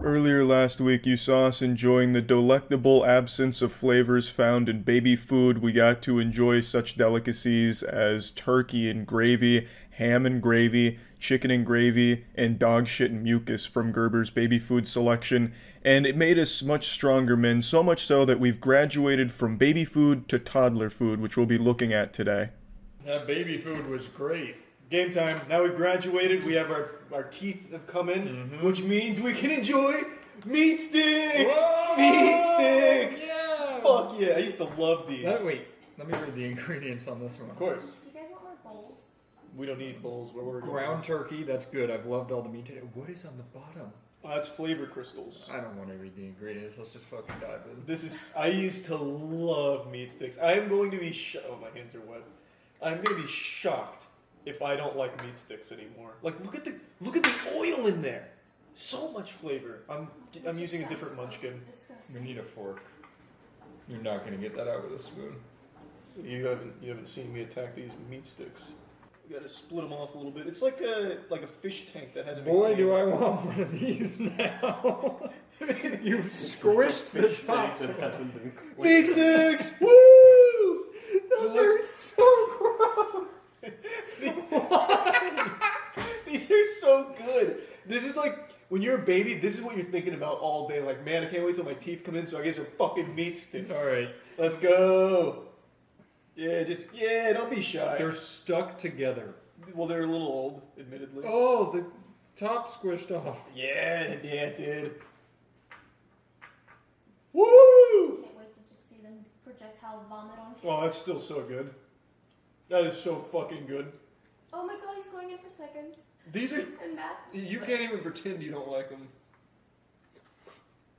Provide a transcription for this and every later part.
Earlier last week, you saw us enjoying the delectable absence of flavors found in baby food. We got to enjoy such delicacies as turkey and gravy, ham and gravy, chicken and gravy, and dog shit and mucus from Gerber's baby food selection. And it made us much stronger men, so much so that we've graduated from baby food to toddler food, which we'll be looking at today. That baby food was great. Game time. Now we've graduated. We have our teeth have come in, which means we can enjoy meat sticks. Whoa! Meat sticks. Yeah. Fuck yeah! I used to love these. Wait, let me read the ingredients on this one. Of course. Do you guys want more bowls? We don't need bowls. We're Ground turkey, that's good. I've loved all the meat today. What is on the bottom? That's flavor crystals. I don't want to read the ingredients. Let's just fucking dive in. This is. I used to love meat sticks. I am going to be. Oh, my hands are wet. I'm going to be shocked if I don't like meat sticks anymore. Like, look at the oil in there. So much flavor. I'm using a different munchkin. We need a fork. You're not gonna get that out with a spoon. You haven't seen me attack these meat sticks. We gotta split them off a little bit. It's like a fish tank that hasn't been Boy, cleaned. do I want one of these now. You've squished the top. Meat sticks! Woo! Those are so gross. These are so good. This is like, when you're a baby, this is what you're thinking about all day. Like, man, I can't wait till my teeth come in so I get some fucking meat sticks. Alright. Let's go. Yeah, don't be shy. They're stuck together. Well, they're a little old, admittedly. Oh, the top squished off. Yeah, it did. Woo! Can't wait to just see them projectile vomit on camera. Oh, that's still so good. That is so fucking good. Oh my god, he's going in for seconds. These are... And that. You can't even pretend you don't like them.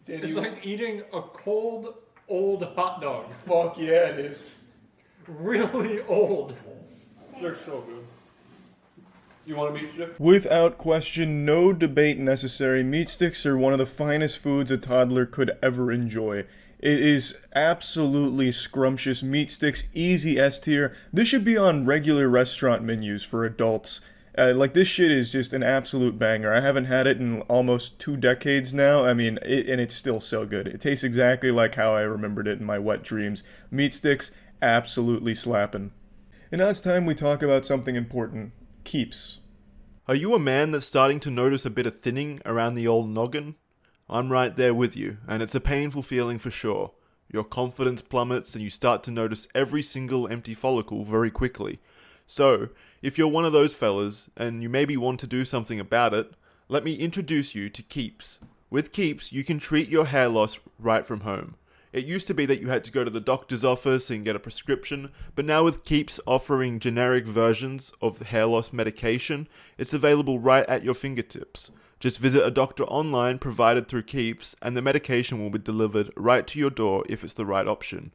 Danny, It's like eating a cold, old hot dog. fuck yeah, it is. Really old. They're so good. You want a meat stick? Without question, no debate necessary, meat sticks are one of the finest foods a toddler could ever enjoy. It is absolutely scrumptious. Meat sticks, easy S tier. This should be on regular restaurant menus for adults. Like, this shit is just an absolute banger. I haven't had it in almost 2 decades now. I mean, and it's still so good. It tastes exactly like how I remembered it in my wet dreams. Meat sticks, absolutely slapping. And now it's time we talk about something important. Keeps. Are you a man that's starting to notice a bit of thinning around the old noggin? I'm right there with you, and it's a painful feeling for sure. Your confidence plummets and you start to notice every single empty follicle very quickly. So, if you're one of those fellas, and you maybe want to do something about it, let me introduce you to Keeps. With Keeps, you can treat your hair loss right from home. It used to be that you had to go to the doctor's office and get a prescription, but now with Keeps offering generic versions of the hair loss medication, it's available right at your fingertips. Just visit a doctor online provided through Keeps, and the medication will be delivered right to your door if it's the right option.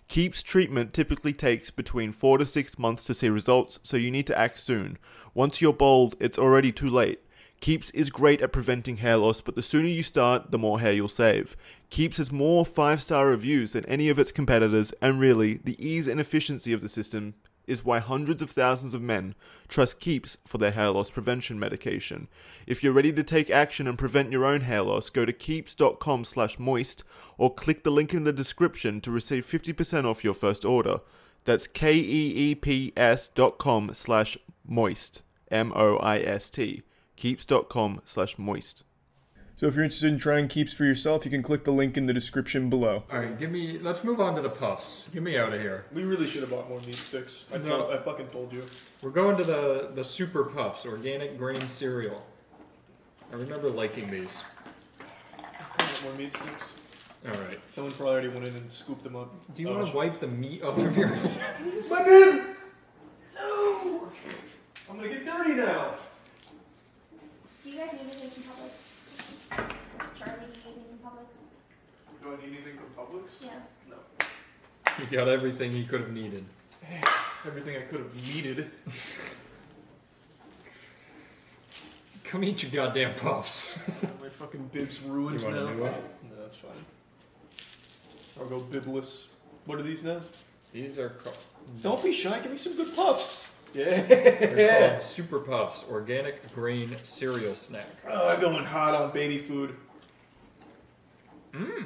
Keeps treatment typically takes between 4 to 6 months to see results, so you need to act soon. Once you're bald, it's already too late. Keeps is great at preventing hair loss, but the sooner you start, the more hair you'll save. Keeps has more 5-star reviews than any of its competitors, and really, the ease and efficiency of the system is why hundreds of thousands of men trust Keeps for their hair loss prevention medication. If you're ready to take action and prevent your own hair loss, go to keeps.com/moist or click the link in the description to receive 50% off your first order. That's keeps.com/moist. MOIST. Keeps.com/moist. So if you're interested in trying Keeps for yourself, you can click the link in the description below. Alright, let's move on to the puffs. Get me out of here. We really should have bought more meat sticks. I fucking told you. We're going to the Super Puffs, organic grain cereal. I remember liking these. More meat sticks. Alright. Someone probably already went in and scooped them up. Do you want to wipe the meat off of your hands? My bib! No! I'm gonna get dirty now. Do you guys need anything from Publix? Charlie, do you need anything from Publix? Do I need anything from Publix? Yeah. No. You got everything you could have needed. Everything I could have needed. Come eat your goddamn puffs. My fucking bib's ruined You want now. a new one? No, that's fine. I'll go bibless. What are these now? These are Don't be shy. Give me some good puffs. they're Yeah. called Super Puffs, organic grain cereal snack. Oh, I'm going hot on baby food. That's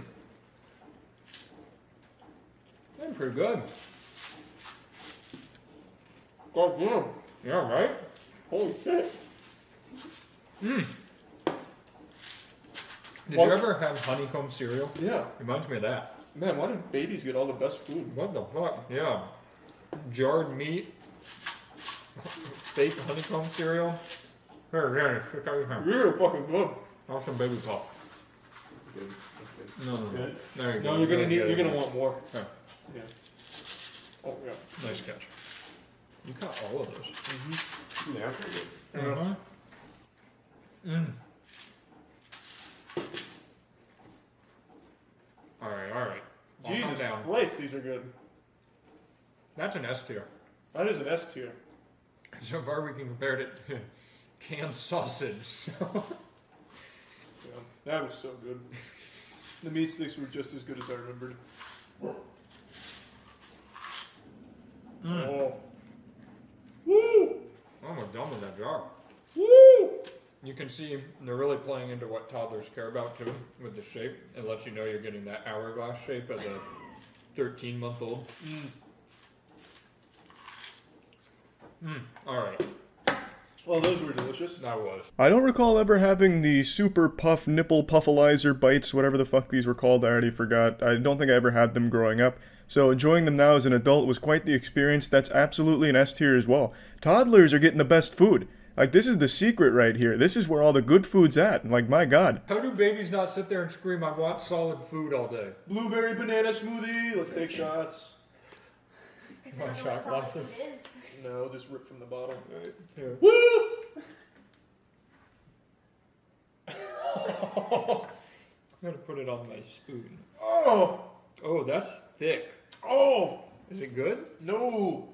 pretty good. God damn. Yeah, right? Holy shit. Did What? you ever have honeycomb cereal? Yeah. Reminds me of that. Man, why do babies get all the best food? What the fuck? Yeah. Jarred meat. Fake honeycomb cereal. Here, Really fucking good. have some baby pop. That's good. That's good. No. Good? There you go. No, you're gonna need. Yeah, You're yeah. gonna want more. Yeah. Yeah. Oh yeah. Nice catch. You caught all of those. Yeah, pretty good. Mm-hmm. Alright. I'll calm Jesus down. Christ, these are good. That's an S tier. That is an S tier. So far we can compare it to canned sausage. Yeah, that was so good. The meat sticks were just as good as I remembered. Oh. Woo! Oh, we're done with that jar. Woo! You can see they're really playing into what toddlers care about too, with the shape. It lets you know you're getting that hourglass shape as a 13-month-old. Alright, Well, those were delicious. that was. I don't recall ever having the super puff nipple puffalizer bites, whatever the fuck these were called. I already forgot. I don't think I ever had them growing up. So enjoying them now as an adult was quite the experience. That's absolutely an S tier as well. Toddlers are getting the best food. Like, this is the secret right here. This is where all the good food's at. Like, my God. How do babies not sit there and scream, I want solid food all day? Blueberry banana smoothie. Let's take shots. Because Want I don't know shot what solid glasses? food is. No, just rip from the bottom. Here. Woo! I'm gonna put it on my spoon. Oh! Oh, that's thick. Oh! Is it good? No!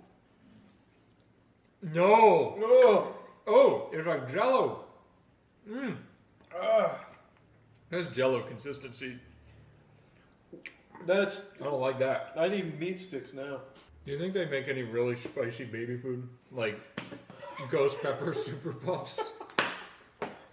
No! Oh! Oh, it's like Jello. Ah! That's Jello consistency. That's. I don't like that. I need meat sticks now. Do you think they make any really spicy baby food? Like ghost pepper super puffs?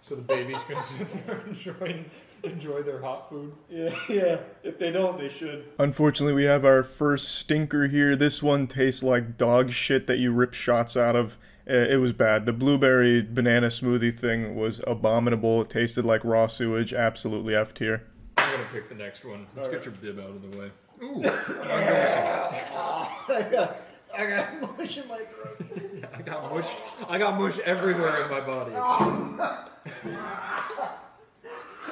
So the babies can sit there and enjoy their hot food? Yeah. If they don't, they should. Unfortunately, we have our first stinker here. This one tastes like dog shit that you rip shots out of. It was bad. The blueberry banana smoothie thing was abominable. It tasted like raw sewage. Absolutely F tier. I'm gonna pick the next one. Let's get Alright. your bib out of the way. Ooh, I'm I got mush in my throat. I got mush everywhere in my body.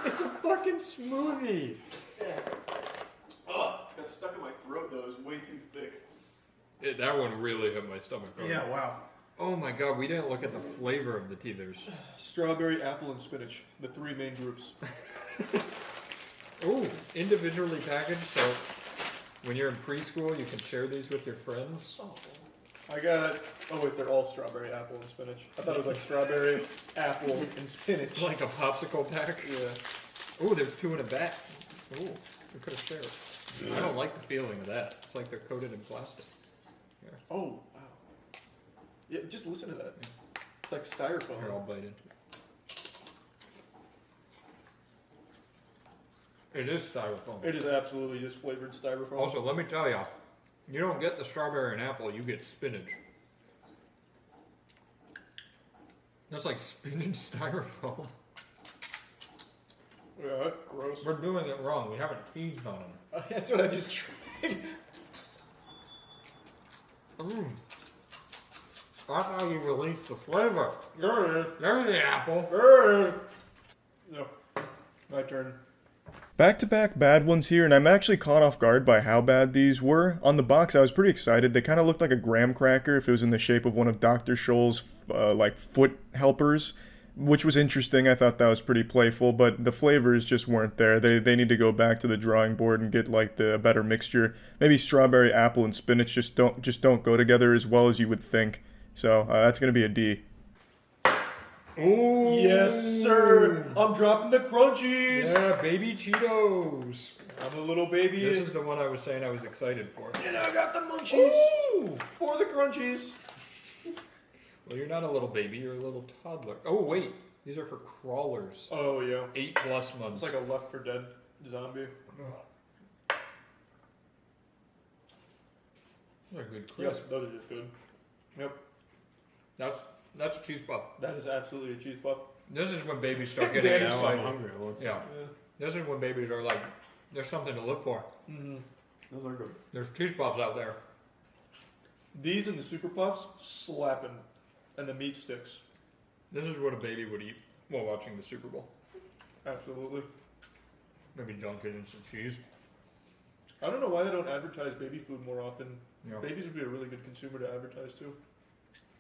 It's a fucking smoothie. Oh, got stuck in my throat though. It was way too thick. That one really hit my stomach. Wow. Oh my god, we didn't look at the flavor of the tethers. Strawberry, apple, and spinach. The three main groups. Ooh, individually packaged, so when you're in preschool, you can share these with your friends. Oh. I got. Oh wait, they're all strawberry, apple, and spinach. I thought it was like strawberry, apple, and spinach. Like a popsicle pack. Yeah. Ooh, there's two in a bag. Ooh, we could have shared. I don't like the feeling of that. It's like they're coated in plastic. Oh wow. Yeah, just listen to that. It's like styrofoam. Here, I'll bite into it. It is styrofoam. It is absolutely just flavored styrofoam. Also, let me tell you, you don't get the strawberry and apple, you get spinach. That's like spinach styrofoam. Yeah, gross. We're doing it wrong. We haven't teased on them. That's what I just tried. That's how you release the flavor. There it is. There's the apple. There it is. No, my turn. Back-to-back bad ones here, and I'm actually caught off guard by how bad these were. On the box, I was pretty excited. They kind of looked like a graham cracker if it was in the shape of one of Dr. Scholl's, like, foot helpers, which was interesting. I thought that was pretty playful, but the flavors just weren't there. They need to go back to the drawing board and get, like, the better mixture. Maybe strawberry, apple, and spinach just don't go together as well as you would think. So, that's going to be a D. Ooh. Yes, sir. I'm dropping the crunchies. Yeah, baby Cheetos. I'm a little baby. This is the one I was saying I was excited for. And I got the munchies. Ooh. For the crunchies. Well, you're not a little baby, you're a little toddler. Oh, wait. These are for crawlers. Oh, yeah. 8+ months. It's like a Left 4 Dead zombie. They're good Yes, crisp. those are just good. Yep, That's a cheese puff. that is absolutely a cheese puff. This is when babies start getting Danny's Now I'm excited. hungry. Let's- Yeah. This is when babies are like, there's something to look for. Mm-hmm. Those are good. There's cheese puffs out there. These and the super puffs slapping, and the meat sticks. This is what a baby would eat while watching the Super Bowl. Absolutely. Maybe dunk it in some cheese. I don't know why they don't advertise baby food more often. Yeah. Babies would be a really good consumer to advertise to.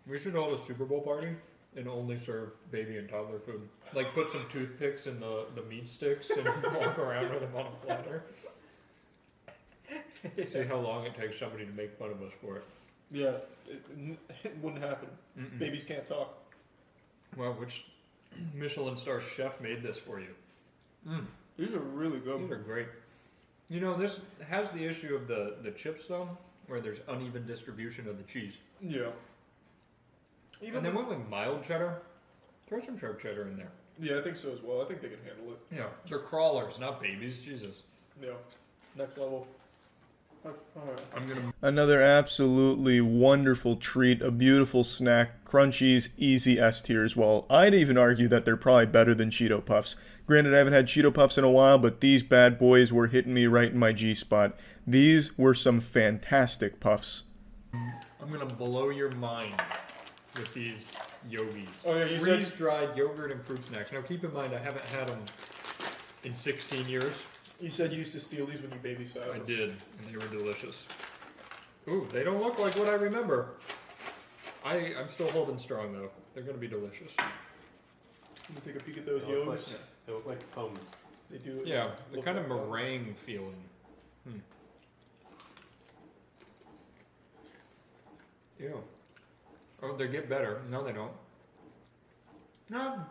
We should hold a Super Bowl party and only serve baby and toddler food. Like put some toothpicks in the meat sticks and walk around with them on a platter. See how long it takes somebody to make fun of us for it. Yeah, it wouldn't happen. Mm-mm. Babies can't talk. Well, which Michelin star chef made this for you? These are really good. These are great. You know, this has the issue of the chips though, where there's uneven distribution of the cheese. Yeah. Even And then went with mild cheddar. Throw some sharp cheddar in there. yeah, I think so as well. I think they can handle it. Yeah, they're crawlers, not babies. Jesus. Yeah. Next level. Alright. I'm gonna. Another absolutely wonderful treat, a beautiful snack. Crunchies, easy S tier as well. I'd even argue that they're probably better than Cheeto Puffs. Granted, I haven't had Cheeto Puffs in a while, but these bad boys were hitting me right in my G-spot. These were some fantastic puffs. I'm gonna blow your mind with these Yogis. Oh, yeah, you said- freeze-dried yogurt and fruit snacks. Now, keep in mind, I haven't had them in 16 years. You said you used to steal these when you babysat. I did, and they were delicious. Ooh, they don't look like what I remember. I'm still holding strong though. They're gonna be delicious. Let me take a peek at those They look like- yogis. They look like Tums. They do. Yeah, the look kind of like those. meringue feeling. Ew. Oh, they get better. No, they don't. No.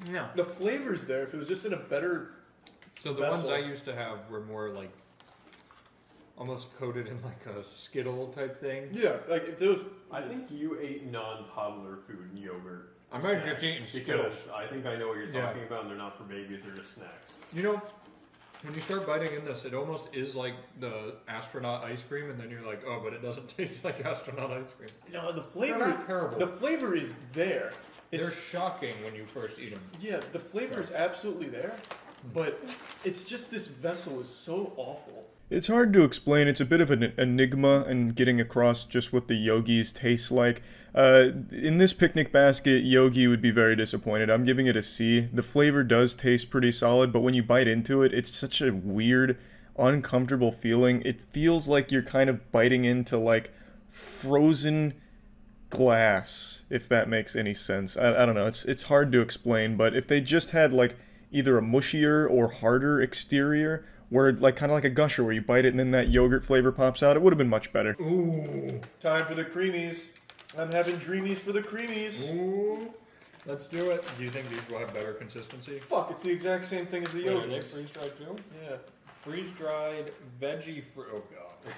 No. The flavor's there. If it was just in a better. So the Vessel. ones I used to have were more like almost coated in like a Skittle type thing. Yeah, like if there was. I think you ate non-toddler food and yogurt. I might have snacks, just eaten Skittles. because I think I know what you're Yeah. talking about, and they're not for babies; they're just snacks. You know, when you start biting in this, it almost is like the astronaut ice cream, and then you're like, oh, but it doesn't taste like astronaut ice cream. No, the They're flavor. not terrible. The flavor is there. It's, They're shocking when you first eat them. yeah, the flavor is absolutely there, but it's just this vessel is so awful. It's hard to explain. It's a bit of an enigma in getting across just what the Yogis taste like. In this picnic basket, Yogi would be very disappointed. I'm giving it a C. The flavor does taste pretty solid, but when you bite into it, it's such a weird, uncomfortable feeling. It feels like you're kind of biting into like frozen glass, if that makes any sense. I don't know. It's hard to explain, but if they just had like either a mushier or harder exterior, where like kind of like a gusher where you bite it and then that yogurt flavor pops out, it would have been much better. Ooh. Time for the creamies. I'm having dreamies for the creamies. Ooh. Let's do it. Do you think these will have better consistency? Fuck, it's the exact same thing as the Wait, are they yogis. freeze-dried too? Yeah. Freeze-dried veggie fruit. Oh, God.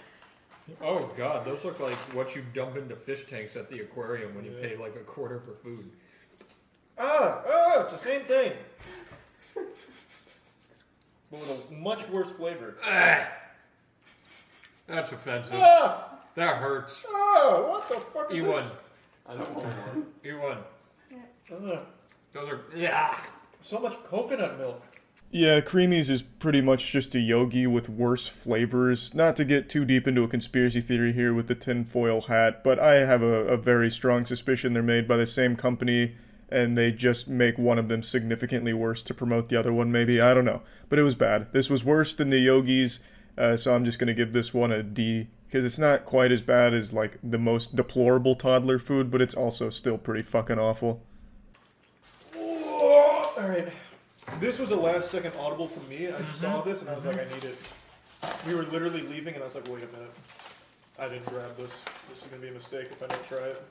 Oh, God. Those look like what you dump into fish tanks at the aquarium when you Yeah. pay like a quarter for food. It's the same thing. But with a much worse flavor. Ah! That's offensive. Ah! That hurts. Oh, what the fuck is You this? won. I don't want one. You won. Ugh. Those are. Yeah. So much coconut milk. Yeah, creamies is pretty much just a yogi with worse flavors. Not to get too deep into a conspiracy theory here with the tinfoil hat, but I have a very strong suspicion they're made by the same company and they just make one of them significantly worse to promote the other one, maybe. I don't know. But it was bad. This was worse than the Yogis, so I'm just going to give this one a D, because it's not quite as bad as, like, the most deplorable toddler food, but it's also still pretty fucking awful. Alright. This was a last second audible from me. I saw this and I was like, I need it. We were literally leaving and I was like, wait a minute. I didn't grab this. This is going to be a mistake if I don't try it.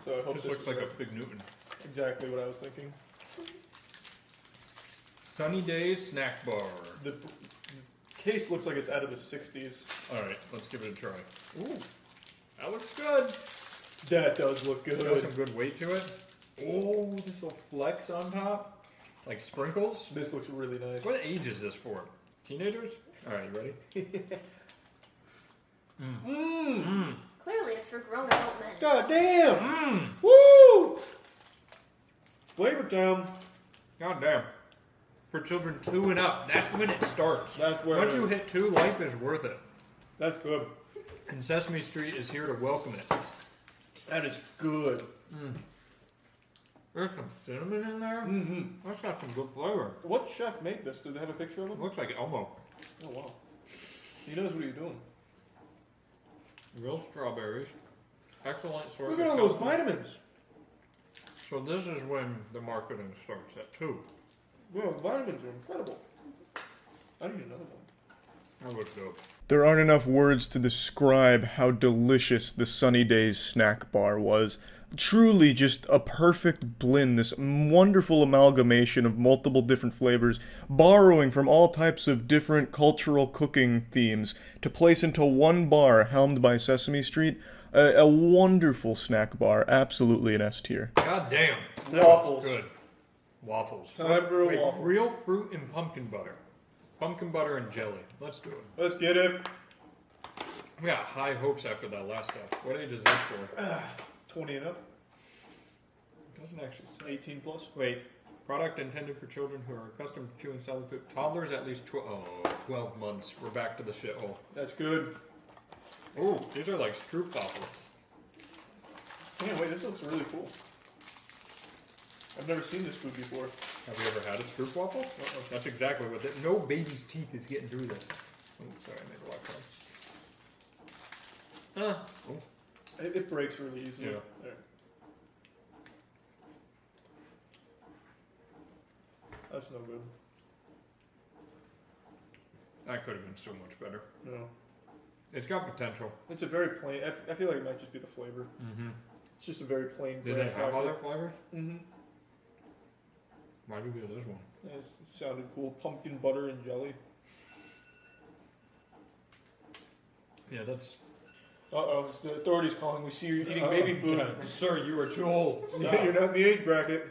So I hope This this looks is like a right. Fig Newton. Exactly what I was thinking. Sunny Day snack bar. The case looks like it's out of the 60s. All right, let's give it a try. Ooh, that looks good. That does look Got good. some good weight to it. Oh, this little flex on top. like sprinkles. This looks really nice. What age is this for? Teenagers? All right, you ready? Clearly, it's for grown adult men. God damn! Woo! Flavor Town. God damn. For children 2 and up, that's when it starts. That's where. Once you hit 2, life is worth it. That's good. And Sesame Street is here to welcome it. That is good. There's some cinnamon in there. Mm-hmm. That's got some good flavor. What chef made this? Did they have a picture of him? Looks like Elmo. Oh wow. He knows what he's doing. Real strawberries. Excellent source Look of at all those calcium. vitamins. So this is when the marketing starts at 2. Yeah, vitamins are incredible. I need another one. That looks dope. There aren't enough words to describe how delicious the Sunny Days snack bar was. Truly just a perfect blend, this wonderful amalgamation of multiple different flavors, borrowing from all types of different cultural cooking themes to place into one bar helmed by Sesame Street. A wonderful snack bar, absolutely an S tier. God damn. That Waffles. was good. Waffles. Time for a Wait, waffle. real fruit and pumpkin butter. Pumpkin butter and jelly. Let's do it. Let's get it. We got high hopes after that last stuff. What age is this for? 20 and up. Doesn't actually say. 18 plus. Wait. Product intended for children who are accustomed to chewing solid food. Toddlers at least 12 months. We're back to the shithole. That's good. Ooh, these are like Stroop Waffles. Man, wait, this looks really cool. I've never seen this food before. Have you ever had a Stroop Waffle? That's exactly what it. No baby's teeth is getting through this. Oh, sorry, I made a lot of Oh. It breaks really easily. Yeah. There. That's no good. That could have been so much better. No. It's got potential. It's a very plain. I feel like it might just be the flavor. Mm-hmm. It's just a very plain. Did it have other flavors? Mm-hmm. Why did we get this one? Yeah, it sounded cool. Pumpkin butter and jelly. Yeah, that's. Uh-oh, it's the authorities calling. We see you're eating baby food. Yeah. Sir, you are too old. Yeah, you're not in the age bracket.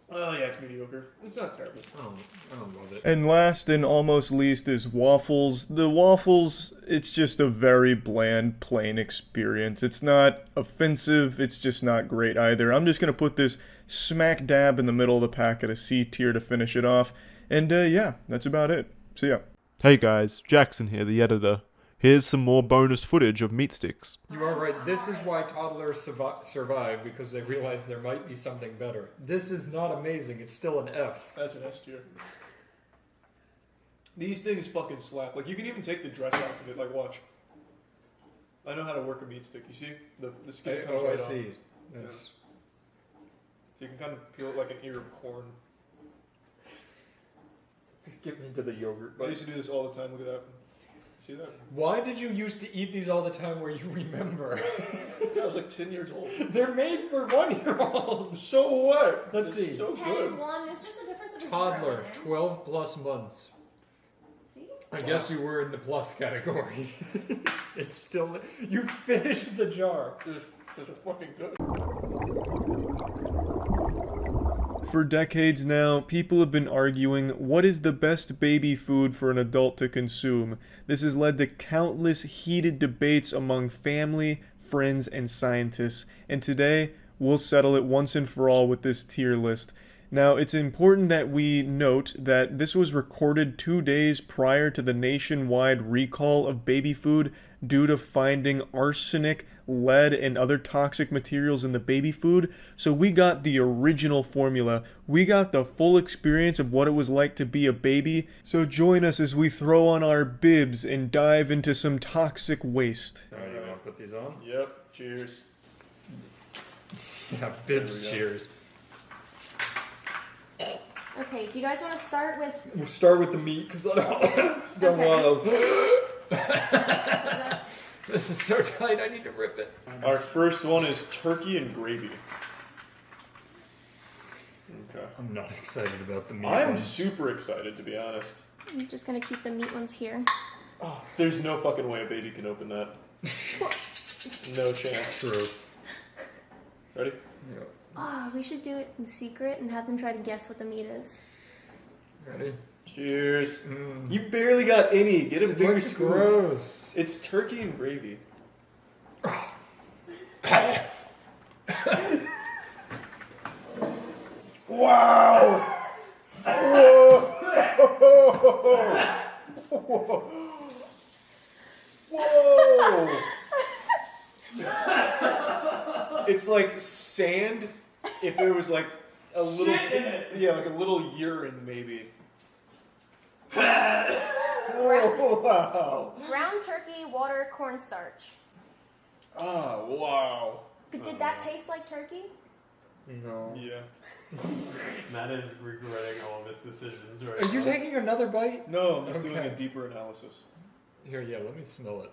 Oh yeah, it's mediocre. It's not terrible. I don't love it. And last and almost least is Waffles. The Waffles, it's just a very bland, plain experience. It's not offensive, it's just not great either. I'm just going to put this smack dab in the middle of the pack at a C tier to finish it off. And yeah, that's about it. See ya. Hey guys, Jackson here, the editor. Here's some more bonus footage of meat sticks. You are right. This is why toddlers survive, because they realize there might be something better. This is not amazing. It's still an F. That's an S tier. These things fucking slap. Like, you can even take the dress off of it. Like, watch. I know how to work a meat stick. You see? The skin comes right off. see. Yeah. Yes. So you can kind of peel it like an ear of corn. Just get me into the yogurt. I used to do this all the time. Look at that. See that? Why did you used to eat these all the time where you remember? I was like 10 years old. They're made for 1-year-olds. So what? Let's It's see. So 10, good. 1, there's just a difference of a 0 Toddler, in there. 12 plus months. See? I guess you were in the plus category. It's still. You finished the jar. They're fucking good. For decades now, people have been arguing what is the best baby food for an adult to consume. This has led to countless heated debates among family, friends, and scientists. And today, we'll settle it once and for all with this tier list. Now, it's important that we note that this was recorded 2 days prior to the nationwide recall of baby food due to finding arsenic, lead, and other toxic materials in the baby food. So we got the original formula. We got the full experience of what it was like to be a baby. So join us as we throw on our bibs and dive into some toxic waste. Alright, you want to put these on? Yep. Cheers. Yeah, bibs There we go. cheers. Okay, do you guys want to start with... We'll start with the meat because I don't want to. That's... This is so tight, I need to rip it. Our first one is turkey and gravy. Okay. I'm not excited about the meat. I'm ones. super excited, to be honest. I'm just going to keep the meat ones here. Oh, there's no fucking way a baby can open that. No chance. True. Ready? Yeah. Oh, we should do it in secret and have them try to guess what the meat is. Ready? Cheers. Mm. You barely got any. Get a It bigger looks scoop. gross. It's turkey and gravy. Wow! Whoa! Whoa! It's like sand if there was like a little, yeah, like a little urine maybe. Oh, wow! Ground turkey, water, cornstarch. Ah, wow! Did that taste like turkey? No. Yeah. Matt is regretting all of his decisions right Are you now. taking another bite? No, I'm just doing Okay. a deeper analysis. Here, yeah, let me smell it.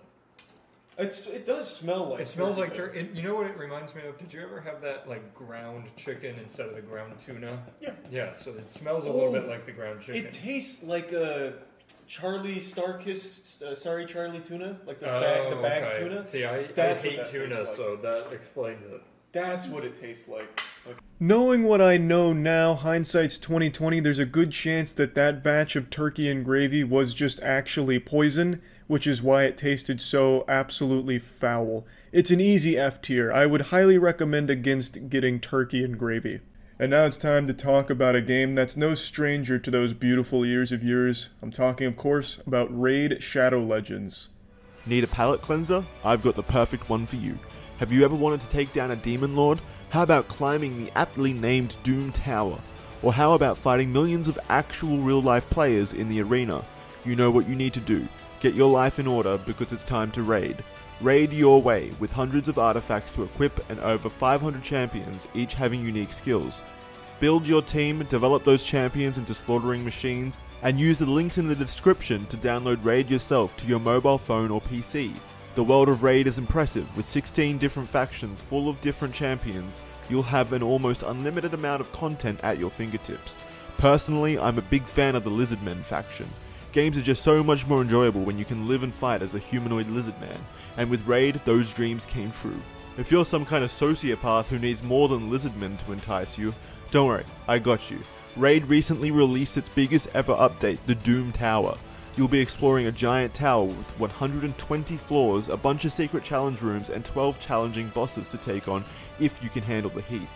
It does smell like. It smells like turkey. turkey. You know what it reminds me of? Did you ever have that like ground chicken instead of the ground tuna? Yeah. Yeah, so it smells a little bit like the ground chicken. It tastes like a Charlie Starkist, sorry Charlie tuna, like the Oh, bag okay. tuna. See, I That's what hate that tuna, tastes like. so that explains it. That's what it tastes like. Knowing what I know now, hindsight's 2020, there's a good chance that that batch of turkey and gravy was just actually poison, which is why it tasted so absolutely foul. It's an easy F tier. I would highly recommend against getting turkey and gravy. And now it's time to talk about a game that's no stranger to those beautiful ears of yours. I'm talking, of course, about Raid Shadow Legends. Need a palate cleanser? I've got the perfect one for you. Have you ever wanted to take down a demon lord? How about climbing the aptly named Doom Tower? Or how about fighting millions of actual real-life players in the arena? You know what you need to do. Get your life in order because it's time to raid. Raid your way with hundreds of artifacts to equip and over 500 champions, each having unique skills. Build your team, develop those champions into slaughtering machines, and use the links in the description to download Raid yourself to your mobile phone or PC. The world of Raid is impressive, with 16 different factions full of different champions. You'll have an almost unlimited amount of content at your fingertips. Personally, I'm a big fan of the Lizardmen faction. Games are just so much more enjoyable when you can live and fight as a humanoid lizard man, and with Raid, those dreams came true. If you're some kind of sociopath who needs more than lizardmen to entice you, don't worry, I got you. Raid recently released its biggest ever update, the Doom Tower. You'll be exploring a giant tower with 120 floors, a bunch of secret challenge rooms, and 12 challenging bosses to take on if you can handle the heat.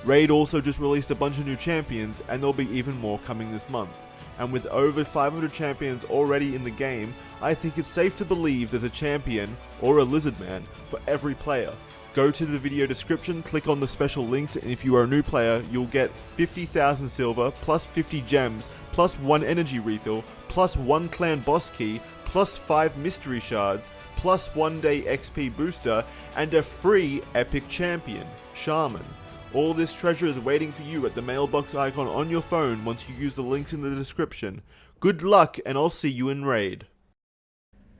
Raid also just released a bunch of new champions, and there'll be even more coming this month. And with over 500 champions already in the game, I think it's safe to believe there's a champion, or a lizard man, for every player. Go to the video description, click on the special links, and if you are a new player, you'll get 50,000 silver, plus 50 gems, plus 1 energy refill, plus 1 clan boss key, plus 5 mystery shards, plus 1 day XP booster, and a free epic champion, Shaman. All this treasure is waiting for you at the mailbox icon on your phone once you use the links in the description. Good luck, and I'll see you in Raid.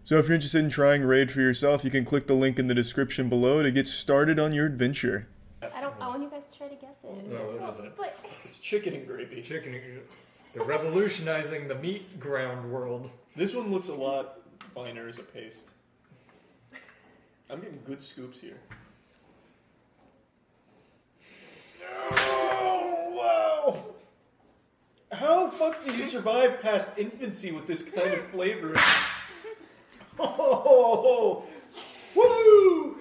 So if you're interested in trying Raid for yourself, you can click the link in the description below to get started on your adventure. I want you guys to try to guess it. No, what is it? But It's chicken and gravy. Chicken. They're revolutionizing the meat ground world. This one looks a lot finer as a paste. I'm getting good scoops here. Oh, wow! How the fuck did you survive past infancy with this kind of flavor? Oh, woo!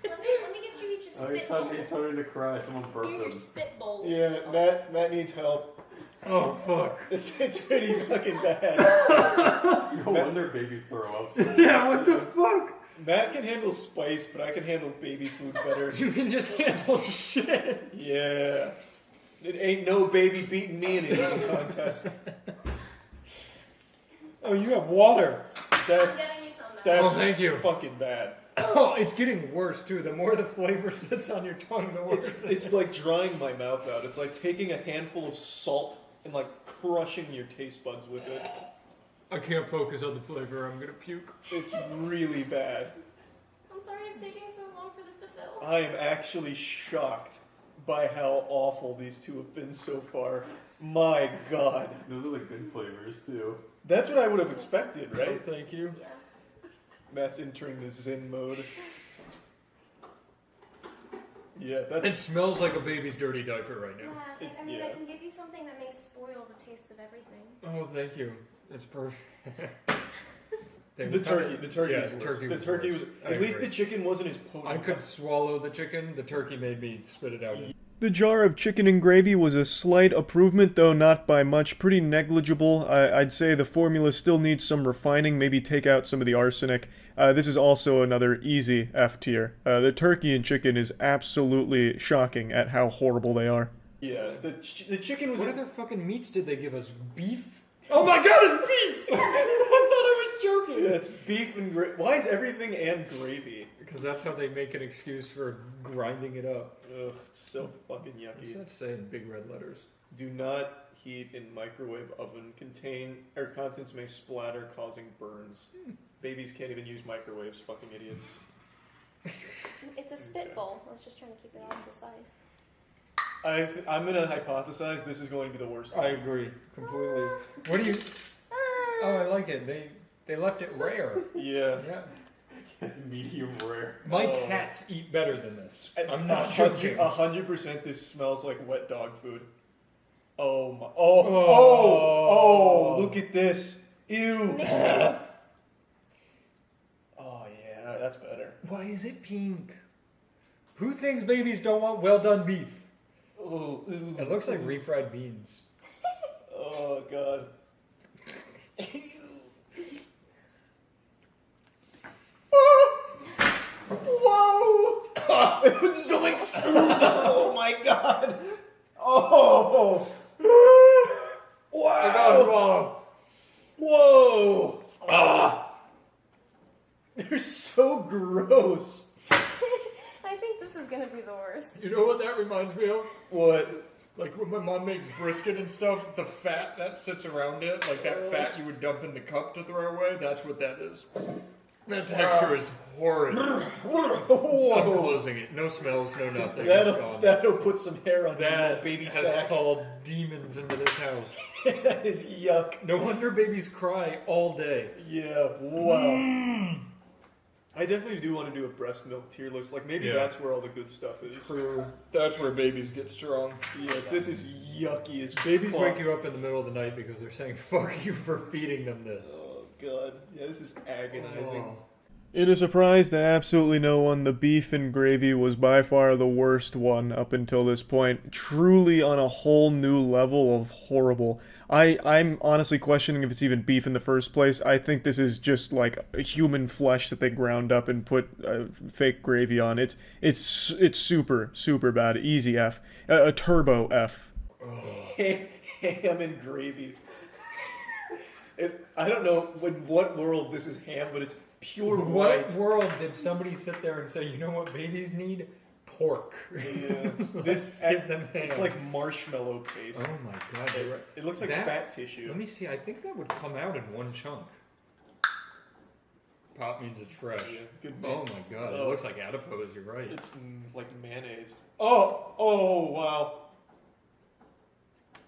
let me get you each a Oh, he's spitball. starting to cry. Someone Here burped are your him. spitballs. Yeah, that needs help. Oh fuck. It's pretty fucking bad. No wonder babies throw up. So Yeah, what the fuck? Matt can handle spice, but I can handle baby food better. You can just handle shit. Yeah. It ain't no baby beating me in a eating contest. Oh, you have water. That's I'm getting you some now. that's Oh, thank you. fucking bad. Oh, it's getting worse too. The more the flavor sits on your tongue, the worse. It's like drying my mouth out. It's like taking a handful of salt and like crushing your taste buds with it. I can't focus on the flavor. I'm gonna puke. It's really bad. I'm sorry it's taking so long for this to fill. I am actually shocked by how awful these two have been so far. My God. those are the good flavors too. That's what I would have expected, right? Oh, thank you. Yeah. Matt's entering the Zen mode. Yeah, It that's smells like a baby's dirty diaper right now. Yeah, I mean, I Yeah. can give you something that may spoil the taste of everything. Oh, thank you. It's perfect. the turkey. The turkey Yeah, was worse. turkey The was turkey worse. was. I At least agree. the chicken wasn't as potent. I could swallow the chicken. The turkey made me spit it out. The jar of chicken and gravy was a slight improvement, though not by much. Pretty negligible. I'd say the formula still needs some refining, maybe take out some of the arsenic. This is also another easy F tier. The turkey and chicken is absolutely shocking at how horrible they are. Yeah, the chicken was. What other fucking meats did they give us? Beef? Oh my god, it's beef! I thought I was joking. Yeah, it's beef and gravy. Why is everything and gravy? Because that's how they make an excuse for grinding it up. Ugh, it's so fucking What's yucky. that say in big red letters? Do not heat in microwave oven. Contents may splatter, causing burns. Babies can't even use microwaves. Fucking idiots. It's a spit bowl. I was just trying to keep it off the side. I'm gonna hypothesize this is going to be the worst. I agree completely. What do you? Oh, I like it. They left it rare. Yeah. Yeah. It's medium rare. My Oh. cats eat better than this. And I'm not joking. 100% this smells like wet dog food. Oh my. Oh. Look at this. Ew. Mix it. Oh yeah, that's better. Why is it pink? Who thinks babies don't want well done beef? Oh, ew. It looks like refried beans. Oh god. Whoa! It was so extreme. Oh my god. Oh. I got it Wow. wrong. Whoa. Ah. They're so gross. I think this is gonna be the worst. You know what that reminds me of? What? Like when my mom makes brisket and stuff, the fat that sits around it, like that fat you would dump in the cup to throw away, that's what that is. The texture is horrid. I'm closing it. No smells, no nothing. It's gone. That'll put some hair on that That baby has sack. called demons into this house. That is yuck. No wonder babies cry all day. Yeah, wow. I definitely do want to do a breast milk tier list. Like, maybe Yeah. that's where all the good stuff is. True. That's where babies get strong. Yeah, this is yucky as Babies fuck. wake you up in the middle of the night because they're saying, fuck you for feeding them this. Oh, God. Yeah, this is agonizing. Oh. In a surprise to absolutely no one, the beef and gravy was by far the worst one up until this point. Truly on a whole new level of horrible. I'm honestly questioning if it's even beef in the first place. I think this is just like a human flesh that they ground up and put fake gravy on. It's super bad. Easy F. A turbo F. Ham and gravy. I don't know in what world this is ham, but it's pure What white. world did somebody sit there and say, you know what babies need? Pork. Yeah. This Give them it's ham. like marshmallow paste. Oh my god, you're right. It looks like That- fat tissue. Let me see, I think that would come out in one chunk. Pop means it's fresh. Yeah, good Oh my god, Oh. it looks like adipose, you're right. It's like mayonnaise. Oh, wow.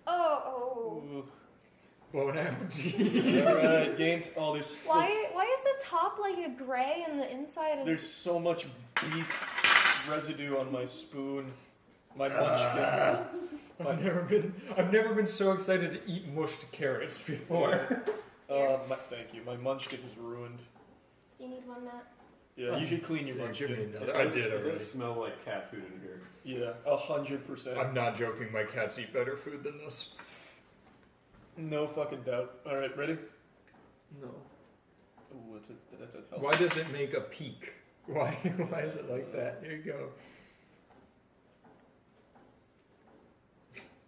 Oh. Ooh. Blown out. Alright, game. Oh, Why is the top like a gray and the inside is... there's so much beef residue on my spoon. My munchkin. I've never been so excited to eat mushed carrots before. Thank you. My munchkin is ruined. You need one, Matt? Yeah, you should clean your Yeah, give me munchkin. another. I did It already. does smell like cat food in here. Yeah, 100%. I'm not joking, my cats eat better food than this. No fucking doubt. Alright, ready? No. Ooh, that's a health. Why does it make a peak? Why is it like that? Here you go.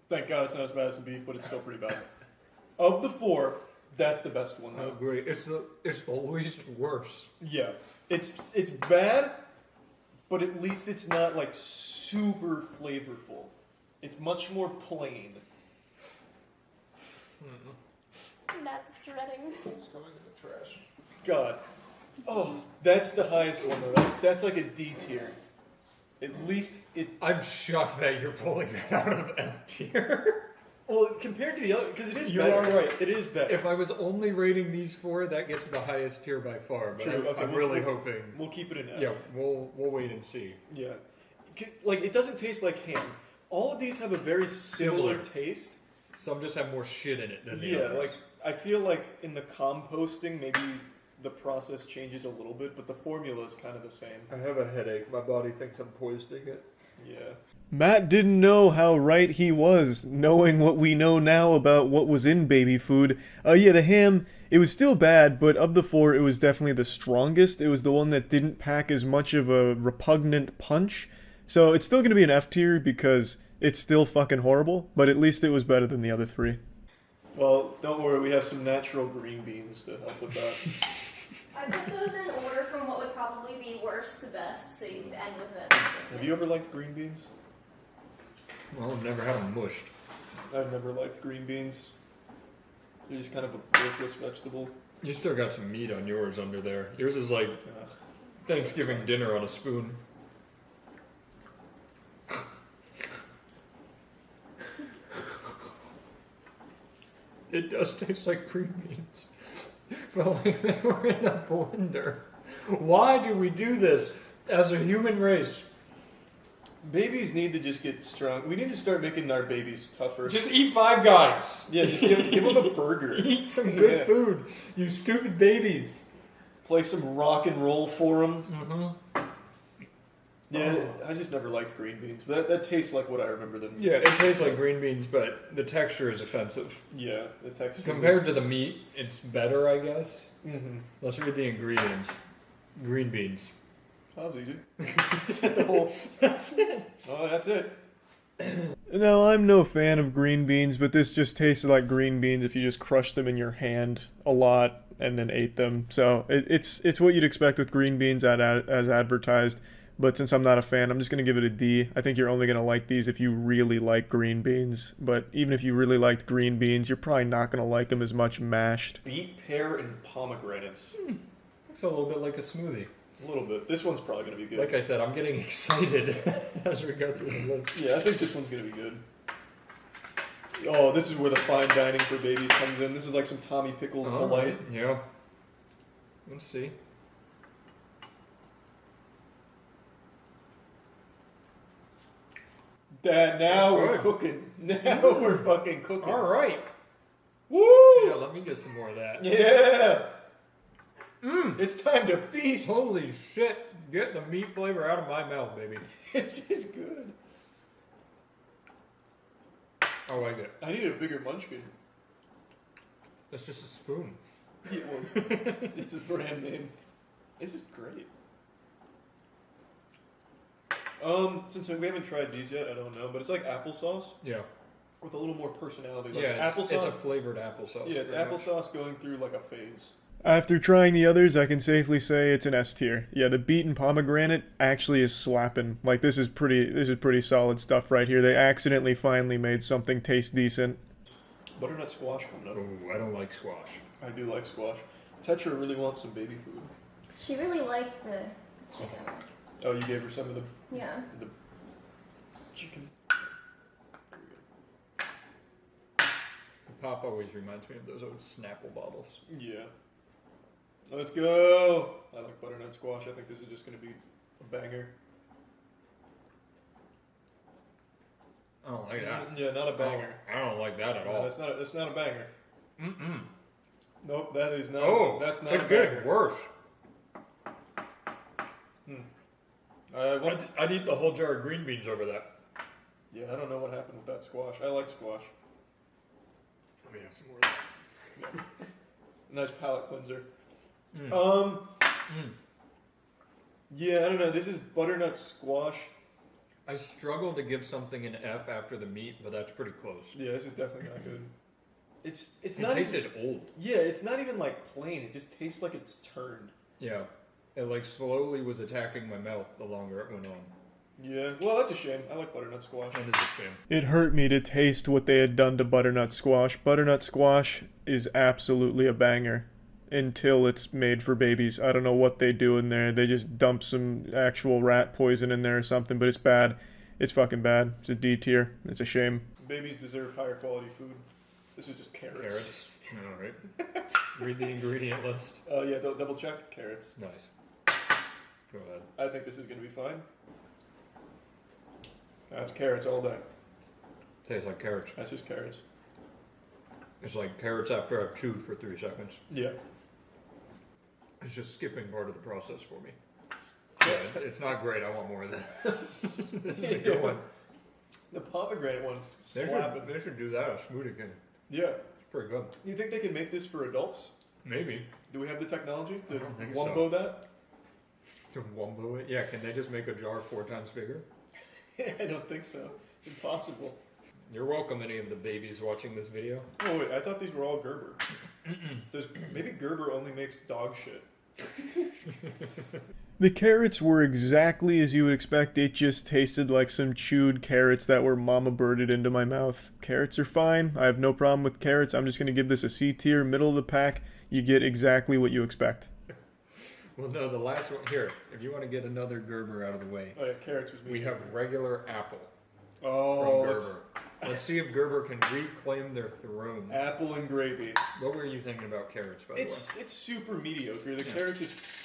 Thank God it's not as bad as the beef, but it's still pretty bad. Of the four, that's the best one Oh though. great. It's the least worse. Yeah. It's bad, but at least it's not like super flavorful. It's much more plain. Matt's dreading. It's going in the trash. God. Oh, that's the highest one though. That's like a D tier. At least it. I'm shocked that you're pulling that out of F tier. Well, compared to the other, because it is You better. are right. It is better. If I was only rating these four, that gets the highest tier by far. But True, okay, I'm we'll- really we'll- hoping. We'll keep it in F. Yeah, we'll wait and see. Yeah. like it doesn't taste like ham. All of these have a very similar taste. Some just have more shit in it than the Yeah, others. like I feel like in the composting, maybe the process changes a little bit, but the formula is kind of the same. I have a headache. My body thinks I'm poisoning it. Yeah. Matt didn't know how right he was, knowing what we know now about what was in baby food. Yeah, the ham, it was still bad, but of the four, it was definitely the strongest. It was the one that didn't pack as much of a repugnant punch. So it's still going to be an F tier because it's still fucking horrible, but at least it was better than the other three. Well, don't worry, we have some natural green beans to help with that. I put those in order from what would probably be worst to best, so you could end with it. Have you ever liked green beans? Well, I've never had them mushed. I've never liked green beans. They're just kind of a worthless vegetable. You still got some meat on yours under there. Yours is like Ugh. Thanksgiving dinner on a spoon. It does taste like green beans. But like they were in a blender. Why do we do this as a human race? Babies need to just get strong. We need to start making our babies tougher. Just eat Five Guys. yeah, just give them a burger. Eat some good Yeah. food, you stupid babies. Play some rock and roll for them. Mm-hmm. Yeah, I just never liked green beans. But that tastes like what I remember them. Yeah, it tastes like green beans, but the texture is offensive. Yeah, the texture. Compared to the meat, it's better, I guess. Mm-hmm. Let's read the ingredients. Green beans. That was easy. Is that the whole? That's it. Oh, that's it. No, I'm no fan of green beans, but this just tasted like green beans if you just crushed them in your hand a lot and then ate them. So it's what you'd expect with green beans as advertised. But since I'm not a fan, I'm just going to give it a D. I think you're only going to like these if you really like green beans. But even if you really liked green beans, you're probably not going to like them as much mashed. Beet, pear, and pomegranates. Looks a little bit like a smoothie. A little bit. This one's probably going to be good. Like I said, I'm getting excited as we go through the list. Yeah, I think this one's going to be good. Oh, this is where the fine dining for babies comes in. This is like some Tommy Pickles delight. Yeah. Let's see. Dad, now That's we're good. cooking. Now we're fucking cooking. All right. Woo! Yeah, let me get some more of that. Yeah! It's time to feast. Holy shit. Get the meat flavor out of my mouth, baby. This is good. I like it. I need a bigger munchkin. That's just a spoon. Yeah, well, it's a brand name. This is great. Since we haven't tried these yet, I don't know, but it's like applesauce Yeah. with a little more personality. Like Yeah, applesauce. it's a flavored applesauce. Yeah, it's pretty much. applesauce going through like a phase. After trying the others, I can safely say it's an S tier. Yeah, the beet and pomegranate actually is slapping. Like this is pretty solid stuff right here. They accidentally finally made something taste decent. Butternut squash coming up. Oh, I don't like squash. I do like squash. Tetra really wants some baby food. She really liked the chicken. Oh, you gave her some of the Yeah. chicken. Pop always reminds me of those old Snapple bottles. Yeah. Let's go. I like butternut squash. I think this is just going to be a banger. I don't like that. Yeah, not a banger. I don't like that at No, all. that's not a banger. Mm-mm. Nope, that is not. Oh, that's not it's a good. banger. Worse. What? I'd eat the whole jar of green beans over that. Yeah, I don't know what happened with that squash. I like squash. Let me have some more of that. Nice palate cleanser. Mm. Yeah, I don't know. This is butternut squash. I struggle to give something an F after the meat, but that's pretty close. Yeah, this is definitely not good. It's It not. tasted old. Yeah, it's not even like plain. It just tastes like it's turned. Yeah. It like slowly was attacking my mouth the longer it went on. Yeah. Well, that's a shame. I like butternut squash. That is a shame. It hurt me to taste what they had done to butternut squash. Butternut squash is absolutely a banger until it's made for babies. I don't know what they do in there. They just dump some actual rat poison in there or something, but it's bad. It's fucking bad. It's a D tier. It's a shame. Babies deserve higher quality food. This is just carrots. Carrots. All right. Read the ingredient list. Yeah, double check. Carrots. Nice. Go ahead. I think this is going to be fine. That's carrots all day. Tastes like carrots. That's just carrots. It's like carrots after I've chewed for 3 seconds. Yeah. It's just skipping part of the process for me. Yeah, it's not great. I want more of this. This is a good one. The pomegranate one's They slapping. should do that. A smoothie can. Yeah. It's pretty good. You think they can make this for adults? Maybe. Do we have the technology to I don't think wumbo so. that? To wumbo it? Yeah, can they just make a jar 4 times bigger? I don't think so. It's impossible. You're welcome, any of the babies watching this video. Oh wait, I thought these were all Gerber. Maybe Gerber only makes dog shit. The carrots were exactly as you would expect. It just tasted like some chewed carrots that were mama birded into my mouth. Carrots are fine. I have no problem with carrots. I'm just going to give this a C tier, middle of the pack. You get exactly what you expect. Well, no, the last one. Here, if you want to get another Gerber out of the way, Oh yeah, carrots was me. we have regular apple oh, from Gerber. Let's see if Gerber can reclaim their throne. apple and gravy. What were you thinking about carrots, by the way? It's super mediocre. The Yeah. carrots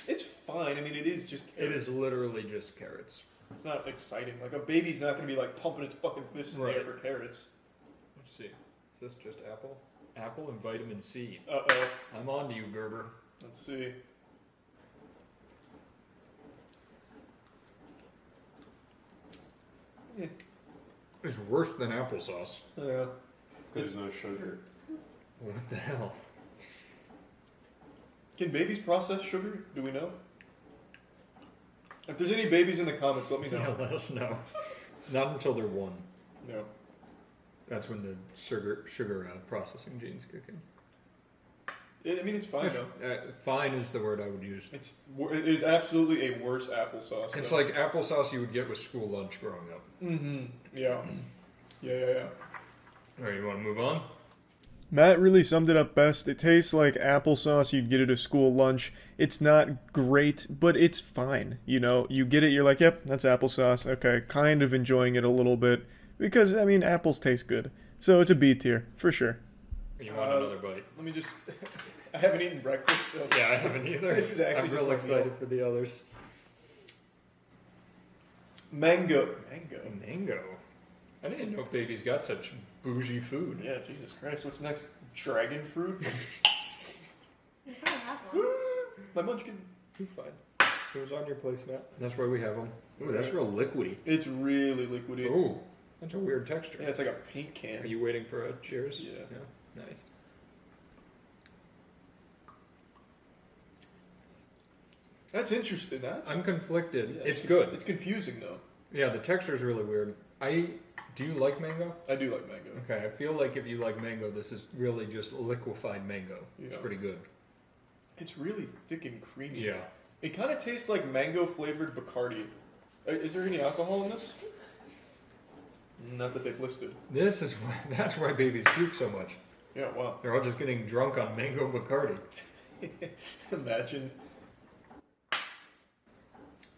it's fine. I mean, it is just It carrots. is literally just carrots. It's not exciting. Like a baby's not going to be like pumping its fucking fists in the air Right. for carrots. Let's see. Is this just apple? Apple and vitamin C. Uh-oh. I'm on to you, Gerber. Let's see. Yeah. It's worse than applesauce. Yeah. There's no sugar. What the hell? Can babies process sugar? Do we know? If there's any babies in the comments, let me Yeah, know. let us know. Not until they're 1. No. That's when the sugar processing genes kick in. I mean, it's fine though. Fine is the word I would use. It is absolutely a worse applesauce. It's though. like applesauce you would get with school lunch growing up. Mm-hmm. Yeah. Yeah. All right, you want to move on? Matt really summed it up best. It tastes like applesauce you'd get at a school lunch. It's not great, but it's fine. You know, you get it, you're like, yep, that's applesauce. Okay, kind of enjoying it a little bit. Because, I mean, apples taste good. So it's a B tier, for sure. You want another bite? Let me just. I haven't eaten breakfast, so. Yeah, I haven't either. This is actually I'm just real my excited meal. for the others. Mango. Mango. I didn't know babies got such bougie food. Yeah, Jesus Christ. What's next? Dragon fruit? You probably have one. My munchkin. Too fine. It was on your placemat. That's why we have them. Ooh, that's real liquidy. It's really liquidy. Ooh, that's a weird texture. Yeah, it's like a paint can. Are you waiting for a cheers? Yeah. Nice. That's interesting. I'm conflicted. Yeah, it's good. It's confusing though. Yeah, the texture is really weird. Do you like mango? I do like mango. Okay, I feel like if you like mango, this is really just liquefied mango. It's Yeah. pretty good. It's really thick and creamy. Yeah. It kind of tastes like mango flavored Bacardi. Is there any alcohol in this? Not that they've listed. That's why babies puke so much. Yeah, wow. They're all just getting drunk on mango Bacardi. Imagine.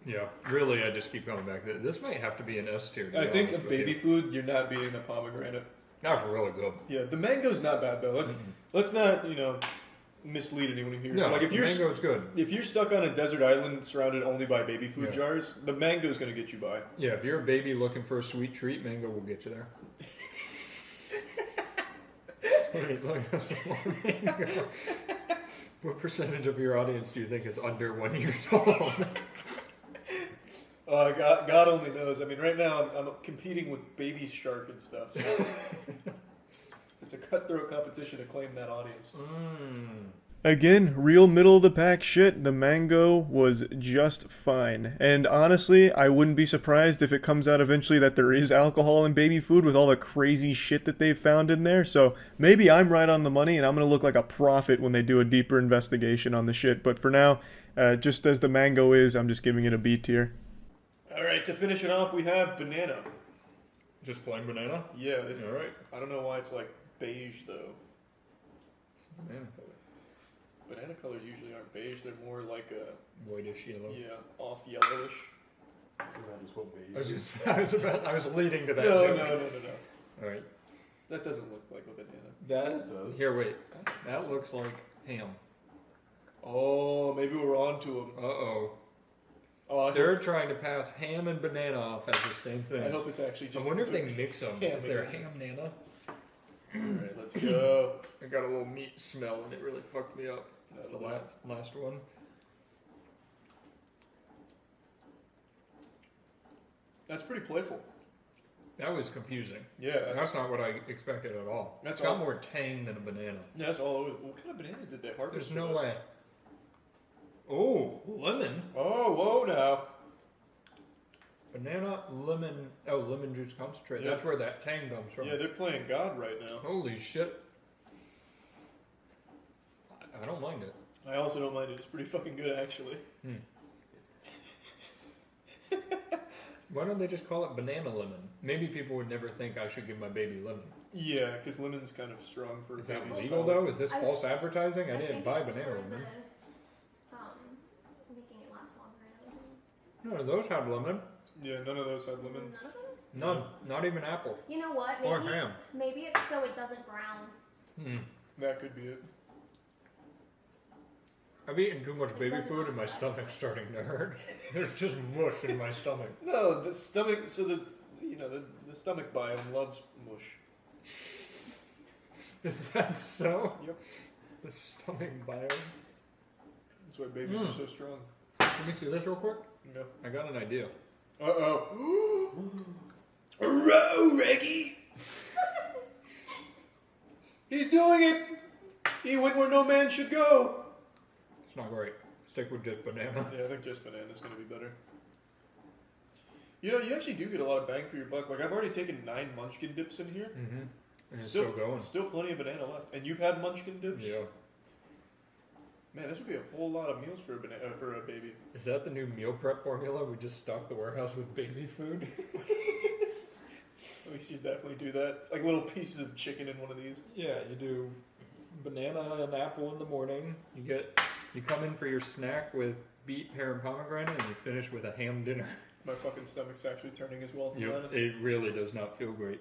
Yeah, really, I just keep coming back. This might have to be an S tier. to be I think honest of with baby you. food, you're not beating the pomegranate. That's really good. Yeah, the mango's not bad though. Let's not mislead anyone here. No, like if you're mango's good. if you're stuck on a desert island surrounded only by baby food Yeah. jars, the mango's gonna get you by. Yeah, if you're a baby looking for a sweet treat, mango will get you there. Wait, look at some more mango. What percentage of your audience do you think is under 1 year old? God only knows. I mean, right now I'm competing with Baby Shark and stuff. So it's a cutthroat competition to claim that audience. Again, real middle of the pack shit. The mango was just fine. And honestly, I wouldn't be surprised if it comes out eventually that there is alcohol in baby food with all the crazy shit that they've found in there. So maybe I'm right on the money and I'm going to look like a prophet when they do a deeper investigation on the shit. But for now, just as the mango is, I'm just giving it a B tier. All right, to finish it off, we have banana. Just plain banana? Yeah, All right. I don't know why it's like beige though. Banana Banana colors usually aren't beige; they're more like a whitish yellow. off yellowish. Isn't that just what beige I was leading to that No. joke. All right. That doesn't look like a banana. That does. Here, wait. That looks like ham. Oh, maybe we're on to them. Uh-oh. Oh, They're trying to pass ham and banana off as the same thing. I hope it's actually just. I wonder if they mix them. Ham Is there and- ham nana? Alright, let's go. I got a little meat smell and it really fucked me up. That's the last one. That's pretty playful. That was confusing. Yeah. That's not what I expected at all. That's It's got all- more tang than a banana. Yeah, that's all. What kind of banana did they harvest? There's for no this? way. Oh, lemon. Oh, whoa now. Banana, lemon. Oh, lemon juice concentrate. Yeah. That's where that tang comes from. Yeah, they're playing God right now. Holy shit. I don't mind it. I also don't mind it. It's pretty fucking good, actually. Why don't they just call it banana lemon? Maybe people would never think I should give my baby lemon. Yeah, because lemon's kind of strong for Is that babies. legal though? Is this I- false advertising? I didn't think buy it's banana for lemon. making it last longer and everything. None of those have lemon. Yeah, none of those had lemon. None of them? None. Not even apple. You know what? Or ham. Maybe it's so it doesn't brown. That could be it. I've eaten too much It baby doesn't food and my upset. stomach's starting to hurt. There's just mush in my stomach. No, the stomach. So the the stomach biome loves mush. Is that so? Yep. The stomach biome. That's why babies are so strong. Let me see this real quick. No. I got an idea. Oh. Row, Reggie. He's doing it. He went where no man should go. It's not great. Stick with just banana. Yeah, I think just banana's gonna be better. You know, you actually do get a lot of bang for your buck. Like, I've already taken 9 Munchkin dips in here. Mm-hmm. And it's still going. Still plenty of banana left. And you've had Munchkin dips? Yeah. Man, this would be a whole lot of meals for a baby. Is that the new meal prep formula? We just stock the warehouse with baby food? We should definitely do that. Like little pieces of chicken in one of these. Yeah, you do banana and apple in the morning. You come in for your snack with beet, pear, and pomegranate, and you finish with a ham dinner. My fucking stomach's actually turning as well, to be honest. It really does not feel great.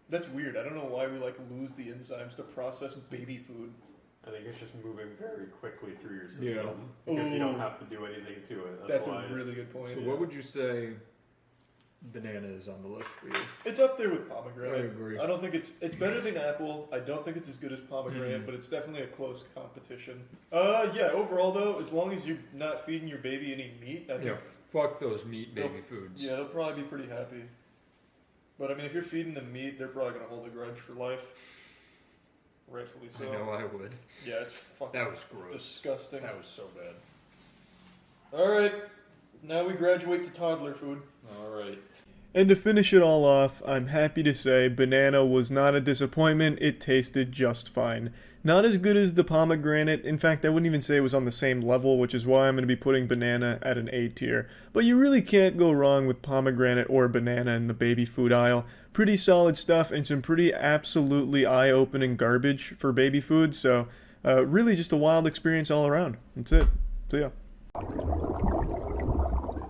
That's weird. I don't know why we lose the enzymes to process baby food. I think it's just moving very quickly through your system. Yeah. Because you don't Ooh. have to do anything to it. That's why a really it's- good point. So what would you say banana is on the list for you? It's up there with pomegranate. I agree. I don't think it's better than apple. I don't think it's as good as pomegranate, Mhm. but it's definitely a close competition. Yeah, overall though, as long as you're not feeding your baby any meat, I think Yeah, fuck those meat baby foods. yeah, they'll probably be pretty happy. But I mean, if you're feeding them meat, they're probably gonna hold a grudge for life. Rightfully so. I know I would. Yeah, it's fucking That was gross. disgusting. That was so bad. All right, now we graduate to toddler food. All right. And to finish it all off, I'm happy to say banana was not a disappointment. It tasted just fine. Not as good as the pomegranate. In fact, I wouldn't even say it was on the same level, which is why I'm going to be putting banana at an A tier. But you really can't go wrong with pomegranate or banana in the baby food aisle. Pretty solid stuff and some pretty absolutely eye-opening garbage for baby food. So really just a wild experience all around. That's it. So yeah.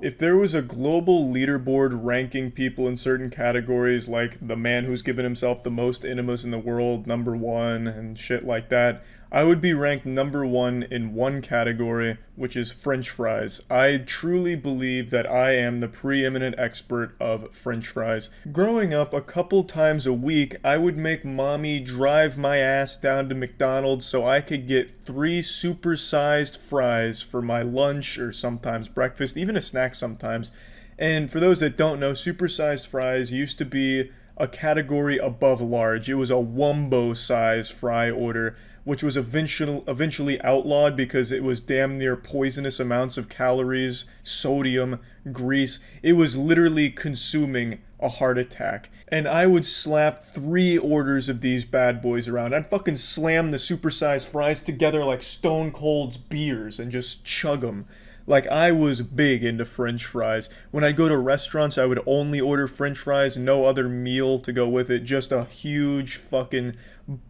If there was a global leaderboard ranking people in certain categories, like the man who's given himself the most enemas in the world, #1, and shit like that, I would be ranked #1 in one category, which is French fries. I truly believe that I am the preeminent expert of French fries. Growing up, a couple times a week, I would make mommy drive my ass down to McDonald's so I could get 3 super-sized fries for my lunch or sometimes breakfast, even a snack sometimes. And for those that don't know, super-sized fries used to be a category above large. It was a wumbo-size fry order, which was eventually outlawed because it was damn near poisonous amounts of calories, sodium, grease. It was literally consuming a heart attack. And I would slap 3 orders of these bad boys around. I'd fucking slam the supersized fries together like Stone Cold's beers and just chug them. Like, I was big into French fries. When I'd go to restaurants, I would only order French fries, no other meal to go with it, just a huge fucking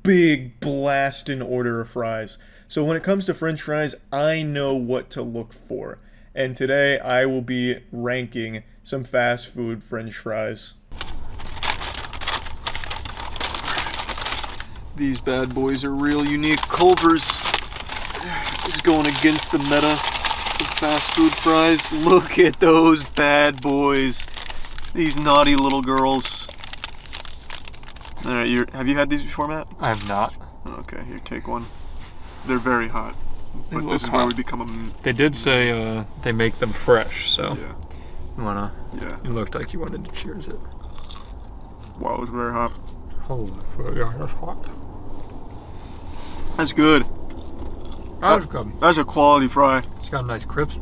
big blasting order of fries. So when it comes to French fries, I know what to look for. And today, I will be ranking some fast food French fries. These bad boys are real unique. Culver's is going against the meta. The fast food fries. Look at those bad boys. These naughty little girls. Alright, have you had these before, Matt? I have not. Okay, here, take one. They're very hot. They But look this is where hot. we become a... They did say they make them fresh, so Yeah, you wanna? yeah. You looked like you wanted to cheers it. Wow, it was very hot. Holy fuck, yeah, that's hot. That's good. That was good. That's a quality fry. It's got a nice crisp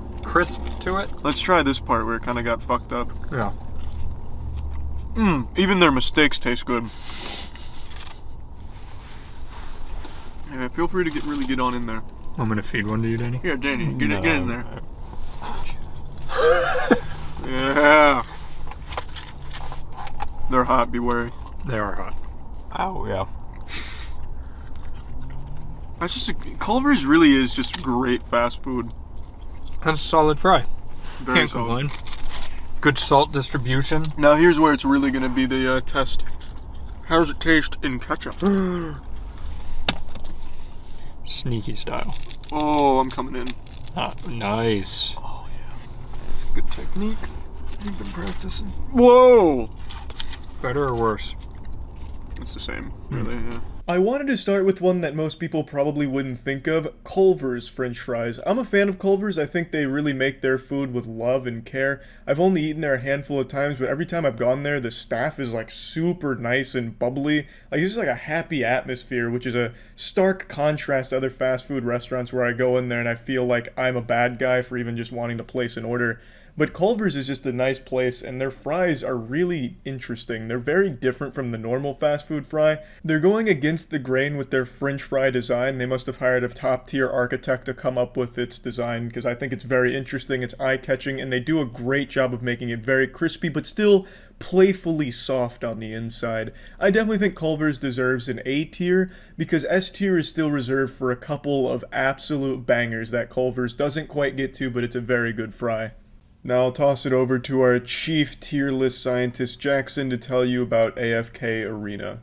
to it. Let's try this part where it kind of got fucked up. Yeah. Even their mistakes taste good. Yeah, feel free to really get on in there. I'm gonna feed one to you, Danny. Here, Danny, get in there. Yeah. They're hot, be wary. They are hot. Oh yeah. That's just Culver's really is just great fast food. That's a solid fry. Very Can't solid. complain. Good salt distribution. Now here's where it's really gonna be the test. How does it taste in ketchup? Sneaky style. Oh, I'm coming in. Ah, nice. Oh yeah. It's a good technique. You've been practicing. Whoa! Better or worse? It's the same, really, yeah. I wanted to start with one that most people probably wouldn't think of, Culver's French fries. I'm a fan of Culver's. I think they really make their food with love and care. I've only eaten there a handful of times, but every time I've gone there, the staff is like super nice and bubbly. Like it's just like a happy atmosphere, which is a stark contrast to other fast food restaurants where I go in there and I feel like I'm a bad guy for even just wanting to place an order. But Culver's is just a nice place, and their fries are really interesting. They're very different from the normal fast food fry. They're going against the grain with their French fry design. They must have hired a top-tier architect to come up with its design, because I think it's very interesting, it's eye-catching, and they do a great job of making it very crispy, but still playfully soft on the inside. I definitely think Culver's deserves an A tier, because S tier is still reserved for a couple of absolute bangers that Culver's doesn't quite get to, but it's a very good fry. Now I'll toss it over to our chief tier list scientist Jackson to tell you about AFK Arena.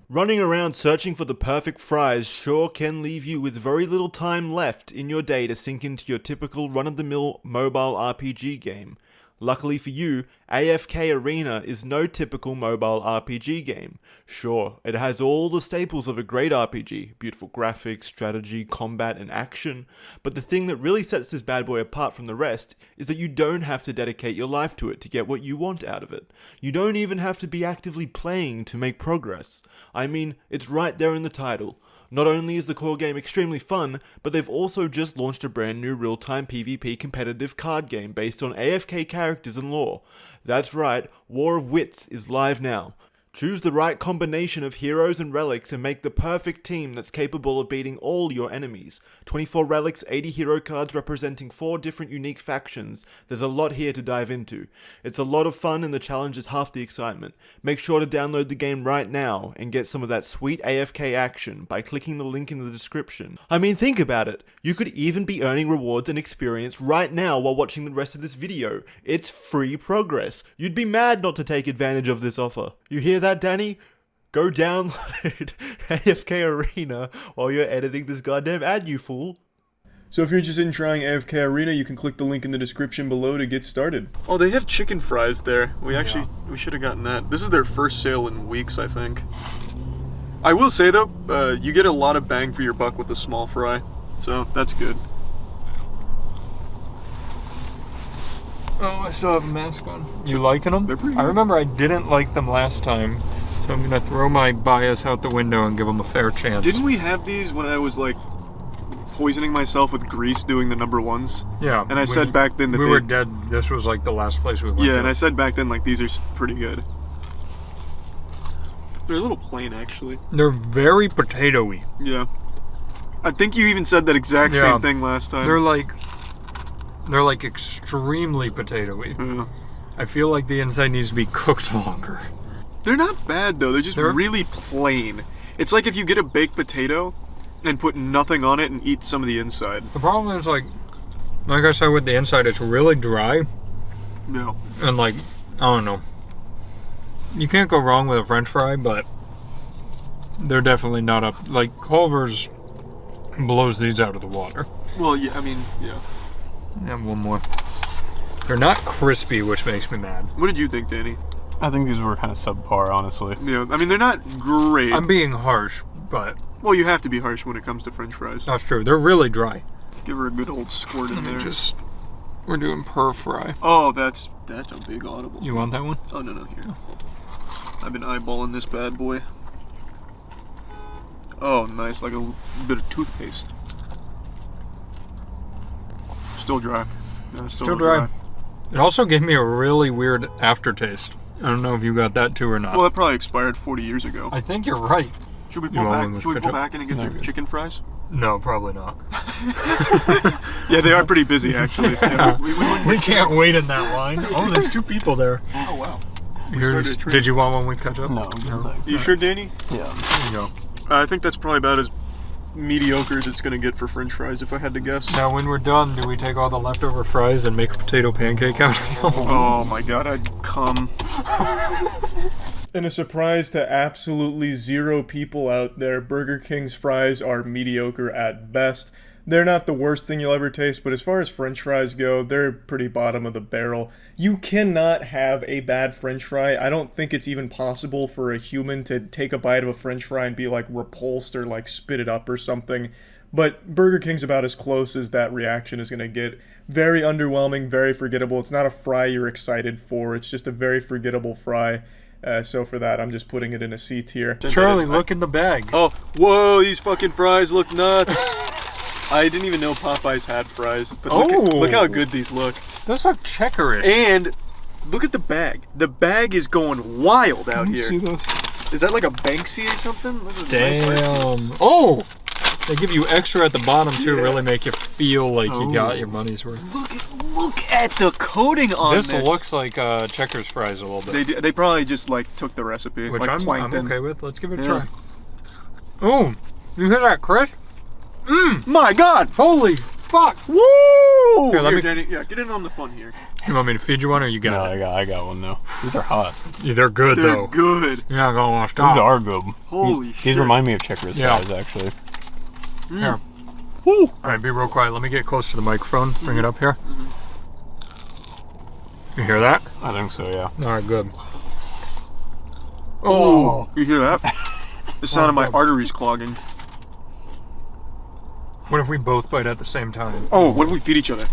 Running around searching for the perfect fries sure can leave you with very little time left in your day to sink into your typical run-of-the-mill mobile RPG game. Luckily for you, AFK Arena is no typical mobile RPG game. Sure, it has all the staples of a great RPG, beautiful graphics, strategy, combat, and action, but the thing that really sets this bad boy apart from the rest is that you don't have to dedicate your life to it to get what you want out of it. You don't even have to be actively playing to make progress. I mean, it's right there in the title. Not only is the core game extremely fun, but they've also just launched a brand new real-time PvP competitive card game based on AFK characters and lore. That's right, War of Wits is live now. Choose the right combination of heroes and relics and make the perfect team that's capable of beating all your enemies. 24 relics, 80 hero cards representing 4 different unique factions. There's a lot here to dive into. It's a lot of fun and the challenge is half the excitement. Make sure to download the game right now and get some of that sweet AFK action by clicking the link in the description. I mean, think about it. You could even be earning rewards and experience right now while watching the rest of this video. It's free progress. You'd be mad not to take advantage of this offer. You hear that, Danny? Go download AFK Arena while you're editing this goddamn ad, you fool. So if you're interested in trying AFK Arena, you can click the link in the description below to get started. Oh, they have chicken fries there. We should have gotten that. This is their first sale in weeks, I think. I will say though, you get a lot of bang for your buck with the small fry, so that's good. Oh, I still have a mask on. You liking them? They're pretty I good. remember I didn't like them last time, so I'm gonna throw my bias out the window and give them a fair chance. Didn't we have these when I was like poisoning myself with grease doing the number ones? Yeah. And I said back then that we were dead. This was like the last place we went. Yeah, to. and I said back then like these are pretty good. They're a little plain actually. They're very potatoey. Yeah. I think you even said that exact Yeah. same thing last time. They're like extremely potatoey. Yeah. I feel like the inside needs to be cooked longer. They're not bad though. They're just really plain. It's like if you get a baked potato and put nothing on it and eat some of the inside. The problem is like I said with the inside, it's really dry. Yeah. And like, I don't know. You can't go wrong with a French fry, but they're definitely not up. Like Culver's blows these out of the water. Well, yeah. I mean, yeah. And one more. They're not crispy, which makes me mad. What did you think, Danny? I think these were kind of subpar, honestly. Yeah, I mean, they're not great. I'm being harsh, but Well, you have to be harsh when it comes to French fries. that's true. They're really dry. Give her a good old squirt in there. We're doing pear fry. Oh, that's a big audible. You want that one? Oh, no, here. I've been eyeballing this bad boy. Oh, nice, like a bit of toothpaste. Still dry. Yeah, Still dry. It also gave me a really weird aftertaste. I don't know if you got that too or not. Well, that probably expired 40 years ago. I think you're right. Should we You pull want back? one with Should we pull ketchup? back in and get the chicken fries? No, probably not. Yeah, they are pretty busy actually. Yeah, We can't wait in that line. Oh, there's 2 people there. Oh wow. Here's, started a trend. did you want one with ketchup? No, thanks. You sure, Danny? Yeah. There you go. I think that's probably about as mediocre as it's gonna get for French fries, if I had to guess. Now, when we're done, do we take all the leftover fries and make a potato pancake out of them? Oh my god, I'd come. In a surprise to absolutely 0 people out there, Burger King's fries are mediocre at best. They're not the worst thing you'll ever taste, but as far as French fries go, they're pretty bottom of the barrel. You cannot have a bad French fry. I don't think it's even possible for a human to take a bite of a French fry and be like repulsed or like spit it up or something. But Burger King's about as close as that reaction is going to get. Very underwhelming, very forgettable. It's not a fry you're excited for. It's just a very forgettable fry. So for that, I'm just putting it in a C tier. Charlie, look in the bag. Oh, whoa, these fucking fries look nuts. I didn't even know Popeyes had fries, but look how good these look. Those are checkerish. And look at the bag. The bag is going wild out here. See those? Is that like a Banksy or something? Those are nice art pieces. Damn. Oh! They give you extra at the bottom too, Yeah. really make you feel like you got your money's worth. Look at the coating on this. This looks like Checkers fries a little bit. They probably just like took the recipe, Which like I'm plankton. okay with. Let's give it a Yeah. try. Oh, you hear that, Chris? My God! Holy fuck! Woo! Here, let me- Danny, yeah, get in on the fun here. You want me to feed you one or you No, got it? I got one now. These are hot. Yeah, they're good They're though. good. You're not gonna want to stop. These are good. Holy These shit. remind me of Checkers Yeah. fries, actually. Here. Woo! Alright, be real quiet. Let me get close to the microphone. Bring it up here. You hear that? I think so, yeah. Alright, good. Oh! You hear that? The sound of my arteries clogging. What if we both bite at the same time? Oh, what if we feed each other?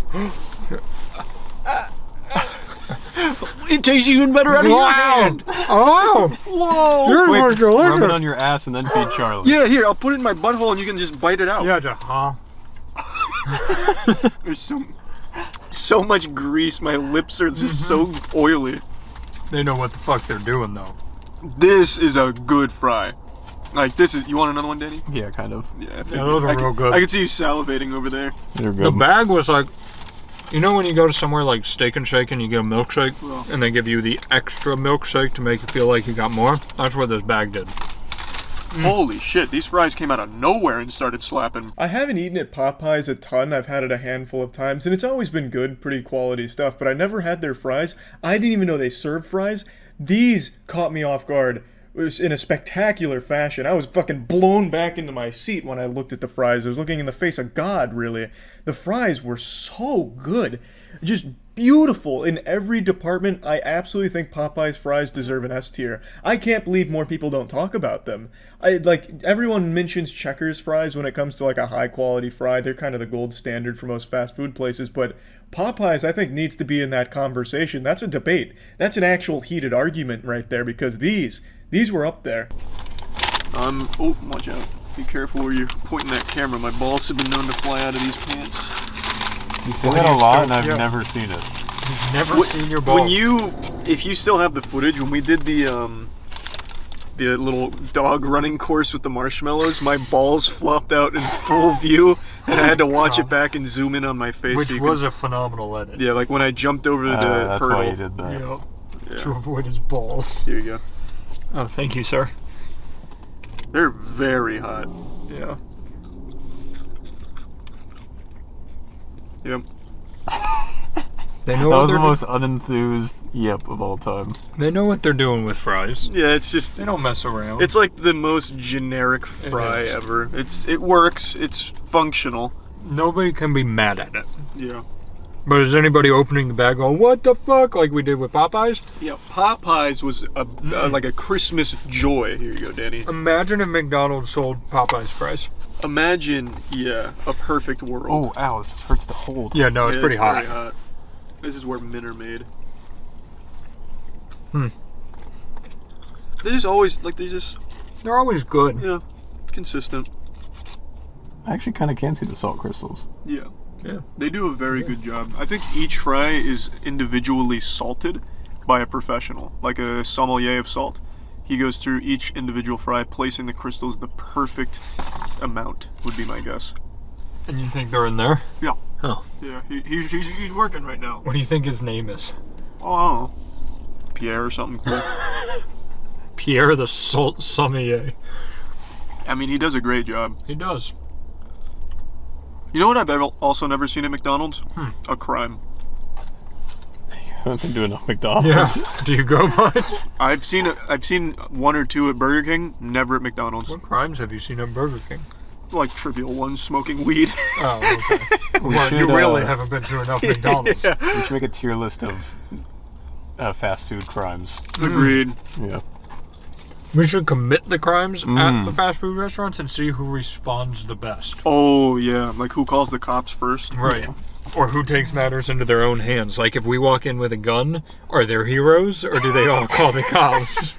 It tastes even better out of your hand. Oh! Whoa! Yours was delicious! Rub it on your ass and then feed Charlie. Yeah, here, I'll put it in my butthole and you can just bite it out. Yeah, just, huh? There's so much grease. My lips are just so oily. They know what the fuck they're doing though. This is a good fry. Like, this is... You want another one, Danny? Yeah, kind of. Yeah, I Yeah, figured. those are I real can- good. I can see you salivating over there. They're The good. bag was like, you know when you go to somewhere like Steak and Shake and you get a milkshake Yeah. and they give you the extra milkshake to make you feel like you got more? That's what this bag did. Holy shit, these fries came out of nowhere and started slapping. I haven't eaten at Popeyes a ton. I've had it a handful of times, and it's always been good, pretty quality stuff, but I never had their fries. I didn't even know they served fries. These caught me off guard. It was in a spectacular fashion. I was fucking blown back into my seat when I looked at the fries. I was looking in the face of God, really. The fries were so good. Just beautiful in every department. I absolutely think Popeye's fries deserve an S tier. I can't believe more people don't talk about them. Everyone mentions Checkers fries when it comes to like a high quality fry. They're kind of the gold standard for most fast food places, but Popeyes I think needs to be in that conversation. That's a debate. That's an actual heated argument right there because these were up there. Oh, watch out. Be careful where you're pointing that camera. My balls have been known to fly out of these pants. You say What that do a you lot, still- and I've yeah. never seen it. Never seen your balls. If you still have the footage, when we did the little dog running course with the marshmallows, my balls flopped out in full view, and I had to watch it back and zoom in on my face. Which so you was could, a phenomenal edit. yeah, like when I jumped over the That's hurdle. why you did that. Yep. Yeah. To avoid his balls. Here you go. Oh, thank you, sir. They're very hot. Yeah. Yep. They That know what was they're the most unenthused yep of all time. They know what they're doing with fries. Yeah, it's just. They don't mess around. It's like the most generic fry is. ever. It works. It's functional. Nobody can be mad at it. Yeah. But is anybody opening the bag going, what the fuck, like we did with Popeyes? Yeah, Popeyes was like a Christmas joy. Here you go, Danny. Imagine if McDonald's sold Popeyes fries. Imagine, yeah, a perfect world. Oh, ow, this hurts to hold. Yeah, no, it's Yeah, pretty hot. very hot. This is where men are made. Hmm. They're just always, like, they're just, They're always good. yeah, consistent. I actually kind of can see the salt crystals. Yeah. Yeah. They do a very good job. I think each fry is individually salted by a professional, like a sommelier of salt. He goes through each individual fry, placing the crystals the perfect amount, would be my guess. And you think they're in there? Yeah. Oh. Yeah, he's working right now. What do you think his name is? Oh, I don't know. Pierre or something cool. Pierre the Salt Sommelier. I mean, he does a great job. He does. You know what I've also never seen at McDonald's? A crime. I haven't been doing enough McDonald's. Yeah. Do you go by? I've seen one or two at Burger King, never at McDonald's. What crimes have you seen at Burger King? Like trivial ones, smoking weed. Oh, okay. Well, you should, really haven't been to enough McDonald's. Yeah. We should make a tier list of fast food crimes. Agreed. Yeah. We should commit the crimes at the fast food restaurants and see who responds the best. Oh yeah, like who calls the cops first? Right. Or who takes matters into their own hands. Like if we walk in with a gun, are there heroes or do they all call the cops?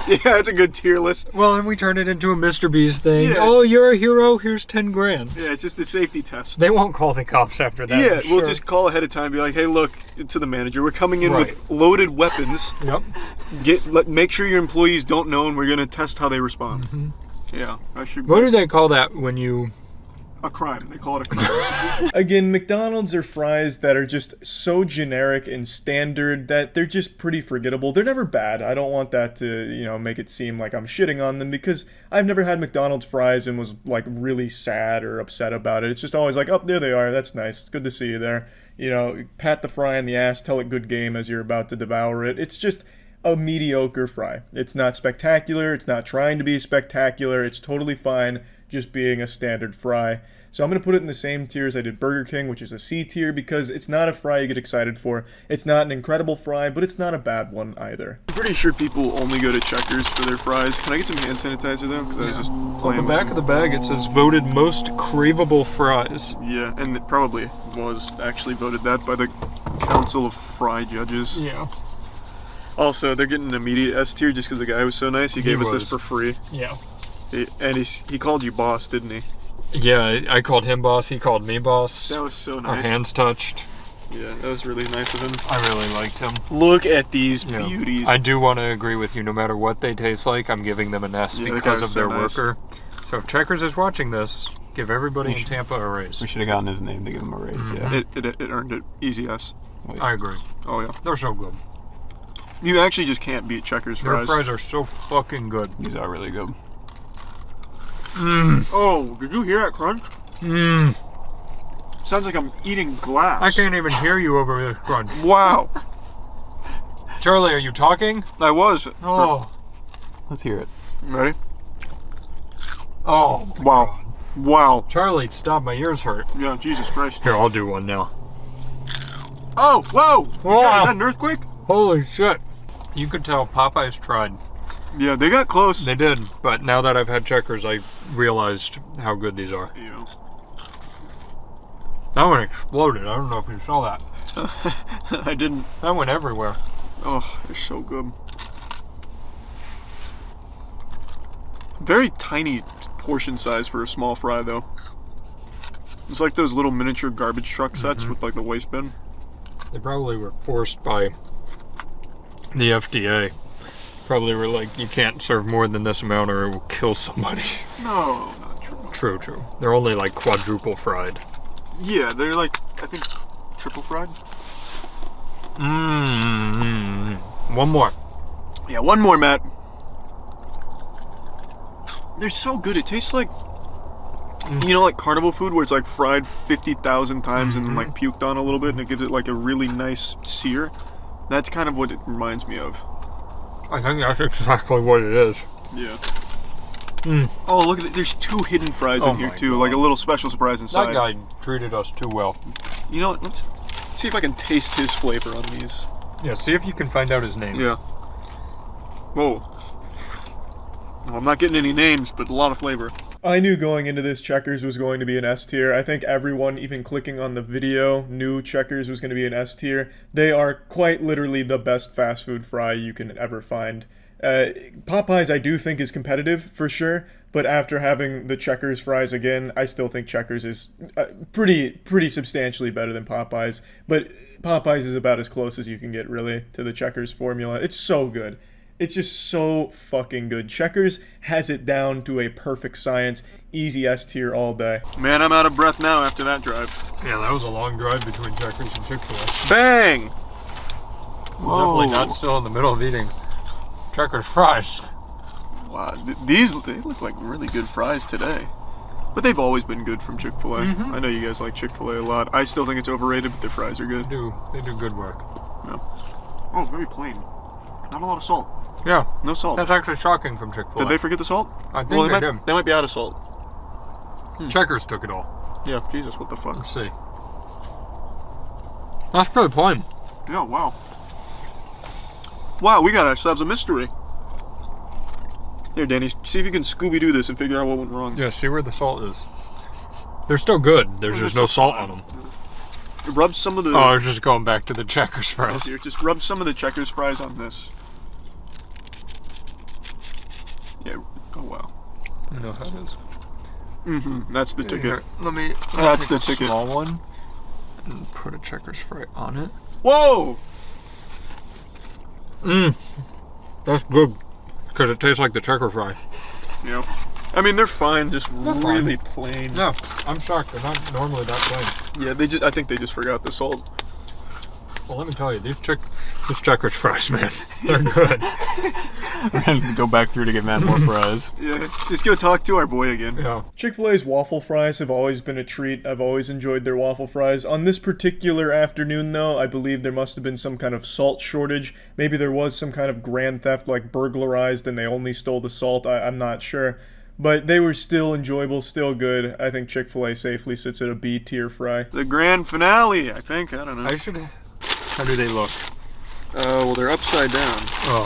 Yeah, that's a good tier list. Well, and we turn it into a Mr. Beast thing. Yeah. Oh, you're a hero, here's 10 grand. Yeah, it's just a safety test. They won't call the cops after that. Yeah, I'm we'll sure. just call ahead of time and be like, hey, look, to the manager, we're coming in Right. with loaded weapons. Yep. Make sure your employees don't know, and we're going to test how they respond. Yeah, I should. What do they call that when you... A crime. They call it a crime. Again, McDonald's are fries that are just so generic and standard that they're just pretty forgettable. They're never bad. I don't want that to, make it seem like I'm shitting on them because I've never had McDonald's fries and was like really sad or upset about it. It's just always like, oh, there they are. That's nice. Good to see you there. Pat the fry in the ass, tell it good game as you're about to devour it. It's just a mediocre fry. It's not spectacular. It's not trying to be spectacular. It's totally fine just being a standard fry. So I'm going to put it in the same tier as I did Burger King, which is a C tier, because it's not a fry you get excited for. It's not an incredible fry, but it's not a bad one either. I'm pretty sure people only go to Checkers for their fries. Can I get some hand sanitizer though? Because I was just On playing the with back some- of the bag it says voted most craveable fries. Yeah, and it probably was actually voted that by the Council of Fry Judges. Yeah. Also, they're getting an immediate S tier just because the guy was so nice. He gave us this was. for free. Yeah. And he called you boss, didn't he? Yeah, I called him boss, he called me boss. That was so Our nice. hands touched. Yeah, that was really nice of him. I really liked him. Look at these Yeah. beauties. I do want to agree with you. No matter what they taste like, I'm giving them an S Yeah, that because guy was of their so nice. worker. So if Checkers is watching this, give everybody in Tampa a raise. We should have gotten his name to give him a raise, yeah. It earned it. Easy S. I agree. Oh yeah. They're so good. You actually just can't beat Checkers Their fries. fries are so fucking good. These are really good. Oh, did you hear that crunch? Mmm. Sounds like I'm eating glass. I can't even hear you over this crunch. Wow. Charlie, are you talking? I was. Oh. Let's hear it. Ready? Oh. my Wow. God. Wow. Charlie, stop. My ears hurt. Yeah, Jesus Christ. Here, I'll do one now. Oh, whoa. Wow. Yeah, is that an earthquake? Holy shit. You could tell Popeye's tried. Yeah, they got close. They did, but now that I've had Checkers, I realized how good these are. Yeah. That one exploded. I don't know if you saw that. I didn't. That went everywhere. Oh, they're so good. Very tiny portion size for a small fry, though. It's like those little miniature garbage truck sets with like the waste bin. They probably were forced by the FDA. Probably were like, you can't serve more than this amount or it will kill somebody. No, not true. True, true. They're only like quadruple fried. Yeah, they're like, I think, triple fried. Mmm. One more. Yeah, one more, Matt. They're so good. It tastes like, like carnival food where it's like fried 50,000 times and then like puked on a little bit and it gives it like a really nice sear. That's kind of what it reminds me of. I think that's exactly what it is. Yeah. Mm. Oh, look at it. There's 2 hidden fries Oh in here my too, God. like a little special surprise inside. That guy treated us too well. You know what? see if I can taste his flavor on these. Yeah, see if you can find out his name. Yeah. Whoa. Well, I'm not getting any names, but a lot of flavor. I knew going into this Checkers was going to be an S tier. I think everyone, even clicking on the video, knew Checkers was going to be an S tier. They are quite literally the best fast food fry you can ever find. Popeyes I do think is competitive, for sure, but after having the Checkers fries again, I still think Checkers is pretty substantially better than Popeyes. But Popeyes is about as close as you can get, really, to the Checkers formula. It's so good. It's just so fucking good. Checkers has it down to a perfect science. Easy S tier all day. Man, I'm out of breath now after that drive. Yeah, that was a long drive between Checkers and Chick-fil-A. Bang! Definitely not still in the middle of eating Checkers fries. Wow, they look like really good fries today. But they've always been good from Chick-fil-A. I know you guys like Chick-fil-A a lot. I still think it's overrated, but their fries are good. They do good work. Yeah. Oh, very plain. Not a lot of salt. Yeah. No salt. That's actually shocking from Chick-fil-A. Did they forget the salt? I think they did. They might be out of salt. Checkers took it all. Yeah, Jesus, what the fuck? Let's see. That's pretty plain. Yeah, wow. Wow, we got ourselves a mystery. Here, Danny, see if you can Scooby-Doo this and figure out what went wrong. Yeah, see where the salt is. They're still good. There's just no salt on them. Rub some of the... Oh, I was just going back to the Checkers fries. Here, just rub some of the Checkers fries on this. Yeah, oh wow. You know how it is. That's the ticket. Here, let me That's take the ticket. A small one and put a Checkers fry on it. Whoa! That's good because it tastes like the Checkers fry. Yeah. I mean, they're fine, just really plain. No, I'm shocked. They're not normally that plain. Yeah, I think they just forgot the salt. Well, let me tell you, these Checkers fries, man, they're good. We're gonna go back through to get Matt more fries. Yeah, just go talk to our boy again. Yeah. Chick-fil-A's waffle fries have always been a treat. I've always enjoyed their waffle fries. On this particular afternoon, though, I believe there must have been some kind of salt shortage. Maybe there was some kind of grand theft, like burglarized, and they only stole the salt. I'm not sure. But they were still enjoyable, still good. I think Chick-fil-A safely sits at a B tier fry. The grand finale, I think. I don't know. How do they look? Well, they're upside down. Oh,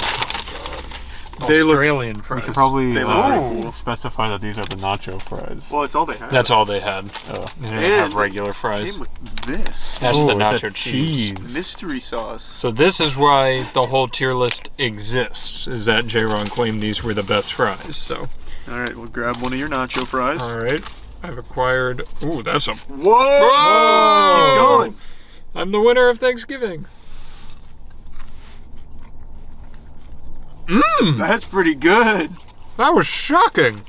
God. They look... Australian We fries. should probably They look very cool. specify that these are the nacho fries. Well, it's all they have. That's all they had. They didn't have regular fries. Came with this. That's Oh, the is that nacho cheese. Mystery sauce. So this is why the whole tier list exists, is that J-Ron claimed these were the best fries, so. Alright, we'll grab one of your nacho fries. Alright, I've acquired, ooh, that's a, Whoa! whoa! Keep going. I'm the winner of Thanksgiving. That's pretty good. That was shocking.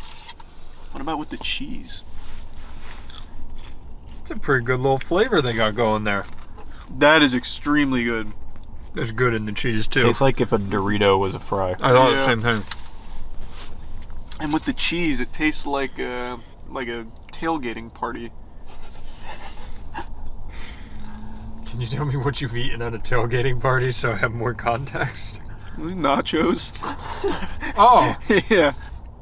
What about with the cheese? It's a pretty good little flavor they got going there. That is extremely good. There's good in the cheese too. Tastes like if a Dorito was a fry. I thought the Yeah. same thing. And with the cheese, it tastes like a tailgating party. Can you tell me what you've eaten at a tailgating party so I have more context? Nachos. Oh, Yeah.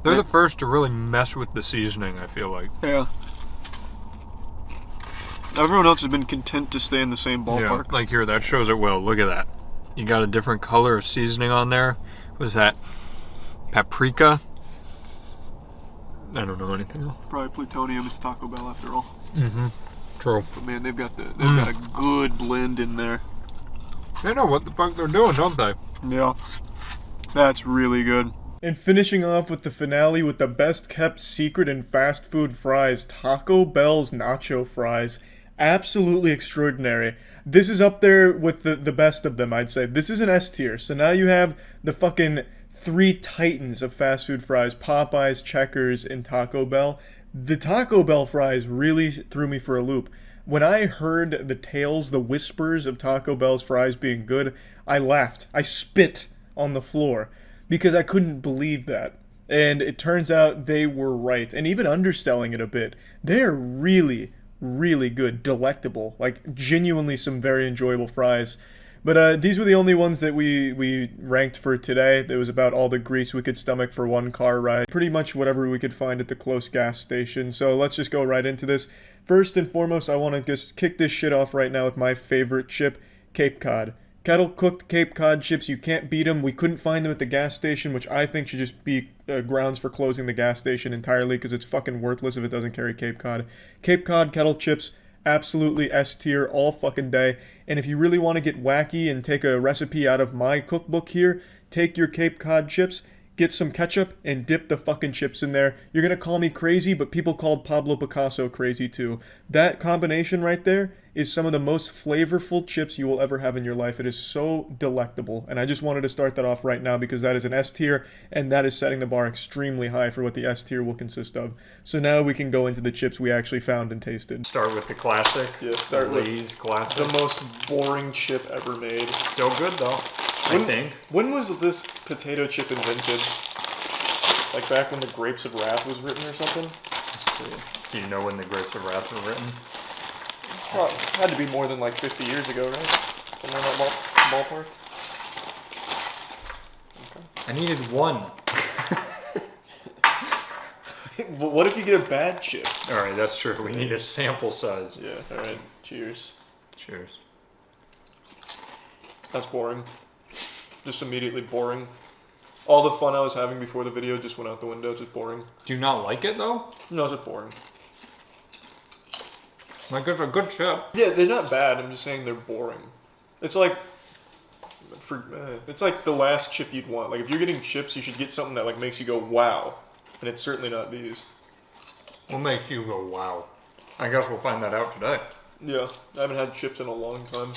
they're the first to really mess with the seasoning, I feel like. Yeah. Everyone else has been content to stay in the same ballpark. Yeah, like here, that shows it well. Look at that. You got a different color of seasoning on there. What is that? Paprika? I don't know anything else. Probably plutonium. It's Taco Bell after all. True. But man, they've got a good blend in there. They know what the fuck they're doing, don't they? Yeah. That's really good. And finishing off with the finale with the best kept secret in fast food fries, Taco Bell's nacho fries. Absolutely extraordinary. This is up there with the best of them, I'd say. This is an S tier. So now you have the fucking three titans of fast food fries, Popeyes, Checkers, and Taco Bell. The Taco Bell fries really threw me for a loop. When I heard the tales, the whispers of Taco Bell's fries being good, I laughed. I spit on the floor because I couldn't believe that. And it turns out they were right. And even underselling it a bit, they're really, really good, delectable, like genuinely some very enjoyable fries. But these were the only ones that we ranked for today. It was about all the grease we could stomach for one car ride. Pretty much whatever we could find at the close gas station. So let's just go right into this. First and foremost, I want to just kick this shit off right now with my favorite chip, Cape Cod. Kettle cooked Cape Cod chips, you can't beat them. We couldn't find them at the gas station, which I think should just be grounds for closing the gas station entirely because it's fucking worthless if it doesn't carry Cape Cod. Cape Cod kettle chips, absolutely S tier all fucking day. And if you really want to get wacky and take a recipe out of my cookbook here, take your Cape Cod chips, get some ketchup, and dip the fucking chips in there. You're gonna call me crazy, but people called Pablo Picasso crazy too. That combination right there is some of the most flavorful chips you will ever have in your life. It is so delectable, and I just wanted to start that off right now because that is an S tier, and that is setting the bar extremely high for what the S tier will consist of. So now we can go into the chips we actually found and tasted. Start with the classic. Yeah, start with Lay's classic. the most boring chip ever made. Still good though, I think. When was this potato chip invented? Like back when the Grapes of Wrath was written or something? Let's see. Do you know when the Grapes of Wrath were written? Well, it had to be more than like 50 years ago, right? Somewhere in that ballpark. I needed one. Well, what if you get a bad chip? Alright, that's true. We need a sample size. Yeah, alright. Cheers. Cheers. That's boring. Just immediately boring. All the fun I was having before the video just went out the window. It's just boring. Do you not like it though? No, it's just boring. Like, it's a good chip. Yeah, they're not bad. I'm just saying they're boring. It's like, it's like the last chip you'd want. Like if you're getting chips, you should get something that like makes you go wow, and it's certainly not these. What makes you go wow? I guess we'll find that out today. Yeah, I haven't had chips in a long time.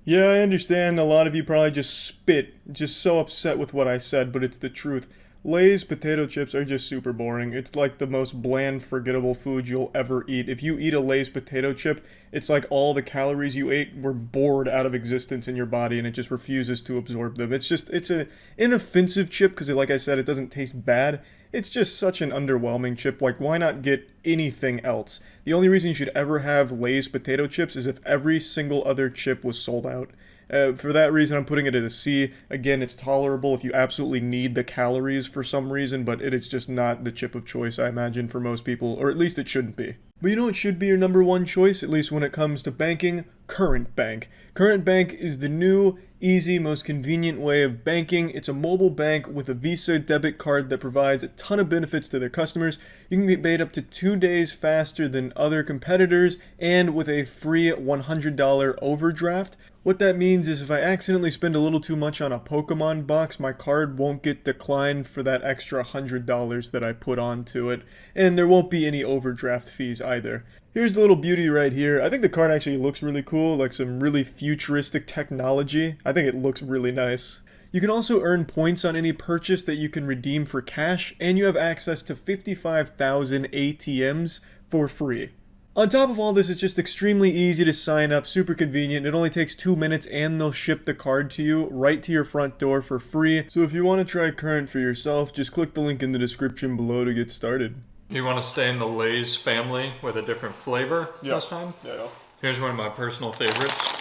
Yeah, I understand a lot of you probably just spit, just so upset with what I said, but it's the truth. Lay's potato chips are just super boring. It's like the most bland, forgettable food you'll ever eat. If you eat a Lay's potato chip, it's like all the calories you ate were bored out of existence in your body and it just refuses to absorb them. It's an inoffensive chip because, like I said, it doesn't taste bad. It's just such an underwhelming chip. Like, why not get anything else? The only reason you should ever have Lay's potato chips is if every single other chip was sold out. For that reason, I'm putting it at a C. Again, it's tolerable if you absolutely need the calories for some reason, but it is just not the chip of choice, I imagine, for most people, or at least it shouldn't be. But you know what should be your number one choice, at least when it comes to banking? Current Bank. Current Bank is the new, easy, most convenient way of banking. It's a mobile bank with a Visa debit card that provides a ton of benefits to their customers. You can get paid up to 2 days faster than other competitors, and with a free $100 overdraft. What that means is if I accidentally spend a little too much on a Pokemon box, my card won't get declined for that extra $100 that I put onto it, and there won't be any overdraft fees either. Here's the little beauty right here. I think the card actually looks really cool, like some really futuristic technology. I think it looks really nice. You can also earn points on any purchase that you can redeem for cash, and you have access to 55,000 ATMs for free. On top of all this, it's just extremely easy to sign up, super convenient. It only takes 2 minutes and they'll ship the card to you right to your front door for free. So if you want to try Current for yourself, just click the link in the description below to get started. You want to stay in the Lay's family with a different flavor this time? Yeah. Here's one of my personal favorites.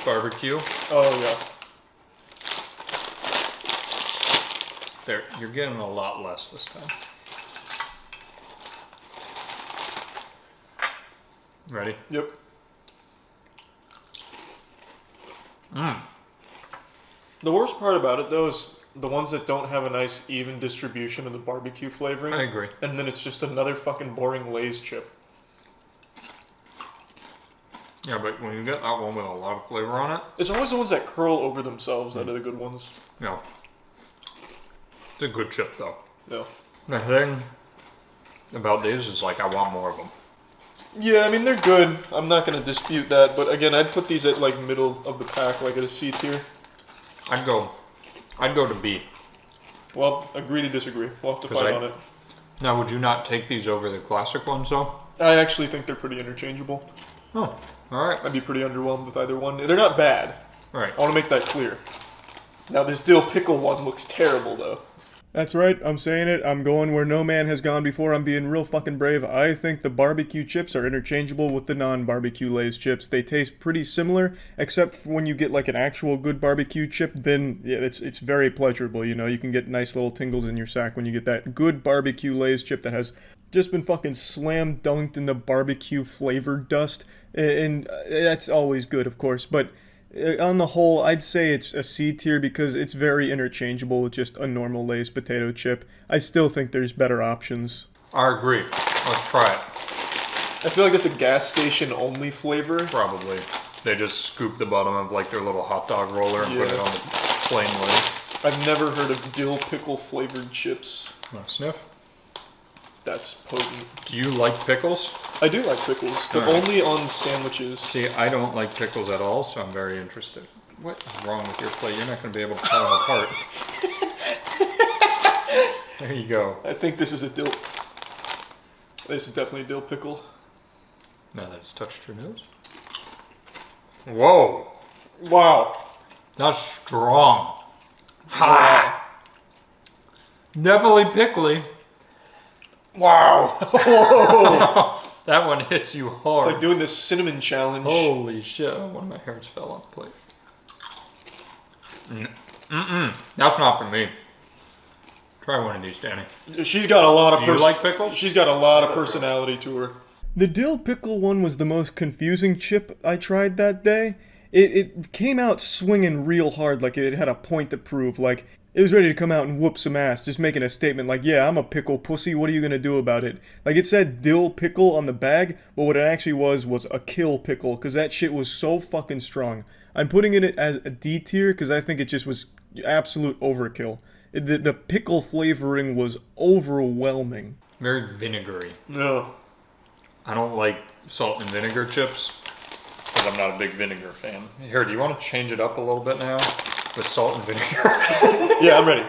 Barbecue. Oh, yeah. There, you're getting a lot less this time. Ready? Yep. The worst part about it, though, is the ones that don't have a nice, even distribution of the barbecue flavoring. I agree. And then it's just another fucking boring Lay's chip. Yeah, but when you get that one with a lot of flavor on it. It's always the ones that curl over themselves that are the good ones. Yeah. It's a good chip, though. Yeah. The thing about these is, like, I want more of them. Yeah, I mean, they're good. I'm not going to dispute that. But again, I'd put these at, like, middle of the pack, like at a C tier. I'd go to Beet. Well, agree to disagree. We'll have to fight on it. Now, would you not take these over the classic ones, though? I actually think they're pretty interchangeable. Oh, alright. I'd be pretty underwhelmed with either one. They're not bad. Alright. I want to make that clear. Now, this dill pickle one looks terrible, though. That's right, I'm saying it. I'm going where no man has gone before. I'm being real fucking brave. I think the barbecue chips are interchangeable with the non-barbecue Lay's chips. They taste pretty similar, except for when you get like an actual good barbecue chip, then yeah, it's very pleasurable, you know? You can get nice little tingles in your sack when you get that good barbecue Lay's chip that has just been fucking slam dunked in the barbecue flavor dust. And that's always good, of course, but on the whole, I'd say it's a C tier because it's very interchangeable with just a normal Lay's potato chip. I still think there's better options. I agree. Let's try it. I feel like it's a gas station only flavor. Probably. They just scoop the bottom of like their little hot dog roller and put it on the plain Lay's. I've never heard of dill pickle flavored chips. Want to sniff? That's potent. Do you like pickles? I do like pickles, but Alright. only on sandwiches. See, I don't like pickles at all, so I'm very interested. What is wrong with your plate? You're not going to be able to tell them apart. There you go. I think this is a dill. This is definitely a dill pickle. Now that it's touched your nose. Whoa, Wow. that's strong. Ha! Definitely pickly. Wow. That one hits you hard. It's like doing this cinnamon challenge. Holy shit! Oh, one of my hairs fell off the plate. That's not for me. Try one of these, Danny. She's got a lot of Do you like pickles? She's got a lot of personality to her. The dill pickle one was the most confusing chip I tried that day. It came out swinging real hard, like it had a point to prove, like it was ready to come out and whoop some ass, just making a statement like, yeah, I'm a pickle pussy, what are you gonna do about it? Like it said dill pickle on the bag, but what it actually was a kill pickle, because that shit was so fucking strong. I'm putting it as a D tier, because I think it just was absolute overkill. The pickle flavoring was overwhelming. Very vinegary. No. I don't like salt and vinegar chips because I'm not a big vinegar fan. Here, do you want to change it up a little bit now with salt and vinegar? Yeah, I'm ready.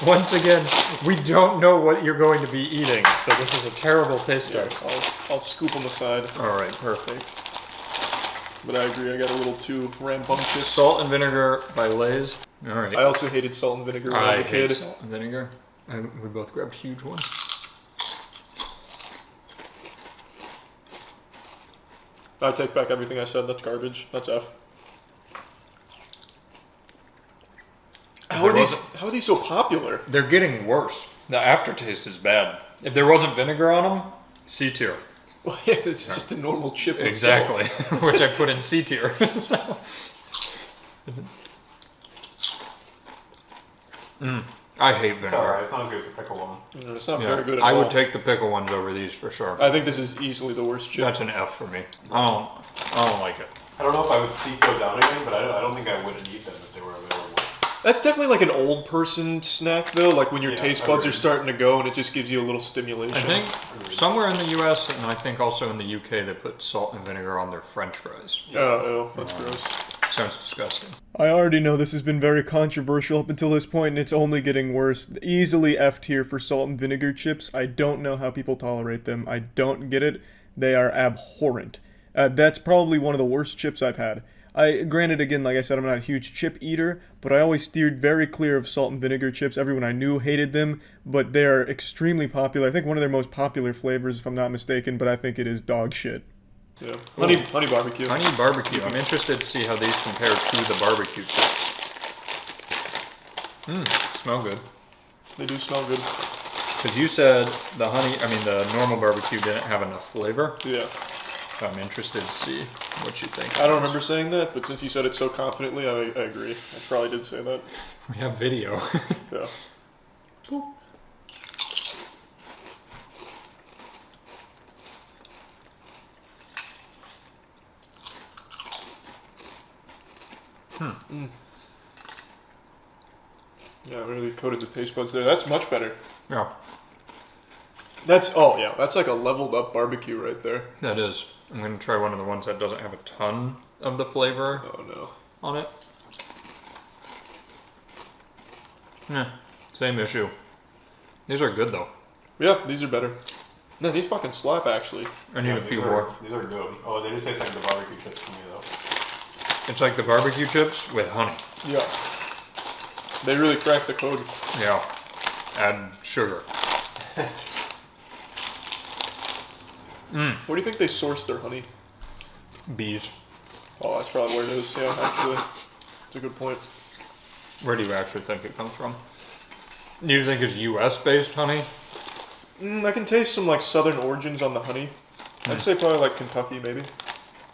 Once again, we don't know what you're going to be eating, so this is a terrible taste Yeah, test. I'll scoop them aside. All right, perfect. But I agree, I got a little too rambunctious. Salt and vinegar by Lay's. All right. I also hated salt and vinegar when I was a kid. hate salt and vinegar. We both grabbed huge ones. I take back everything I said. That's garbage. That's F. How are these so popular? They're getting worse. The aftertaste is bad. If there wasn't vinegar on them, C tier. Well, yeah, it's just a normal chip. With Exactly, salt. which I put in C tier. So. I hate It's vinegar. alright, it's not as good as the pickle one. It's not Yeah, very good at I all. would take the pickle ones over these for sure. I think this is easily the worst chip. That's an F for me. I don't like it. I don't know if I would seek those out again, but I don't think I wouldn't eat them if they were available. That's definitely like an old person snack, though. Like when your Yeah, taste buds are agreed. starting to go, and it just gives you a little stimulation. I think somewhere in the U.S. and I think also in the U.K. they put salt and vinegar on their French fries. Oh, that's gross. Sounds disgusting. I already know this has been very controversial up until this point, and it's only getting worse. Easily F tier for salt and vinegar chips. I don't know how people tolerate them. I don't get it. They are abhorrent. That's probably one of the worst chips I've had. Granted, again, like I said, I'm not a huge chip eater, but I always steered very clear of salt and vinegar chips. Everyone I knew hated them, but they're extremely popular. I think one of their most popular flavors, if I'm not mistaken, but I think it is dog shit. Yeah. Honey barbecue. Honey barbecue. I'm interested to see how these compare to the barbecue chips. Smell good. They do smell good. Because you said the normal barbecue didn't have enough flavor. Yeah. So I'm interested to see what you think. I don't remember saying that, but since you said it so confidently, I agree. I probably did say that. We have video. Yeah. Yeah, really coated the taste buds there. That's much better. Yeah, That's like a leveled up barbecue right there. that is. I'm going to try one of the ones that doesn't have a ton of the flavor Oh no. on it. Yeah, same issue. These are good though. Yeah, these are better. No, these fucking slap actually. I need a few more. These are good. Oh, they do taste like the barbecue chips to me though. It's like the barbecue chips with honey. Yeah. They really cracked the code. Yeah. Add sugar. Where do you think they source their honey? Bees. Oh, that's probably where it is. Yeah, actually. That's a good point. Where do you actually think it comes from? Do you think it's US-based honey? I can taste some like southern origins on the honey. I'd say probably like Kentucky, maybe.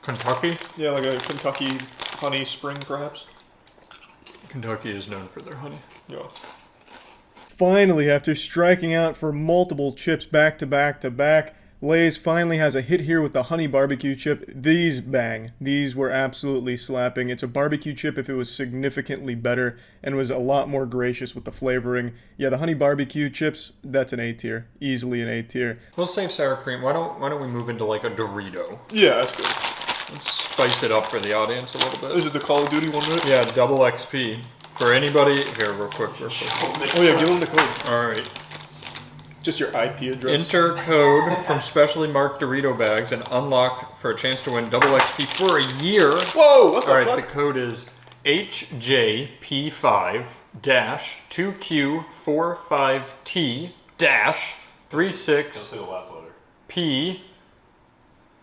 Kentucky? Yeah, like a Kentucky honey spring, perhaps. Kentucky is known for their honey. Yeah. Finally, after striking out for multiple chips back to back to back, Lay's finally has a hit here with the honey barbecue chip. These bang. These were absolutely slapping. It's a barbecue chip if it was significantly better and was a lot more gracious with the flavoring. Yeah, the honey barbecue chips, that's an A tier. Easily an A tier. We'll save sour cream. Why don't we move into like a Dorito? Yeah, that's good. Let's spice it up for the audience a little bit. Is it the Call of Duty one, right? Yeah, double XP. For anybody, here, real quick. Oh yeah, give them the code. Alright. Just your IP address. Enter code from specially marked Dorito bags and unlock for a chance to win double XP for a year. Whoa, what the Alright, fuck? the code is HJP5-2Q45T-36P. the last letter.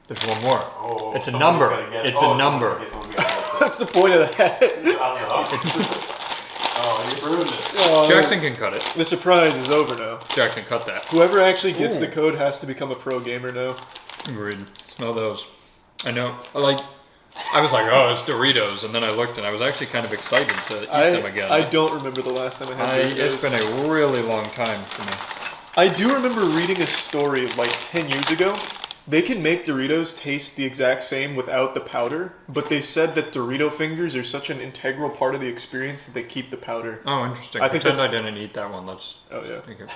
There's one more. Oh, It's a somebody's number. gotta get- It's oh, a number. okay, someone's gotta guess it. That's the point of that. I don't know. Oh, you ruined it. Oh, Jackson can cut it. The surprise is over now. Jackson, cut that. Whoever actually gets the Ooh. code has to become a pro gamer now. Agreed. Smell those. I know. I was like, oh, it's Doritos, and then I looked, and I was actually kind of excited to eat them again. I don't remember the last time I had Doritos. It's been a really long time for me. I do remember reading a story like 10 years ago. They can make Doritos taste the exact same without the powder, but they said that Dorito fingers are such an integral part of the experience that they keep the powder. Oh, interesting. I think Pretend I that's- didn't eat that one. Let's. Oh, yeah. Thank you.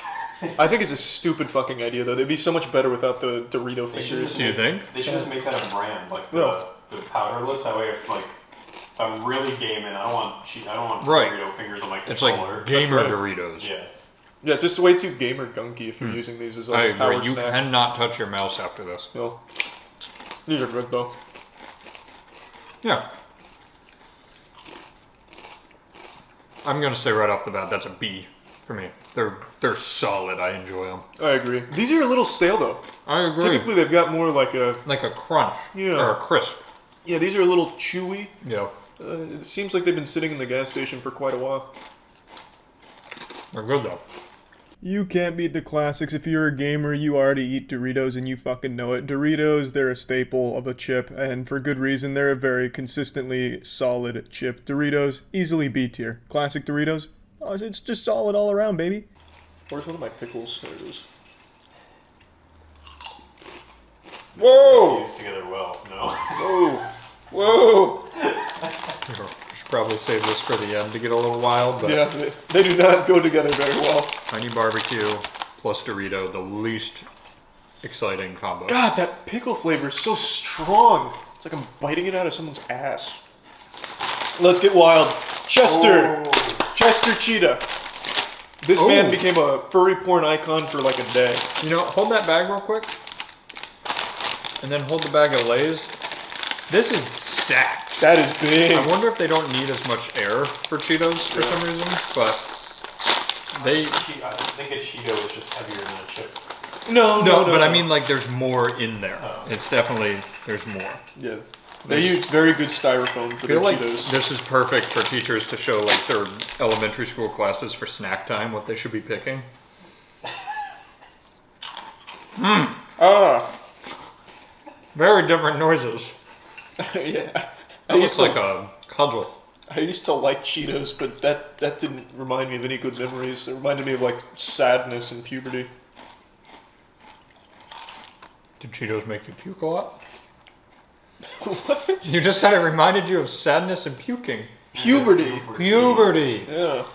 I think it's a stupid fucking idea, though. They'd be so much better without the Dorito They should fingers. just Do you think? They should just make that a brand, like No. the powderless. That way, if I'm really gaming, I don't want Right. Dorito fingers on my It's controller. like gamer right. Doritos. Yeah. Yeah, it's just way too gamer gunky if you're using these as I like a power agree. You snack. cannot touch your mouse after this. No. These are good, though. Yeah. I'm gonna say right off the bat, that's a B for me. They're solid. I enjoy them. I agree. These are a little stale, though. I agree. Typically, they've got more like a... Like a crunch. Yeah. Or a crisp. Yeah, these are a little chewy. Yeah. It seems like they've been sitting in the gas station for quite a while. They're good though. You can't beat the classics. If you're a gamer, you already eat Doritos and you fucking know it. Doritos, they're a staple of a chip, and for good reason. They're a very consistently solid chip. Doritos, easily B tier. Classic Doritos, oh, it's just solid all around, baby. Where's one of my pickles? There it is. Whoa! Fused together well. No. Whoa! Whoa! We should probably save this for the end to get a little wild, but Yeah, they do not go together very well. honey barbecue plus Dorito, the least exciting combo. God, that pickle flavor is so strong. It's like I'm biting it out of someone's ass. Let's get wild. Chester! Oh. Chester Cheetah. This Oh. man became a furry porn icon for like a day. You know, hold that bag real quick. And then hold the bag of Lay's. This is stacked. That is big. I wonder if they don't need as much air for Cheetos for some reason, but they... I think a Cheeto is just heavier than a chip. No, but I mean like there's more in there. Oh. It's definitely, there's more. Yeah. They use very good styrofoam for I their feel like Cheetos. this is perfect for teachers to show like their elementary school classes for snack time, what they should be picking. Ah. Very different noises. Yeah. That looks like a cudgel. I used to like Cheetos, but that didn't remind me of any good memories. It reminded me of like sadness and puberty. Did Cheetos make you puke a lot? What? You just said it reminded you of sadness and puking. Puberty. Puberty. Yeah.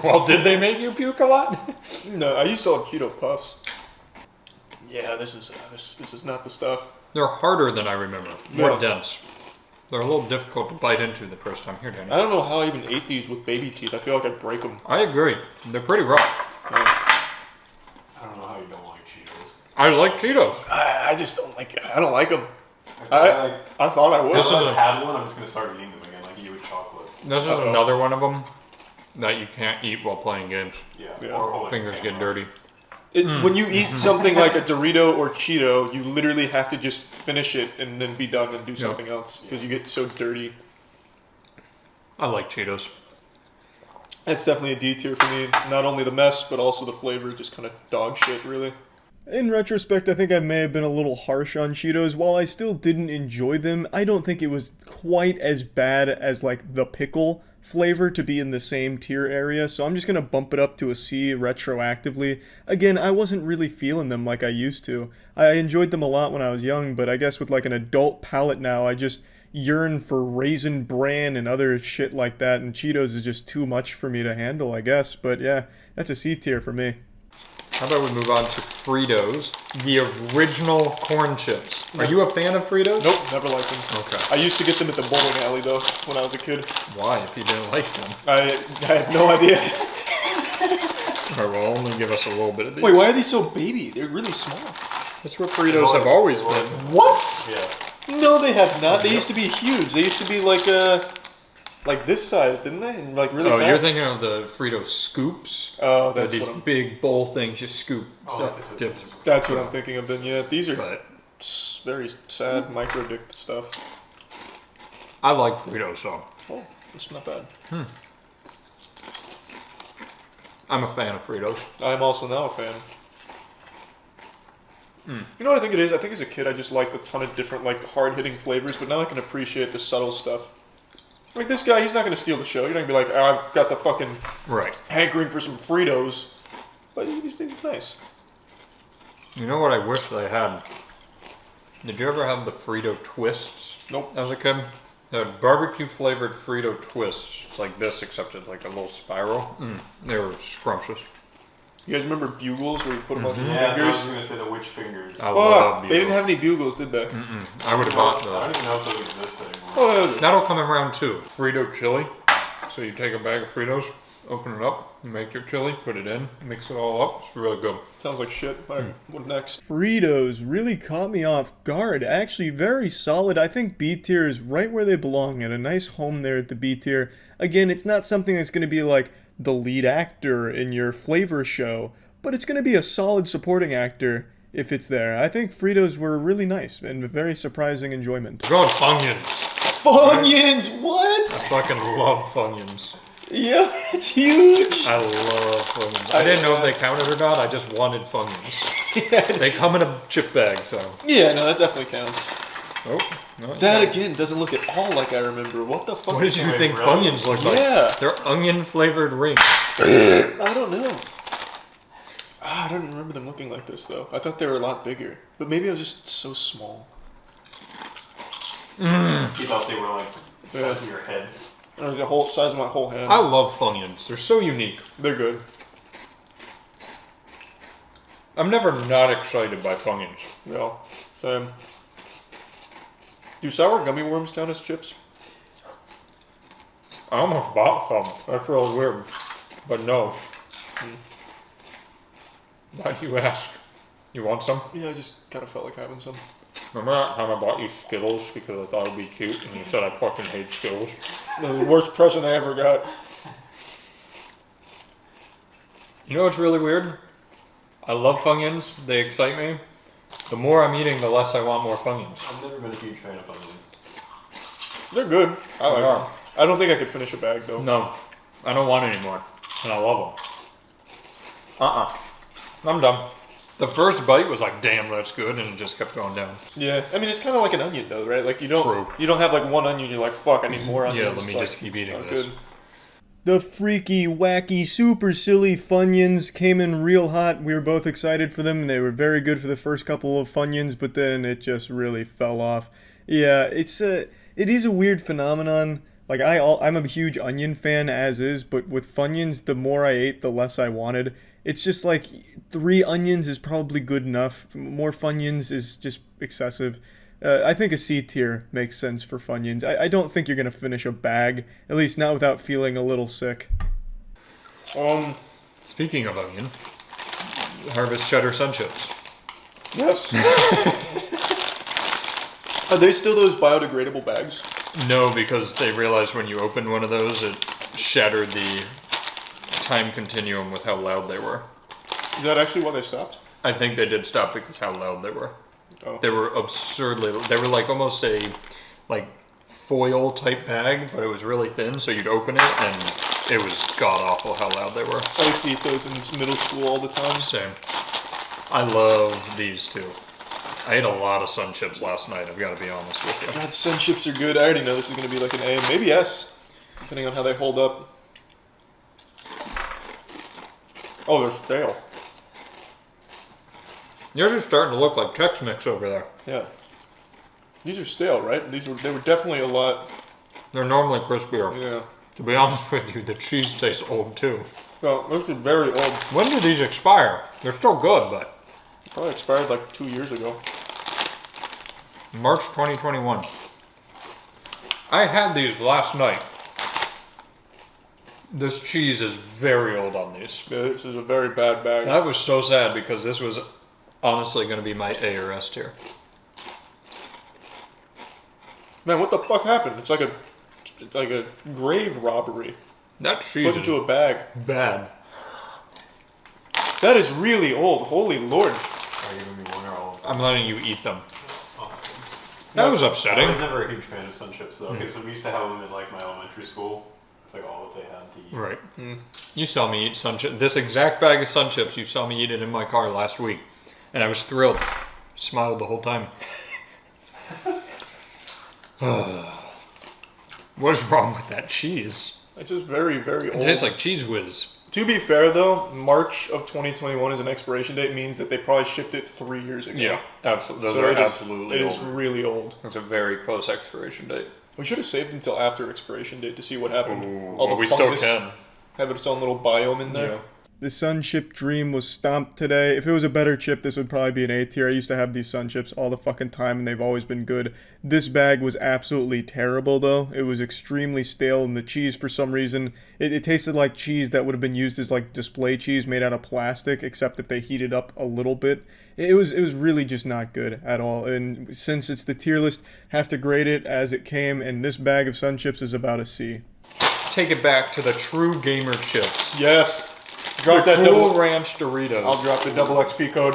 Well, did they make you puke a lot? No, I used to love Cheeto Puffs. Yeah, this is not the stuff. They're harder than I remember. More Yeah. dense. They're a little difficult to bite into the first time here, Danny. I don't know how I even ate these with baby teeth. I feel like I'd break them. I agree. They're pretty rough. I don't know how you don't like Cheetos. I like Cheetos. I just don't like. I don't like them. I I thought I would. This is If a- I've had one, I'm just gonna start eating them again, like you with chocolate. This is another one of them that you can't eat while playing games. Yeah. Yeah. Or holding Fingers the get camera. dirty. When you eat something like a Dorito or Cheeto, you literally have to just finish it and then be done and do something else because you get so dirty. I like Cheetos. That's definitely a D tier for me. Not only the mess, but also the flavor, just kind of dog shit, really. In retrospect, I think I may have been a little harsh on Cheetos. While I still didn't enjoy them, I don't think it was quite as bad as, like, the pickle flavor to be in the same tier area, so I'm just gonna bump it up to a C retroactively. Again, I wasn't really feeling them like I used to. I enjoyed them a lot when I was young, but I guess with, like, an adult palate now, I just yearn for Raisin Bran and other shit like that, and Cheetos is just too much for me to handle, I guess. But yeah, that's a C tier for me. How about we move on to Fritos, the original corn chips. Are you a fan of Fritos? Nope, never liked them. Okay. I used to get them at the bowling alley, though, when I was a kid. Why, if you didn't like them? I have no idea. Or will only give us a little bit of these. Wait, why are these so baby? They're really small. That's what Fritos have always been. What? Yeah. No, they have not. They used to be huge. They used to be like this size, didn't they? And like really Oh, fat. you're thinking of the Frito scoops? Oh, They're that's these what I'm. big bowl things you scoop dips. That's what I'm thinking of. Then yeah, these are But very sad micro dick stuff. I like Fritos, so Oh, it's not bad. I'm a fan of Fritos. I'm also now a fan. You know what I think it is? I think as a kid I just liked a ton of different like hard-hitting flavors, but now I can appreciate the subtle stuff. Like this guy, he's not going to steal the show. You're not going to be like, oh, I've got the fucking Right. hankering for some Fritos. But he's nice. You know what I wish they had? Did you ever have the Frito twists? Nope. As a kid? They had barbecue flavored Frito twists. It's like this, except it's like a little spiral. They were scrumptious. You guys remember bugles where you put them on your Yeah, I was fingers? gonna say the witch fingers. I love Fuck! They didn't have any bugles, did they? I would have bought I those. don't even know if those exist anymore. Oh, That'll come around too. Frito chili. So you take a bag of Fritos, open it up, you make your chili, put it in, mix it all up. It's really good. sounds like shit. Alright, what next? Fritos really caught me off guard. Actually, very solid. I think B tier is right where they belong, at a nice home there at the B tier. Again, it's not something that's going to be like the lead actor in your flavor show, but it's going to be a solid supporting actor if it's there. I think Fritos were really nice and a very surprising enjoyment. God, Funyuns. Funyuns! What? Fucking love Funyuns. Yeah, it's huge! I love Funyuns. I didn't know if they counted or not. I just wanted Funyuns. They come in a chip bag, so. Yeah, no, that definitely counts. Oh, no, That no. again doesn't look at all like I remember. What the fuck? What did you Wait, think really? Funyuns look like? Yeah. They're onion flavored rings. I don't know. I don't remember them looking like this though. I thought they were a lot bigger. But maybe I was just so small. You thought they were like the size of your head. Or the whole size of my whole hand. I love Funyuns. They're so unique. They're good. I'm never not excited by Funyuns. Yeah, same. Do sour gummy worms count as chips? I almost bought some. That's really weird. But no. Why do you ask? You want some? Yeah, I just kind of felt like having some. Remember that time I bought you Skittles because I thought it'd be cute and you said I fucking hate Skittles? That was the worst present I ever got. You know what's really weird? I love Funyuns. They excite me. The more I'm eating, the less I want more Funyuns. I've never been a huge fan of Funyuns. They're good. I like They are. them. I don't think I could finish a bag though. No, I don't want any more. And I love them. I'm done. The first bite was like, damn, that's good, and it just kept going down. Yeah, I mean it's kind of like an onion though, right? Like you don't True. have like one onion. You're like, fuck, I need more onions. Yeah, let me It's just like, keep eating not this. good. The freaky, wacky, super silly Funyuns came in real hot. We were both excited for them. They were very good for the first couple of Funyuns, but then it just really fell off. Yeah, it is a weird phenomenon. Like I'm a huge onion fan as is, but with Funyuns, the more I ate, the less I wanted. It's just like 3 onions is probably good enough. More Funyuns is just excessive. I think a C tier makes sense for Funyuns. I don't think you're going to finish a bag, at least not without feeling a little sick. Speaking of onion, Harvest Cheddar Sun Chips. Yes. Are they still those biodegradable bags? No, because they realized when you opened one of those, it shattered the time continuum with how loud they were. Is that actually why they stopped? I think they did stop because how loud they were. Oh. They were absurdly. They were like almost a like foil type bag, but it was really thin, so you'd open it and it was god awful how loud they were. I used to eat those in middle school all the time. Same. I love these too. I ate a lot of Sun Chips last night, I've got to be honest with you. God, Sun Chips are good. I already know this is going to be like an A, maybe S, depending on how they hold up. Oh, they're stale. Yours are starting to look like Tex-Mex over there. Yeah. These are stale, right? They were definitely a lot. They're normally crispier. Yeah. To be honest with you, the cheese tastes old too. Well, those are very old. When did these expire? They're still good, but Probably expired like 2 years ago. March 2021. I had these last night. This cheese is very old on these. Yeah, this is a very bad bag. That was so sad because this was honestly going to be my A or S tier. Man, what the fuck happened? It's like a grave robbery. That cheese Put is into a bag. bad. That is really old. Holy Lord. Are you gonna be one or all of them? I'm letting you eat them. Oh. That was I upsetting. was never a huge fan of Sun Chips though, because we used to have them in like my elementary school. It's like all that they had to eat. Right. You saw me eat Sun Chips. This exact bag of Sun Chips, you saw me eat it in my car last week. And I was thrilled. Smiled the whole time. What is wrong with that cheese? It's just very, very It old. tastes like Cheese Whiz. To be fair, though, March of 2021 as an expiration date means that they probably shipped it 3 years ago. Yeah, absolutely. Those So are it is- absolutely It is old. really old. It's a very close expiration date. We should have saved until after expiration date to see what happened. Well, we still can. Have its own little biome in there. Yeah. The Sun Chip dream was stomped today. If it was a better chip, this would probably be an A tier. I used to have these Sun Chips all the fucking time, and they've always been good. This bag was absolutely terrible, though. It was extremely stale, and the cheese, for some reason, it tasted like cheese that would have been used as, like, display cheese made out of plastic, except if they heated up a little bit. It was really just not good at all. And since it's the tier list, have to grade it as it came, and this bag of Sun Chips is about a C. Take it back to the true gamer chips. Yes. Drop that Cool double. Ranch Doritos. I'll drop the double XP code.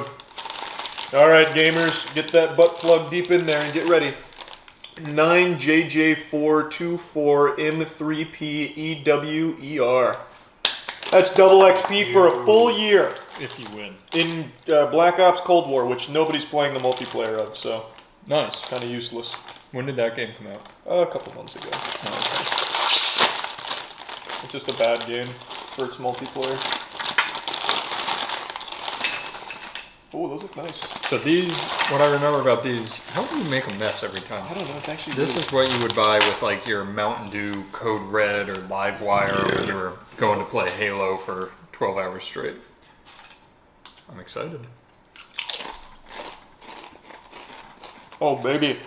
All right, gamers, get that butt plug deep in there and get ready. 9JJ424M3PEWER. That's double XP for a full year If you win. in Black Ops Cold War, which nobody's playing the multiplayer of, so Nice. kind of useless. When did that game come out? A couple months ago. It's just a bad game for its multiplayer. Oh, those look nice. So these, what I remember about these, how do you make a mess every time? I don't know, it's actually This really- is what you would buy with like your Mountain Dew Code Red or Livewire when you were going to play Halo for 12 hours straight. I'm excited. Oh, baby.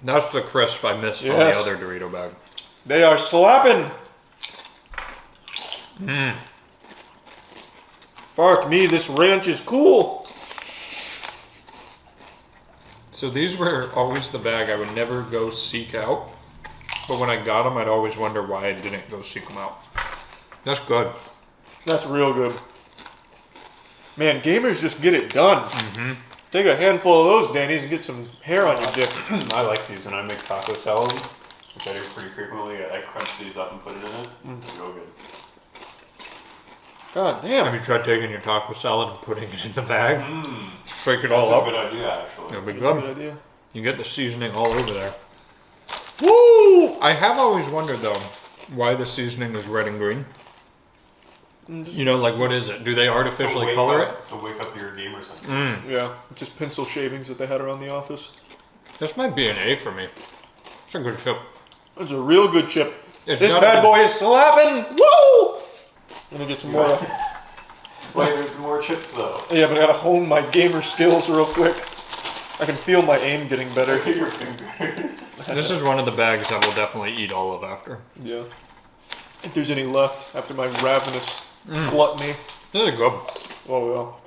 That's the crisp I missed on Yes. the other Dorito bag. They are slapping. Fuck me, this ranch is cool. So these were always the bag I would never go seek out. But when I got them, I'd always wonder why I didn't go seek them out. That's good. That's real good. Man, gamers just get it done. Take a handful of those, Danny's, and get some hair on your dick. I like these when I make taco salad, which I do pretty frequently. I crunch these up and put it in it. It's real good. God Have damn. you tried taking your taco salad and putting it in the bag? Shake it That's all a up. good idea, actually. It'll be Good good. idea. You get the seasoning all over there. Woo! I have always wondered though, why the seasoning is red and green. You know, like what is it? Do they artificially color it? So wake up your gamer senses. Yeah, just pencil shavings that they had around the office. This might be an A for me. It's a good chip. It's a real good chip. It's This not bad a- boy is slapping. Woo! I'm gonna get some more. Wait, there's some more chips though. Yeah, but I gotta hone my gamer skills real quick. I can feel my aim getting better. Look at your fingers. This is one of the bags I will definitely eat all of after. Yeah. If there's any left after my ravenous gluttony. This is good. Oh well.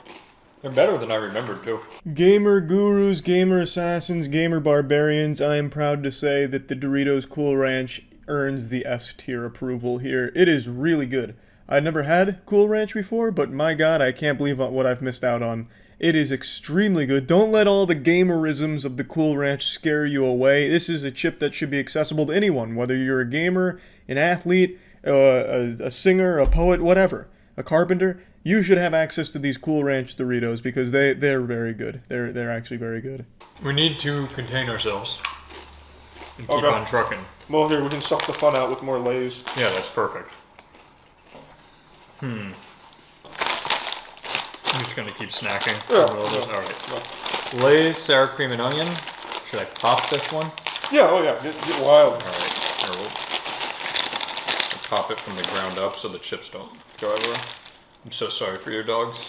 They're better than I remembered, too. Gamer gurus, gamer assassins, gamer barbarians, I am proud to say that the Doritos Cool Ranch earns the S tier approval here. It is really good. I'd never had Cool Ranch before, but my god, I can't believe what I've missed out on. It is extremely good. Don't let all the gamerisms of the Cool Ranch scare you away. This is a chip that should be accessible to anyone, whether you're a gamer, an athlete, a singer, a poet, whatever, a carpenter. You should have access to these Cool Ranch Doritos because they're very good. They're actually very good. We need to contain ourselves and keep Okay. on trucking. Well, here, we can suck the fun out with more Lay's. Yeah, that's perfect. I'm just gonna keep snacking Yeah. a little bit. Alright. Lay's sour cream and onion. Should I pop this one? Yeah, oh yeah, get wild. Alright. Here, we'll pop it from the ground up so the chips don't go everywhere. I'm so sorry for your dogs.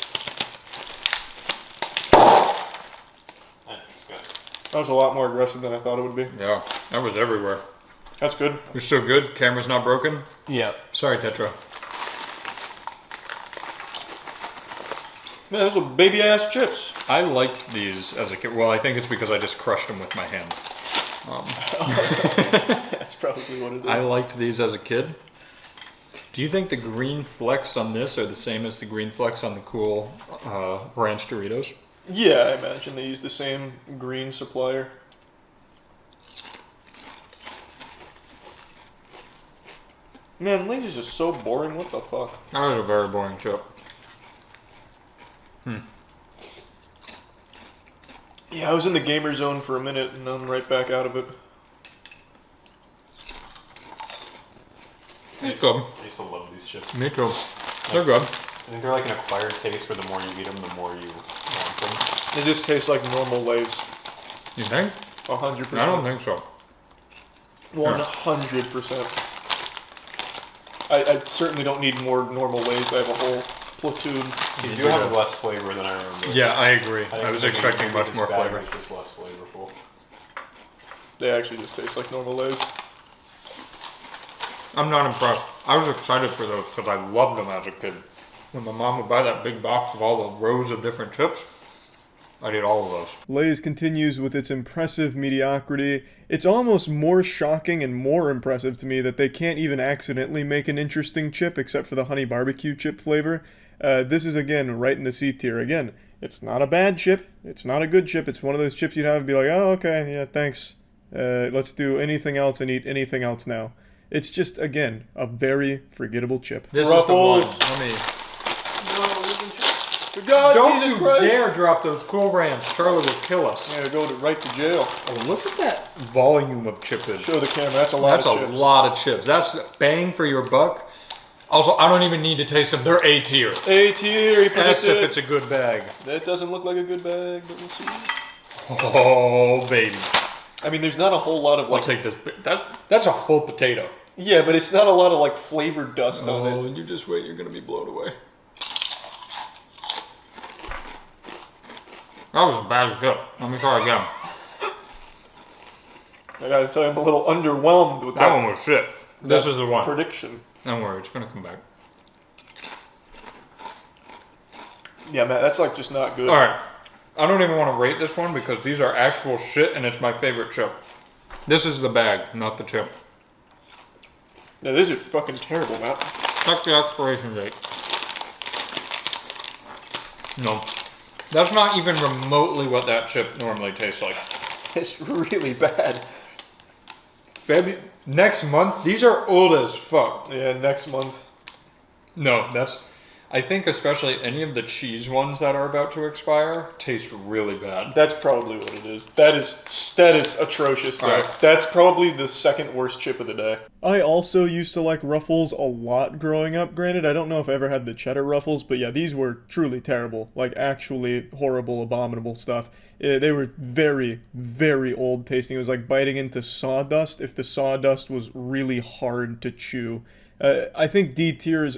That was a lot more aggressive than I thought it would be. Yeah, that was everywhere. That's good. You're so good. Camera's not broken. Yeah. Sorry, Tetra. Man, those are baby ass chips. I liked these as a kid. Well, I think it's because I just crushed them with my hand. That's probably what it is. I liked these as a kid. Do you think the green flecks on this are the same as the green flecks on the cool ranch Doritos? Yeah, I imagine they use the same green supplier. Man, Lay's is just so boring. What the fuck? That was a very boring chip. Yeah, I was in the gamer zone for a minute and I'm right back out of it. It's good. I used to love these chips. Me too. They're good. I think they're like an acquired taste where the more you eat them, the more you want them. It just tastes like normal Lay's. You think? 100%. I don't think so. 100%. I certainly don't need more normal Lay's. I have a whole platoon. They do have less flavor than I remember. Yeah, I agree. think I was maybe expecting much this more bag flavor. is just less flavorful. They actually just taste like normal Lay's. I'm not impressed. I was excited for those because I loved them as a kid. When my mom would buy that big box of all the rows of different chips, I'd eat all of those. Lay's continues with its impressive mediocrity. It's almost more shocking and more impressive to me that they can't even accidentally make an interesting chip except for the honey barbecue chip flavor. This is, again, right in the C tier. Again, it's not a bad chip. It's not a good chip. It's one of those chips you'd have and be like, oh, okay, yeah, thanks. Let's do anything else and eat anything else now. It's just, again, a very forgettable chip. This Ruffles. is the one. Let me... God, Don't Jesus you Christ. dare drop those Cool Ranch. Charlie will kill us. Yeah, go right to jail. Oh, look at that volume of chippage. Show the camera. That's a lot That's of a chips. lot of chips. That's bang for your buck. Also, I don't even need to taste them. They're A tier. A tier. He That's if predicted. it's a good bag. That doesn't look like a good bag, but we'll see. Oh, baby. I mean, there's not a whole lot of I'll like. take this. That's a full potato. Yeah, but it's not a lot of like flavored dust on Oh, it. you just wait. You're going to be blown away. That was a bad chip. Let me try again. I gotta tell you, I'm a little underwhelmed with That one was shit. This is the one. prediction. Don't worry, it's going to come back. Yeah, man, that's like just not good. Alright. I don't even want to rate this one because these are actual shit and it's my favorite chip. This is the bag, not the chip. Yeah, these are fucking terrible, Matt. Check the expiration date. No. That's not even remotely what that chip normally tastes like. It's really bad. Next month, these are old as fuck. Yeah, next month. No, that's... I think especially any of the cheese ones that are about to expire taste really bad. That's probably what it is. That is atrocious. Though. Alright. That's probably the second worst chip of the day. I also used to like Ruffles a lot growing up. Granted, I don't know if I ever had the cheddar Ruffles, but yeah, these were truly terrible. Like, actually horrible, abominable stuff. They were very, very old tasting. It was like biting into sawdust if the sawdust was really hard to chew. I think D tier is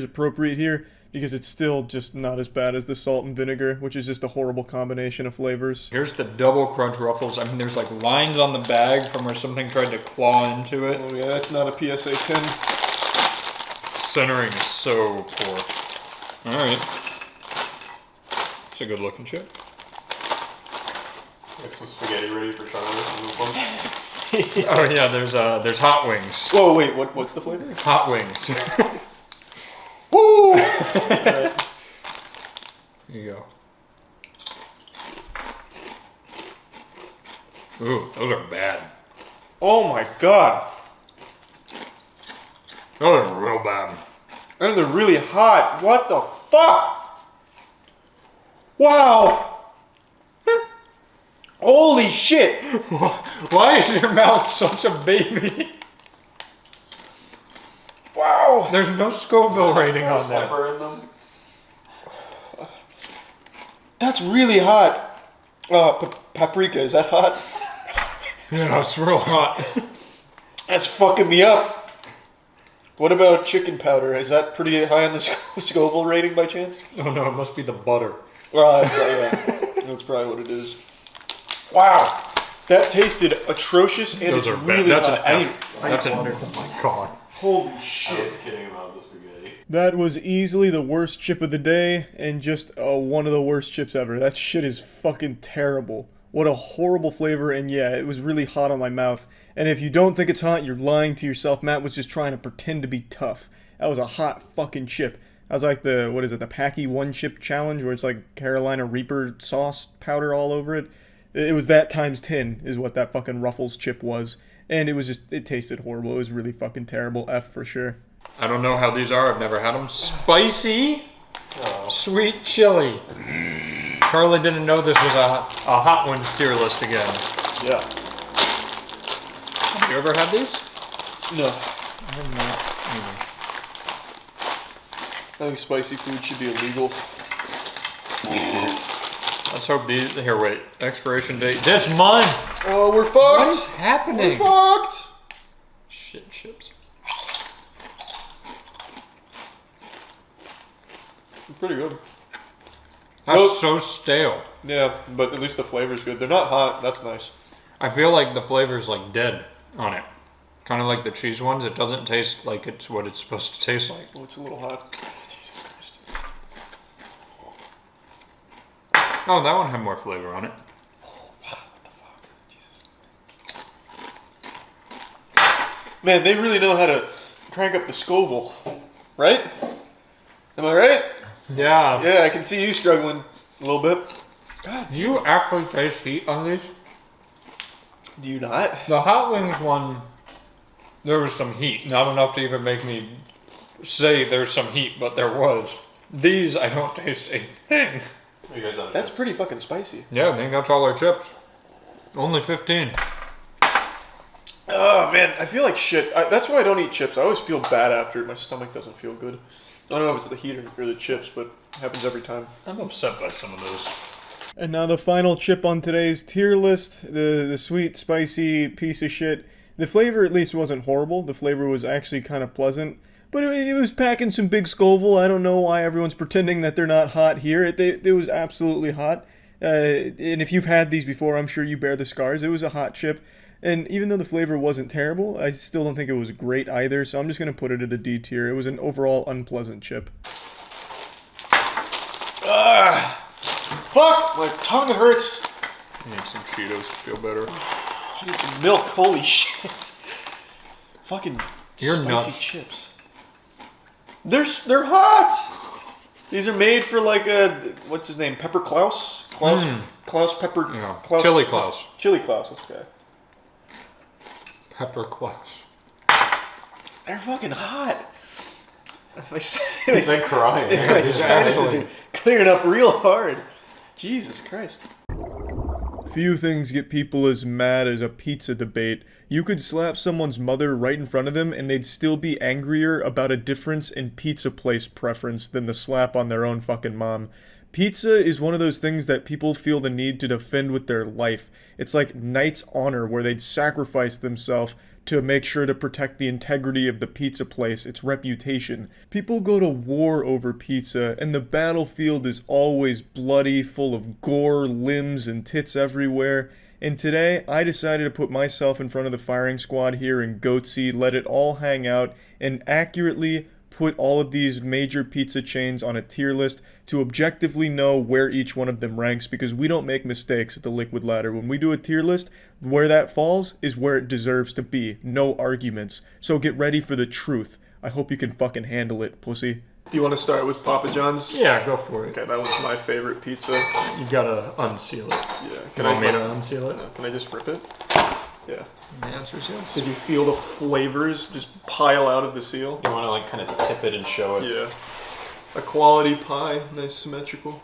appropriate here because it's still just not as bad as the salt and vinegar, which is just a horrible combination of flavors. Here's the double crunch Ruffles. I mean, there's like lines on the bag from where something tried to claw into it. Oh yeah, that's not a PSA 10. Centering is so poor. Alright. a good looking chip. Get some spaghetti ready for Charlotte. Oh yeah, there's hot wings. Whoa, wait, what's the flavor? Hot wings. Woo! Here you go. Ooh, those are bad. Oh my god. Those are real bad. And they're really hot. What the fuck? Wow. Holy shit. Why is your mouth such a baby? Wow. There's no Scoville rating on there. Pepper in them. That's really hot. Paprika, is that hot? Yeah, it's real hot. That's fucking me up. What about chicken powder? Is that pretty high on the Scoville rating by chance? Oh no, it must be the butter. Yeah. That's probably what it is. Wow. That tasted atrocious and Those it's are really bad. That's hot. an F. That's an oh my god. Holy I shit. was kidding about the spaghetti. That was easily the worst chip of the day, and just one of the worst chips ever. That shit is fucking terrible. What a horrible flavor, and yeah, it was really hot on my mouth. And if you don't think it's hot, you're lying to yourself. Matt was just trying to pretend to be tough. That was a hot fucking chip. That was like the Packy One Chip Challenge, where it's like Carolina Reaper sauce powder all over it. It was that times 10 is what that fucking Ruffles chip was. And it tasted horrible. It was really fucking terrible. F for sure. I don't know how these are. I've never had them. Spicy, sweet chili. Charlie didn't know this was a hot ones tier list again. Yeah. Have you ever had these? No. I have not. I think spicy food should be illegal. Let's hope these. Here, wait. Expiration date this month. Oh, we're fucked. What is happening? We're fucked. Shit chips. Pretty good. That's Nope. so stale. Yeah, but at least the flavor's good. They're not hot. That's nice. I feel like the flavor's like dead on it. Kind of like the cheese ones. It doesn't taste like it's what it's supposed to taste like. Oh, it's a little hot. Jesus Christ. Oh, that one had more flavor on it. What the fuck? Jesus. Man, they really know how to crank up the Scoville. Right? Am I right? Yeah. Yeah, I can see you struggling a little bit. Do you actually taste heat on these? Do you not? The hot wings one, there was some heat. Not enough to even make me say there's some heat, but there was. These, I don't taste a thing. You guys have That's pretty fucking spicy. Yeah, I think that's all our chips. Only 15. Oh man, I feel like shit. That's why I don't eat chips. I always feel bad after it. My stomach doesn't feel good. I don't know if it's the heat or the chips, but it happens every time. I'm upset by some of those. And now the final chip on today's tier list, the sweet, spicy piece of shit. The flavor at least wasn't horrible. The flavor was actually kind of pleasant. But it was packing some big Scoville. I don't know why everyone's pretending that they're not hot here. It was absolutely hot. And if you've had these before, I'm sure you bear the scars. It was a hot chip. And even though the flavor wasn't terrible, I still don't think it was great either. So I'm just going to put it at a D tier. It was an overall unpleasant chip. Fuck! My tongue hurts. I need some Cheetos to feel better. I need some milk. Holy shit! Fucking You're spicy nuts. chips. They're hot. These are made for like what's his name? Pepper Klaus. Klaus Pepper. Yeah. Klaus, Chili Klaus. Chili Klaus. Okay. Pepper Klaus. They're fucking hot. He's like crying. My sinuses are clearing up real hard. Jesus Christ. Few things get people as mad as a pizza debate. You could slap someone's mother right in front of them and they'd still be angrier about a difference in pizza place preference than the slap on their own fucking mom. Pizza is one of those things that people feel the need to defend with their life. It's like knight's honor where they'd sacrifice themselves to make sure to protect the integrity of the pizza place, its reputation. People go to war over pizza, and the battlefield is always bloody, full of gore, limbs, and tits everywhere. And today, I decided to put myself in front of the firing squad here in Goatsy, let it all hang out, and accurately put all of these major pizza chains on a tier list to objectively know where each one of them ranks, because we don't make mistakes at the Liquid Ladder. When we do a tier list, where that falls is where it deserves to be. No arguments. So get ready for the truth. I hope you can fucking handle it, pussy. Do you want to start with Papa John's? Yeah, go for it. Okay, that was my favorite pizza. You gotta unseal it. Yeah. Can I unseal it? No, can I just rip it? Yeah. The answer is yes. Did you feel the flavors just pile out of the seal? You want to like kind of tip it and show it. Yeah. A quality pie, nice symmetrical.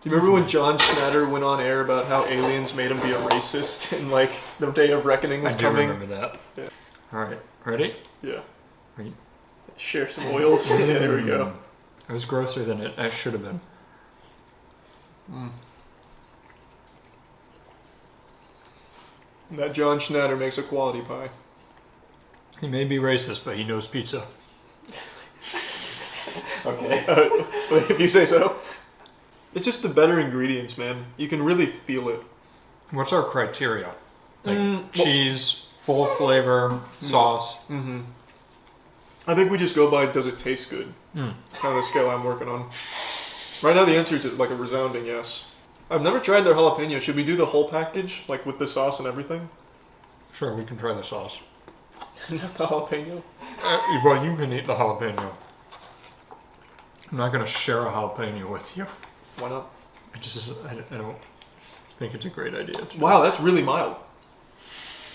Do you remember when John Schnatter went on air about how aliens made him be a racist and like the day of reckoning was I do coming? remember that. Yeah. All right, ready? Yeah. Ready? Share some oils. Yeah, there we go. It was grosser than it should have been. That John Schnatter makes a quality pie. He may be racist, but he knows pizza. Okay. If you say so. It's just the better ingredients, man. You can really feel it. What's our criteria? Like well- cheese, full flavor, sauce. Mm-hmm. I think we just go by, does it taste good? Mm. Kind of the scale I'm working on. Right now the answer is like a resounding yes. I've never tried their jalapeno. Should we do the whole package? Like with the sauce and everything? Sure, we can try the sauce. Not the jalapeno? Well, you can eat the jalapeno. I'm not gonna share a jalapeno with you. Why not? I don't think it's a great idea. Wow, that's really mild.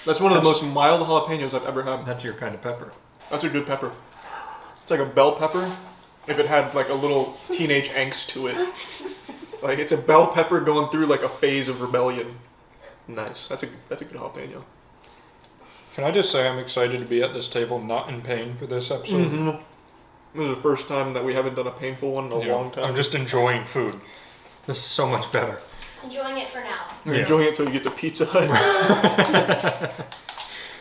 That's one of the most mild jalapenos I've ever had. That's your kind of pepper. That's a good pepper. It's like a bell pepper if it had like a little teenage angst to it. Like it's a bell pepper going through like a phase of rebellion. Nice. That's a good jalapeno. Can I just say I'm excited to be at this table, not in pain for this episode? Mm-hmm. This is the first time that we haven't done a painful one in a long time. I'm just enjoying food. This is so much better. Enjoying it for now. You're enjoying it till you get to Pizza Hut.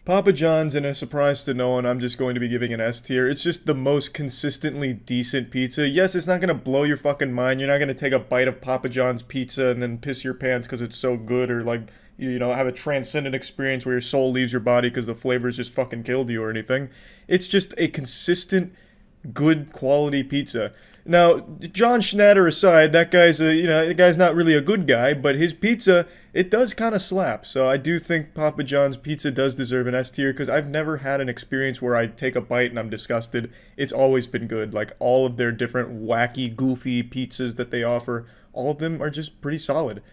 Papa John's, and a surprise to no one, I'm just going to be giving an S tier. It's just the most consistently decent pizza. Yes, it's not going to blow your fucking mind. You're not going to take a bite of Papa John's pizza and then piss your pants because it's so good, or like, you know, have a transcendent experience where your soul leaves your body because the flavors just fucking killed you or anything. It's just a consistent, good quality pizza. Now, John Schnatter aside, that guy's not really a good guy, but his pizza, it does kind of slap. So I do think Papa John's pizza does deserve an S tier, because I've never had an experience where I take a bite and I'm disgusted. It's always been good. Like, all of their different wacky, goofy pizzas that they offer, all of them are just pretty solid.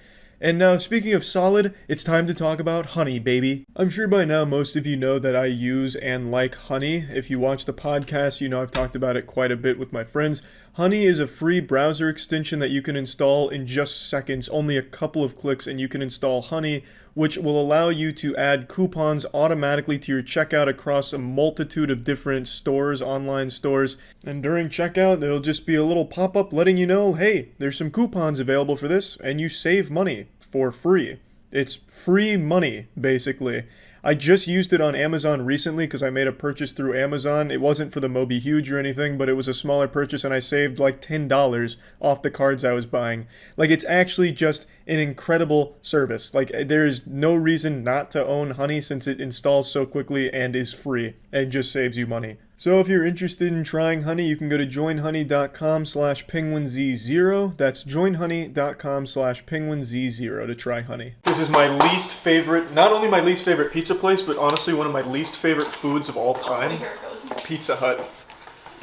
And now, speaking of solid, it's time to talk about honey, baby. I'm sure by now most of you know that I use and like honey. If you watch the podcast, you know I've talked about it quite a bit with my friends. Honey is a free browser extension that you can install in just seconds, only a couple of clicks, and you can install Honey, which will allow you to add coupons automatically to your checkout across a multitude of different stores, online stores. And during checkout, there'll just be a little pop-up letting you know, hey, there's some coupons available for this, and you save money for free. It's free money, basically. I just used it on Amazon recently because I made a purchase through Amazon. It wasn't for the Moby Huge or anything, but it was a smaller purchase, and I saved like $10 off the cards I was buying. Like, it's actually just an incredible service. Like, there's no reason not to own Honey since it installs so quickly and is free and just saves you money. So if you're interested in trying Honey, you can go to joinhoney.com/penguinz0. That's joinhoney.com/penguinz0 to try Honey. This is my least favorite, not only my least favorite pizza place, but honestly one of my least favorite foods of all time. Here it goes. Pizza Hut.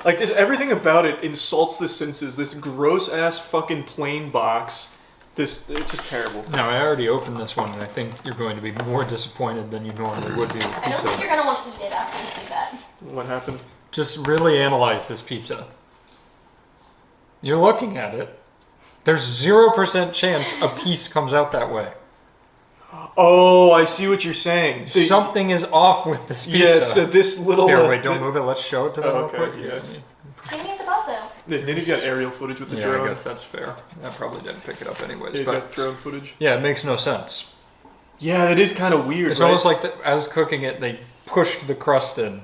Like, this, everything about it insults the senses. This gross ass fucking plain box. It's just terrible. Now, I already opened this one, and I think you're going to be more disappointed than you normally would be with I don't pizza. think you're gonna want to eat it after you see that. What happened? Just really analyze this pizza. You're looking at it. There's 0% chance a piece comes out that way. Oh, I see what you're saying. So, Something is off with this pizza. yeah, so this little... Here, wait, don't move it. Let's show it to them Oh, real okay, quick. yeah. I think it's above though. Then you got aerial footage with the Yeah, drone. I guess that's fair. I probably didn't pick it up anyways. Yeah, you But got drone footage. yeah, it makes no sense. Yeah, that is kind of weird, It's right? almost like as cooking it, they pushed the crust in.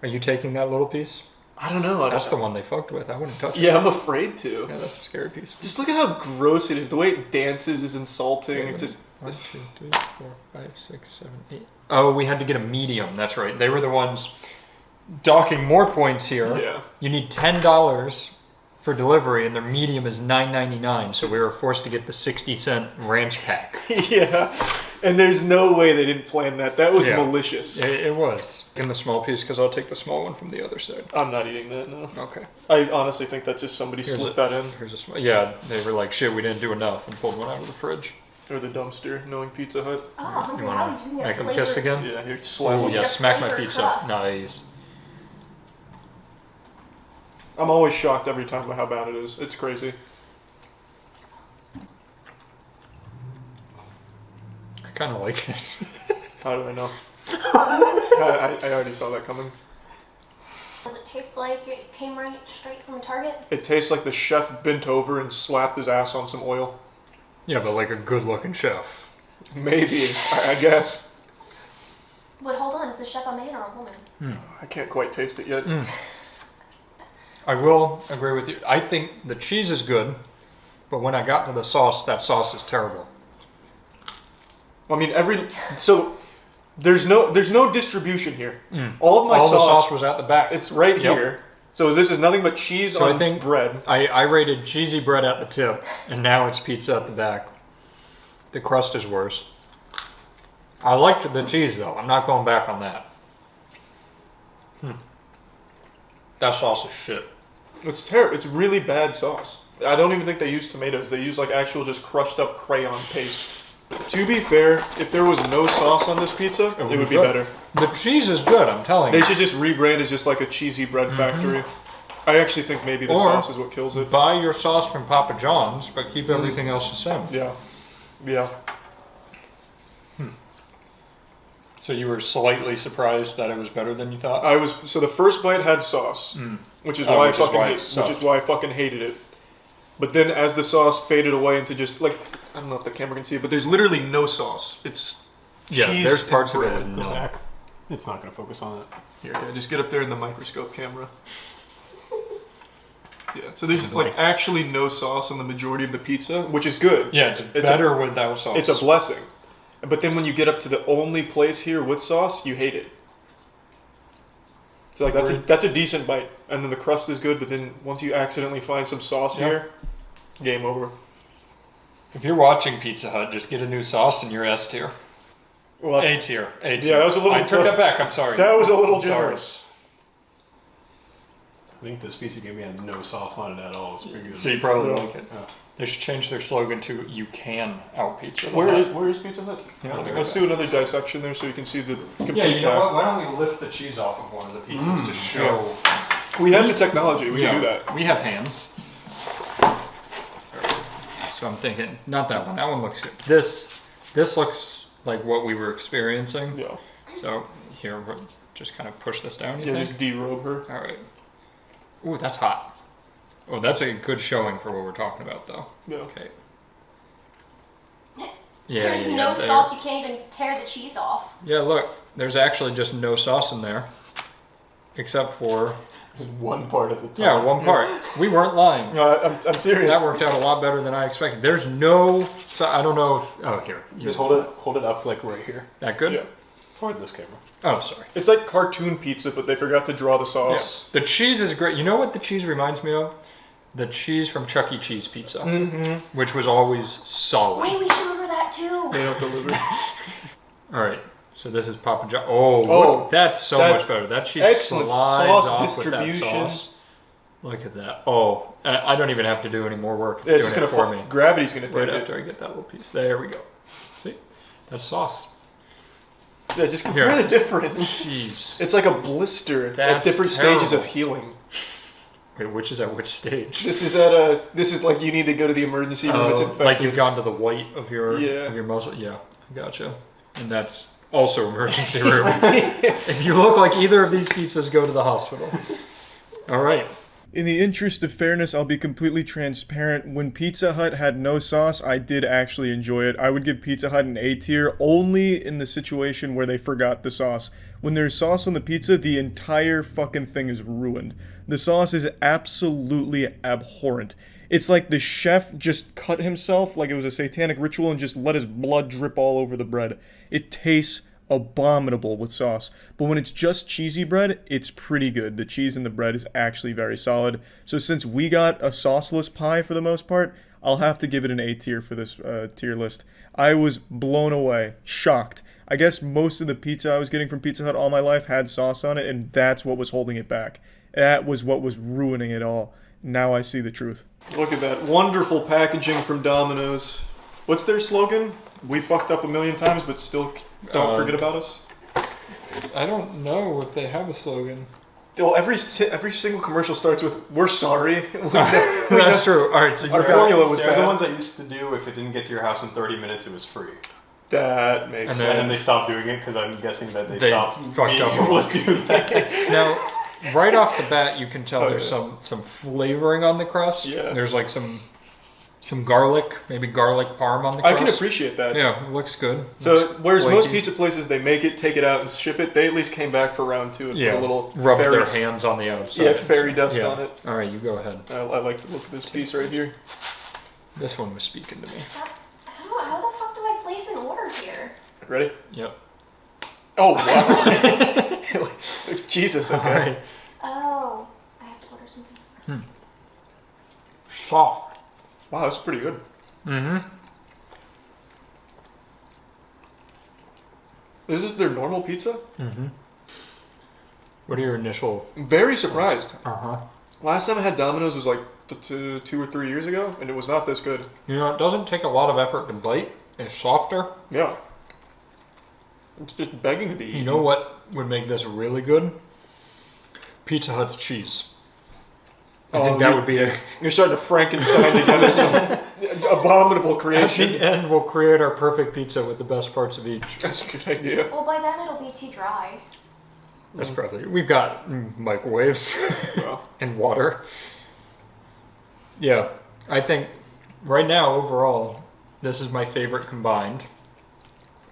Are you taking that little piece? I don't know. That's the one they fucked with. I wouldn't touch it. Yeah, I'm afraid to. Yeah, that's the scary piece. Just look at how gross it is. The way it dances is insulting. Yeah, It's just... 1, 2, 3, 4, 5, 6, 7, 8. Oh, we had to get a medium. That's right. They were the ones. docking more points here. Yeah. You need $10 for delivery, and their medium is $9.99. So we were forced to get the 60-cent ranch pack. Yeah. And there's no way they didn't plan that. That was Yeah. malicious. It was. In the small piece, because I'll take the small one from the other side. I'm not eating that, no. Okay. I honestly think that just somebody slipped that in. Here's a small. Yeah, they were like, shit, we didn't do enough, and pulled one out of the fridge. Or the dumpster, knowing Pizza Hut. Oh, Hungry You Howie's want doing to their make them flavor. kiss again? Yeah, here, slam Oh, one. yeah, Their smack my flavored pizza. crust. Nice. I'm always shocked every time by how bad it is. It's crazy. I kind of like it. How do I know? I already saw that coming. Does it taste like it came right straight from Target? It tastes like the chef bent over and slapped his ass on some oil. Yeah, but like a good-looking chef. Maybe, I guess. But hold on, is the chef a man or a woman? I can't quite taste it yet. I will agree with you. I think the cheese is good, but when I got to the sauce, that sauce is terrible. I mean, so there's no distribution here. All of my All the sauce, sauce was at the back. it's right Yep. here. So this is nothing but cheese So on I think bread. I rated cheesy bread at the tip, and now it's pizza at the back. The crust is worse. I liked the cheese though. I'm not going back on that. That sauce is shit. It's terrible. It's really bad sauce. I don't even think they use tomatoes. They use like actual just crushed up crayon paste. To be fair, if there was no sauce on this pizza, it would be good. better. The cheese is good, I'm telling They you. should just rebrand as just like a cheesy bread factory. I actually think maybe the Or- sauce is what kills it. Buy your sauce from Papa John's, but keep everything else the same. Yeah. Yeah. So you were slightly surprised that it was better than you thought? So the first bite had sauce, which is Oh, why which is why it which sucked. is why I fucking hated it. But then as the sauce faded away into just like, I don't know if the camera can see it, but there's literally no sauce. It's Yeah, cheese there's and parts of it bread. with Go no. back. It's not going to focus on it. Here, yeah, just get up there in the microscope camera. Yeah, so there's like actually no sauce on the majority of the pizza, which is good. Yeah, it's better without sauce. It's a blessing. But then when you get up to the only place here with sauce, you hate it. So like that's a decent bite, and then the crust is good. But then once you accidentally find some sauce here, game over. If you're watching Pizza Hut, just get a new sauce and you're S tier. Well, A tier. A tier. Yeah, that was a little- I took that back. I'm sorry. that was a little I'm sorry. generous. I think this pizza gave me had no sauce on it at all. It's pretty good. So you probably Yeah. like it. They should change their slogan to "You can out pizza." the Where Hut. is Pizza Hut? Yeah, Let's do another dissection there so you can see the complete Yeah, you know pack. what? Why don't we lift the cheese off of one of the pizzas to show? We have the technology. We Yeah, can do that. We have hands. So I'm thinking, not that one. That one looks good. This looks like what we were experiencing. Yeah. So here, we'll just kind of push this down. You Yeah, think? just derobe her. All right. Ooh, that's hot. Oh, that's a good showing for what we're talking about, though. Yeah. Okay. Yeah, There's yeah, no there. sauce, you can't even tear the cheese off. Yeah, look, there's actually just no sauce in there, except for There's one part at the top. yeah, one part. We weren't lying. No, I'm serious. That worked out a lot better than I expected. There's no. So I don't know if. Oh, here. Just hold it up like right here. That good? Yeah. Or this camera. Oh, sorry. It's like cartoon pizza, but they forgot to draw the Yeah. sauce. The cheese is great. You know what the cheese reminds me of? The cheese from Chuck E. Cheese pizza, which was always solid. Wait, we should order that too. They don't deliver. All right. So this is Papa John. Oh, Oh, look, that's so that's much better. That cheese excellent slides sauce off with that distribution. sauce. Look at that. Oh, I don't even have to do any more work. It's It's doing gonna it for me. Gravity's gonna Right take after I get that little piece. There we go. See? That's sauce. it. Yeah, just compare Here. the difference. Jeez. It's like a blister at That's different stages of terrible. healing. Wait, which is at which stage? This is like you need to go to the emergency room. It's infected. like you've gone to the white of your Yeah. muscle. Yeah, I gotcha. And that's also emergency room. If you look like either of these pizzas, go to the hospital. All right. In the interest of fairness, I'll be completely transparent. When Pizza Hut had no sauce, I did actually enjoy it. I would give Pizza Hut an A tier only in the situation where they forgot the sauce. When there's sauce on the pizza, the entire fucking thing is ruined. The sauce is absolutely abhorrent. It's like the chef just cut himself like it was a satanic ritual and just let his blood drip all over the bread. It tastes abominable with sauce. But when it's just cheesy bread, it's pretty good. The cheese in the bread is actually very solid. So since we got a sauceless pie for the most part, I'll have to give it an A tier for this tier list. I was blown away, shocked. I guess most of the pizza I was getting from Pizza Hut all my life had sauce on it, and that's what was holding it back. That was what was ruining it all. Now I see the truth. Look at that wonderful packaging from Domino's. What's their slogan? We fucked up a million times, but still don't forget about us. I don't know if they have a slogan. Well, every single commercial starts with "We're sorry." That's true. All right, so Our formula was They're bad. the ones I used to do. If it didn't get to your house in 30 minutes, it was free. That makes And sense. And then they stopped doing it because I'm guessing that they They stopped fucked being up. able to do that. Now, right off the bat, you can tell Oh, there's yeah. some flavoring on the crust. Yeah. There's like some garlic, maybe garlic parm on the I crust. can appreciate that. Yeah, it looks good. So Looks whereas most flaky. pizza places they make it, take it out, and ship it, they at least came back for round 2 and Yeah, put a little rub fairy, their hands on the outside. yeah, fairy dust Yeah. on it. All right, you go ahead. I like the look of this piece right here. This one was speaking to me. How the fuck do I place an order here? Ready? Yep. Oh wow! Jesus. Okay. All right. Oh, I have to order something else. Soft. Wow, that's pretty good. Mm-hmm. Is this their normal pizza? What are your initial? Very surprised. Uh-huh. Last time I had Domino's was like 2 or 3 years ago, and it was not this good. You know, it doesn't take a lot of effort to bite. It's softer. Yeah. It's just begging to be eaten. You know what would make this really good? Pizza Hut's cheese. I think that would be a... You're starting to Frankenstein together some abominable At creation. the end, we'll create our perfect pizza with the best parts of each. That's a good idea. Well, by then it'll be too dry. That's probably... We've got microwaves Well, and water. Yeah, I think right now, overall, this is my favorite combined.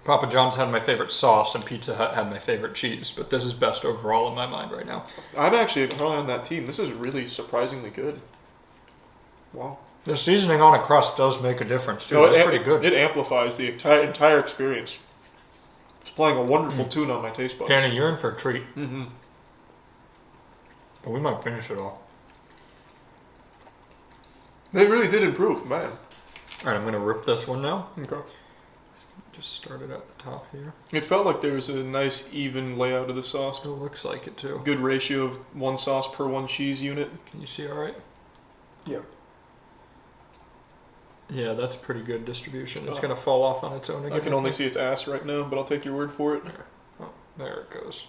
Papa John's had my favorite sauce and Pizza Hut had my favorite cheese, but this is best overall in my mind right now. I'm actually probably on that team. This is really surprisingly good. Wow. The seasoning on a crust does make a difference too. No, That's pretty good. It amplifies the entire experience. It's playing a wonderful tune on my taste buds. Danny, you're in for a treat. Mm-hmm. But we might finish it all. They really did improve, man. Alright, I'm going to rip this one now. Okay. Just start it at the top here. It felt like there was a nice even layout of the sauce. It looks like it too. Good ratio of 1 sauce per 1 cheese unit. Can you see alright? Yeah. Yeah, that's pretty good distribution. It's Oh. going to fall off on its own again. I can only see its ass right now, but I'll take your word for it. Oh, there it goes.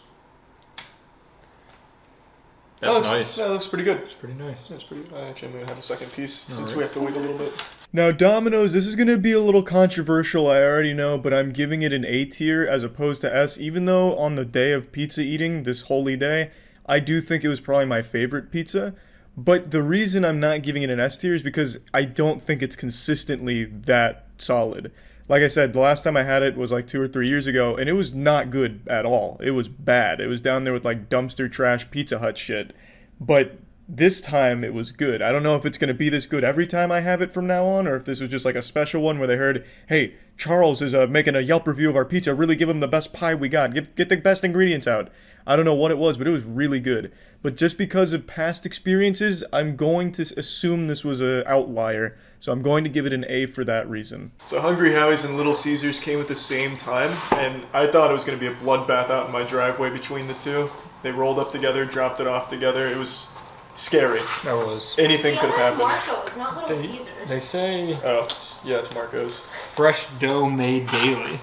That's looks, nice. Yeah, that looks pretty good. It's pretty nice. That's pretty good. Actually, I'm going to have a second piece since Alright. we have to wait a little bit. Now, Domino's, this is going to be a little controversial, I already know, but I'm giving it an A tier as opposed to S, even though on the day of pizza eating, this holy day, I do think it was probably my favorite pizza. But the reason I'm not giving it an S tier is because I don't think it's consistently that solid. Like I said, the last time I had it was like 2 or 3 years ago, and it was not good at all. It was bad. It was down there with like dumpster trash Pizza Hut shit. But this time it was good. I don't know if it's going to be this good every time I have it from now on, or if this was just like a special one where they heard, hey, Charles is making a Yelp review of our pizza. Really give him the best pie we got. Get the best ingredients out. I don't know what it was, but it was really good. But just because of past experiences, I'm going to assume this was an outlier. So I'm going to give it an A for that reason. So Hungry Howie's and Little Caesars came at the same time, and I thought it was going to be a bloodbath out in my driveway between the two. They rolled up together, dropped it off together. It was scary. That was... Anything The could have other is happened. Marco's, not Little Caesars. They say Oh, yeah, it's Marco's. fresh dough made daily.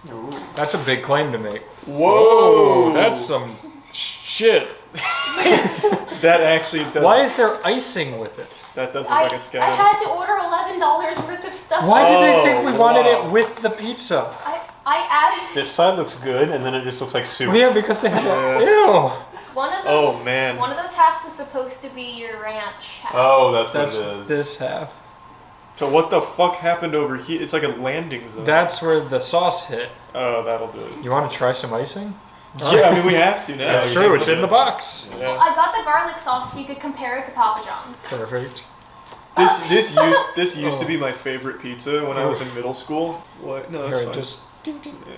Ooh. That's a big claim to make. Whoa! That's some shit. That actually does. Why is there icing with it? That does look I like a scam. had to order $11 worth of stuff. Why did they think Oh, we wanted wow. it with the pizza? I added This side looks good, and then it just looks like soup. Well, yeah, because they had Yeah. to... Ew. one of those. Oh man. One of those halves is supposed to be your ranch half. Oh, that's That's what it is. this half. So what the fuck happened over here? It's like a landing zone. That's where the sauce hit. Oh, that'll do it. You want to try some icing? Yeah, I mean we have to now. That's You true, can't it's look in at the it. box. Yeah. I got the garlic sauce so you could compare it to Papa John's. Perfect. This used to be my favorite pizza when I was in middle school. What? No, that's Here, fine. just. Yeah,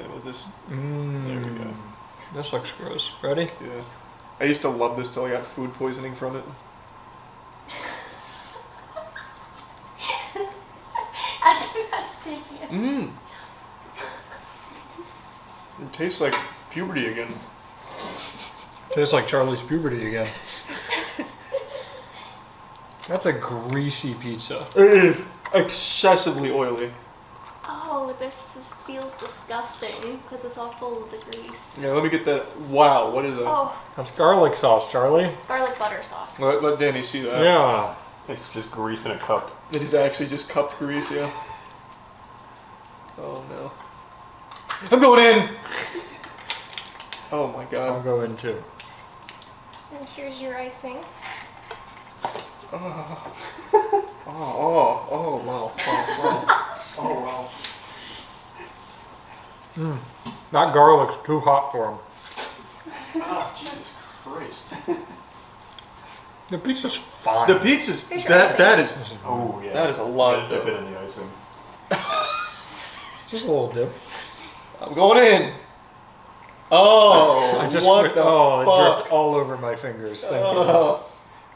we'll just. There we go. This looks gross. Ready? Yeah. I used to love this till I got food poisoning from it. As if that's taking it. Mmm. It tastes like puberty again. Tastes like Charlie's puberty again. That's a greasy pizza. It is excessively oily. Oh, this feels disgusting because it's all full of the grease. Yeah, let me get that. Wow, what is that? Oh, That's garlic sauce, Charlie. garlic butter sauce. Let Danny see that. Yeah. It's just grease in a cup. It is actually just cupped grease, yeah. Oh no. I'm going in! Oh my I'll god. go in too. And here's your icing. Oh, wow. Oh wow. That garlic's too hot for him. Oh, Jesus Christ. The pizza's fine. The pizza's, Here's your icing. that is, Oh yeah. that is a lot, Dip though. it in the icing. Just a little dip. I'm going in. Oh, I just what it the dripped fuck? all over my fingers. Thank you. Oh.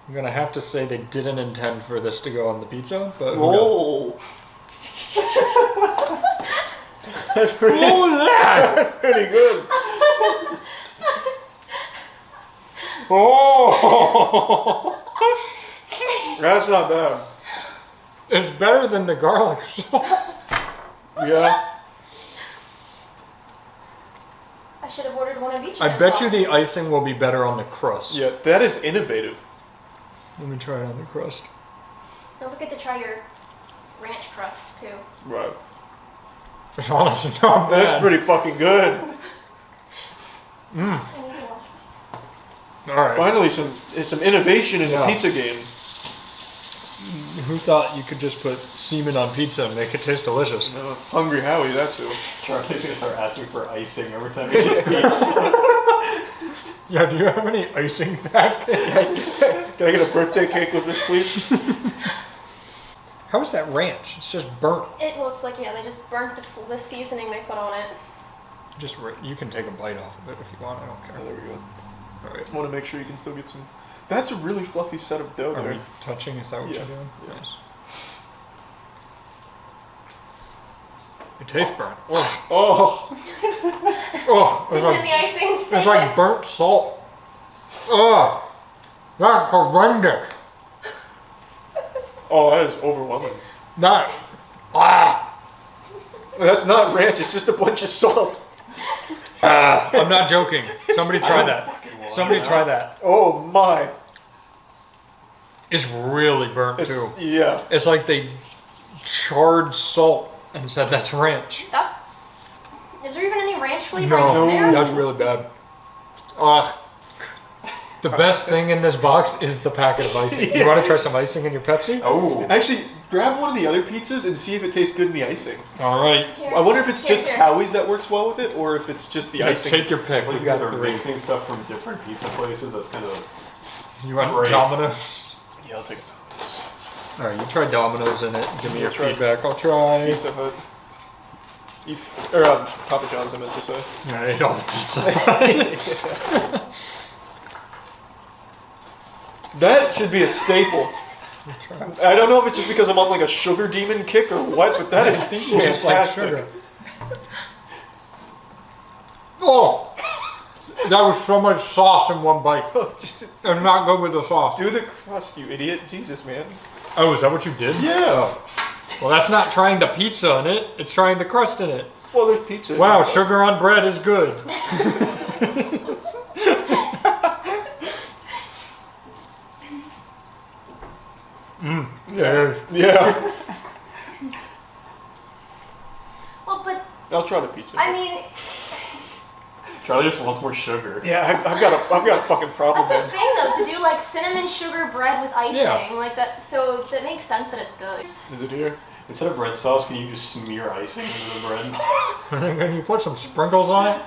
I'm gonna have to say they didn't intend for this to go on the pizza, but who knows? Oh. That's pretty, pretty good. Oh, That's not bad. it's better than the garlic. Yeah. I should have ordered one of each. I of them bet you the sauces. icing will be better on the crust. Yeah, that is innovative. Let me try it on the crust. Don't forget to try your ranch crust too. Right. It's honestly not bad. That's pretty fucking good. I need to wash All right. Finally, some innovation in the Yeah. pizza game. Who thought you could just put semen on pizza and make it taste delicious? Hungry Howie, that's who. Charlie's gonna start asking for icing every time he gets pizza. Yeah, do you have any icing packets? Can I get a birthday cake with this, please? How is that ranch? It's just burnt. It looks like, yeah, they just burnt the seasoning they put on it. You can take a bite off of it if you want. I don't care. Oh, there we go. All right. I want to make sure you can still get some. That's a really fluffy set of dough Are there. we touching? Is that what Yeah. you're doing? Yeah. Nice. It tastes burnt. Oh, Oh, oh, Dip it's it in like, the icing. it's save like it. burnt salt. Oh, that's horrendous. oh, that is overwhelming. That, ah, That's not ranch. It's just a bunch of salt. I'm not joking. Somebody try that. Somebody try that. Oh my. It's really burnt It's, too. yeah. It's like they charred salt and said that's ranch. That's. Is there even any ranch flavor No, in there? that's really bad. Ugh. The best thing in this box is the packet of icing. You want to try some icing in your Pepsi? Oh. Actually, grab one of the other pizzas and see if it tastes good in the icing. All right. Here. I wonder if it's Here, just here. Howie's that works well with it, or if it's just the Yeah, icing. take your pick. What We've you guys got are three. mixing stuff from different pizza places? That's kind of. You want Great. Domino's? Yeah, I'll take those. All right, you try Domino's in it. Give me your try feedback. I'll try. Pizza Hut. Papa John's, I meant to say. Yeah, I ate all the pizza. That should be a staple. I don't know if it's just because I'm on like a sugar demon kick or what, but that is Just like fantastic. sugar. Oh, that was so much sauce in one bite. Just I'm not good with the sauce. do the crust, you idiot. Jesus, man. Oh, is that what you did? Yeah. Well, that's not trying the pizza in it. It's trying the crust in it. Well, there's pizza. Wow, sugar on bread is good. Yeah. Yeah. Well, but I'll try the pizza. I mean, Charlie just wants more sugar. Yeah, I've got a fucking problem, that's a man. thing though, to do like cinnamon sugar bread with icing, Yeah. like that. So that makes sense that it's good. Is it here? Instead of bread sauce, can you just smear icing into the bread? Can you put some sprinkles on it?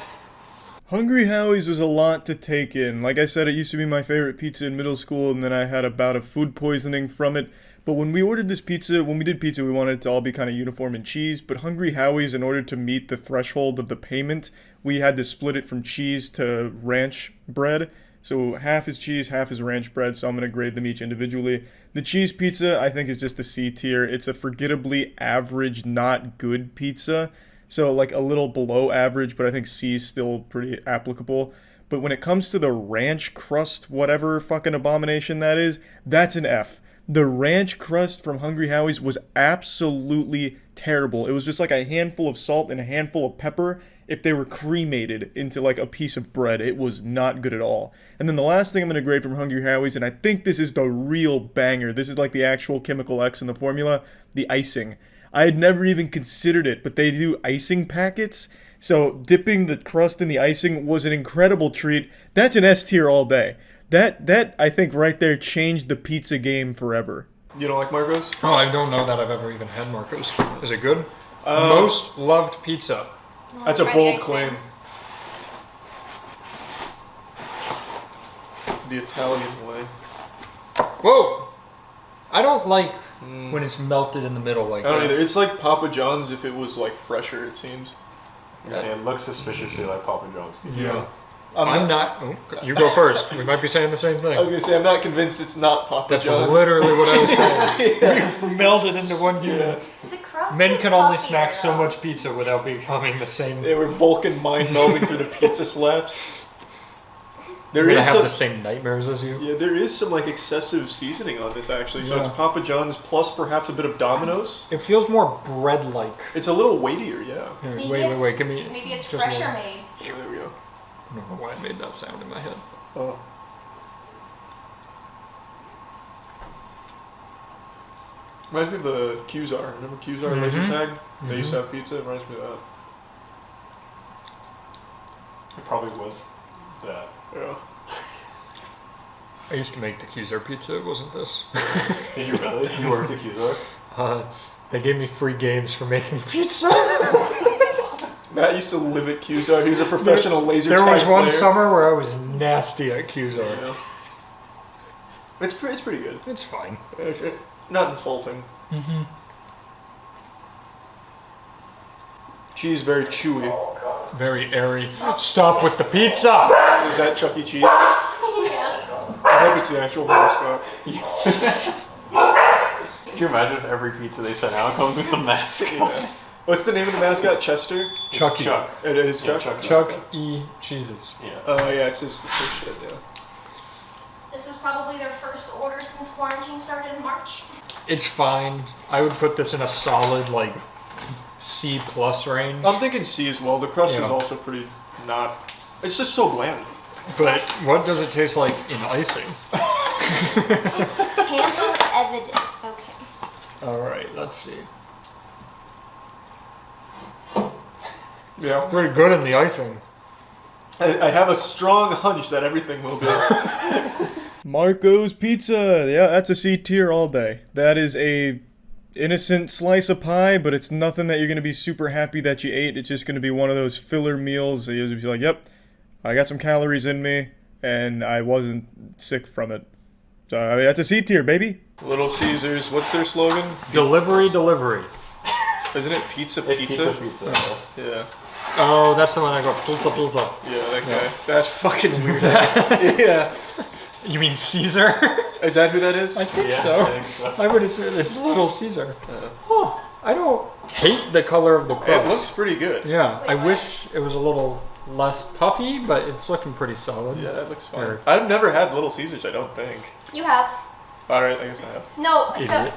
Hungry Howie's was a lot to take in. Like I said, it used to be my favorite pizza in middle school, and then I had a bout of food poisoning from it. But when we ordered this pizza, when we did pizza, we wanted it to all be kind of uniform in cheese. But Hungry Howie's, in order to meet the threshold of the payment, we had to split it from cheese to ranch bread. So half is cheese, half is ranch bread, so I'm going to grade them each individually. The cheese pizza, I think, is just a C tier. It's a forgettably average, not good pizza. So like a little below average, but I think C is still pretty applicable. But when it comes to the ranch crust, whatever fucking abomination that is, that's an F. The ranch crust from Hungry Howie's was absolutely terrible. It was just like a handful of salt and a handful of pepper. If they were cremated into like a piece of bread, it was not good at all. And then the last thing I'm going to grade from Hungry Howie's, and I think this is the real banger, this is like the actual chemical X in the formula, the icing. I had never even considered it, but they do icing packets. So dipping the crust in the icing was an incredible treat. That's an S tier all day. That I think right there changed the pizza game forever. You don't like Marco's? Oh, I don't know that I've ever even had Marco's. Is it good? Most loved pizza. That's a Try bold the claim. The Italian way. Whoa! I don't like when it's melted in the middle like I don't that. either. It's like Papa John's if it was like fresher, it seems. Yeah, it looks suspiciously like Papa John's. Yeah. I'm not. Oh, you go first. We might be saying the same thing. I was gonna say I'm not convinced it's not Papa That's John's. literally what I was saying. We melded into one unit. The crust Men is can only puffier, snack so though. much pizza without becoming the same. They were Vulcan mind melding through the pizza slabs. They're There gonna is have some, the same nightmares as you. yeah, there is some like excessive seasoning on this actually. So it's Yeah. Papa John's plus perhaps a bit of Domino's. It feels more bread-like. It's a little weightier, yeah. Here, Maybe wait, it's- give me. Maybe it's just a fresher little- made. Yeah, there we go. I don't know why I made that sound in my head. Oh. Reminds me of the Qzar. Remember Qzar laser tag? They used to have pizza. It reminds me of that. It probably was that. Yeah. I used to make the Cuiser pizza. It wasn't this. Did you really? You worked at Qzar? They gave me free games for making pizza. Matt used to live at Qzar. He was a professional laser There tag was one player. summer where I was nasty at Cuiser. Yeah. It's pretty good. It's fine. Not insulting. Mm-hmm. Cheese very chewy. Very airy. Stop with the pizza! Is that Chuck E. Cheese? Yeah. I hope it's the actual mascot. Can you imagine if every pizza they sent out comes with the mask? Yeah. What's the name of the mascot? Chester? Chucky. Chuck. It is Chuck? Chuck. Chuck E. Cheeses. Yeah. Oh yeah, it's his shit, yeah. This was probably their first order since quarantine started in March. It's fine. I would put this in a solid, like, C plus range. I'm thinking C as well. The crust Yeah. is also pretty not... It's just so bland. But what does it taste like in icing? Tamper evident. Okay. Alright, let's see. Yeah. Pretty good in the icing. I have a strong hunch that everything will be. Marco's Pizza. Yeah, that's a C tier all day. That is a innocent slice of pie, but it's nothing that you're going to be super happy that you ate. It's just going to be one of those filler meals that you'll be like, yep, I got some calories in me, and I wasn't sick from it. So, I mean, that's a C tier, baby. Little Caesars, what's their slogan? Delivery. Isn't it pizza It's pizza? pizza. Yeah. Oh, that's the one I go pizza. Yeah, that guy. That's fucking weird. Yeah. You mean Caesar? Is that who that is? I think Yeah, so. I think so. I would assume it's Little Caesar. Huh. I don't hate the color of the crust. It looks pretty good. Yeah, Wait, I what? wish it was a little less puffy, but it's looking pretty solid. Yeah, that looks fine. Or- I've never had Little Caesars, I don't think. You have. Alright, I guess I have. No, so, Idiot.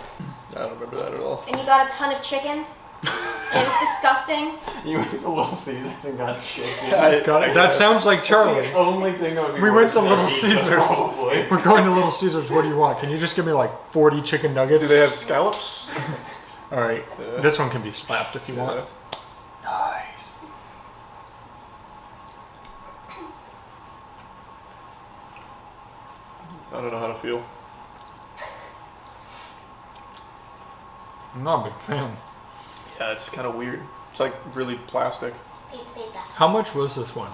I don't remember that at all. and you got a ton of chicken. And it's disgusting. You went to Little Caesars and got shit. That sounds like Charlie. The only thing that would be We went worse to than Little pizza, Caesars. probably. We're going to Little Caesars. What do you want? Can you just give me like 40 chicken nuggets? Do they have scallops? All right. Yeah. This one can be slapped if you want. Yeah. Nice. I don't know how to feel. I'm not a big fan. Yeah, it's kind of weird. It's like really plastic. Pizza. How much was this one?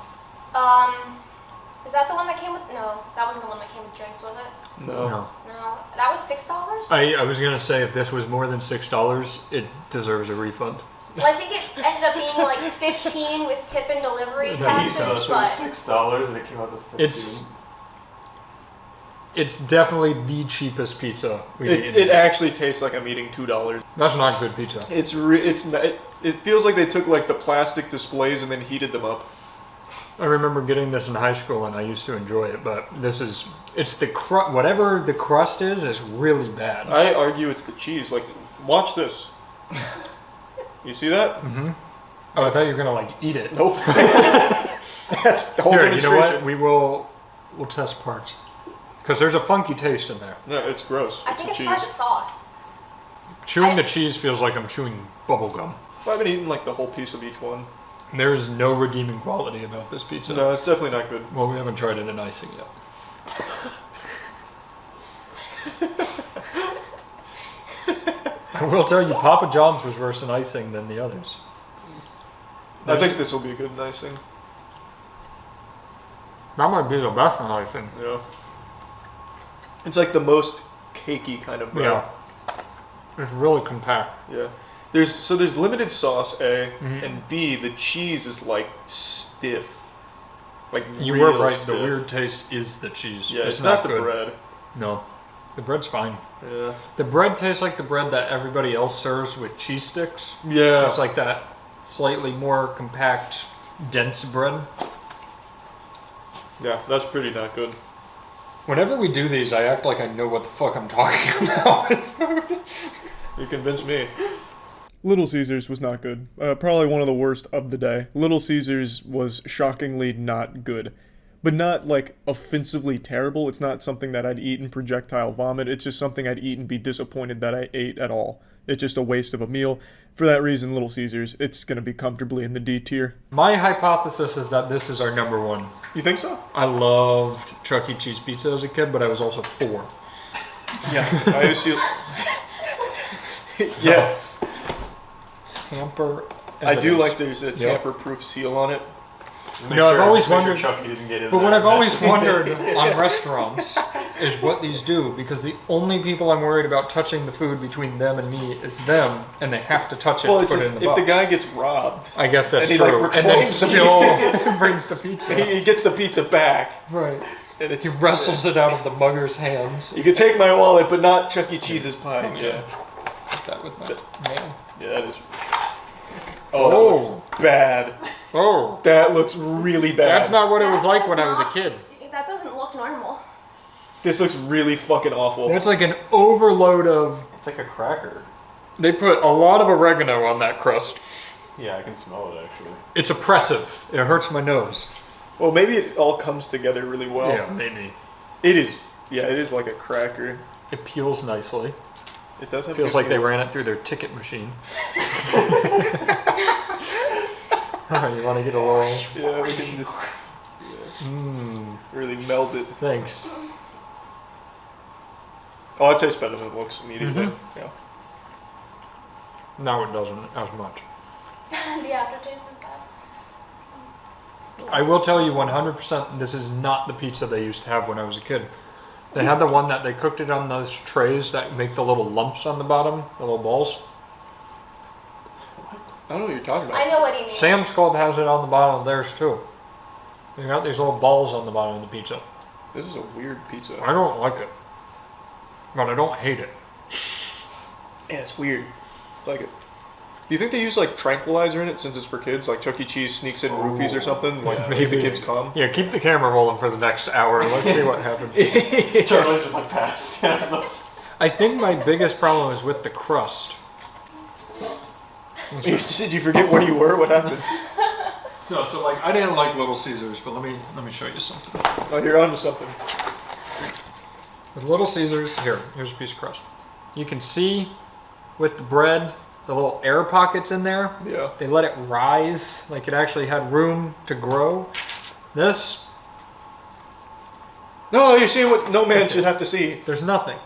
Is that the one that came with? No, that wasn't the one that came with drinks, was it? No. No, that was $6. I was gonna say if this was more than $6, it deserves a refund. Well, I think it ended up being like 15 with tip and delivery taxes, So it was but $6 and it came out to 15. It's definitely the cheapest pizza we've It eaten. actually tastes like I'm eating $2. That's not good pizza. It feels like they took like the plastic displays and then heated them up. I remember getting this in high school and I used to enjoy it, but it's the whatever the crust is really bad. I argue it's the cheese. Like, watch this. You see that? Mm-hmm. Oh, I thought you were gonna like eat it. Nope. That's the whole Here, you know demonstration. what? We'll test parts because there's a funky taste in there. No, it's gross. I think a it's cheese. probably the sauce. Chewing the cheese feels like I'm chewing bubble gum. Well, I've been eating like the whole piece of each one. There is no redeeming quality about this pizza. No, it's definitely not good. Well, we haven't tried it in icing yet. I will tell you, Papa John's was worse in icing than the others. I think this will be good in icing. That might be the best in icing. Yeah. It's like the most cakey kind of bread. Yeah. It's really compact. Yeah. There's limited sauce, A, Mhm. and B, the cheese is like stiff. Like You real were right. stiff. The weird taste is the cheese. Yeah, it's not the good. bread. No. The bread's fine. Yeah. The bread tastes like the bread that everybody else serves with cheese sticks. Yeah. It's like that slightly more compact, dense bread. Yeah, that's pretty not good. Whenever we do these, I act like I know what the fuck I'm talking about. You convinced me. Little Caesars was not good. Probably one of the worst of the day. Little Caesars was shockingly not good. But not, like, offensively terrible. It's not something that I'd eat and projectile vomit. It's just something I'd eat and be disappointed that I ate at all. It's just a waste of a meal. For that reason, Little Caesars, it's going to be comfortably in the D tier. My hypothesis is that this is our number one. You think so? I loved Chuck E. Cheese pizza as a kid, but I was also 4. Yeah. I just feel... Yeah. Tamper I do evidence. like there's a Yep. tamper-proof seal on it. You know, I've always Make sure wondered- Chucky didn't get in But what that I've always mess. wondered on restaurants is what these do, because the only people I'm worried about touching the food between them and me is them, and they have to touch it Well, and it's put just, it in if the box. the guy gets robbed, I guess that's and he, like, true. And then he reclaims the still brings the pizza. he gets the pizza back. Right. And it's, He wrestles it out of the mugger's hands. You can take my wallet, but not Chuck E. Cheese's pie. Yeah. Put that with my mail. Yeah, that is... Oh, that Oh. looks bad. Oh, That looks really bad. that's not what it was That like does when I was a not- kid. That doesn't look normal. This looks really fucking awful. That's like an overload of. It's like a cracker. They put a lot of oregano on that crust. Yeah, I can smell it actually. It's oppressive. It hurts my nose. Well, maybe it all comes together really well. Yeah, maybe. It is. Yeah, it is like a cracker. It peels nicely. It does have. Feels good like they feel. ran it through their ticket machine. Alright, you want to get a little. Yeah, we can just really meld it. Thanks. Oh, it tastes better than it looks immediately. Mhm. Yeah. Now it doesn't as much. The aftertaste is bad. I will tell you 100% this is not the pizza they used to have when I was a kid. They had the one that they cooked it on those trays that make the little lumps on the bottom, the little balls. I don't know what you're talking about. I know what he means. Sam's Club has it on the bottom of theirs too. They got these little balls on the bottom of the pizza. This is a weird pizza. I don't like it, but I don't hate it. Yeah, it's weird. I like it. Do you think they use like tranquilizer in it since it's for kids? Like Chuck E. Cheese sneaks in roofies or something? Like make the Maybe. kids calm? Yeah, keep the camera rolling for the next hour. Let's see what happens. Charlie just like passed. I think my biggest problem is with the crust. Did you forget where you were? What happened? No, so like I didn't like Little Caesars, but let me show you something. Oh, you're onto something. With Little Caesars, here's a piece of crust. You can see with the bread, the little air pockets in there. Yeah. They let it rise, like it actually had room to grow. This, No, you're seeing what no man should have to see. there's nothing.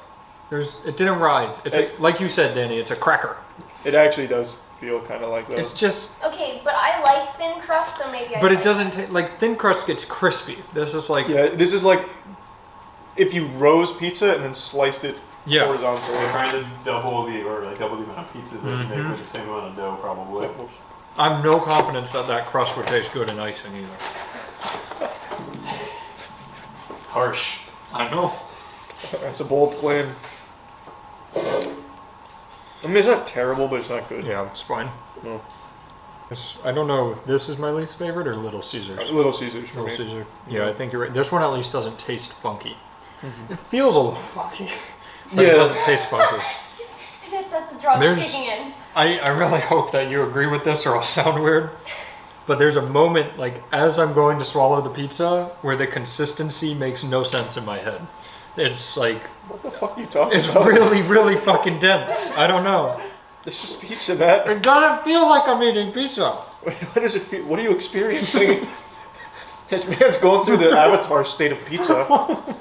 It didn't rise. It's like you said, Danny, it's a cracker. It actually does feel kind of like that. It's just, Okay, but I like thin crust, so maybe. But it doesn't like thin crust gets crispy. This is like Yeah, this is like if you rose pizza and then sliced it horizontally. They're trying to double the amount of pizzas they can make with the same amount of dough, probably. I have no confidence that crust would taste good in icing either. Harsh. I know. That's a bold claim. I mean, it's not terrible, but it's not good. Yeah, it's fine. No. I don't know if this is my least favorite or Little Caesars. Little Caesars for Little me. Caesar. Yeah, I think you're right. This one at least doesn't taste funky. It feels a little funky, but it doesn't taste funky. That's the drugs kicking in. I really hope that you agree with this or I'll sound weird. But there's a moment, like, as I'm going to swallow the pizza, where the consistency makes no sense in my head. It's like... What the fuck are you talking It's about? really, really fucking dense. I don't know. It's just pizza, Matt. It doesn't feel like I'm eating pizza. What does it feel? What are you experiencing? This man's going through the Avatar state of pizza.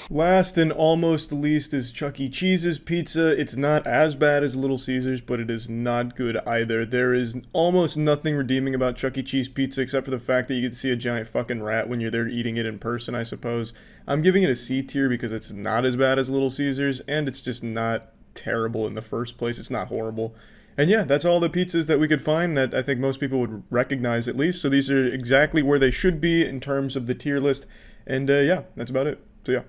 Last and almost least is Chuck E. Cheese's pizza. It's not as bad as Little Caesars, but it is not good either. There is almost nothing redeeming about Chuck E. Cheese pizza except for the fact that you get to see a giant fucking rat when you're there eating it in person, I suppose. I'm giving it a C tier because it's not as bad as Little Caesars, and it's just not terrible in the first place. It's not horrible. And yeah, that's all the pizzas that we could find that I think most people would recognize at least. So these are exactly where they should be in terms of the tier list. And yeah, that's about it. So yeah.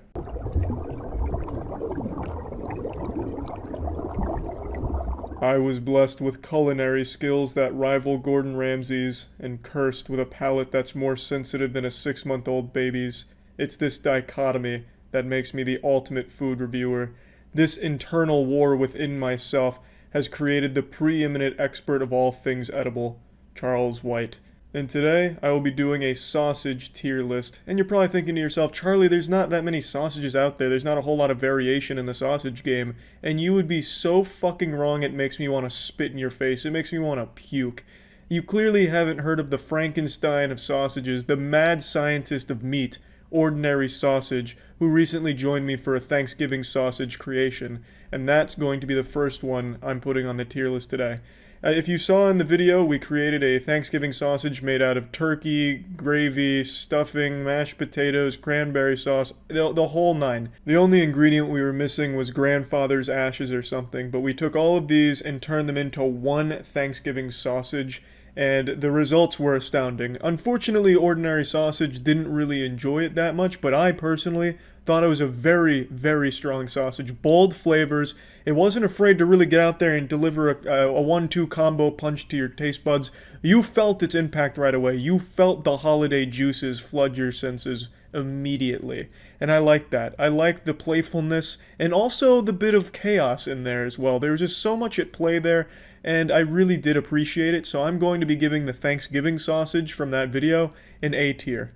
I was blessed with culinary skills that rival Gordon Ramsay's and cursed with a palate that's more sensitive than a 6-month-old baby's. It's this dichotomy that makes me the ultimate food reviewer. This internal war within myself has created the preeminent expert of all things edible, Charles White. And today, I will be doing a sausage tier list. And you're probably thinking to yourself, Charlie, there's not that many sausages out there. There's not a whole lot of variation in the sausage game. And you would be so fucking wrong, it makes me want to spit in your face. It makes me want to puke. You clearly haven't heard of the Frankenstein of sausages, the mad scientist of meat, Ordinary Sausage, who recently joined me for a Thanksgiving sausage creation. And that's going to be the first one I'm putting on the tier list today. If you saw in the video, we created a Thanksgiving sausage made out of turkey, gravy, stuffing, mashed potatoes, cranberry sauce, the whole nine. The only ingredient we were missing was grandfather's ashes or something, but we took all of these and turned them into one Thanksgiving sausage, and the results were astounding. Unfortunately, Ordinary Sausage didn't really enjoy it that much, but I personally thought it was a very, very strong sausage. Bold flavors. It wasn't afraid to really get out there and deliver a 1-2 combo punch to your taste buds. You felt its impact right away. You felt the holiday juices flood your senses immediately. And I like that. I like the playfulness and also the bit of chaos in there as well. There was just so much at play there, and I really did appreciate it. So I'm going to be giving the Thanksgiving sausage from that video an A tier.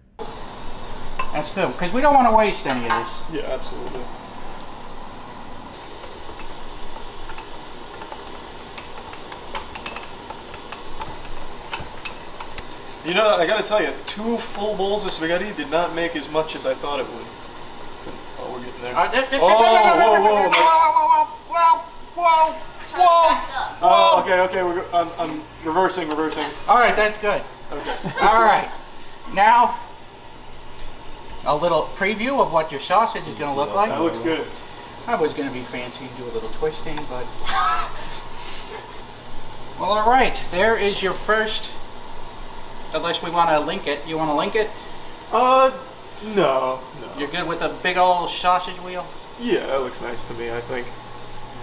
That's good, because we don't want to waste any of this. Yeah, absolutely. You know, I gotta tell you, 2 full bowls of spaghetti did not make as much as I thought it would. Oh, we're getting there. Whoa. Oh, okay, I'm reversing. All right, that's good. Okay. All right. Now, a little preview of what your sausage is going to look like. That looks good. I was going to be fancy and do a little twisting, but... Well, all right. There is your first... Unless we want to link it. You want to link it? No. You're good with a big old sausage wheel? Yeah, that looks nice to me, I think.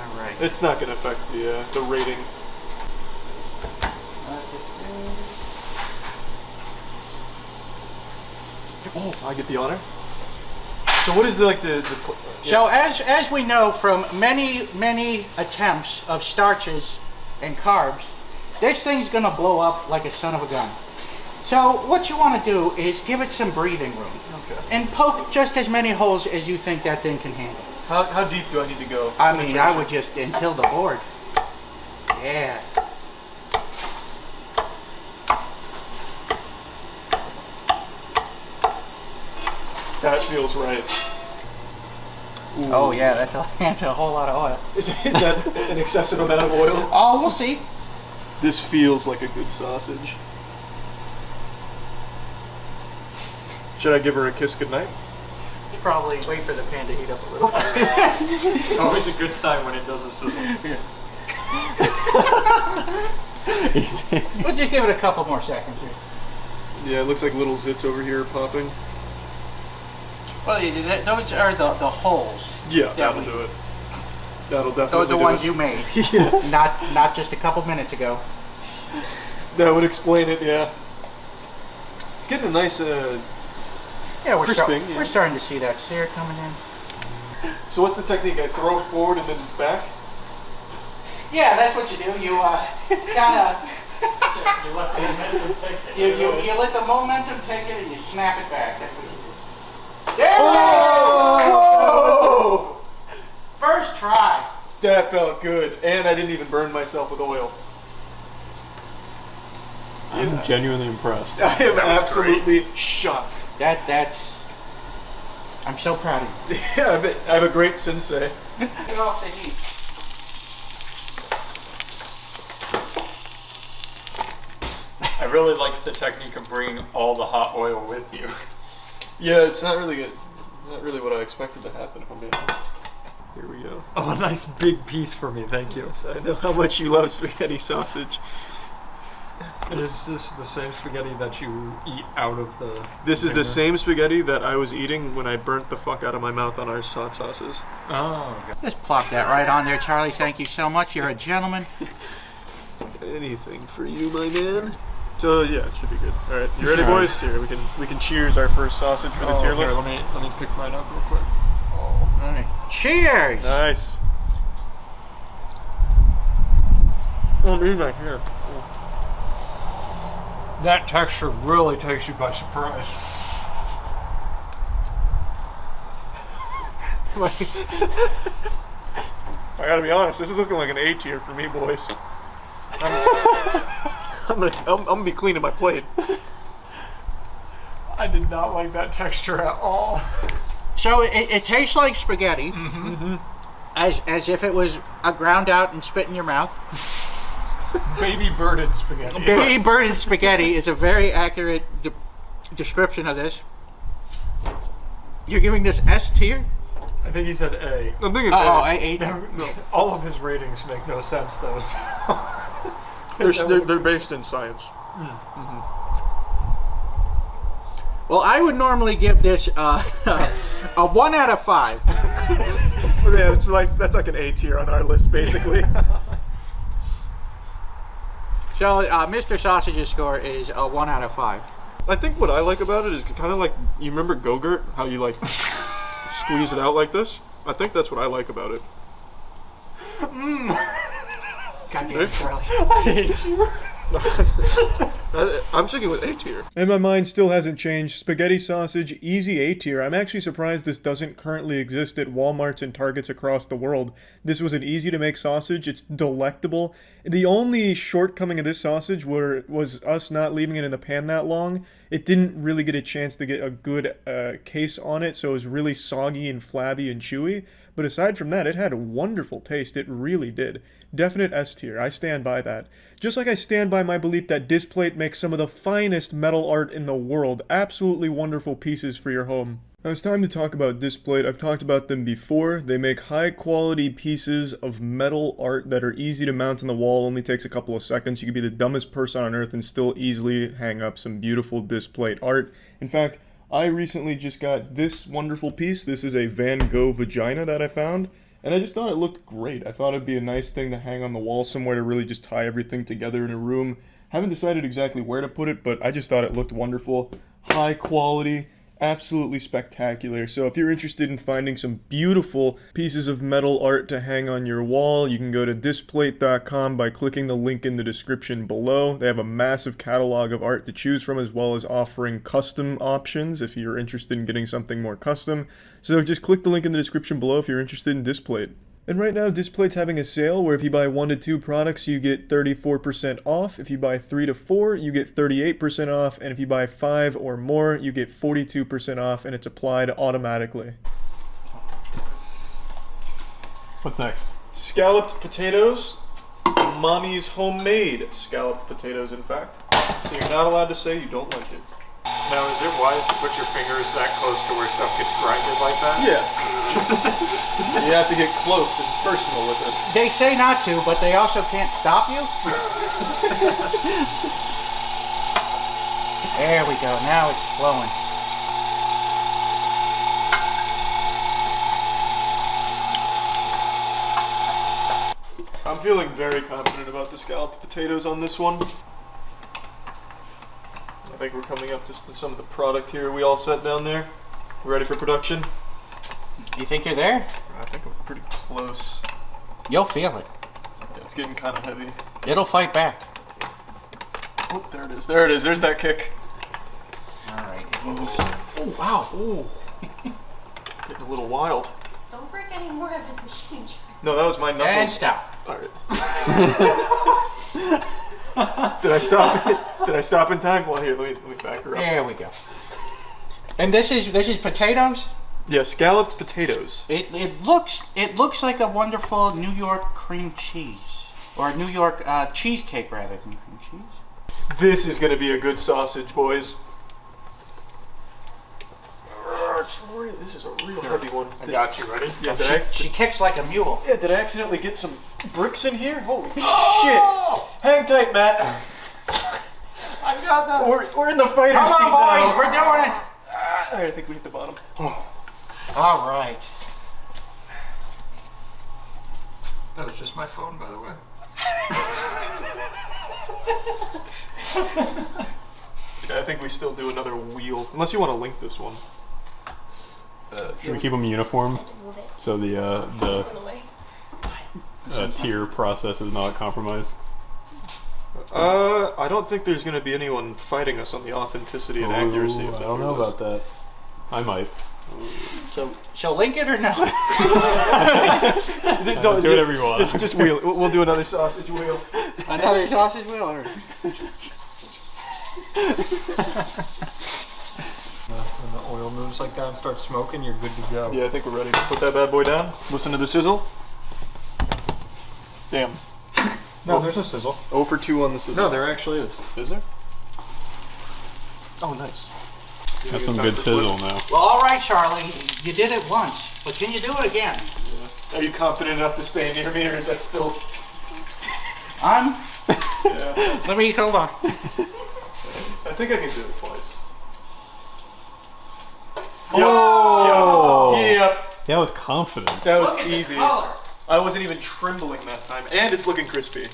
All right. It's not gonna affect the rating. Oh, I get the honor. So what is the So as we know from many attempts of starches and carbs, this thing's gonna blow up like a son of a gun. So what you want to do is give it some breathing room, and poke just as many holes as you think that thing can handle. How deep do I need to go? I mean, I would just until the board. Yeah. That feels right. Ooh. Oh yeah, that's a whole lot of oil. Is that an excessive amount of oil? Oh, we'll see. This feels like a good sausage. Should I give her a kiss goodnight? Probably wait for the pan to heat up a little. It's always a good sign when it doesn't sizzle. We'll just give it a couple more seconds here. Yeah, it looks like little zits over here popping. Well, those are the holes. Yeah, Yeah, that'll do it. That'll definitely Those are the do ones it. you made. Yeah. Not just a couple minutes ago. That would explain it, yeah. It's getting a nice, Yeah, we're crisping, yeah. we're starting to see that sear coming in. So what's the technique? I throw forward and then back? Yeah, that's what you do. You kind of You let the momentum take it. you let the momentum take it and you snap it back. That's what you do. There we Oh! go! First try. That felt good, and I didn't even burn myself with oil. I'm genuinely impressed. I am absolutely shocked. That's. I'm so proud of you. Yeah, I have a great sensei. Get off the heat. I really like the technique of bringing all the hot oil with you. Yeah, it's not really good. Not really what I expected to happen, if I'm being honest. Here we go. Oh, a nice big piece for me, thank you. I know how much you love spaghetti sausage. Is this the same spaghetti that you eat out of the... This is the container? same spaghetti that I was eating when I burnt the fuck out of my mouth on our hot sauces. Oh, okay. Just plop that right on there, Charlie. Thank you so much. You're a gentleman. Anything for you, my man. So yeah, it should be good. All right, you ready, All right. boys? Here we can cheers our first sausage for the tier here, list. let me pick mine up real quick. All right. Cheers. Nice. Oh, man, right here. That texture really takes you by surprise. I gotta be honest, this is looking like an A tier for me, boys. I'm gonna be cleaning my plate. I did not like that texture at all. So it tastes like spaghetti, as if it was ground out and spit in your mouth. Baby birded spaghetti. Baby birded spaghetti is a very accurate description of this. You're giving this S tier? I think he said A. I'm thinking I ate. All of his ratings make no sense though. So. they're based in science. Well, I would normally give this a 1 out of 5. Yeah, that's like an A tier on our list, basically. So Mr. Sausage's score is a 1 out of 5. I think what I like about it is kind of like, you remember Go-Gurt? How you like squeeze it out like this? I think that's what I like about it. Goddamn, Charlie. I hate you. I'm sticking with A tier. And my mind still hasn't changed. Spaghetti sausage, easy A tier. I'm actually surprised this doesn't currently exist at Walmarts and Targets across the world. This was an easy to make sausage. It's delectable. The only shortcoming of this sausage was us not leaving it in the pan that long. It didn't really get a chance to get a good case on it, so it was really soggy and flabby and chewy. But aside from that, it had a wonderful taste. It really did. Definite S tier. I stand by that. Just like I stand by my belief that Displate makes some of the finest metal art in the world. Absolutely wonderful pieces for your home. Now it's time to talk about Displate. I've talked about them before. They make high quality pieces of metal art that are easy to mount on the wall. Only takes a couple of seconds. You could be the dumbest person on earth and still easily hang up some beautiful Displate art. In fact, I recently just got this wonderful piece. This is a Van Gogh vagina that I found. And I just thought it looked great. I thought it'd be a nice thing to hang on the wall somewhere to really just tie everything together in a room. Haven't decided exactly where to put it, but I just thought it looked wonderful. High quality, absolutely spectacular. So if you're interested in finding some beautiful pieces of metal art to hang on your wall, you can go to Displate.com by clicking the link in the description below. They have a massive catalog of art to choose from, as well as offering custom options if you're interested in getting something more custom. So just click the link in the description below if you're interested in Displate. And right now, Displate's having a sale where if you buy 1 to 2 products, you get 34% off. If you buy 3 to 4, you get 38% off. And if you buy 5 or more, you get 42% off, and it's applied automatically. What's next? Scalloped potatoes. Mommy's homemade scalloped potatoes, in fact. So you're not allowed to say you don't like it. Now, is it wise to put your fingers that close to where stuff gets grinded like that? Yeah. You have to get close and personal with it. They say not to, but they also can't stop you. There we go. Now it's flowing. I'm feeling very confident about the scalloped potatoes on this one. I think we're coming up to some of the product here. We all set down there? Ready for production? You think you're there? I think I'm pretty close. You'll feel it. Yeah, it's getting kind of heavy. It'll fight back. Oh, there it is. There it is. There's that kick. All right. Oh, wow. Ooh. Getting a little wild. Don't break any more of his machine. No, that was my knuckles. And stop. All right. Did I stop? Did I stop in time? Well, here, let me back her up. There we go. And this is potatoes. Yeah, scalloped potatoes. It looks like a wonderful New York cream cheese, or New York cheesecake rather than cream cheese. This is gonna be a good sausage, boys. This is a real heavy one. I got you. Ready? Yeah, did She kicks like a mule. I accidentally get some bricks in here? Holy shit! Hang tight, Matt. I got that. We're in the fighter Come seat on, boys, now. we're doing it. I think we hit the bottom. All right. That was just my phone, by the way. Yeah, I think we still do another wheel, unless you want to link this one. Should we keep them uniform Move it. so the It's in the way. tier process is not compromised? I don't think there's gonna be anyone fighting us on the authenticity and accuracy of the I don't know about that. I might. So, shall link it or no? Don't Do whatever you want. Just wheel. We'll do another sausage wheel. Another sausage wheel? Or... When the oil moves like that and starts smoking, you're good to go. Yeah, I think we're ready to put that bad boy down. Listen to the sizzle. Damn. No, there's a sizzle. 0 for 2 on the sizzle. No, there actually is. Is there? Oh, nice. That's some good sizzle now. Well, all right, Charlie. You did it once, but can you do it again? Are you confident enough to stay near me, or is that still? I'm. Yeah. Let me hold on. I think I can do it twice. Oh! Yep. That was confident. That was Look at easy. the color. I wasn't even trembling that time, and it's looking crispy.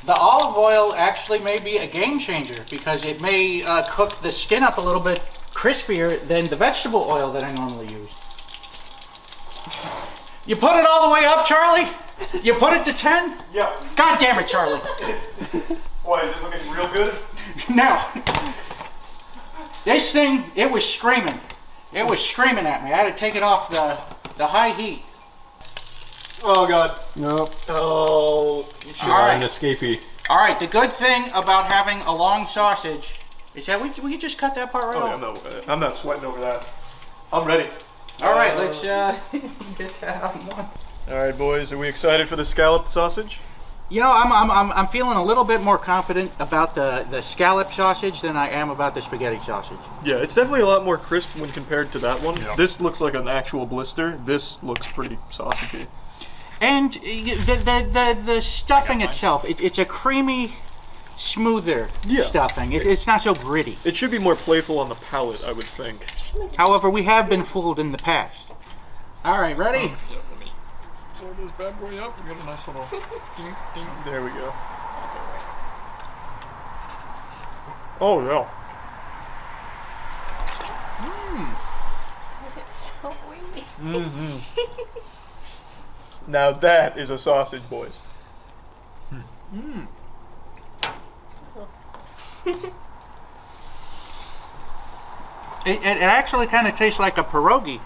The olive oil actually may be a game changer because it may cook the skin up a little bit crispier than the vegetable oil that I normally use. You put it all the way up, Charlie? You put it to 10? Yeah. God damn it, Charlie. Why, is it looking real good? No. This thing, it was screaming. It was screaming at me. I had to take it off the high heat. Oh, God. Nope. Oh. All right. An escapee. All right, the good thing about having a long sausage is that we can just cut that part right Oh, yeah, off. I'm not sweating over that. I'm ready. All right, let's get that out in one. All right, boys, are we excited for the scalloped sausage? You know, I'm feeling a little bit more confident about the scallop sausage than I am about the spaghetti sausage. Yeah, it's definitely a lot more crisp when compared to that one. Yeah. This looks like an actual blister. This looks pretty sausagey. And the stuffing itself, it's a creamy, smoother Yeah. stuffing. It's not so gritty. It should be more playful on the palate, I would think. However, we have been fooled in the past. All right, ready? Yep, let me pour this bad boy up. We got a nice little ding, ding. There we go. Oh, yeah. It's so windy. Mm-hmm. Now that is a sausage, boys. It actually kind of tastes like a pierogi.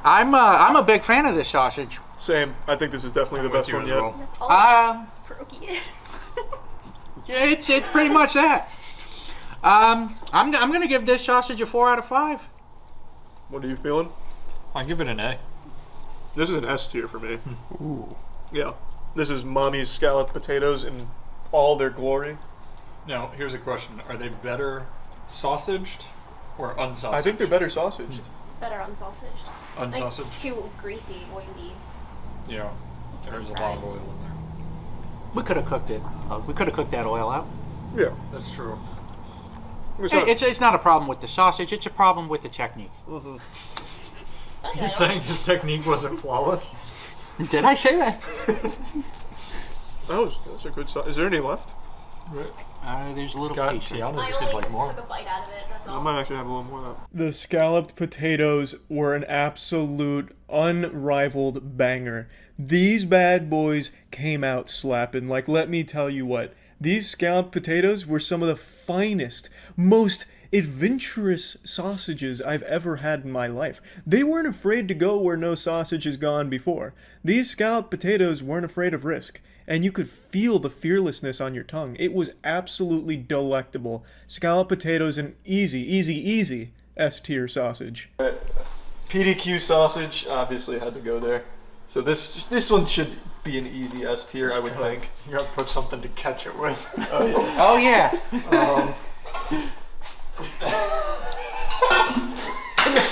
I'm a big fan of this sausage. Same. I think this is definitely the with best you one as yet. well. That's all pierogi is. It's pretty much that. I'm gonna give this sausage a 4 out of 5. What are you feeling? I'll give it an A. This is an S tier for me. Ooh. Yeah. This is mommy's scalloped potatoes in all their glory. Now, here's a question. Are they better sausaged or unsausaged? I think they're better sausaged. Better unsausaged. Like, Unsausaged? it's too greasy, oily. Yeah. There's a lot of oil in there. We could have cooked it. We could have cooked that oil out. Yeah. That's true. It's not a problem with the sausage. It's a problem with the technique. Okay, You're saying his technique wasn't flawless? Did I say that? That's a good sauce. Is there any left? There's a little Got piece. Right Tiana's I if you'd only like just more. took a bite out of it, that's I all. might actually have a little more of that. The scalloped potatoes were an absolute unrivaled banger. These bad boys came out slapping. Like, let me tell you what. These scalloped potatoes were some of the finest, most adventurous sausages I've ever had in my life. They weren't afraid to go where no sausage has gone before. These scalloped potatoes weren't afraid of risk. And you could feel the fearlessness on your tongue. It was absolutely delectable. Scalloped potatoes and easy S-tier sausage. PDQ sausage obviously had to go there. So this one should be an easy S-tier, I would think. You gotta put something to catch it with. Oh yeah.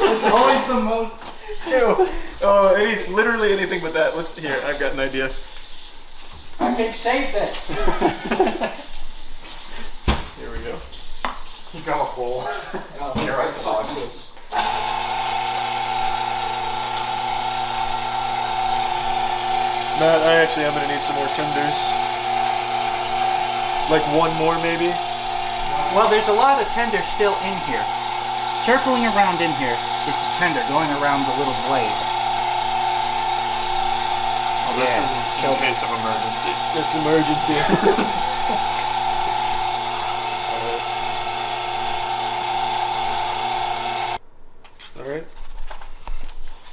It's always the most. Ew. Oh, literally anything but that. Here, I've got an idea. I can save this. Here we go. You got a hole. Here I thought. Matt, I actually am gonna need some more tenders. Like one more, maybe? Well, there's a lot of tender still in here. Circling around in here is the tender going around the little blade. Well, this is in case of emergency. It's emergency. Alright.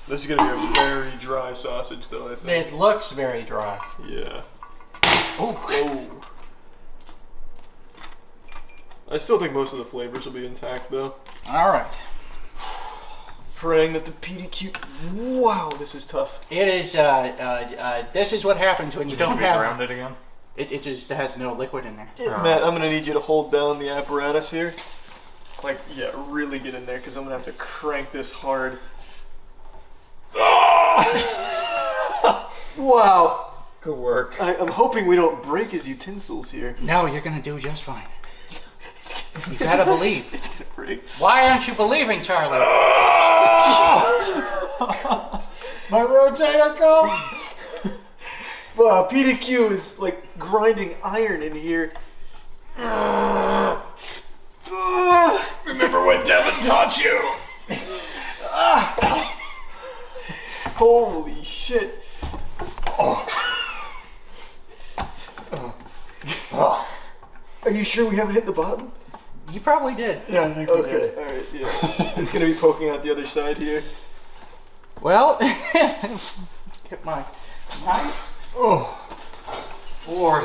This is gonna be a very dry sausage though, I think. It looks very dry. Yeah. Oh. Oh. I still think most of the flavors will be intact though. All right. Praying that the PDQ. Wow, this is tough. It is. This is what happens when you don't have. Around it again? It just has no liquid in there. Yeah, Matt, I'm gonna need you to hold down the apparatus here. Like, yeah, really get in there because I'm gonna have to crank this hard. Wow. Good work. I'm hoping we don't break his utensils here. No, you're gonna do just fine. You gotta believe. It's gonna break. Why aren't you believing, Charlie? My rotator cuff! Wow, PDQ is like grinding iron in here. Remember what Devin taught you? Holy shit. Are you sure we haven't hit the bottom? You probably did. Yeah, I think we Okay, did. alright, yeah. It's gonna be poking out the other side here. Well, get my knife. Oh, Lord.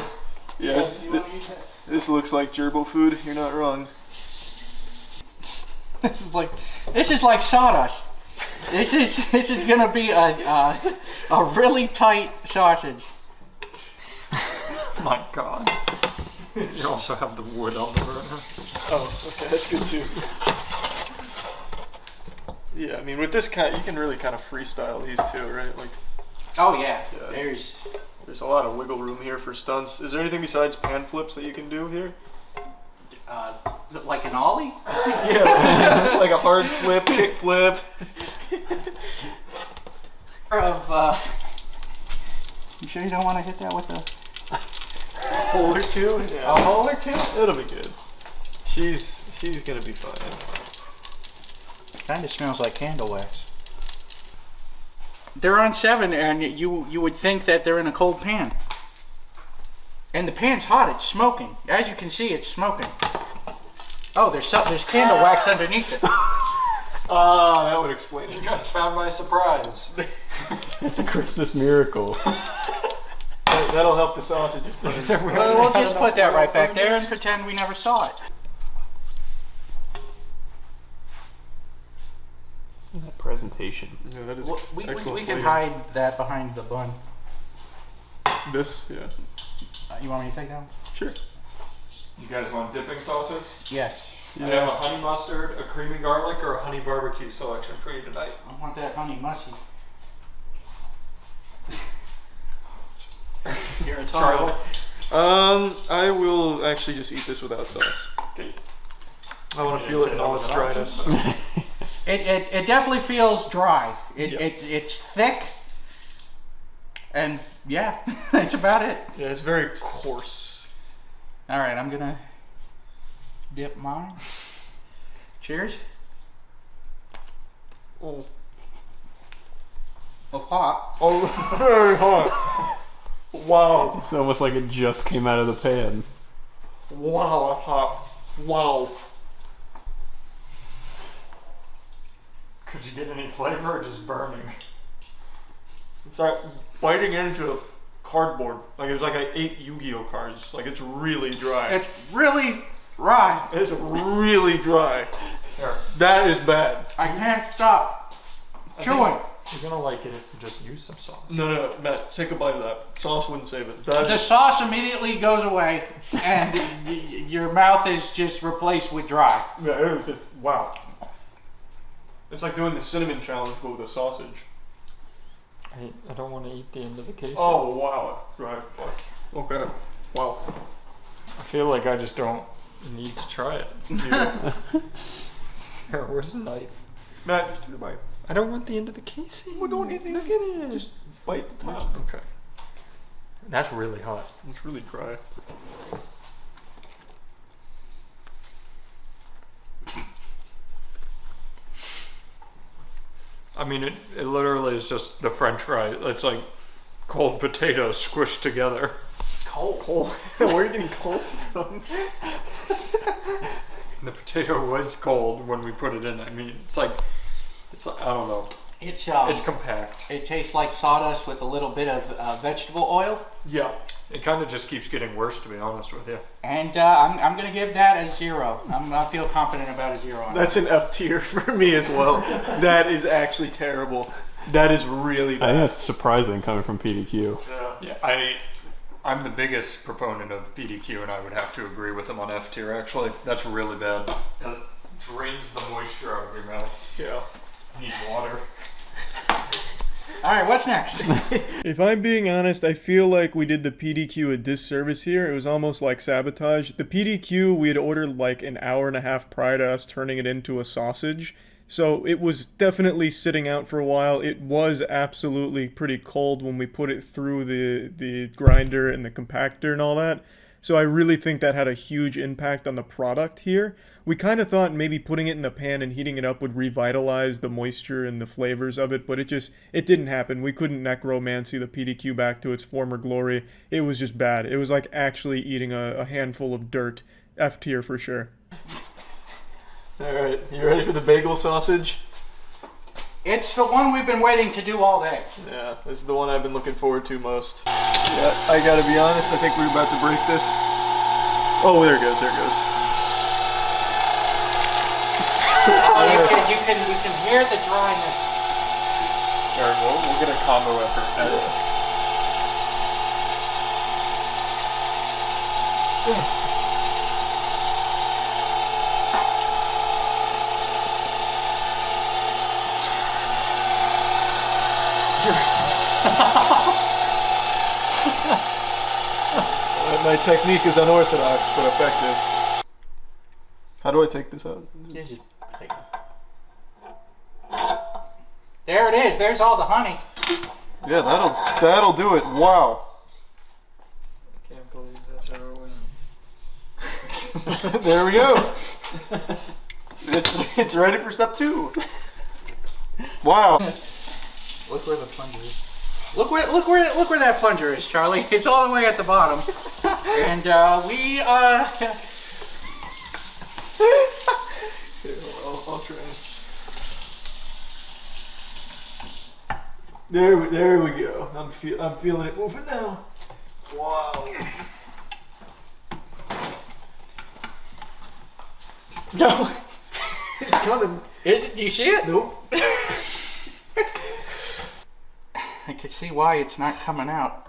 Yes, You wanna use that? this looks like gerbil food. You're not wrong. This is like sawdust. This is gonna be a really tight sausage. My God. You also have the wood on the burner. Oh, okay, that's good too. Yeah, I mean, with this kind, you can really kind of freestyle these too, right? Like, Oh yeah. Yeah. There's a lot of wiggle room here for stunts. Is there anything besides pan flips that you can do here? Like an ollie. Yeah, like a hard flip, kick flip. You sure you don't want to hit that with a Hole or two. Yeah, hole or two? it'll be good. She's gonna be fine. Kind of smells like candle wax. They're on 7, and you would think that they're in a cold pan. And the pan's hot. It's smoking. As you can see, it's smoking. Oh, there's candle wax underneath it. Ah, that would explain You it. guys found my surprise. It's a Christmas miracle. That'll help the sausages. Well, we'll just put that right back there and pretend we never saw it. That presentation. Yeah, that is We excellent can flavor. hide that behind the bun. This, yeah. You want me to take that one? Sure. You guys want dipping sauces? Yes. I have a honey mustard, a creamy garlic, or a honey barbecue selection for you tonight. I want that honey musty. You're a Charlie. I will actually just eat this without sauce. Okay. I want to feel it in all its dryness. It definitely feels dry. Yep. It's thick. And yeah, that's about it. Yeah, it's very coarse. All right, I'm gonna dip mine. Cheers. Oh, Oh, hot. oh, very hot. Wow, It's almost like it just came out of the pan. wow, hot. Wow. Could you get any flavor or just burning? It's like biting into cardboard. Like it's like I ate Yu-Gi-Oh cards. Like it's really dry. It's really dry. It's really dry. Here. That is bad. I can't stop chewing. You're gonna like it if you just use some sauce. No, Matt, take a bite of that. Sauce wouldn't save it. That The is, sauce immediately goes away, and your mouth is just replaced with dry. yeah, it was just, wow. It's like doing the cinnamon challenge but with a sausage. I don't want to eat the end of the case. Oh wow, dry. Okay. Wow. I feel like I just don't need to try it. Yeah. Here, where's the knife? Matt, just do the bite. I don't want the end of the casing. We don't need Look at it. Just bite the top. Okay. That's really hot. It's really dry. I mean, it literally is just the French fry. It's like cold potatoes squished together. Cold. Where are you getting cold from? The potato was cold when we put it in. I mean, it's like I don't know. It's compact. It tastes like sawdust with a little bit of vegetable oil, Yeah. It kind of just keeps getting worse, to be honest with you. and I'm gonna give that a 0. I feel confident about a 0. On That's an F tier for me as well. That is actually terrible. That is really I bad. think that's surprising coming from PDQ. Yeah, I'm the biggest proponent of PDQ, and I would have to agree with him on F tier. Actually, that's really bad. It drains the moisture out of your mouth. Yeah. Need water. All right, what's next? If I'm being honest, I feel like we did the PDQ a disservice here. It was almost like sabotage. The PDQ we had ordered like an hour and a half prior to us turning it into a sausage. So it was definitely sitting out for a while. It was absolutely pretty cold when we put it through the grinder and the compactor and all that. So I really think that had a huge impact on the product here. We kind of thought maybe putting it in the pan and heating it up would revitalize the moisture and the flavors of it, but it didn't happen. We couldn't necromancy the PDQ back to its former glory. It was just bad. It was like actually eating a handful of dirt. F tier for sure. Alright, you ready for the bagel sausage? It's the one we've been waiting to do all day. Yeah, this is the one I've been looking forward to most. Yeah, I gotta be honest, I think we're about to break this. Oh, there it goes, there it goes. You can hear the dryness. Alright, well, we'll get a combo effort. My technique is unorthodox, but effective. How do I take this out? There it is. There's all the honey. Yeah, that'll do it. Wow. I can't believe that's how it went. There we go. It's ready for step 2. Wow. Look where the plunger is. Look where that plunger is, Charlie. It's all the way at the bottom. And we I'll try. There we go. I'm feeling it moving now. Wow. No. It's coming. is it? Do you see it? Nope. I can see why it's not coming out.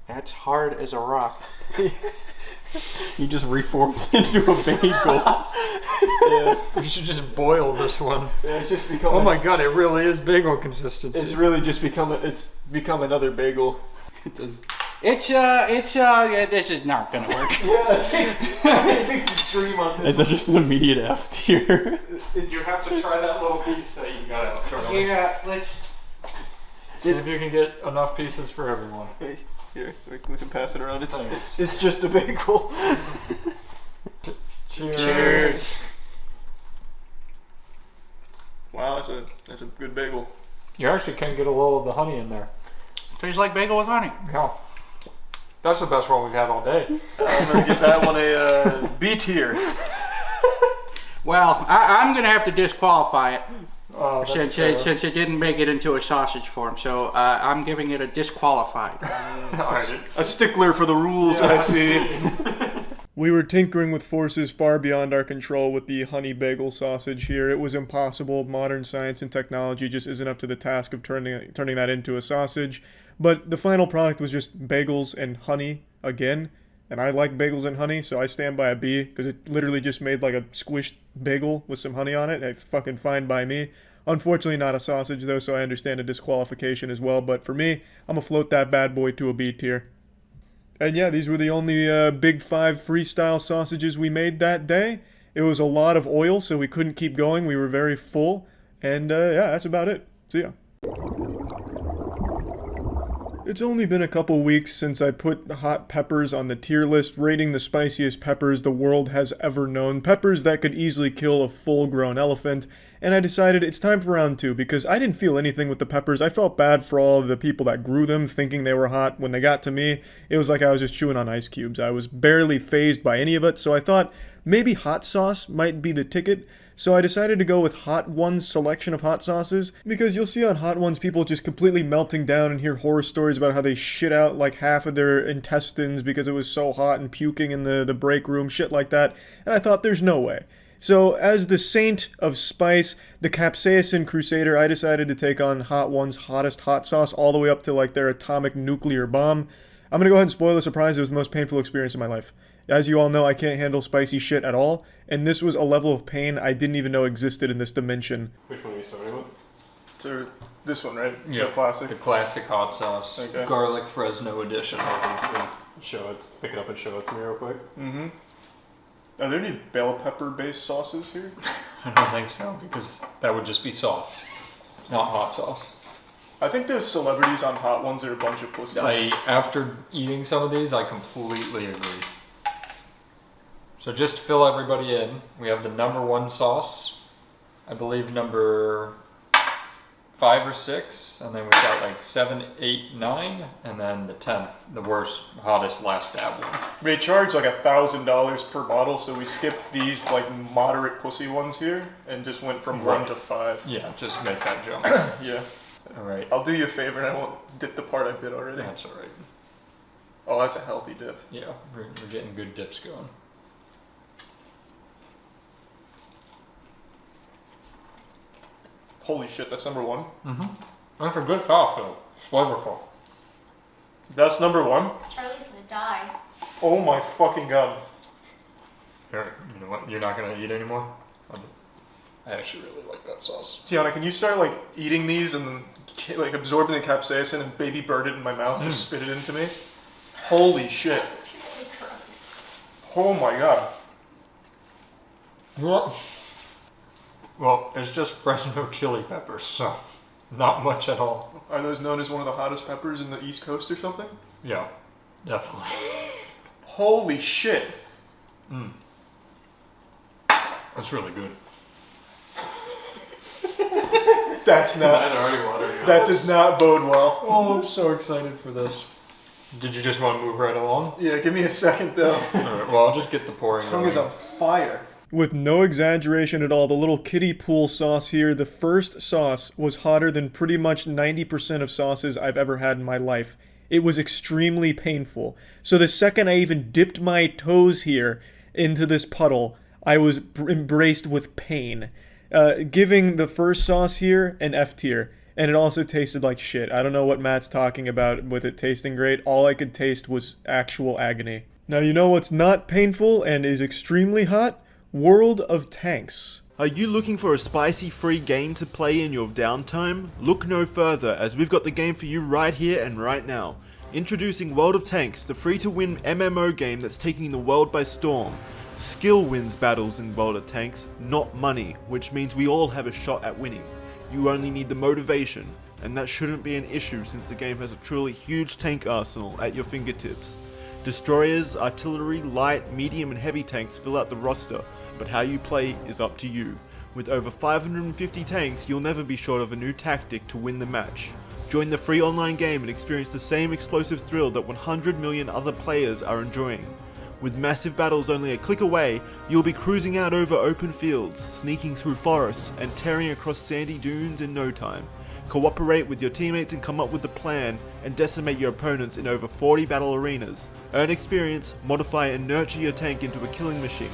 That's hard as a rock. He just reforms into a bagel. Yeah, we should just boil this one. Yeah, it's just become. Oh my god, it really is bagel consistency. It's really just become. It's become another bagel. It does. Yeah, this is not gonna work. Yeah, I think the dream on this. Is that just an immediate F tier? You have to try that little piece that you got out. Yeah, let's. See if you can get enough pieces for everyone. Hey, here, we can pass it around. Thanks. It's just a bagel. Cheers. Wow, that's a good bagel. You actually can get a little of the honey in there. Tastes like bagel with honey. Yeah. That's the best one we've had all day. I'm gonna give that one a B tier. Well, I'm gonna have to disqualify it Oh, since it didn't make it into a sausage form. So I'm giving it a disqualified. A stickler for the rules, I see. We were tinkering with forces far beyond our control with the honey bagel sausage here. It was impossible. Modern science and technology just isn't up to the task of turning that into a sausage. But the final product was just bagels and honey again. And I like bagels and honey, so I stand by a B, because it literally just made like a squished bagel with some honey on it. Hey, fucking fine by me. Unfortunately not a sausage though, so I understand a disqualification as well. But for me, I'm gonna float that bad boy to a B tier. And yeah, these were the only Big 5 freestyle sausages we made that day. It was a lot of oil, so we couldn't keep going. We were very full. And yeah, that's about it. See ya. It's only been a couple weeks since I put hot peppers on the tier list, rating the spiciest peppers the world has ever known. Peppers that could easily kill a full-grown elephant. And I decided it's time for round 2, because I didn't feel anything with the peppers. I felt bad for all the people that grew them, thinking they were hot. When they got to me, it was like I was just chewing on ice cubes. I was barely fazed by any of it, so I thought maybe hot sauce might be the ticket. So I decided to go with Hot Ones' selection of hot sauces, because you'll see on Hot Ones people just completely melting down and hear horror stories about how they shit out like half of their intestines because it was so hot and puking in the break room, shit like that. And I thought, there's no way. So, as the saint of spice, the capsaicin crusader, I decided to take on Hot Ones' hottest hot sauce all the way up to like their atomic nuclear bomb. I'm gonna go ahead and spoil the surprise. It was the most painful experience of my life. As you all know, I can't handle spicy shit at all, and this was a level of pain I didn't even know existed in this dimension. Which one are you starting with? So this one, right? Yeah. The classic. The classic hot sauce. Okay. Garlic Fresno edition. Show it. Pick it up and show it to me real quick. Mm-hmm. Are there any bell pepper-based sauces here? I don't think so, because that would just be sauce, not hot sauce. I think those celebrities on Hot Ones are a bunch of pussies. After eating some of these, I completely agree. So just to fill everybody in, we have the number 1 sauce, I believe number 5 or 6, and then we've got like 7, 8, 9, and then the 10th, the worst, hottest last dab one. They charge like $1,000 per bottle, so we skipped these like moderate pussy ones here and just went from 1 to 5. Yeah, just make that jump. Yeah. All right. I'll do you a favor and I won't dip the part I bit already. That's all right. Oh, that's a healthy dip. Yeah, we're getting good dips going. Holy shit, that's number 1? Mm-hmm. That's a good sauce, though. It's flavorful. That's number 1? Charlie's gonna die. Oh my fucking god. Here, you know what? You're not gonna eat anymore? I actually really like that sauce. Tiana, can you start like eating these and like absorbing the capsaicin and baby bird it in my mouth, just spit it into me? Holy shit. Oh my god. What? Well, it's just Fresno chili peppers, so not much at all. Are those known as one of the hottest peppers in the East Coast or something? Yeah, definitely. Holy shit. That's really good. That's not. That does not bode well. Oh, I'm so excited for this. Did you just want to move right along? Yeah, give me a second though. Alright, well, I'll just get the pouring Tongue is on fire. With no exaggeration at all, the little kiddie pool sauce here, the first sauce was hotter than pretty much 90% of sauces I've ever had in my life. It was extremely painful. So the second I even dipped my toes here into this puddle, I was embraced with pain. Giving the first sauce here an F tier. And it also tasted like shit. I don't know what Matt's talking about with it tasting great. All I could taste was actual agony. Now you know what's not painful and is extremely hot? World of Tanks. Are you looking for a spicy free game to play in your downtime? Look no further, as we've got the game for you right here and right now. Introducing World of Tanks, the free-to-win MMO game that's taking the world by storm. Skill wins battles in World of Tanks, not money, which means we all have a shot at winning. You only need the motivation, and that shouldn't be an issue since the game has a truly huge tank arsenal at your fingertips. Destroyers, artillery, light, medium and heavy tanks fill out the roster, but how you play is up to you. With over 550 tanks, you'll never be short of a new tactic to win the match. Join the free online game and experience the same explosive thrill that 100 million other players are enjoying. With massive battles only a click away, you'll be cruising out over open fields, sneaking through forests, and tearing across sandy dunes in no time. Cooperate with your teammates and come up with a plan, and decimate your opponents in over 40 battle arenas. Earn experience, modify and nurture your tank into a killing machine.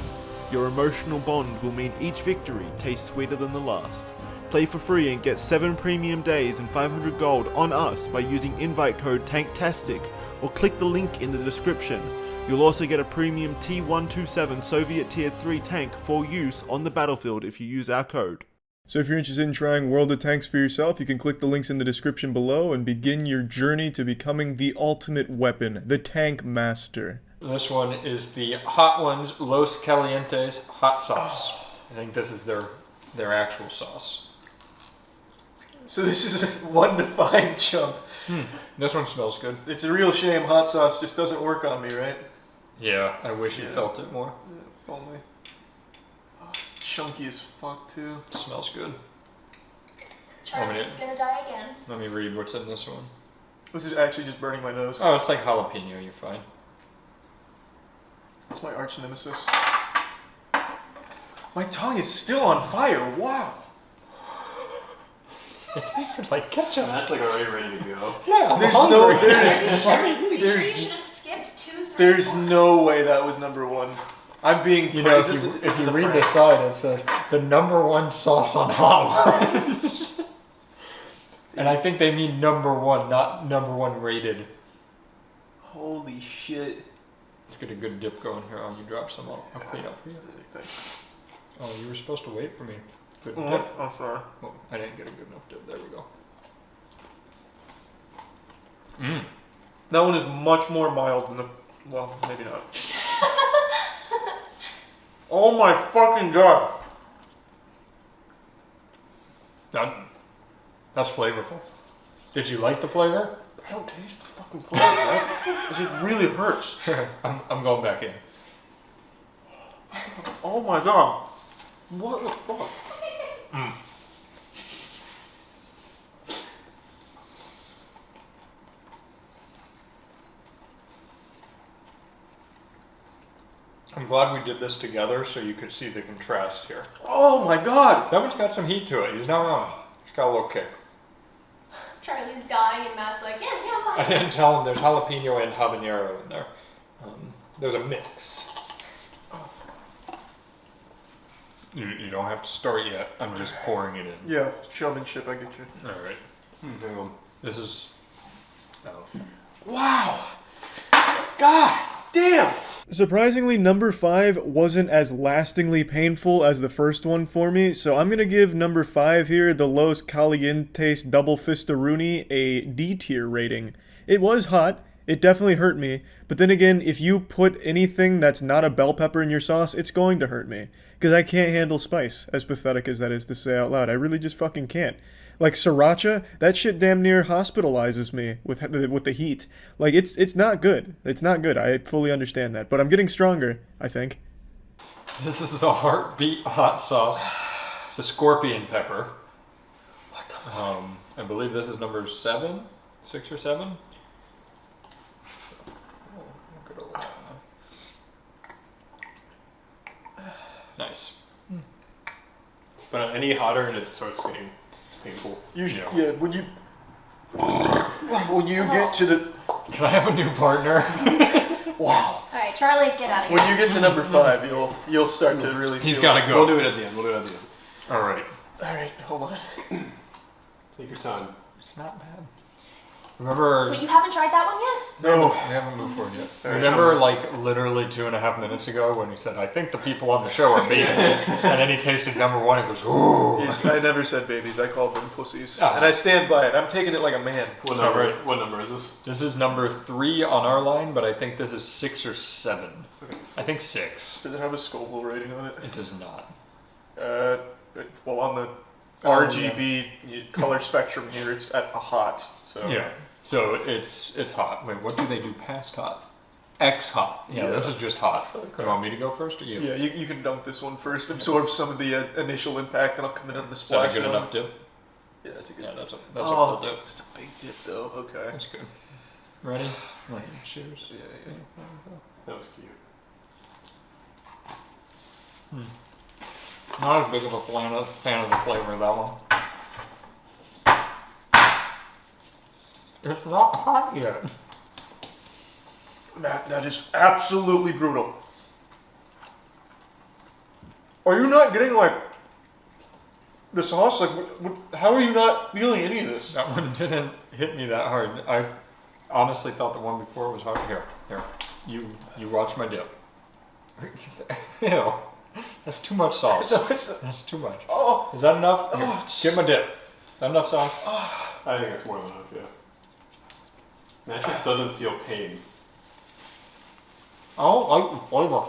Your emotional bond will mean each victory tastes sweeter than the last. Play for free and get 7 premium days and 500 gold on us by using invite code TANKTASTIC, or click the link in the description. You'll also get a premium T127 Soviet Tier 3 tank for use on the battlefield if you use our code. So if you're interested in trying World of Tanks for yourself, you can click the links in the description below and begin your journey to becoming the ultimate weapon, the Tank Master. This one is the Hot Ones Los Calientes hot sauce. I think this is their actual sauce. So this is a 1 to 5 chump. This one smells good. It's a real shame hot sauce just doesn't work on me, right? Yeah, I wish you felt it more. Yeah, if only. Oh, it's chunky as fuck too. It smells good. Charlie's gonna die again. Let me read what's in this one. This is actually just burning my nose. Oh, it's like jalapeno, you're fine. That's my arch nemesis. My tongue is still on fire, wow. It tasted like ketchup. That's like already ready to go. Yeah, I'm There's hungry. no, Are you sure there's, you should have skipped 2, 3, there's 4? no way that was number 1. I'm being You know, praised. if you read the side, it says the #1 sauce on Hot Ones. And I think they mean #1, not #1 rated. Holy shit. Let's get a good dip going here. Oh, you dropped some. I'll clean up for you. Thanks. Oh, you were supposed to wait for me. Good Oh, dip. I'm sorry. Oh, I didn't get a good enough dip. There we go. That one is much more mild than the. Well, maybe not. Oh my fucking god. That's flavorful. Did you like the flavor? I don't taste the fucking flavor, right? It just really hurts. I'm going back in. Oh my god. What the fuck? I'm glad we did this together so you could see the contrast here. Oh my god. That one's got some heat to it. He's not wrong. It's got a little kick. Charlie's dying and Matt's like, yeah, I fine. didn't tell him there's jalapeno and habanero in there. There's a mix. You don't have to start yet. I'm just pouring it in. Yeah, showmanship, I get you. All right. This is. Oh. Wow. God damn. Surprisingly, number 5 wasn't as lastingly painful as the first one for me, so I'm gonna give number 5 here, the Los Calientes Double Fistaruni, a D tier rating. It was hot, it definitely hurt me, but then again, if you put anything that's not a bell pepper in your sauce, it's going to hurt me. Because I can't handle spice, as pathetic as that is to say out loud. I really just fucking can't. Like sriracha, that shit damn near hospitalizes me with the heat. Like it's not good. It's not good. I fully understand that, but I'm getting stronger, I think. This is the Heartbeat hot sauce. It's a scorpion pepper. What the fuck? I believe this is number 7, 6 or 7. Nice. But any hotter and it starts getting painful. Usually, yeah, when you get to the. Can I have a new partner? Wow. Alright, Charlie, get out of here. When you get to number 5, you'll start to really. He's feel got to it. go. We'll do it at the end. We'll do it at the end. All right. All right, hold on. Take your time. It's not bad. Remember? But you haven't tried that one yet? No. We haven't moved forward yet. Remember, like, literally 2.5 minutes ago when he said, I think the people on the show are babies. And then he tasted number one and goes, ooh. I never said babies. I called them pussies. Ah. And I stand by it. I'm taking it like a man. What Alright. number is this? This is number 3 on our line, but I think this is 6 or 7. Okay. I think 6. Does it have a Scoville rating on it? It does not. Well, on the Oh, RGB color spectrum here, it's at a hot. So Yeah. So it's hot. Wait, what do they do past hot? X hot. Yeah, this is just hot. You want me to go first or you? Yeah, you can dunk this one first, absorb some of the initial impact, and I'll come in on the Is that splash. a good one. enough dip? Yeah, that's a good. Yeah, that's a oh, full dip. it's a big dip though. Okay. That's good. Ready? Right. Cheers. Yeah. That was cute. Not as big of a fan of the flavor of that one. It's not hot yet. Matt, that is absolutely brutal. Are you not getting like the sauce? Like, how are you not feeling any of this? That one didn't hit me that hard. I honestly thought the one before was hard. Here. You watch my dip. Ew. That's too much sauce. No, That's too much. oh, Is that enough? Here, it's- get my dip. Is that enough sauce? I think it's more than enough, yeah. That just doesn't feel pain. I don't like the flavor.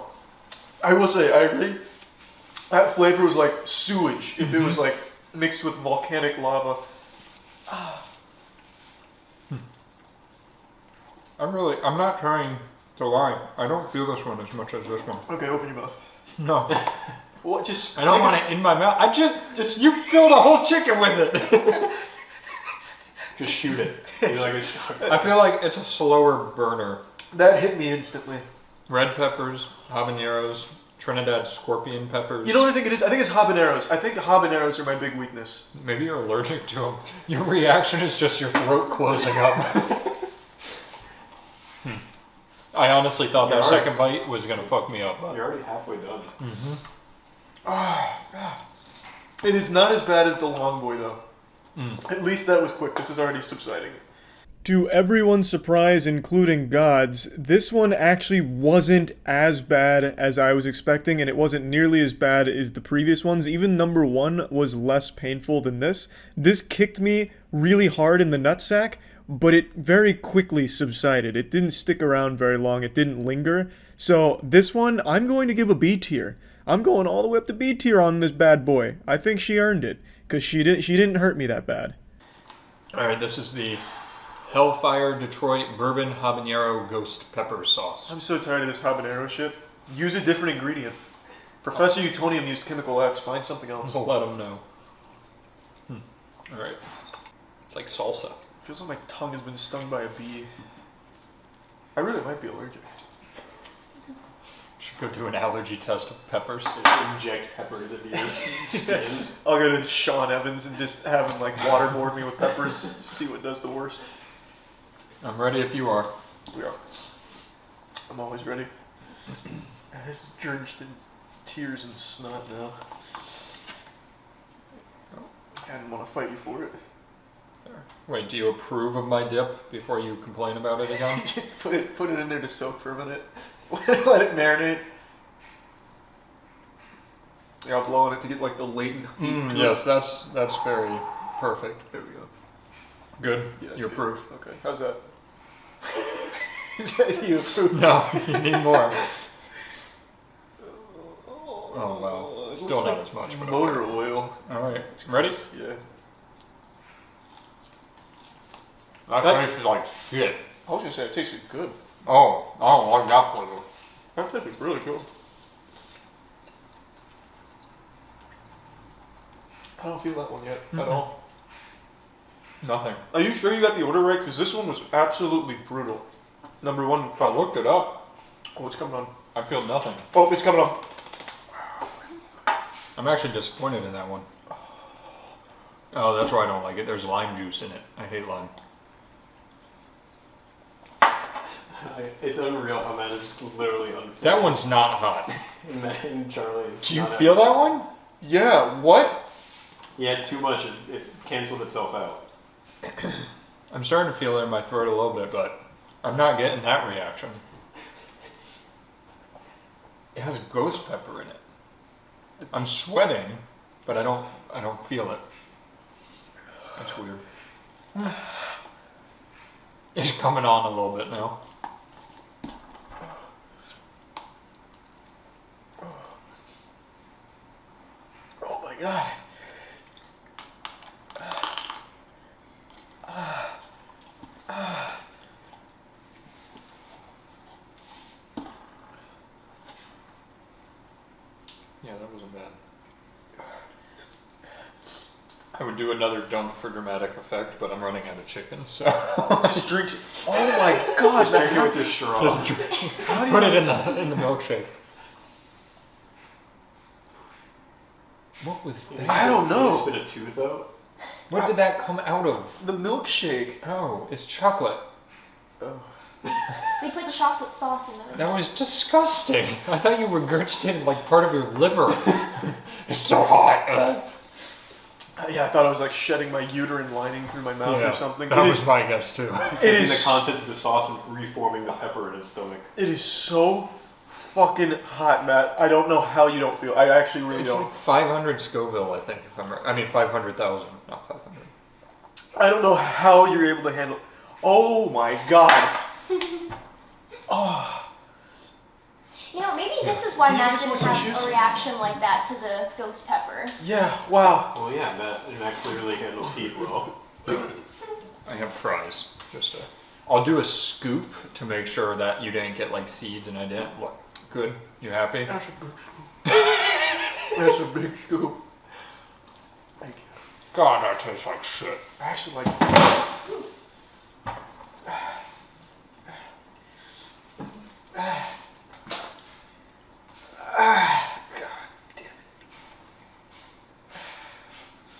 I will say, I agree. That flavor was like sewage if it was like mixed with volcanic lava. I'm not trying to lie. I don't feel this one as much as this one. Okay, open your mouth. No. Well, just I don't want it in my mouth. You filled a whole chicken with it. Just shoot it. Be like a shotgun. I feel like it's a slower burner. That hit me instantly. Red peppers, habaneros, Trinidad scorpion peppers. You know what I think it is? I think it's habaneros. I think habaneros are my big weakness. Maybe you're allergic to them. Your reaction is just your throat closing up. I honestly thought that You're second bite was gonna fuck me up. But You're already halfway done. It is not as bad as the long boy though. At least that was quick. This is already subsiding. To everyone's surprise, including God's, this one actually wasn't as bad as I was expecting, and it wasn't nearly as bad as the previous ones. Even number 1 was less painful than this. This kicked me really hard in the nutsack, but it very quickly subsided. It didn't stick around very long. It didn't linger. So this one, I'm going to give a B tier. I'm going all the way up to B tier on this bad boy. I think she earned it, because she didn't hurt me that bad. Alright, this is the Hellfire Detroit Bourbon Habanero Ghost Pepper Sauce. I'm so tired of this habanero shit. Use a different ingredient. Professor Utonium used chemical X. Find something else. So let them know. Alright. It's like salsa. Feels like my tongue has been stung by a bee. I really might be allergic. Should go do an allergy test of peppers. Inject peppers into your skin. I'll go to Sean Evans and just have him like waterboard me with peppers. See what does the worst. I'm ready if you are. We are. I'm always ready. It's drenched in tears and snot now. I didn't want to fight you for it. There. Wait, do you approve of my dip before you complain about it again? Just put it in there to soak for a minute. Let it marinate. Yeah, I'll blow on it to get like the latent heat. to Yes, it. that's very perfect. There we go. Good. Yeah, it's you good. approve. Okay, how's that? Is that you approve? No, you need more. Oh wow. it Still looks not like as much, but motor okay. oil. Alright. Ready? Yeah. That tastes like shit. I was gonna say it tasted good. Oh, I don't like that flavor. That tasted really good. I don't feel that one yet at all. Nothing. Are you sure you got the order right? Because this one was absolutely brutal. Number 1. I looked it up. Oh, it's coming on. I feel nothing. Oh, it's coming on. I'm actually disappointed in that one. Oh, that's why I don't like it. There's lime juice in it. I hate lime. It's unreal how man is just literally unfit. That one's not hot. And Charlie is Do you not feel that one? Yeah, what? He had too much, it canceled itself out. I'm starting to feel it in my throat a little bit, but I'm not getting that reaction. It has ghost pepper in it. I'm sweating, but I don't feel it. That's weird. It's coming on a little bit now. Oh my god. Yeah, that wasn't bad. I would do another dump for dramatic effect, but I'm running out of chicken, so Just drink. Oh my god, man. Drink it with your straw. just put it in the milkshake. What was that? I don't know. You spit a tooth out? What did that come out of? The milkshake. Oh, it's chocolate. They put chocolate sauce in those. That was disgusting. I thought you regurgitated like part of your liver. It's so hot. Yeah, I thought I was like shedding my uterine lining through my mouth or something. That was my guess too. It Taking is. the contents of the sauce and reforming the pepper in his stomach. It is so fucking hot, Matt. I don't know how you don't feel. I actually really It's don't. like 500 Scoville, I think. If I'm right. I mean 500,000, not 500. I don't know how you're able to handle. Oh my god. Oh. You know, maybe this is why Can you Matt give me didn't some have tissues? a reaction like that to the ghost pepper. Yeah. Wow. Well, yeah, that actually really handles heat well. I have fries. I'll do a scoop to make sure that you didn't get like seeds and I didn't. Look, good. You happy? That's a big scoop. That's a big scoop. Thank you. God, that tastes like shit. I actually like.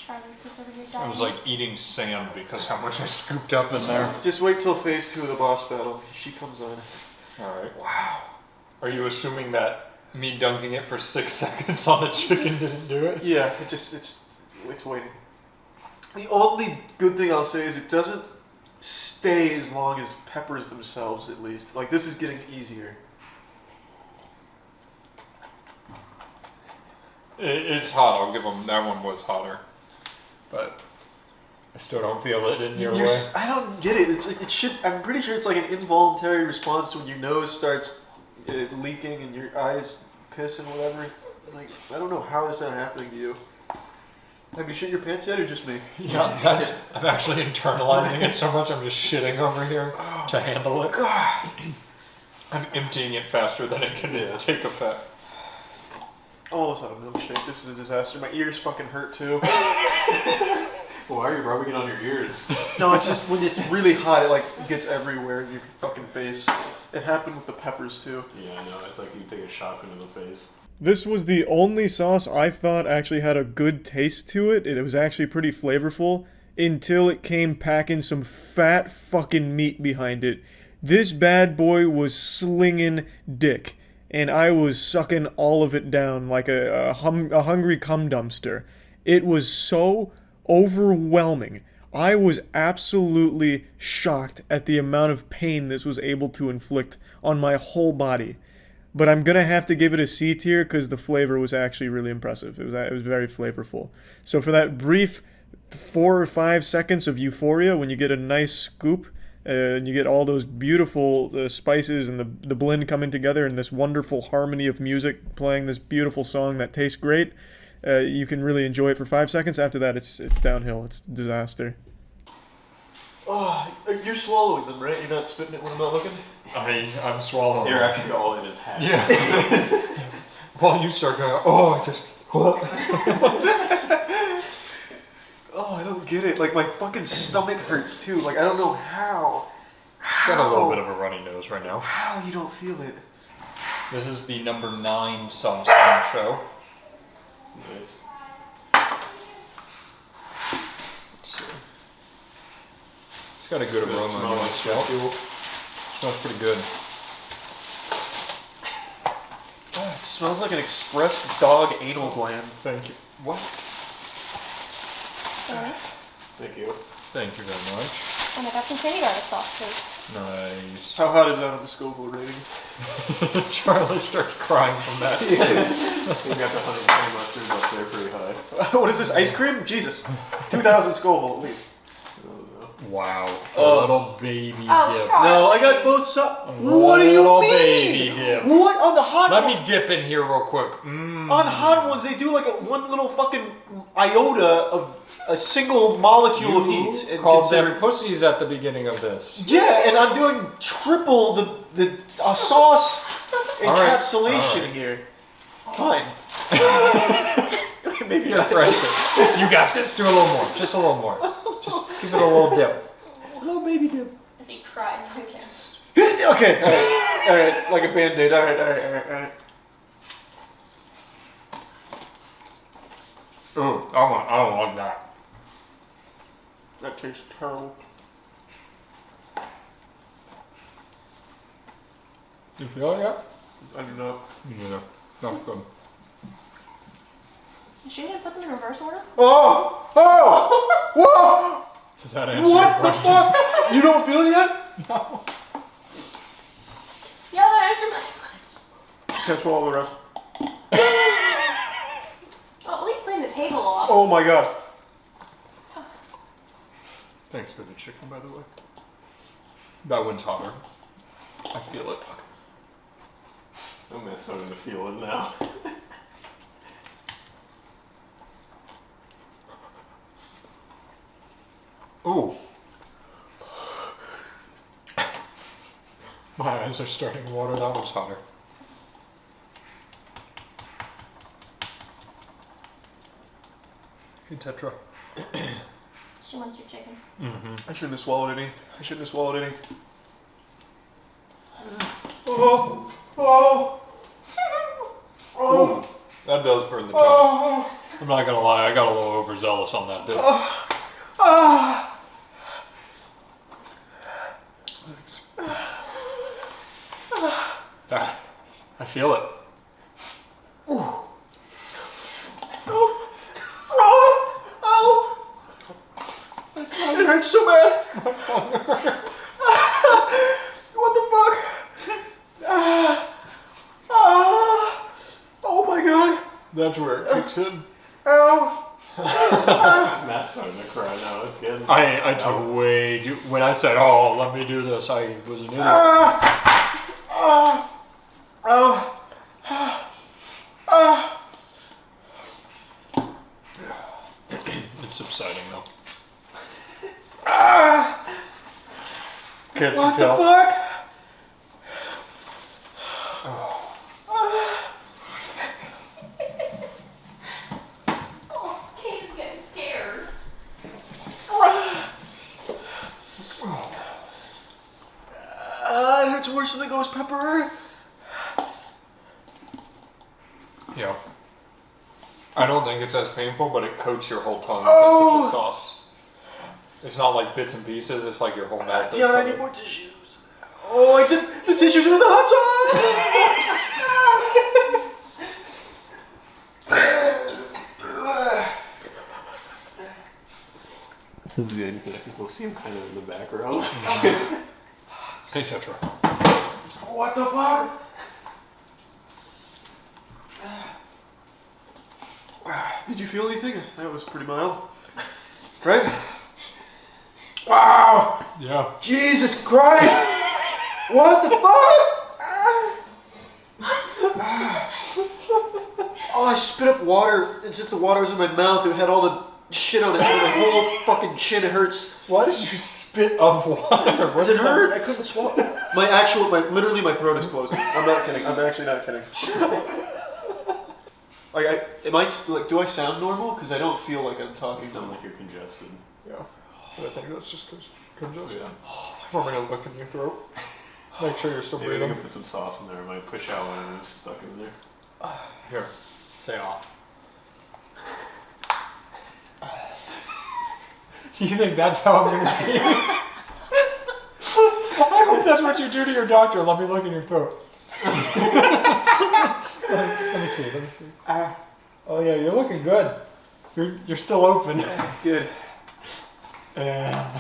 Charlie sits over here I dying. was like eating sand because how much I scooped up in there. Just wait till phase 2 of the boss battle. She comes on. Alright. Wow. Are you assuming that me dunking it for 6 seconds on the chicken didn't do it? Yeah, it's waiting. The only good thing I'll say is it doesn't stay as long as peppers themselves, at least. Like, this is getting easier. It's hot, I'll give them, that one was hotter. But I still don't feel it in your way. I don't get it. It should. I'm pretty sure it's like an involuntary response to when your nose starts leaking and your eyes piss and whatever. Like, I don't know how this is not happening to you. Have you shit your pants yet, or just me? Yeah, I'm actually internalizing it so much I'm just shitting over here to handle it. I'm emptying it faster than it can take effect. Almost out of milkshake. This is a disaster. My ears fucking hurt too. Why are you rubbing it on your ears? No, it's just when it's really hot, it like gets everywhere in your fucking face. It happened with the peppers too. Yeah, I know. It's like you take a shotgun in the face. This was the only sauce I thought actually had a good taste to it. It was actually pretty flavorful until it came packing some fat fucking meat behind it. This bad boy was slinging dick, and I was sucking all of it down like a hungry cum dumpster. It was so overwhelming. I was absolutely shocked at the amount of pain this was able to inflict on my whole body. But I'm gonna have to give it a C tier because the flavor was actually really impressive. It was very flavorful. So for that brief 4 or 5 seconds of euphoria, when you get a nice scoop and you get all those beautiful spices and the blend coming together and this wonderful harmony of music playing this beautiful song that tastes great, you can really enjoy it for 5 seconds. After that, it's downhill. It's a disaster. Oh, you're swallowing them, right? You're not spitting it when I'm not looking? I'm swallowing. They're actually all in his hat. Yeah. While you start going, I just. Oh, I don't get it. Like, my fucking stomach hurts too. Like, I don't know how. Got a little bit of a runny nose right now. How you don't feel it? This is the number 9 sauce on the show. Nice. Let's see. It's got a good aroma. Smell in like it, so- Smells pretty good. Oh, it smells like an express dog anal gland. Thank you. What? Anyway, Thank you. Thank you very much. And I got some creamy garlic sauce because Nice. How hot is that on the Scoville rating? Charlie starts crying from that. You got the honey mustard up there pretty high. What is this, ice cream? Jesus. 2,000 Scoville at least. I don't know. Wow. Oh. A little baby Oh, dip. God. No, I got both What do you Little mean? baby dip. What? On the hot Let one? me dip in here real quick. On hot ones, they do like one little fucking iota of a single molecule of heat. And Called consider- them pussies at the beginning of this. Yeah, and I'm doing triple the sauce All right. encapsulation All right. here. Fine. Maybe You're not. precious. You got this. Do a little more. Just a little more. Just give it a little dip. A little baby dip. as he cries, I can't. Okay, alright, like a band-aid. Alright. Ooh, I don't like that. That tastes terrible. You feel it yet? I do not. Me neither. Not good. Shouldn't you put them in reverse order? Oh! Whoa! Does that answer What your the question? fuck? You don't feel it yet? No. Yeah, that answered my Can't swallow the rest. Well, at least clean the table off. Oh my god. Thanks for the chicken, by the way. That one's hotter. I feel it. I'm starting to feel it now. Ooh. My eyes are starting to water. That one's hotter. Hey, Tetra. She wants your chicken. I shouldn't have swallowed any. Oh. Ooh, that does burn the tongue. I'm not gonna lie, I got a little overzealous on that dip. I feel it. It hurts so bad. What the fuck? Oh my god. That's where it kicks in. Ow. Matt's starting to cry now. It's good. I took way too, when I said, oh, let me do this, I was an idiot. It's subsiding though. Can't you What the tell? fuck? Oh, Kate is getting scared. It hurts worse than the ghost pepper. Yeah. I don't think it's as painful, but it coats your whole tongue Oh. since it's a sauce. It's not like bits and pieces, it's like your whole mouth. is Dion, I covered. need more tissues. Oh, I did. The tissues are in the hot sauce. This is good because we'll see him kind of in the background. Hey, Tetra. What the fuck? Did you feel anything? That was pretty mild. Right? Wow! Yeah. Jesus Christ! What the fuck? Oh, I spit up water, and since the water was in my mouth, it had all the shit on it, so the whole fucking chin hurts. Why did you spit up water? Does it hurt? I couldn't swallow. Literally my throat is closing. I'm not kidding. I'm actually not kidding. Do I sound normal? Because I don't feel like I'm talking. You sound like you're congested. Yeah. But I think that's just because congestion. Yeah. Want me to look in your throat? Make sure you're still Maybe we breathing. can put some sauce in there. I might push out one and it's stuck in there. Here. Say ah. You think that's how I'm gonna see you? I hope that's what you do to your doctor. Let me look in your throat. Let me see. Oh yeah, you're looking good. You're still open. Good. Yeah.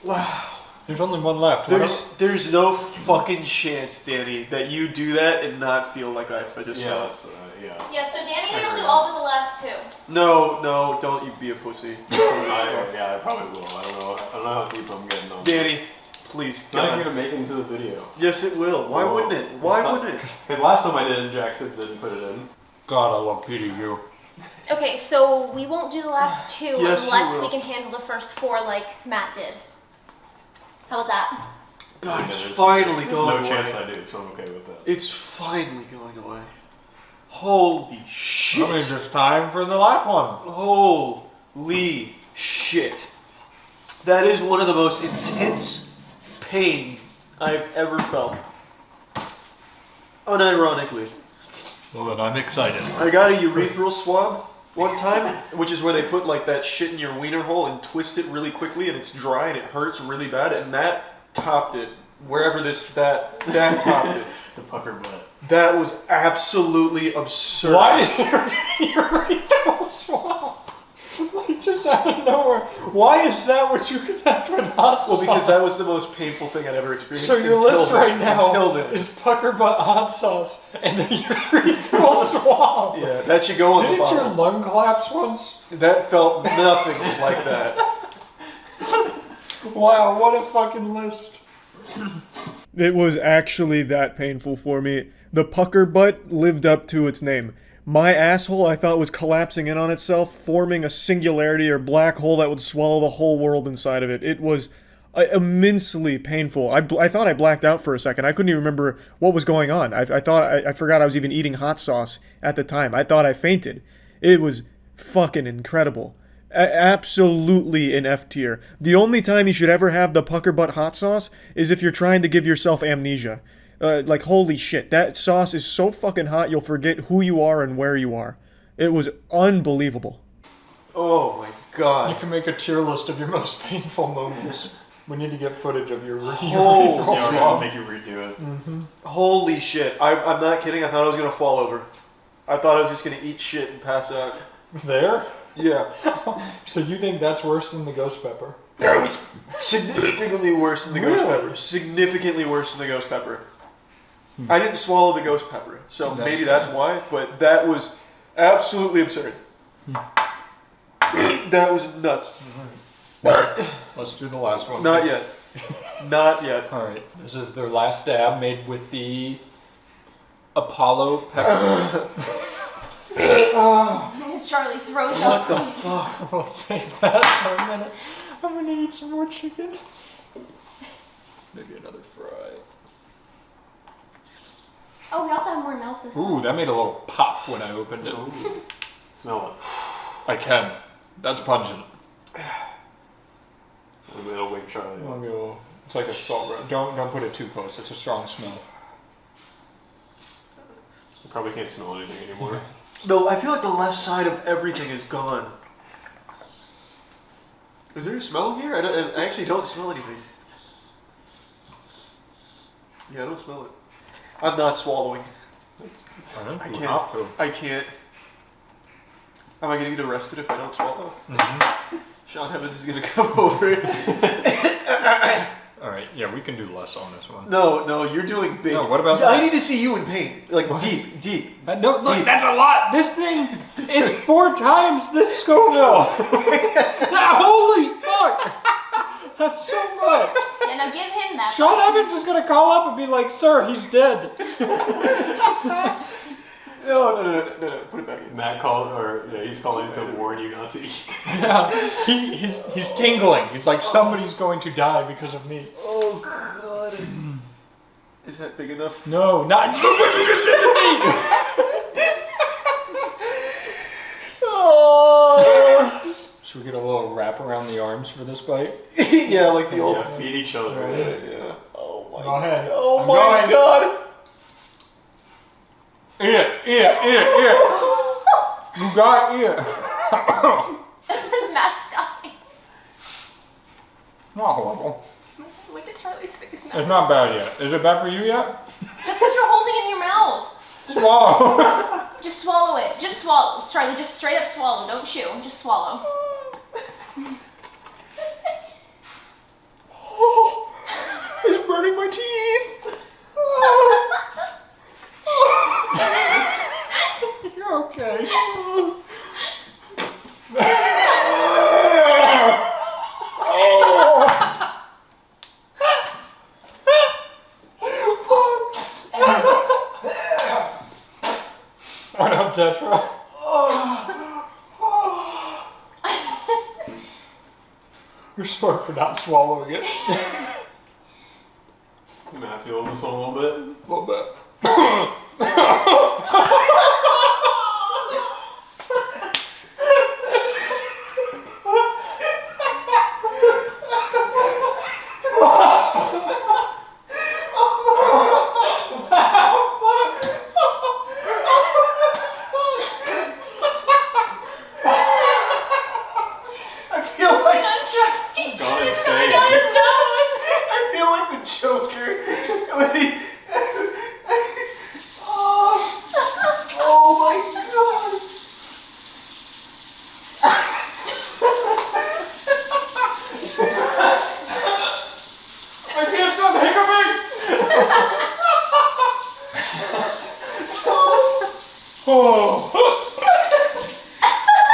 Wow. There's only one left. There's no fucking chance, Danny, that you do that and not feel like I just felt. Yeah, so Danny will do all but the last two. No, don't you be a pussy. I probably will. I don't know how deep I'm getting on. Danny, please. It's not even gonna make it into the video. Yes, it will. Why wouldn't it? Why wouldn't it? Because last time I did it, Jackson didn't put it in. God, I love PDU. Okay, so we won't do the last two Yes, you unless will. we can handle the first four like Matt did. How about that? God, it's There's finally no going away. chance I do, so I'm okay with that. It's finally going away. Holy shit. That means it's time for the last one. Holy shit. That is one of the most intense pain I've ever felt. Unironically. Well, then I'm excited. I got a urethral swab one time, which is where they put like that shit in your wiener hole and twist it really quickly and it's dry and it hurts really bad, and that topped it. Wherever that topped it. The pucker butt. That was absolutely absurd. Why did your urethral swab? Like just out of nowhere. Why is that what you connect with hot sauce? Well, because that was the most painful thing I'd ever experienced. So your until list then. right now Until then. is pucker butt hot sauce and a urethral swab. Yeah, that should go on the Didn't your bottom. lung collapse once? That felt nothing like that. Wow, what a fucking list. It was actually that painful for me. The pucker butt lived up to its name. My asshole, I thought, was collapsing in on itself, forming a singularity or black hole that would swallow the whole world inside of it. It was immensely painful. I thought I blacked out for a second. I couldn't even remember what was going on. I forgot I was even eating hot sauce at the time. I thought I fainted. It was fucking incredible. Absolutely an F tier. The only time you should ever have the pucker butt hot sauce is if you're trying to give yourself amnesia. Like, holy shit, that sauce is so fucking hot you'll forget who you are and where you are. It was unbelievable. Oh my You god. can make a tier list of your most painful moments. We need to get footage of your urethral Oh, Yeah, we're swab. gonna make you redo it. Holy shit. I'm not kidding. I thought I was going to fall over. I thought I was just going to eat shit and pass out. There? Yeah. So you think that's worse than the ghost pepper? Significantly worse than the ghost Really? pepper. Significantly worse than the ghost pepper. I didn't swallow the ghost pepper, so That's maybe that's why, but that was absolutely absurd. That was nuts. Let's do the last one. Not yet. Not yet. Alright, this is their last dab made with the Apollo pepper. As Charlie throws What up. the fuck? We'll save that for a minute. I'm gonna eat some more chicken. Maybe another fry. Oh, we also have more milk this time. Ooh, that made a little pop when I opened it. Smell it. I can. That's pungent. It'll wake Charlie up. I'll go. It's like a salt red. Don't put it too close. It's a strong smell. You probably can't smell anything anymore. No, I feel like the left side of everything is gone. Is there a smell here? I actually don't smell anything. Yeah, I don't smell it. I'm not swallowing. I know. I You can't. have to. I can't. Am I gonna get arrested if I don't swallow? Sean Evans is gonna come over. Alright, yeah, we can do less on this one. No, you're doing big. No, what about Yeah, I that? need to see you in pain. Like, deep. No, look, Deep. that's a lot. This thing is 4 times this Scoville. Holy fuck! That's so much. Yeah, now give him that. Sean Evans is gonna call up and be like, "Sir, he's dead." No. Put it back in. Matt called, or yeah, he's calling to warn you not to eat. Yeah, he's tingling. He's like, somebody's going to die because of me. Oh, God. Is that big enough? No, not you. What you just did to me. Oh. Should we get a little wrap around the arms for this bite? Yeah, like the old. Yeah, feed each other. Right. Yeah. Oh my. Go ahead. Oh I'm my going. God. Eat it. You got it. This Matt's dying. Not horrible. Look at Charlie's face now. It's not bad yet. Is it bad for you yet? That's because you're holding it in your mouth. Swallow. Just swallow it. Just swallow. Charlie, just straight up swallow. Don't chew. Just swallow. hurting my teeth. You're okay. What up, Tetra? You're smart for not swallowing it. Matt, feeling this one a little bit? A little bit.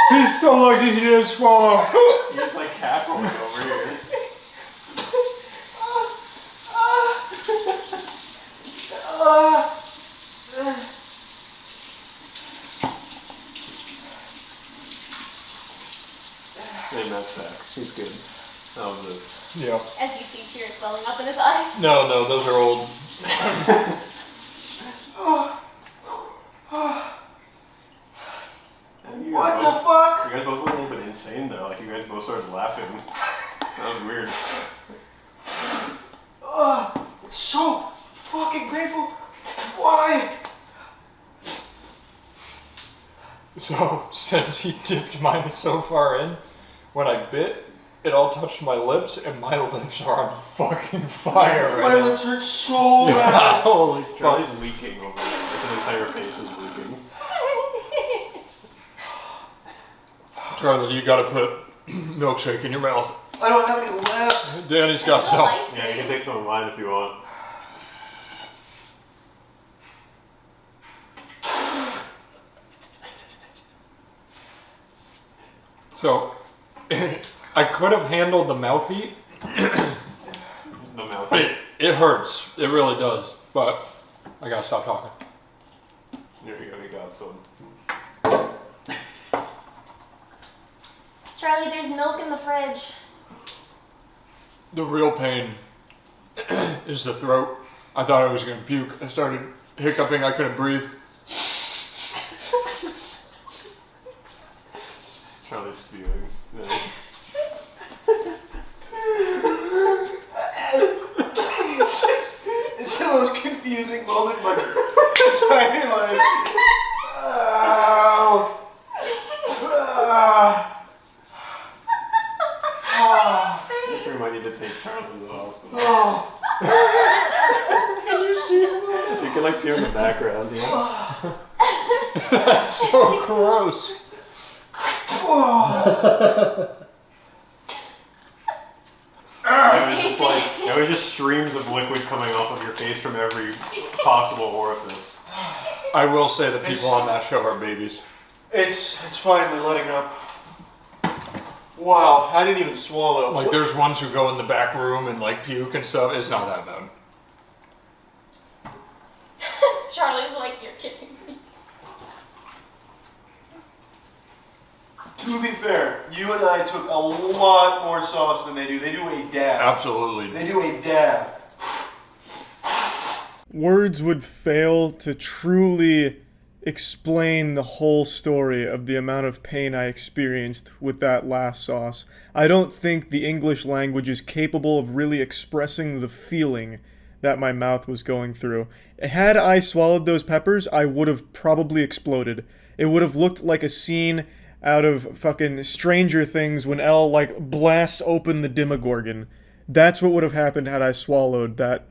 He's so lucky he didn't swallow. It's like cat rolling over here. Hey, Matt's back. He's good. That was it. Yeah. As you see tears welling up in his eyes. No, those are old. What the fuck? You guys both went a little bit insane though. Like you guys both started laughing. That was weird. So fucking grateful. Why? So, since he dipped mine so far in, when I bit, it all touched my lips, and my lips are on fucking fire My right lips hurt so bad. now. Holy Charlie's fuck. leaking over there. Like his entire face is leaking. Charlie, you gotta put milkshake in your mouth. I don't have any left. Danny's got Still some. ice Yeah, you can cream. take some of mine if you want. So, I could have handled the mouth heat. The mouth. It hurts. It really does. But I gotta stop talking. There you go. You got some. Charlie, there's milk in the fridge. The real pain is the throat. I thought I was gonna puke. I started hiccuping. I couldn't breathe. Charlie's spewing. Nice. It's the most confusing moment in my entire life. Ow. I think we might need to take Charlie to the hospital. Can you see him? You can like see him in the background, yeah. That's so gross. It was just streams of liquid coming off of your face from every possible orifice. I will say the people on that show are babies. It's finally letting up. Wow, I didn't even swallow. Like there's ones who go in the back room and like puke and stuff. It's not that bad. Charlie's like, you're kidding me. To be fair, you and I took a lot more sauce than they do. They do a dab. Absolutely. They do a dab. Words would fail to truly explain the whole story of the amount of pain I experienced with that last sauce. I don't think the English language is capable of really expressing the feeling that my mouth was going through. Had I swallowed those peppers, I would have probably exploded. It would have looked like a scene out of fucking Stranger Things when Elle like blasts open the Demogorgon. That's what would have happened had I swallowed that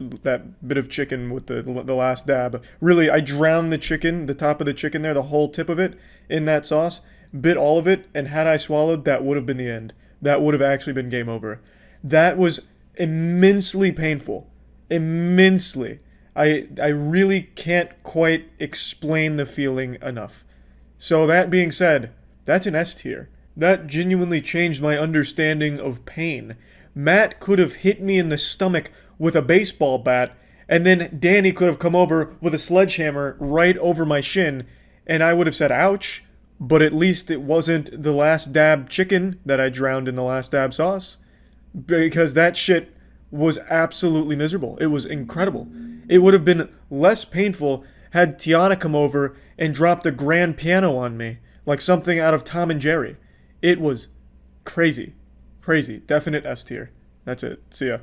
bit of chicken with the last dab. Really, I drowned the chicken, the top of the chicken there, the whole tip of it, in that sauce, bit all of it, and had I swallowed, that would have been the end. That would have actually been game over. That was immensely painful. immensely. I really can't quite explain the feeling enough. So that being said, that's an S tier. That genuinely changed my understanding of pain. Matt could have hit me in the stomach with a baseball bat, and then Danny could have come over with a sledgehammer right over my shin, and I would have said ouch, but at least it wasn't the last dab chicken that I drowned in the last dab sauce. Because that shit was absolutely miserable. It was incredible. It would have been less painful had Tiana come over and dropped a grand piano on me, like something out of Tom and Jerry. It was crazy. Crazy. Definite S tier. That's it. See ya.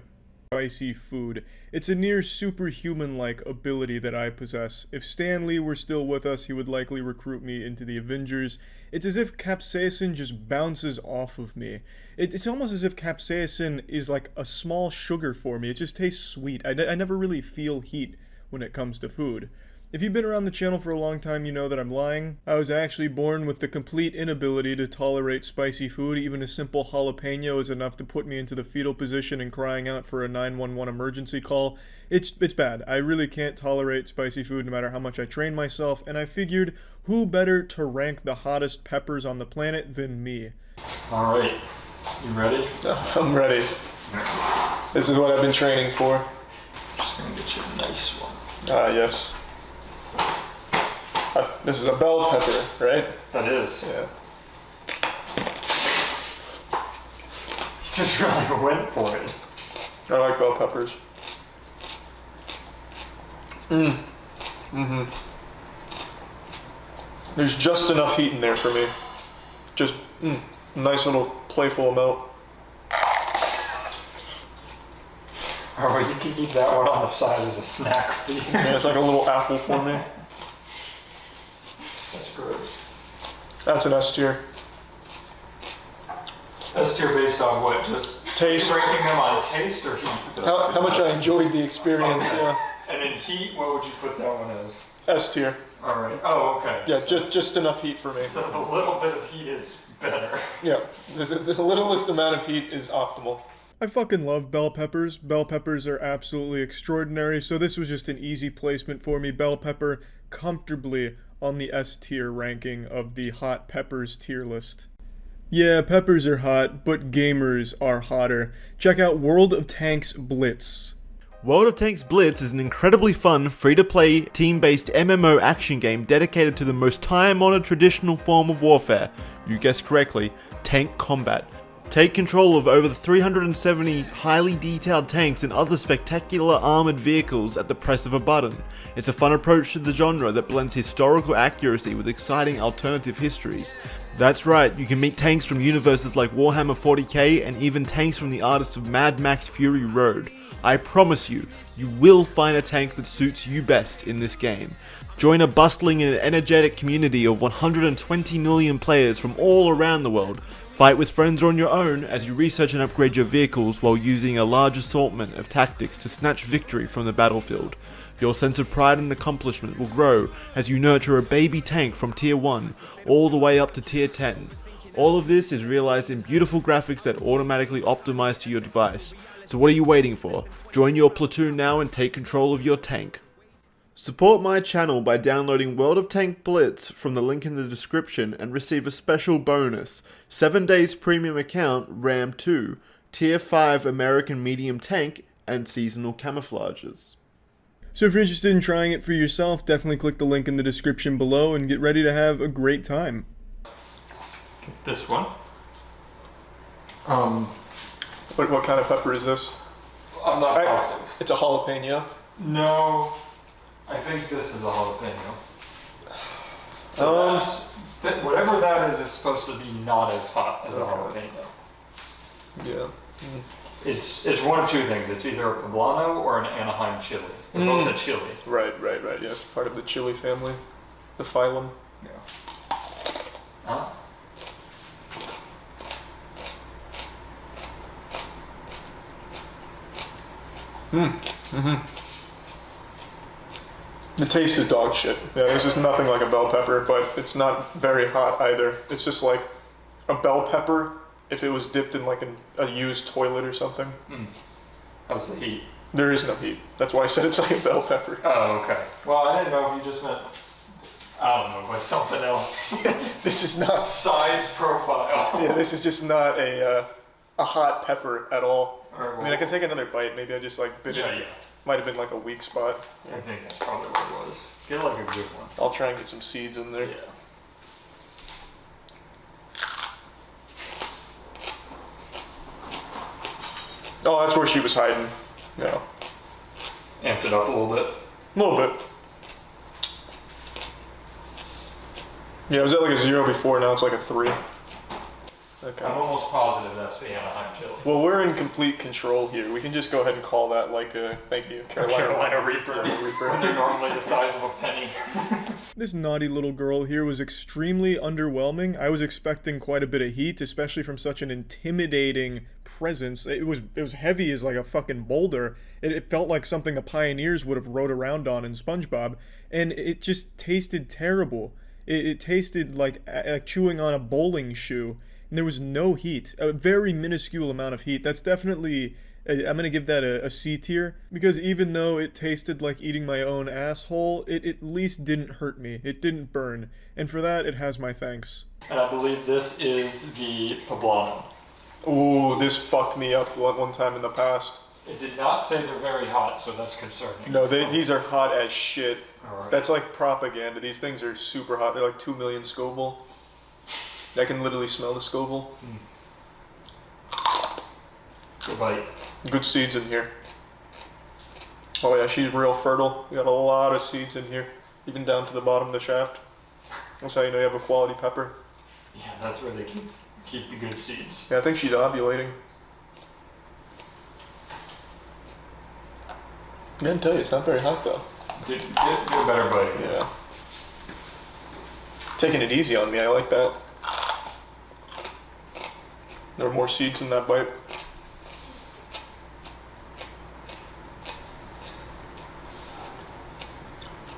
Spicy food. It's a near superhuman-like ability that I possess. If Stan Lee were still with us, he would likely recruit me into the Avengers. It's as if capsaicin just bounces off of me. It's almost as if capsaicin is like a small sugar for me. It just tastes sweet. I never really feel heat when it comes to food. If you've been around the channel for a long time, you know that I'm lying. I was actually born with the complete inability to tolerate spicy food. Even a simple jalapeno is enough to put me into the fetal position and crying out for a 911 emergency call. It's bad. I really can't tolerate spicy food no matter how much I train myself, and I figured who better to rank the hottest peppers on the planet than me. Alright, you ready? I'm ready. This is what I've been training for. Just gonna get you a nice one. Yes. This is a bell pepper, right? That is. Yeah. You just really went for it. I like bell peppers. There's just enough heat in there for me. Just, nice little playful amount. Oh, you can keep that one on the side as a snack for you. Yeah, it's like a little apple for me. That's gross. That's an S tier. S tier based on what? Just Taste. ranking them on taste or heat? How much I enjoyed the experience, Okay. yeah. And in heat, what would you put that one as? S tier. Alright. Oh, okay. Yeah, just enough heat for me. So the little bit of heat is better. Yeah, the littlest amount of heat is optimal. I fucking love bell peppers. Bell peppers are absolutely extraordinary, so this was just an easy placement for me. Bell pepper comfortably on the S tier ranking of the hot peppers tier list. Yeah, peppers are hot, but gamers are hotter. Check out World of Tanks Blitz. World of Tanks Blitz is an incredibly fun, free-to-play, team-based MMO action game dedicated to the most time-honored traditional form of warfare. You guessed correctly, tank combat. Take control of over 370 highly detailed tanks and other spectacular armored vehicles at the press of a button. It's a fun approach to the genre that blends historical accuracy with exciting alternative histories. That's right, you can meet tanks from universes like Warhammer 40k and even tanks from the artists of Mad Max Fury Road. I promise you, you will find a tank that suits you best in this game. Join a bustling and energetic community of 120 million players from all around the world. Fight with friends or on your own as you research and upgrade your vehicles while using a large assortment of tactics to snatch victory from the battlefield. Your sense of pride and accomplishment will grow as you nurture a baby tank from tier 1 all the way up to tier 10. All of this is realized in beautiful graphics that automatically optimize to your device. So what are you waiting for? Join your platoon now and take control of your tank. Support my channel by downloading World of Tank Blitz from the link in the description and receive a special bonus. 7 days premium account, RAM 2, Tier 5 American medium tank, and seasonal camouflages. So if you're interested in trying it for yourself, definitely click the link in the description below and get ready to have a great time. This one? What kind of pepper is this? I'm not positive. It's a jalapeno. No, I think this is a jalapeno. So whatever that is supposed to be not as hot as a jalapeno. Yeah. It's one of two things. It's either a poblano or an Anaheim chili. They're both a chili. Right, yes. Part of the chili family. The phylum. Yeah. Huh? The taste is dog shit. Yeah, this is nothing like a bell pepper, but it's not very hot either. It's just like a bell pepper if it was dipped in like a used toilet or something. How's the heat? There is no heat. That's why I said it's like a bell pepper. Oh, okay. Well, I didn't know if you just meant, I don't know, by something else. This is not. Size profile. Yeah, this is just not a hot pepper at all. Alright, I mean, I can take another bite. Maybe I just like bit Yeah, it. yeah. Might have been like a weak spot. I think that's probably what it was. Get like a good one. I'll try and get some seeds in there. Yeah. Oh, that's where she was hiding. Yeah. Amped it up a little bit. A little bit. Yeah, it was at like a 0 before, now it's like a 3. Okay. I'm almost positive that's the Anaheim chili. Well, we're in complete control here. We can just go ahead and call that like a, thank you, Carolina Reaper. Carolina Reaper. When they're normally the size of a penny. This naughty little girl here was extremely underwhelming. I was expecting quite a bit of heat, especially from such an intimidating presence. It was heavy as like a fucking boulder. It felt like something the pioneers would have rode around on in SpongeBob, and it just tasted terrible. It tasted like chewing on a bowling shoe, and there was no heat. A very minuscule amount of heat. That's definitely, I'm gonna give that a C tier, because even though it tasted like eating my own asshole, it at least didn't hurt me. It didn't burn, and for that, it has my thanks. And I believe this is the poblano. Ooh, this fucked me up one time in the past. It did not say they're very hot, so that's concerning. No, these are hot as shit. Alright. That's like propaganda. These things are super hot. They're like 2 million Scoville. I can literally smell the Scoville. Good bite. Good seeds in here. Oh yeah, she's real fertile. We got a lot of seeds in here, even down to the bottom of the shaft. That's how you know you have a quality pepper. Yeah, that's where they keep the good seeds. Yeah, I think she's ovulating. I didn't tell you, it's not very hot though. Get a better bite. Yeah. Taking it easy on me, I like that. There are more seeds in that bite.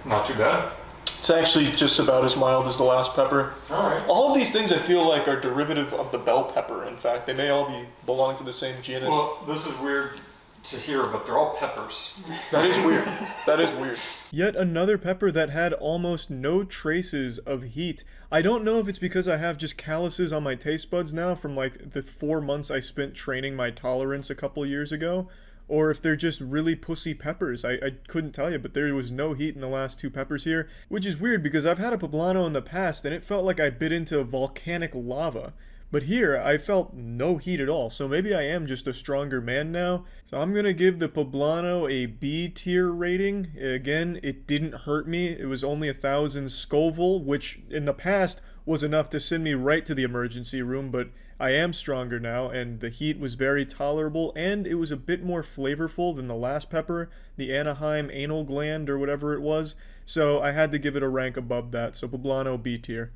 Not too bad. It's actually just about as mild as the last pepper. Alright. All of these things I feel like are derivative of the bell pepper, in fact. They may all belong to the same genus. Well, this is weird to hear, but they're all peppers. That is weird. That is weird. Yet another pepper that had almost no traces of heat. I don't know if it's because I have just calluses on my taste buds now from like the 4 months I spent training my tolerance a couple years ago, or if they're just really pussy peppers. I couldn't tell you, but there was no heat in the last 2 peppers here, which is weird because I've had a poblano in the past and it felt like I bit into volcanic lava. But here, I felt no heat at all, so maybe I am just a stronger man now. So I'm gonna give the poblano a B tier rating. Again, it didn't hurt me. It was only 1,000 Scoville, which in the past was enough to send me right to the emergency room, but I am stronger now, and the heat was very tolerable, and it was a bit more flavorful than the last pepper, the Anaheim anal gland or whatever it was, so I had to give it a rank above that, so poblano B tier.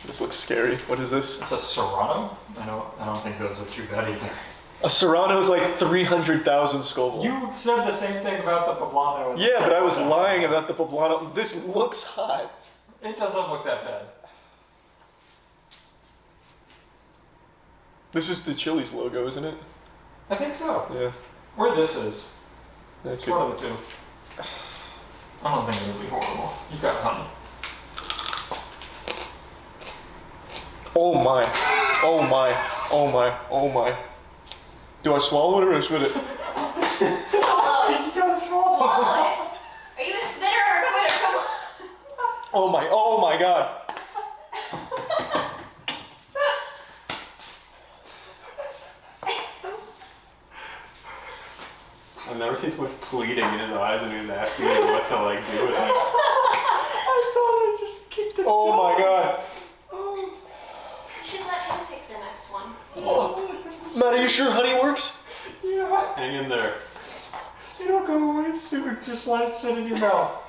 This looks scary. What is this? It's a Serrano? I don't think those are too bad either. A Serrano is like 300,000 Scoville. You said the same thing about the poblano. and the Yeah, but I was Serrano. lying about the poblano. This looks hot. It doesn't look that bad. This is the Chili's logo, isn't it? I think so. Yeah. Or this is. It's Okay. one of the two. I don't think it would be horrible. You've got honey. Oh my. Oh my. Oh my. Oh my. Do I swallow it or spit it? Swallow it. You gotta swallow. Swallow it. Are you a spitter or a quitter? Come on. Oh my. Oh my god. I've never seen so much pleading in his eyes and he was asking me what to like do with it. I thought I just kicked it. Oh my god. You should let him pick the next one. Matt, are you sure honey works? Yeah. Hang in there. It'll go away soon. Just let it sit in your mouth.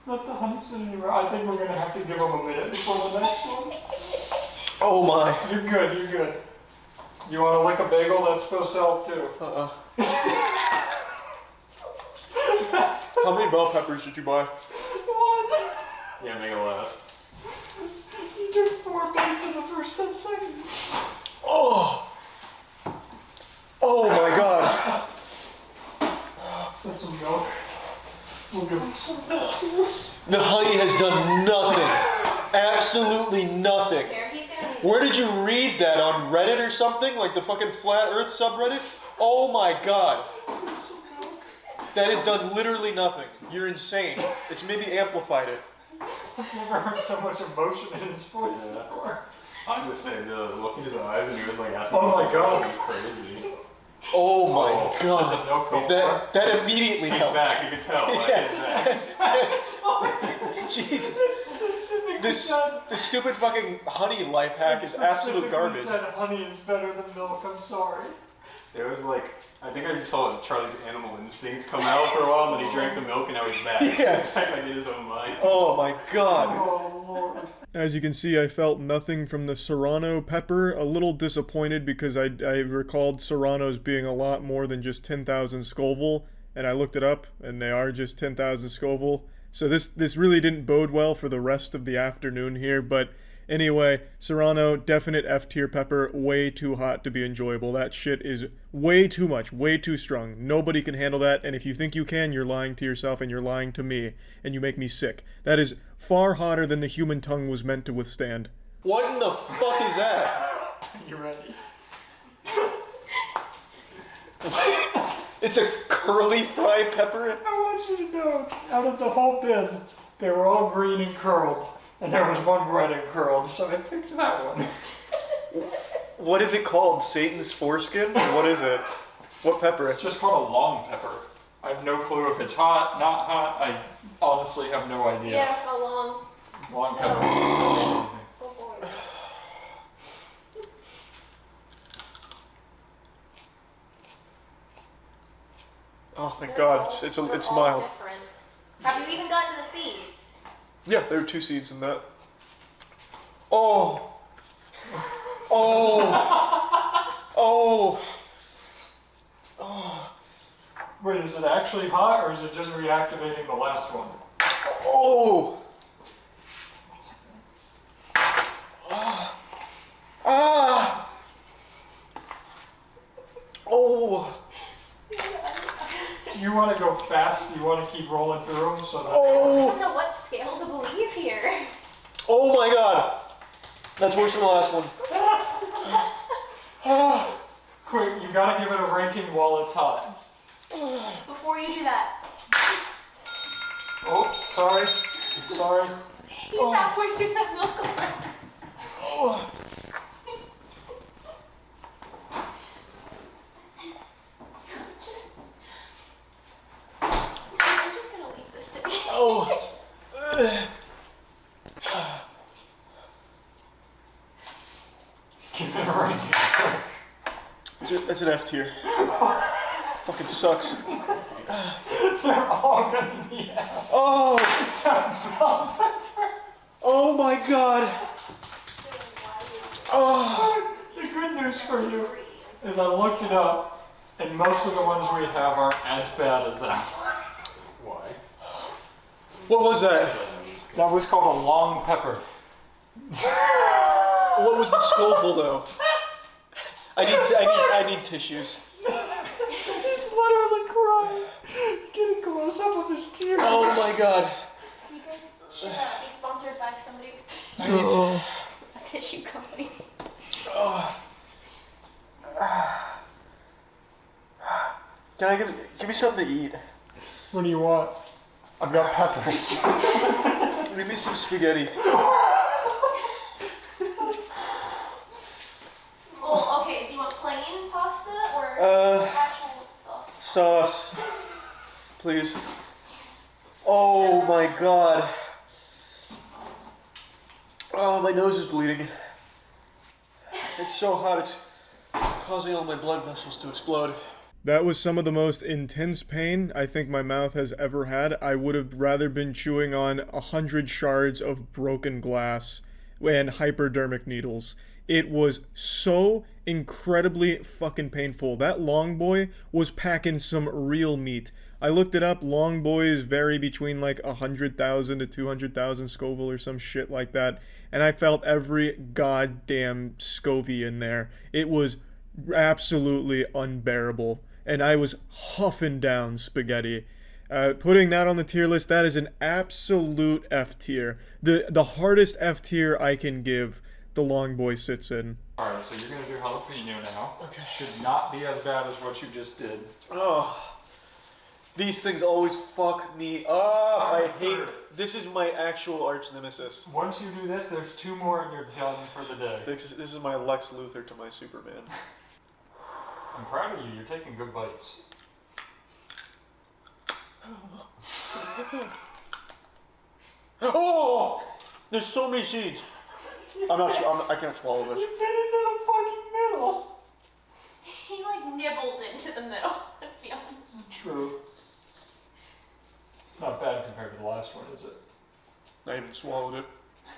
Let the honey sit in your mouth. I think we're gonna have to give him a minute before the next one. Oh my. You're good. You're good. You want to lick a bagel? That's supposed to help too. How many bell peppers did you buy? One. Yeah, make it last. You took 4 bites in the first 10 seconds. Oh. Oh my god. The honey has done nothing. Absolutely nothing. Here, he's gonna leave. Where did you read that? On Reddit or something? Like the fucking Flat Earth subreddit? Oh my god. That has done literally nothing. You're insane. It's maybe amplified it. I've never heard so much emotion in his voice before. I'm just saying, the look in his eyes, and he was like asking. Oh my god. Crazy. Oh my The god. milk goes That immediately He's helped. back. You can tell. Like, he's back. Jesus. specifically This said, stupid fucking honey life hack is absolute garbage. said honey is better than milk. I'm sorry. There was like, I think I just saw Charlie's animal instinct come out for a while, and then he drank the milk, and now he's back. Yeah. Back like in his own mind. Oh my god. Oh lord. As you can see, I felt nothing from the Serrano pepper. A little disappointed because I recalled Serranos being a lot more than just 10,000 Scoville, and I looked it up, and they are just 10,000 Scoville. So this really didn't bode well for the rest of the afternoon here, but anyway, Serrano, definite F-tier pepper, way too hot to be enjoyable. That shit is way too much, way too strong. Nobody can handle that, and if you think you can, you're lying to yourself and you're lying to me, and you make me sick. That is far hotter than the human tongue was meant to withstand. What in the fuck is that? You ready? It's a curly fried pepper? I want you to know, out of the whole bin, they were all green and curled, and there was one red and curled, so I picked that one. What is it called? Satan's foreskin? What is it? What pepper? It's just called a long pepper. I have no clue if it's hot, not hot. I honestly have no idea. Yeah, how long? Long No. pepper. Go for it. Oh thank god, it's They're all mild. different. Have you even gotten to the seeds? Yeah, there are 2 seeds in that. Oh! Oh! Oh! Oh! Wait, is it actually hot, or is it just reactivating the last one? Oh! Ah! Ah! Oh! Do you want to go fast? Do you want to keep rolling through them so that I Oh! don't know what scale to believe here. Oh my god! That's worse than the last one. Ah! Quick, you gotta give it a ranking while it's hot. Before you do that, Oh, sorry. Sorry. he's halfway through that milk already. Oh! I'm just gonna leave this city. Oh! Give it a ranking. That's an F tier. Fucking sucks. They're all gonna be out. Oh! Except bell pepper. Oh my god! Oh! The good news for you is I looked it up, and most of the ones we have aren't as bad as that one. Why? What was that? That was called a long pepper. What was the Scoville though? I need tissues. He's literally crying. Getting close up of his tears. Oh my god. You guys should be sponsored by somebody with I need a tissue company. Can I give me something to eat? What do you want? I've got peppers. Give me some spaghetti. Well, okay, do you want plain pasta or actual sauce? Sauce. Please. Oh my god. Oh, my nose is bleeding. It's so hot, it's causing all my blood vessels to explode. That was some of the most intense pain I think my mouth has ever had. I would have rather been chewing on 100 shards of broken glass and hypodermic needles. It was so incredibly fucking painful. That long boy was packing some real meat. I looked it up. Long boys vary between like 100,000 to 200,000 Scoville or some shit like that. And I felt every goddamn Scovie in there. It was absolutely unbearable. And I was huffing down spaghetti. Putting that on the tier list, that is an absolute F tier. The hardest F tier I can give, the long boy sits in. Alright, so you're gonna do jalapeno now. Okay. Should not be as bad as what you just did. Oh, these things always fuck me up. I hate. This is my actual arch nemesis. Once you do this, there's 2 more and you're done for the day. This is my Lex Luthor to my Superman. I'm proud of you. You're taking good bites. Oh, there's so many seeds. I can't swallow this. You bit into the fucking middle. He like nibbled into the middle. Let's be honest. It's true. It's not bad compared to the last one, is it? I even swallowed it.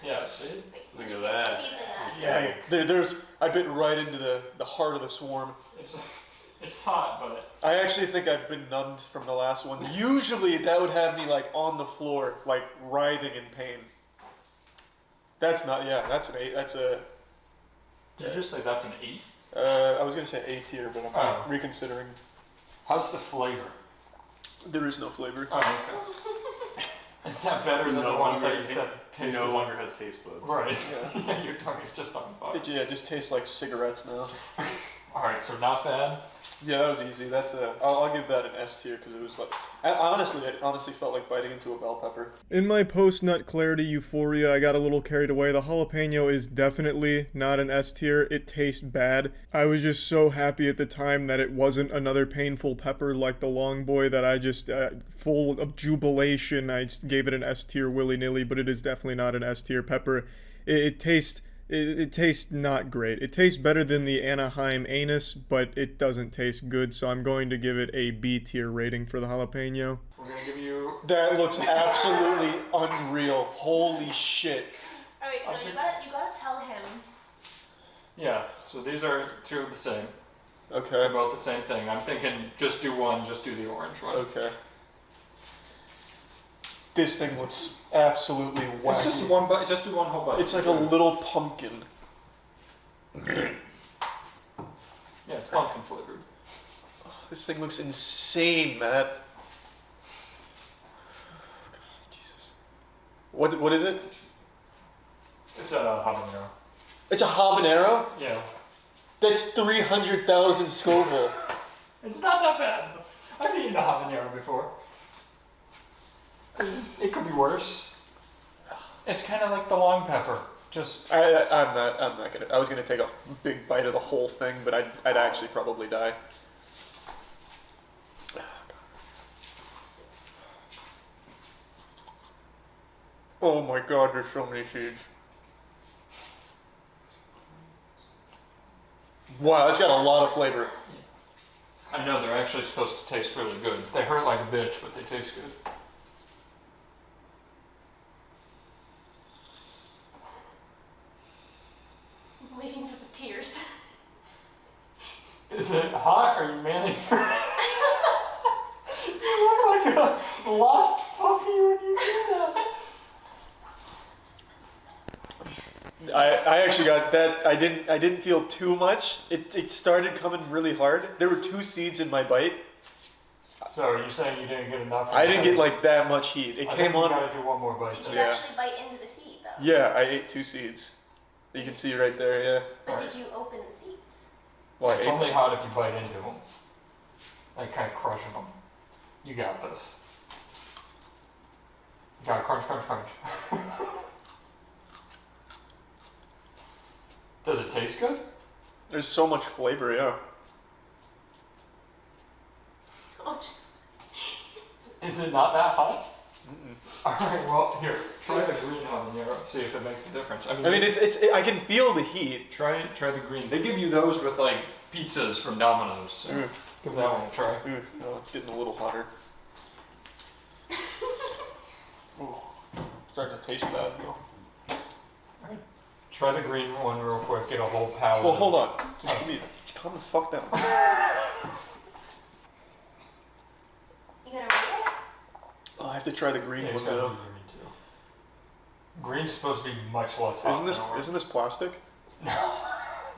Yeah, see? Look at that. Seeds in Yeah, that. there's. I bit right into the heart of the swarm. It's hot, but I actually think I've been numbed from the last one. Usually that would have me like on the floor, like writhing in pain. That's not. Yeah, that's an 8. That's a. did you just say that's an 8? I was gonna say A tier, but I'm reconsidering. How's the flavor? There is no flavor. Oh, okay. Is that better than the ones that you said tasted? No longer has taste buds. Right. Yeah. Yeah, your tongue is just on fire. It just tastes like cigarettes now. Alright, so not bad. Yeah, that was easy. That's a. I'll give that an S tier because it was like. It honestly felt like biting into a bell pepper. In my post-nut clarity euphoria, I got a little carried away. The jalapeno is definitely not an S tier. It tastes bad. I was just so happy at the time that it wasn't another painful pepper like the long boy that I just, full of jubilation, I just gave it an S tier willy-nilly, but it is definitely not an S tier pepper. It tastes not great. It tastes better than the Anaheim anus, but it doesn't taste good, so I'm going to give it a B tier rating for the jalapeno. We're gonna give you. That looks absolutely unreal. Holy shit. Alright, no, you gotta tell him. Yeah, so these are 2 of the same. Okay. They're both the same thing. I'm thinking just do one, just do the orange one. Okay. This thing looks absolutely wacky. It's just one bite, just do one whole bite. It's like a little pumpkin. Yeah, it's pumpkin flavored. This thing looks insane, Matt. God, Jesus. What is it? It's a habanero. It's a habanero? Yeah. That's 300,000 Scoville. It's not that bad. I've eaten a habanero before. It could be worse. It's kind of like the long pepper. Just. I'm not gonna. I was gonna take a big bite of the whole thing, but I'd actually probably die. Oh my God! There's so many seeds. Wow, that's got a lot of flavor. I know they're actually supposed to taste really good. They hurt like a bitch, but they taste good. I'm waiting for the tears. Is it hot? Are you manning? You look like a lost puppy when you do that. I actually got that. I didn't feel too much. It started coming really hard. There were 2 seeds in my bite. So are you saying you didn't get enough? I didn't get like that much heat. It I came think you on. gotta do one more bite. Did you Yeah. actually bite into the seed though? Yeah, I ate 2 seeds. You can see right there. Yeah. But Alright. did you open the seeds? Well, I It's ate only them. hot if you bite into them. Like kind of crushing them. You got this. You gotta crunch, crunch, crunch. Does it taste good? There's so much flavor. Yeah. Oh, just. Is it not that hot? Alright, well, here, try the green habanero, see if it makes a difference. I mean, I can feel the heat. Try the green. They give you those with like pizzas from Domino's. So Mm. give that one a try. Ooh, no, it's getting a little hotter. Ooh, starting to taste bad though. Alright. Try the green one real quick, get a whole palate. Well, hold on. Just give me, calm the fuck down. You gonna rate it? Oh, I have to try the green Yeah, it's one gotta be now. green too. Green's supposed to be much less hot. Isn't this plastic? No.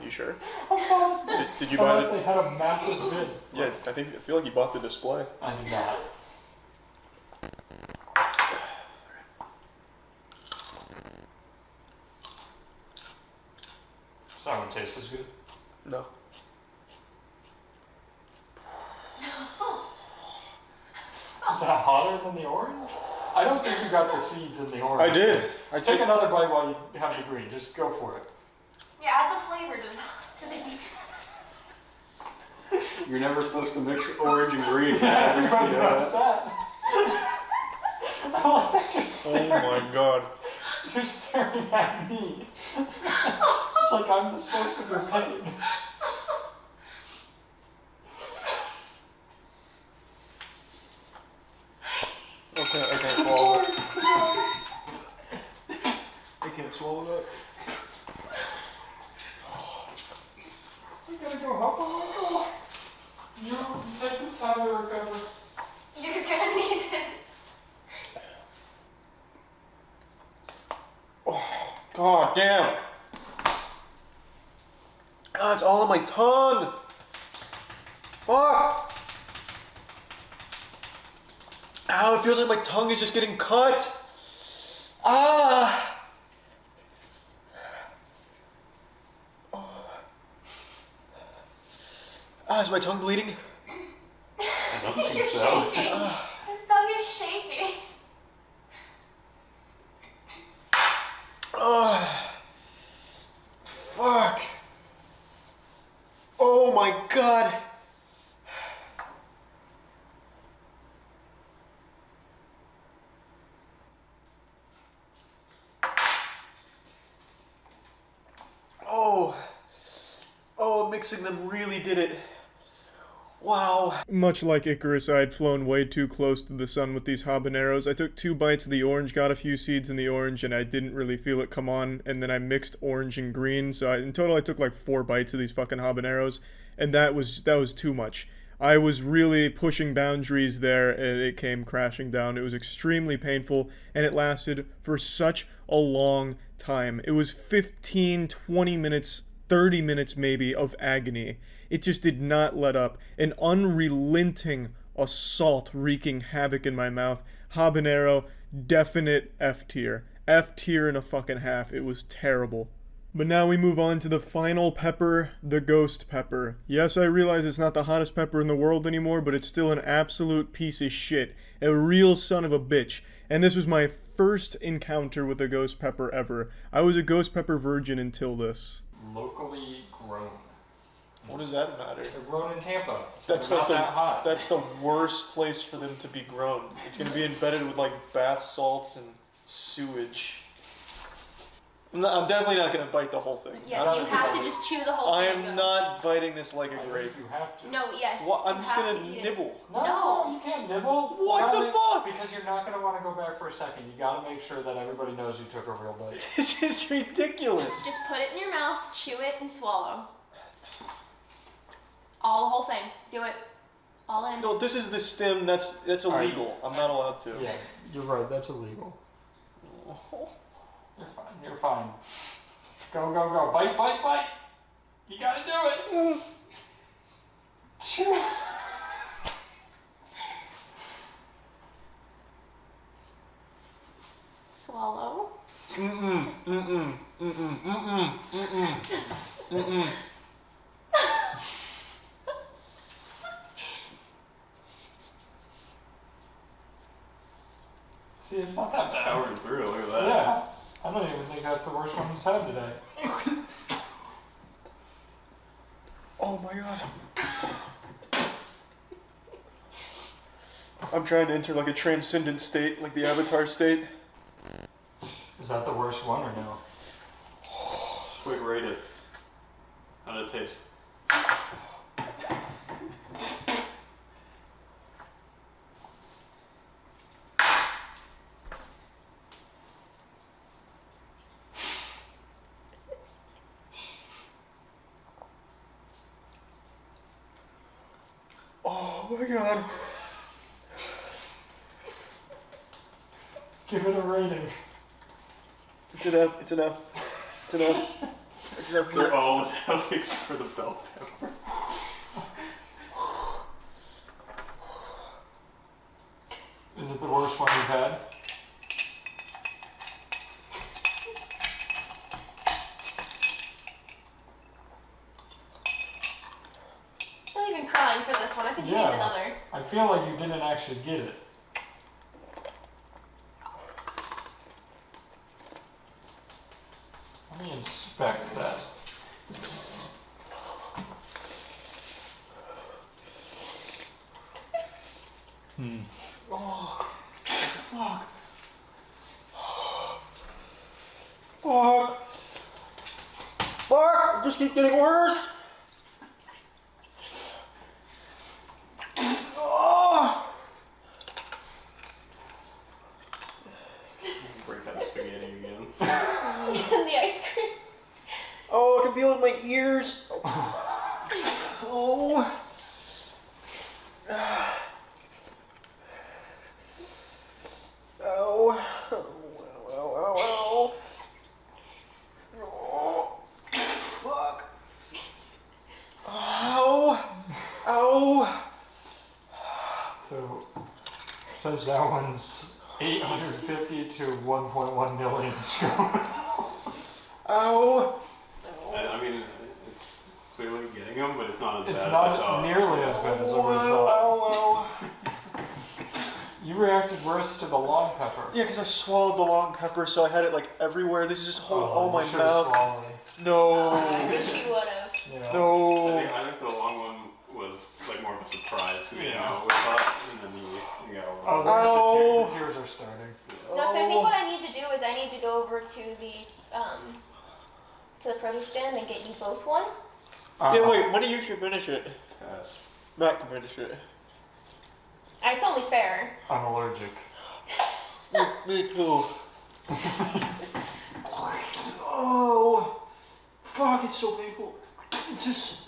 You sure? I'm positive. Did you buy Unless the? they had a massive bid. Yeah, I feel like you bought the display. I'm not. So that one tastes as good. No. Is that hotter than the orange? I don't think you got the seeds in the orange. I did. I Take took another bite while you have the green. Just go for it. Yeah, add the flavor to the You're never supposed to mix orange and green. Everybody knows that. Oh, you're Oh staring. my god. You're staring at me. It's like I'm the source of your pain. Okay, I can't swallow it. I can't swallow that. You gotta go help him. You take this time to recover. You're gonna need this. God damn. Ah, it's all on my tongue. Fuck. Ow, it feels like my tongue is just getting cut. Ah. Ah, is my tongue bleeding? I don't think so. His tongue is shaking. Oh, fuck. Oh my god. Oh, mixing them really did it. Wow. Much like Icarus, I had flown way too close to the sun with these habaneros. I took 2 bites of the orange, got a few seeds in the orange, and I didn't really feel it come on. And then I mixed orange and green, so in total I took like 4 bites of these fucking habaneros, and that was too much. I was really pushing boundaries there, and it came crashing down. It was extremely painful, and it lasted for such a long time. It was 15, 20 minutes, 30 minutes maybe of agony. It just did not let up. An unrelenting assault wreaking havoc in my mouth. Habanero, definite F tier. F tier and a fucking half. It was terrible. But now we move on to the final pepper, the ghost pepper. Yes, I realize it's not the hottest pepper in the world anymore, but it's still an absolute piece of shit. A real son of a bitch. And this was my first encounter with a ghost pepper ever. I was a ghost pepper virgin until this. Locally grown. What does that matter? They're grown in Tampa. So That's they're like not that hot. that's the worst place for them to be grown. It's gonna be embedded with like bath salts and sewage. I'm definitely not gonna bite the whole thing. Yeah, you have to just chew the whole I thing. am not biting this like I a think grape. you have to. No, yes. What? I'm you just have gonna to eat it. nibble. No, you can't nibble. What You gotta the fuck? Because you're not going to want to go back for a second. You got to make sure that everybody knows you took a real bite. This is ridiculous. Just put it in your mouth, chew it, and swallow. All the whole thing. Do it. All in. No, this is the stem. That's Alright. illegal. I'm not allowed to. Yeah, you're right. That's illegal. You're fine. You're fine. Go, go, go. Bite, bite, bite. You got to do it. Chew. Swallow. See, it's not that bad. Powering through, look at that. Yeah. I don't even think that's the worst one he's had today. Oh my god. I'm trying to enter like a transcendent state, like the Avatar state. Is that the worst one or no? Quick, rate it. How did it taste? Oh my god. Give it a rating. It's enough. It's enough. It's enough. It's enough. They're all without except for the bell pepper. Is it the worst one you've had? crying for this one. I think he needs another. I feel like you didn't actually get it. Let me inspect that. Oh, fuck. Fuck. Fuck. It just keeps getting worse. Oh. Break that spaghetti again. And the ice cream. Oh, I can feel it in my ears. Oh. Ow. Ow, ow, ow, ow. Oh, fuck. Ow. Ow. So, it says that one's 850 to 1.1 million scone. Ow. I mean, it's clearly getting them, but it's not as It's bad as I not thought. nearly as bad as I would have Ow, thought. ow, ow. You reacted worse to the long pepper. Yeah, because I swallowed the long pepper, so I had it like everywhere. This is just all my you should've mouth. swallowed. No. I wish you would have. Yeah. No. I think the long one was like more of a surprise. You know, we thought, and then you got over. Oh, the tears are starting. No, so I think what I need to do is I need to go over to the produce stand and get you both one. Yeah, wait, when do you should finish it? Yes. Matt can finish it. It's only fair. I'm allergic. Me too. Oh. Fuck, it's so painful. It's just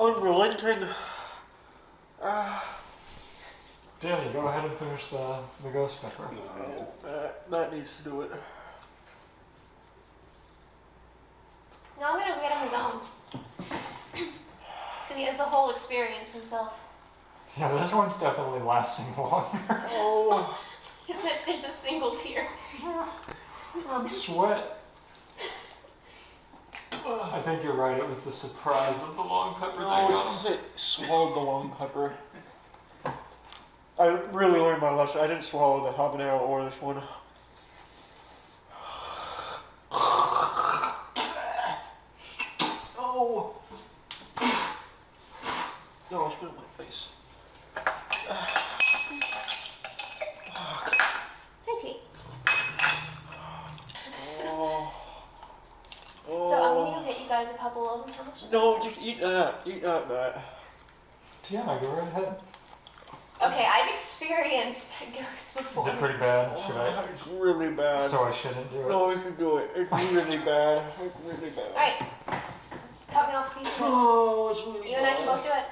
unrelenting. Danny, go ahead and finish the ghost pepper. Matt needs to do it. No, I'm gonna get him his own. So he has the whole experience himself. Yeah, this one's definitely lasting longer. Oh. There's a single tear. I'm sweat. I think you're right. It was the surprise of the long pepper No, that it's got because it swallowed the long pepper. I really learned my lesson. I didn't swallow the habanero or this one. Oh. No, it's been in my face. Hi, T. Oh. So I'm gonna go get you guys a couple of them. How much? No, just eat that. Eat that, Matt. Tiana, go right ahead. Okay, I've experienced a ghost before. Is it pretty bad? Should I? It's really bad. So I shouldn't do it. No, you can do it. It's really bad. It's really bad. Alright. Cut me off a piece of it. Oh, it's really You and I can both do it.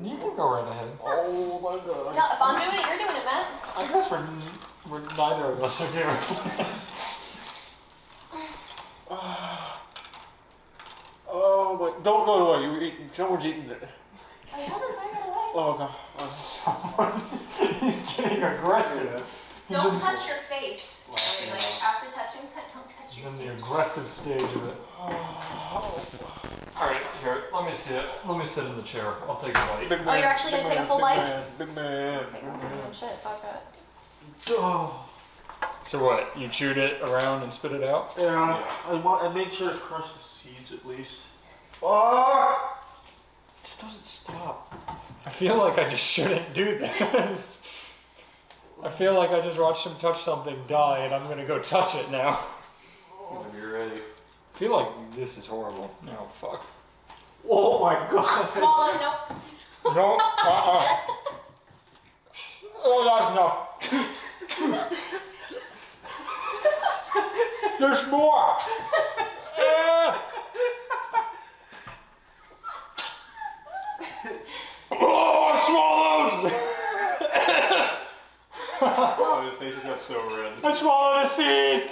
You can go right ahead. Oh my god. No, if I'm doing it, you're doing it, Matt. I guess we're neither of us are doing it. Oh my! Don't go away. You're eating. Someone's eating it. Oh, he hasn't thrown it away. Oh god. He's getting aggressive. Don't touch your face. Okay, like after touching it, don't touch He's your in face. the aggressive stage of it. Alright, here, let me see it. Let me sit in the chair. I'll take a bite. Big Oh, you're actually gonna take a full bite? Big man. Okay, oh, shit, fuck that. Oh. So what? You chewed it around and spit it out? Yeah. I made sure to crush the seeds at least. Fuck! This doesn't stop. I feel like I just shouldn't do this. I feel like I just watched him touch something die and I'm gonna go touch it now. Whenever you're ready. I feel like this is horrible. No, fuck. Oh my god. Swallow, nope. No, Oh, that's enough. There's more! Oh, I'm swallowed! Oh, his face just got so red. I swallowed a seed!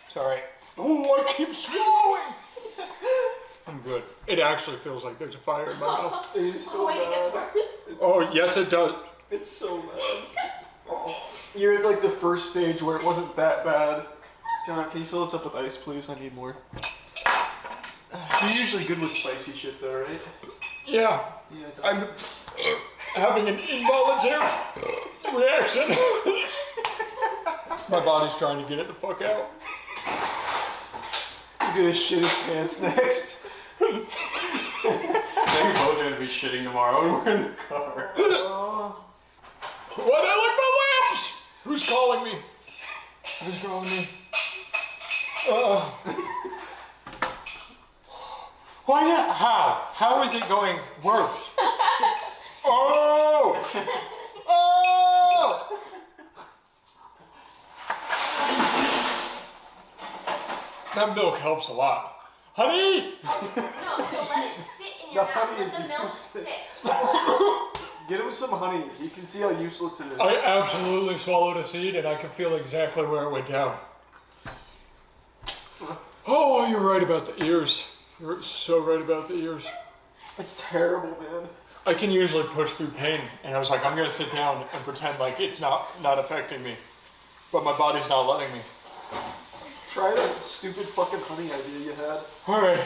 Sorry. Oh, I keep swallowing! I'm good. It actually feels like there's a fire in my mouth. It's so Oh, wait, it bad. gets worse. Oh, yes, it does. It's so bad. You're at like the first stage where it wasn't that bad. Tiana, can you fill this up with ice, please? I need more. You're usually good with spicy shit though, right? Yeah, Yeah, I'm having an involuntary reaction. My body's trying to get it the fuck out. He's gonna shit his pants next. I think we're both gonna be shitting tomorrow when we're in the car. What? I like my lips! Who's calling me? Who's calling me? Why not? How? How is it going worse? Oh! Oh! That milk helps a lot. Honey! No, so let it sit in your The mouth. honey Let is the milk useless. sit. Get him some honey. You can see how useless it is. I absolutely swallowed a seed and I can feel exactly where it went down. Oh, you're right about the ears. You're so right about the ears. It's terrible, man. I can usually push through pain, and I was like, I'm gonna sit down and pretend like it's not affecting me. But my body's not letting me. Try that stupid fucking honey idea you had. Alright.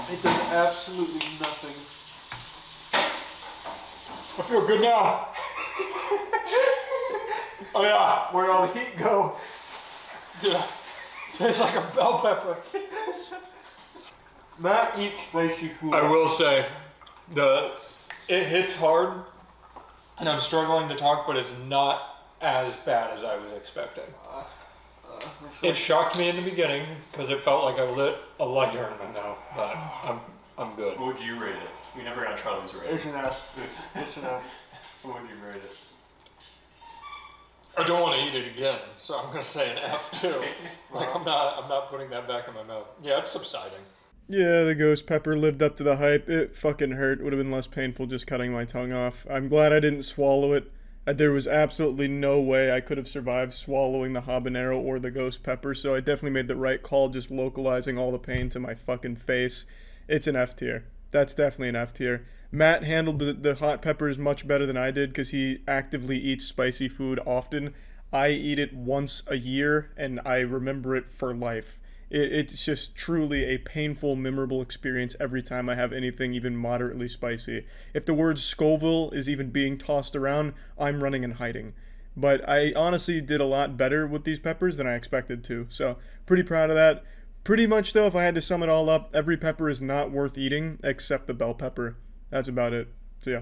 It does absolutely nothing. I feel good now. Oh yeah. Where'd all the heat go? Yeah. Tastes like a bell pepper. Not eat spicy food. I will say, it hits hard, and I'm struggling to talk, but it's not as bad as I was expecting. It shocked me in the beginning because it felt like I lit a lighter in my mouth, but I'm good. What would you rate it? We never got Charlie's rate. It's enough. It's enough. What would you rate it? I don't want to eat it again, so I'm gonna say an F too. Like I'm not putting that back in my mouth. Yeah, it's subsiding. Yeah, the ghost pepper lived up to the hype. It fucking hurt. Would have been less painful just cutting my tongue off. I'm glad I didn't swallow it. There was absolutely no way I could have survived swallowing the habanero or the ghost pepper, so I definitely made the right call just localizing all the pain to my fucking face. It's an F tier. That's definitely an F tier. Matt handled the hot peppers much better than I did because he actively eats spicy food often. I eat it once a year, and I remember it for life. It's just truly a painful, memorable experience every time I have anything even moderately spicy. If the word Scoville is even being tossed around, I'm running and hiding. But I honestly did a lot better with these peppers than I expected to, so pretty proud of that. Pretty much though, if I had to sum it all up, every pepper is not worth eating except the bell pepper. That's about it. So yeah.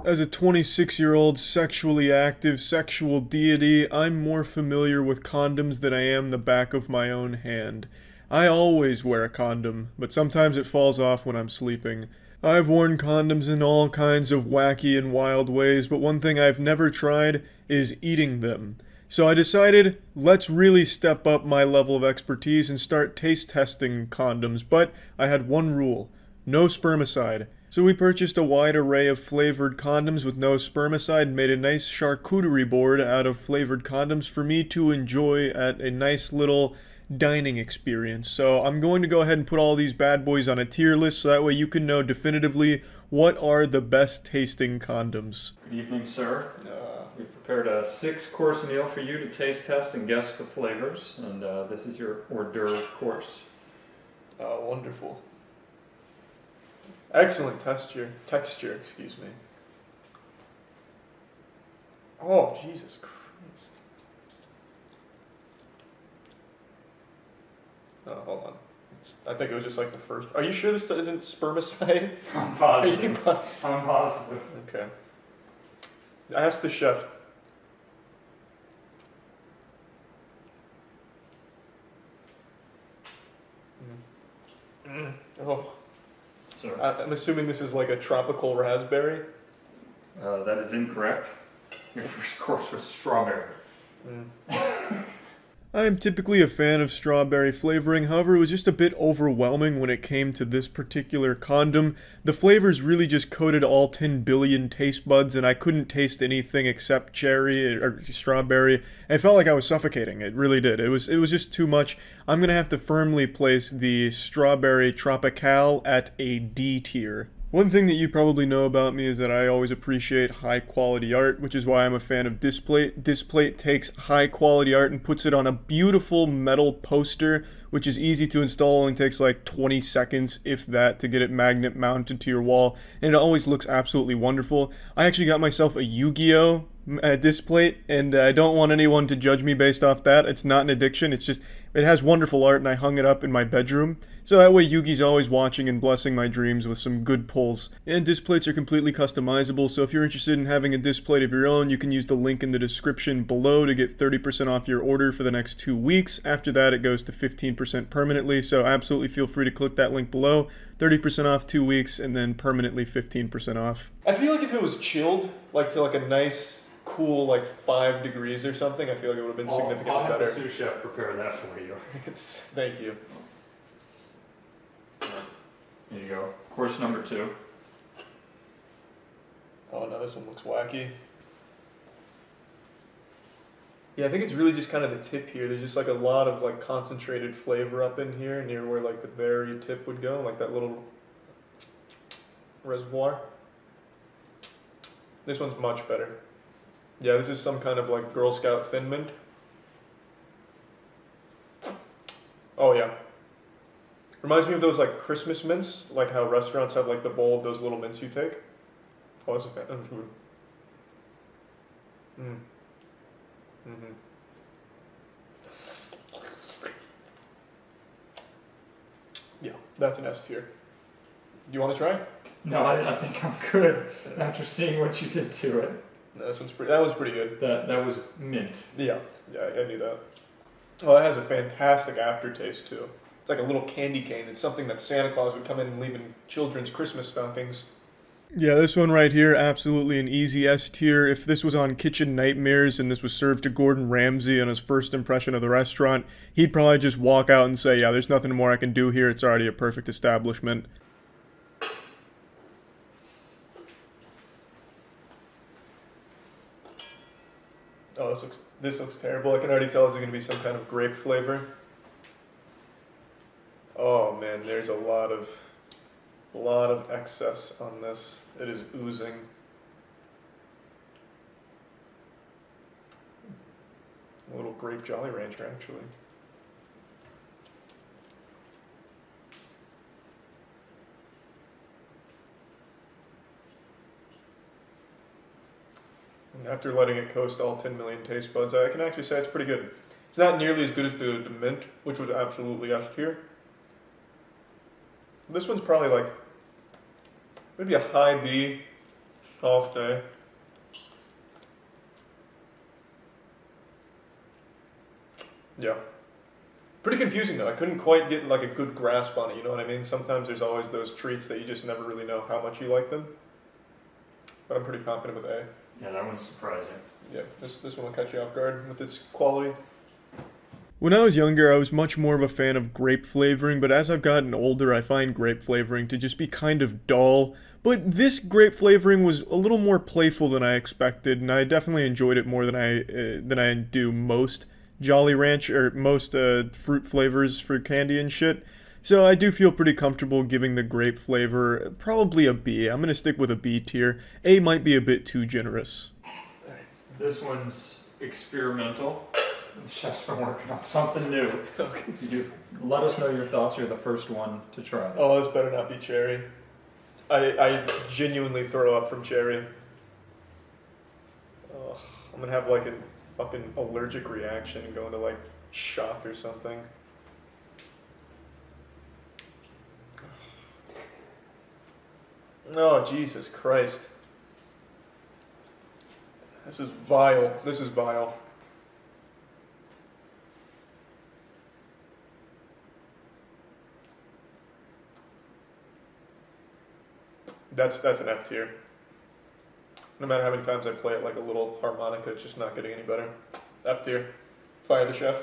As a 26-year-old sexually active sexual deity, I'm more familiar with condoms than I am the back of my own hand. I always wear a condom, but sometimes it falls off when I'm sleeping. I've worn condoms in all kinds of wacky and wild ways, but one thing I've never tried is eating them. So I decided, let's really step up my level of expertise and start taste testing condoms, but I had one rule: no spermicide. So we purchased a wide array of flavored condoms with no spermicide and made a nice charcuterie board out of flavored condoms for me to enjoy at a nice little dining experience. So I'm going to go ahead and put all these bad boys on a tier list so that way you can know definitively what are the best tasting condoms. Good evening, sir. We've prepared a 6-course meal for you to taste test and guess the flavors, and this is your hors d'oeuvre course. Oh, wonderful. Excellent texture, excuse me. Oh, Jesus Christ. Oh, hold on. I think it was just like the first. Are you sure this isn't spermicide? I'm Are you positive. I'm positive. Okay. I asked the chef. Oh. Sir. I'm assuming this is like a tropical raspberry. That is incorrect. Your first course was strawberry. I am typically a fan of strawberry flavoring, however it was just a bit overwhelming when it came to this particular condom. The flavors really just coated all 10 billion taste buds and I couldn't taste anything except cherry or strawberry. It felt like I was suffocating, it really did. It was just too much. I'm gonna have to firmly place the strawberry tropical at a D tier. One thing that you probably know about me is that I always appreciate high quality art, which is why I'm a fan of Displate. Displate takes high quality art and puts it on a beautiful metal poster, which is easy to install and takes like 20 seconds, if that, to get it magnet mounted to your wall, and it always looks absolutely wonderful. I actually got myself a Yu-Gi-Oh! Displate, and I don't want anyone to judge me based off that. It's not an addiction, it's just, it has wonderful art, and I hung it up in my bedroom. So that way Yugi's always watching and blessing my dreams with some good pulls. And displates are completely customizable, so if you're interested in having a displate of your own, you can use the link in the description below to get 30% off your order for the next 2 weeks. After that, it goes to 15% permanently, so absolutely feel free to click that link below. 30% off 2 weeks, and then permanently 15% off. I feel like if it was chilled, like to like a nice, cool, like 5 degrees or something, I feel like it would have been significantly I'll have better. the sous chef prepare that for you. Thank you. Here you go. Course number 2. Oh no, this one looks wacky. Yeah, I think it's really just kind of the tip here. There's just like a lot of like concentrated flavor up in here near where like the very tip would go, like that little reservoir. This one's much better. Yeah, this is some kind of like Girl Scout Thin Mint. Oh yeah. Reminds me of those like Christmas mints, like how restaurants have like the bowl of those little mints you take. Oh, that's a fan. That's good. Yeah, that's an S tier. Do you want to try? No, I think I'm good after seeing what you did to it. No, that one's pretty good. That was mint. Yeah, I knew that. Oh, it has a fantastic aftertaste too. It's like a little candy cane. It's something that Santa Claus would come in and leave in children's Christmas stockings. Yeah, this one right here, absolutely an easy S tier. If this was on Kitchen Nightmares and this was served to Gordon Ramsay on his first impression of the restaurant, he'd probably just walk out and say, yeah, there's nothing more I can do here, it's already a perfect establishment. Oh, this looks terrible. I can already tell there's going to be some kind of grape flavor. Oh man, there's a lot of excess on this. It is oozing. A little grape Jolly Rancher, actually. And after letting it coast all 10 million taste buds, I can actually say it's pretty good. It's not nearly as good as the mint, which was absolutely S tier. This one's probably like, maybe a high B, off day. Yeah. Pretty confusing though. I couldn't quite get like a good grasp on it, you know what I mean? Sometimes there's always those treats that you just never really know how much you like them. But I'm pretty confident with A. Yeah, that one's surprising. Yeah, this one will catch you off guard with its quality. When I was younger, I was much more of a fan of grape flavoring, but as I've gotten older, I find grape flavoring to just be kind of dull. But this grape flavoring was a little more playful than I expected, and I definitely enjoyed it more than I do most Jolly Rancher, or most fruit flavors for candy and shit. So I do feel pretty comfortable giving the grape flavor probably a B. I'm going to stick with a B tier. A might be a bit too generous. This one's experimental. The chef's been working on something new. Okay. You let us know your thoughts. You're the first one to try it. Oh, this better not be cherry. I genuinely throw up from cherry. Ugh, I'm gonna have like a fucking allergic reaction and go into like shock or something. Oh, Jesus Christ. This is vile. This is vile. That's an F tier. No matter how many times I play it like a little harmonica, it's just not getting any better. F tier. Fire the chef.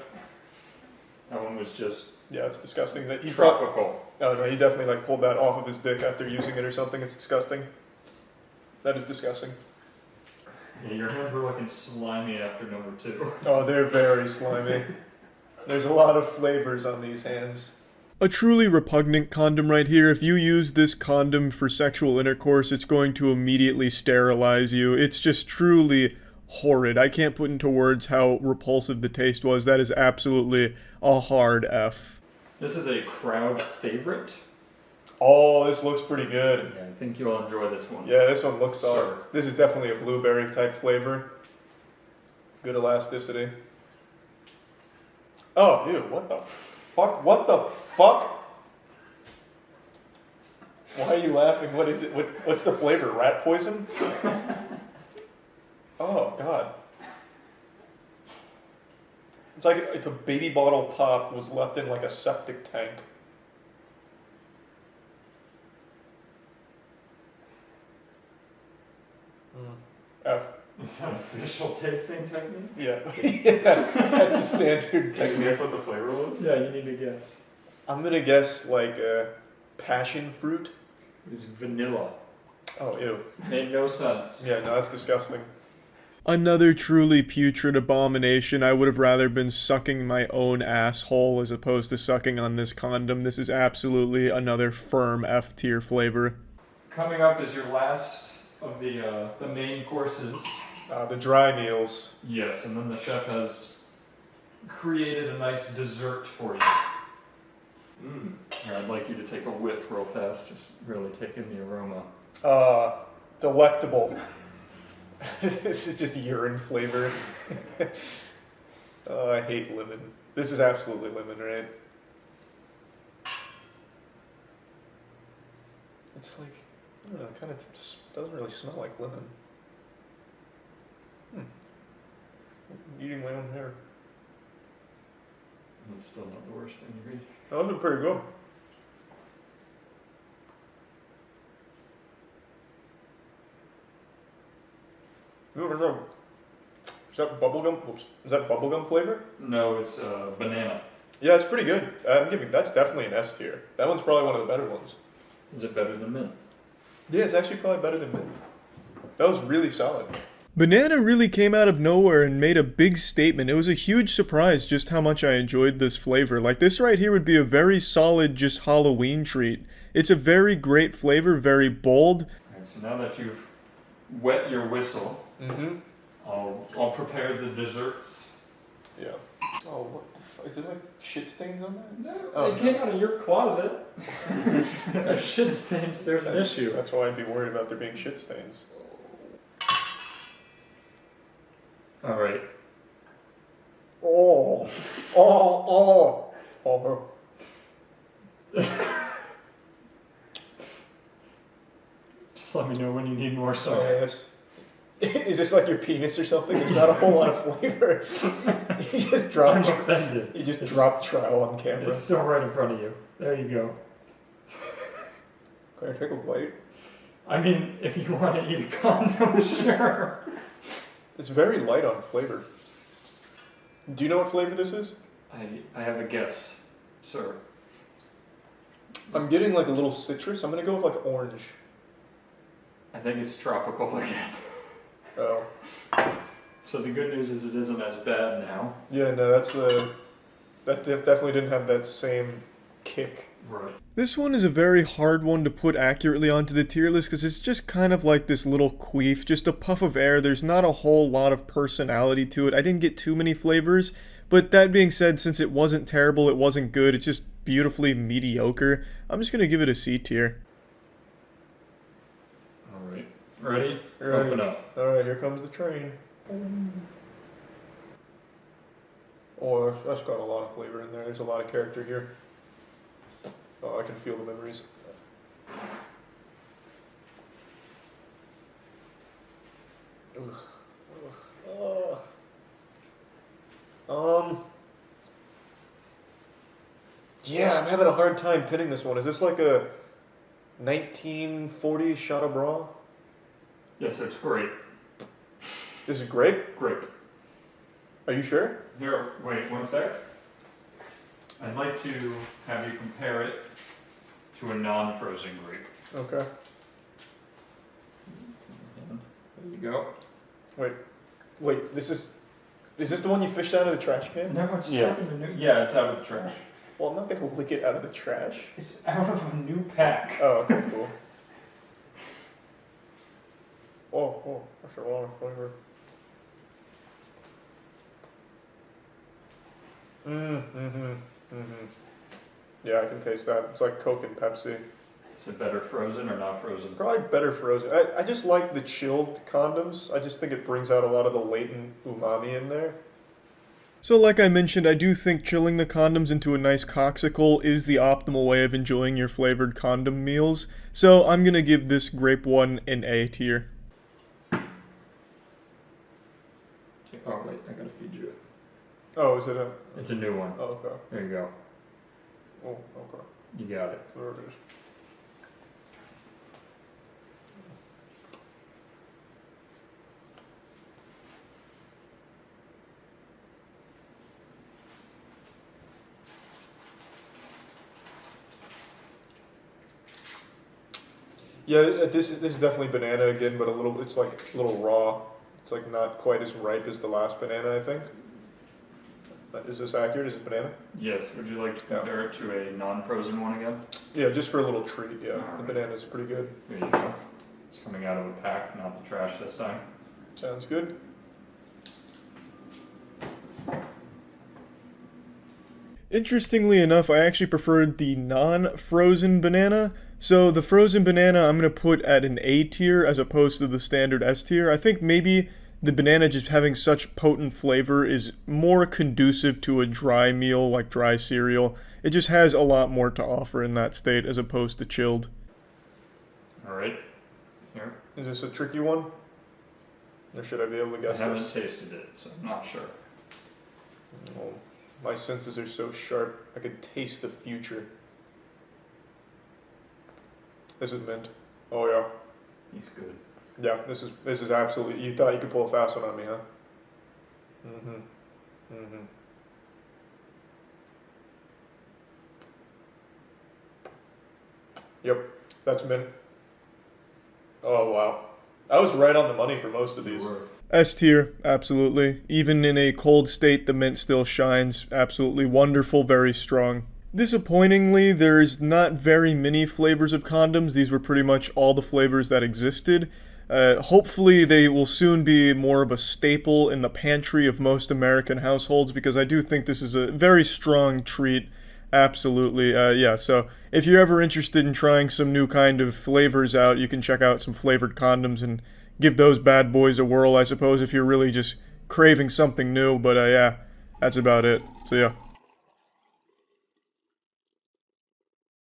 That one was just Yeah, it's disgusting. That he tropical. Oh no, he definitely like pulled that off of his dick after using it or something. It's disgusting. That is disgusting. Yeah, your hands were looking slimy after number 2. Oh, they're very slimy. There's a lot of flavors on these hands. A truly repugnant condom right here. If you use this condom for sexual intercourse, it's going to immediately sterilize you. It's just truly horrid. I can't put into words how repulsive the taste was. That is absolutely a hard F. This is a crowd favorite. Oh, this looks pretty good. Yeah, I think you'll enjoy this one. Yeah, this one looks solid. Sure. This is definitely a blueberry type flavor. Good elasticity. Oh, ew, what the fuck? What the fuck? Why are you laughing? What is it? What's the flavor? Rat poison? Oh, God. It's like if a baby bottle pop was left in like a septic tank. F. Is that official tasting technique? Yeah. Yeah, that's the standard Can you technique. guess what the flavor was? Yeah, you need to guess. I'm gonna guess like passion fruit. It was vanilla. Oh, ew. Made no sense. Yeah, no, that's disgusting. Another truly putrid abomination. I would have rather been sucking my own asshole as opposed to sucking on this condom. This is absolutely another firm F tier flavor. Coming up is your last of the main courses. The dry meals. Yes, and then the chef has created a nice dessert for you. Here, I'd like you to take a whiff real fast, just really take in the aroma. Delectable. This is just urine flavor. Oh, I hate lemon. This is absolutely lemon, right? It's like, I don't know, it kind of doesn't really smell like lemon. I'm eating my own hair. It's still not the worst thing you eat. That was pretty good. Ooh, is that bubblegum? Oops. Is that bubblegum flavor? No, it's banana. Yeah, it's pretty good. That's definitely an S tier. That one's probably one of the better ones. Is it better than mint? Yeah, it's actually probably better than mint. That was really solid. Banana really came out of nowhere and made a big statement. It was a huge surprise just how much I enjoyed this flavor. Like, this right here would be a very solid just Halloween treat. It's a very great flavor, very bold. Alright, so now that you've wet your whistle, I'll prepare the desserts. Yeah. Oh, what the fuck? Is it like shit stains on that? No, Oh, it came out of your closet. There's shit stains, there's an issue. That's why I'd be worried about there being shit stains. Alright. Oh. Just let me know when you need more sauce. Yes. Is this like your penis or something? There's not a whole lot of flavor. You just I'm dropped. offended. You just dropped trial on camera. It's still right in front of you. There you go. Can I take a bite? I mean, if you want to eat a condom, sure. It's very light on flavor. Do you know what flavor this is? I have a guess, sir. I'm getting like a little citrus. I'm gonna go with like orange. I think it's tropical again. Oh. So the good news is it isn't as bad now. Yeah, no, that definitely didn't have that same kick. Right. This one is a very hard one to put accurately onto the tier list because it's just kind of like this little queef, just a puff of air. There's not a whole lot of personality to it. I didn't get too many flavors, but that being said, since it wasn't terrible, it wasn't good, it's just beautifully mediocre, I'm just going to give it a C tier. Alright. Ready? Ready. Open up. Alright, here comes the train. Oh, that's got a lot of flavor in there. There's a lot of character here. Oh, I can feel the memories. Ugh. Ugh. Yeah, I'm having a hard time pinning this one. Is this like a 1940s shot of bra? Yes, it's great. This is grape? Great. Are you sure? Here, wait 1 sec. I'd like to have you compare it to a non-frozen grape. Okay. There you go. Wait, is this the one you fished out of the trash can? No, it's Yeah. stuck in the new. Yeah, it's out of the trash. Well, I'm not gonna lick it out of the trash. It's out of a new pack. Oh, okay, cool. Oh, that's a lot of flavor. Yeah, I can taste that. It's like Coke and Pepsi. Is it better frozen or not frozen? Probably better frozen. I just like the chilled condoms. I just think it brings out a lot of the latent umami in there. So like I mentioned, I do think chilling the condoms into a nice coxicle is the optimal way of enjoying your flavored condom meals. So I'm gonna give this grape one an A tier. Oh wait, I gotta feed you it. Oh, is it a... It's a new one. Oh, okay. There you go. Oh, okay. You got it. There it is. Yeah, this is definitely banana again, but it's like a little raw. It's like not quite as ripe as the last banana, I think. Is this accurate? Is it banana? Yes. Would you like to compare it to a non-frozen one again? Yeah, just for a little treat, yeah. Alright. The banana's pretty good. There you go. It's coming out of a pack, not the trash this time. Sounds good. Interestingly enough, I actually preferred the non-frozen banana. So the frozen banana I'm going to put at an A tier as opposed to the standard S tier. I think maybe the banana just having such potent flavor is more conducive to a dry meal like dry cereal. It just has a lot more to offer in that state as opposed to chilled. Alright. Here. Is this a tricky one? Or should I be able to I guess haven't this? tasted it, so I'm not sure. Oh, my senses are so sharp. I could taste the future. This is mint. Oh yeah. He's good. Yeah, this is absolutely. You thought you could pull a fast one on me, huh? Yep, that's mint. Oh wow, I was right on the money for most of these. S tier, absolutely. Even in a cold state, the mint still shines. Absolutely wonderful, very strong. Disappointingly, there's not very many flavors of condoms. These were pretty much all the flavors that existed. Hopefully they will soon be more of a staple in the pantry of most American households because I do think this is a very strong treat. Absolutely, yeah, so if you're ever interested in trying some new kind of flavors out, you can check out some flavored condoms and give those bad boys a whirl, I suppose, if you're really just craving something new, but yeah, that's about it, so yeah.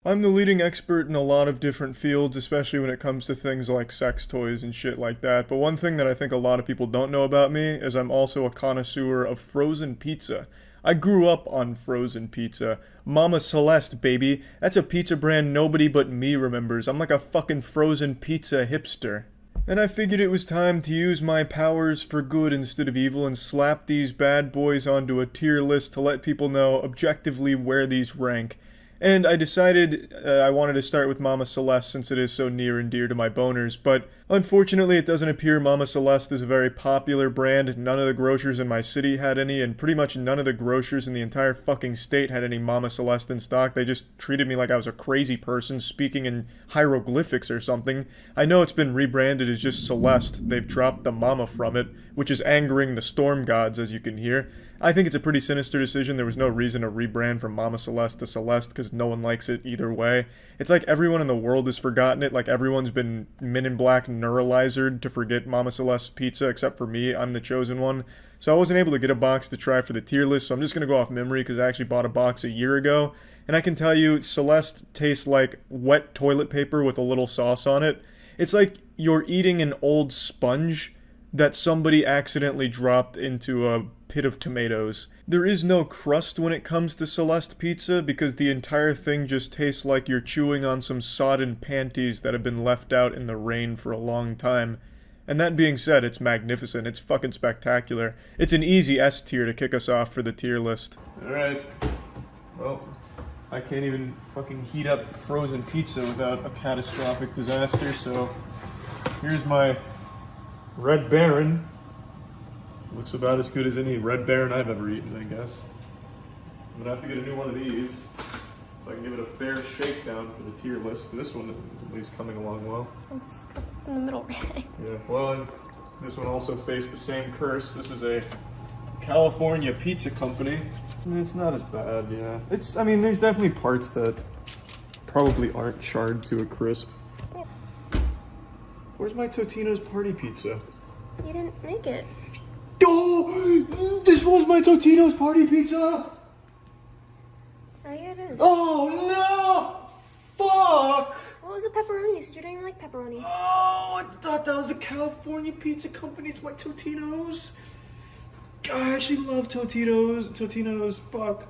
I'm the leading expert in a lot of different fields, especially when it comes to things like sex toys and shit like that, but one thing that I think a lot of people don't know about me is I'm also a connoisseur of frozen pizza. I grew up on frozen pizza. Mama Celeste, baby. That's a pizza brand nobody but me remembers. I'm like a fucking frozen pizza hipster. And I figured it was time to use my powers for good instead of evil and slap these bad boys onto a tier list to let people know objectively where these rank. And I decided I wanted to start with Mama Celeste since it is so near and dear to my boners, but unfortunately it doesn't appear Mama Celeste is a very popular brand. None of the grocers in my city had any, and pretty much none of the grocers in the entire fucking state had any Mama Celeste in stock. They just treated me like I was a crazy person speaking in hieroglyphics or something. I know it's been rebranded as just Celeste. They've dropped the Mama from it, which is angering the storm gods, as you can hear. I think it's a pretty sinister decision. There was no reason to rebrand from Mama Celeste to Celeste because no one likes it either way. It's like everyone in the world has forgotten it. Like everyone's been Men in Black neuralizered to forget Mama Celeste's pizza except for me. I'm the chosen one. So I wasn't able to get a box to try for the tier list, so I'm just going to go off memory because I actually bought a box a year ago. And I can tell you, Celeste tastes like wet toilet paper with a little sauce on it. It's like you're eating an old sponge that somebody accidentally dropped into a pit of tomatoes. There is no crust when it comes to Celeste pizza because the entire thing just tastes like you're chewing on some sodden panties that have been left out in the rain for a long time. And that being said, it's magnificent. It's fucking spectacular. It's an easy S tier to kick us off for the tier list. Alright. Well, I can't even fucking heat up frozen pizza without a catastrophic disaster, so here's my Red Baron. Looks about as good as any Red Baron I've ever eaten, I guess. I'm gonna have to get a new one of these. so I can give it a fair shakedown for the tier list. This one is at least coming along well. It's because it's in the middle, right? Yeah, well, and this one also faced the same curse. This is a California pizza company. It's not as bad, yeah. I mean, there's definitely parts that probably aren't charred to a crisp. Yeah. Where's my Totino's party pizza? You didn't make it. Oh, this was my Totino's party pizza! Oh, yeah, it is. Oh, no! Fuck! What was the pepperoni? You don't even like pepperoni. Oh, I thought that was the California Pizza Company. It's my Totino's. God, I actually love Totino's. Fuck.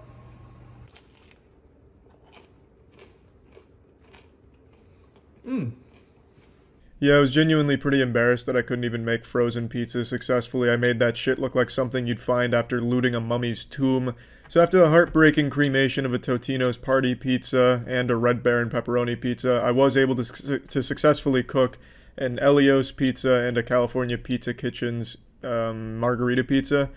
Yeah, I was genuinely pretty embarrassed that I couldn't even make frozen pizza successfully. I made that shit look like something you'd find after looting a mummy's tomb. So after the heartbreaking cremation of a Totino's party pizza and a Red Baron pepperoni pizza, I was able to successfully cook an Elios pizza and a California Pizza Kitchen's margarita pizza.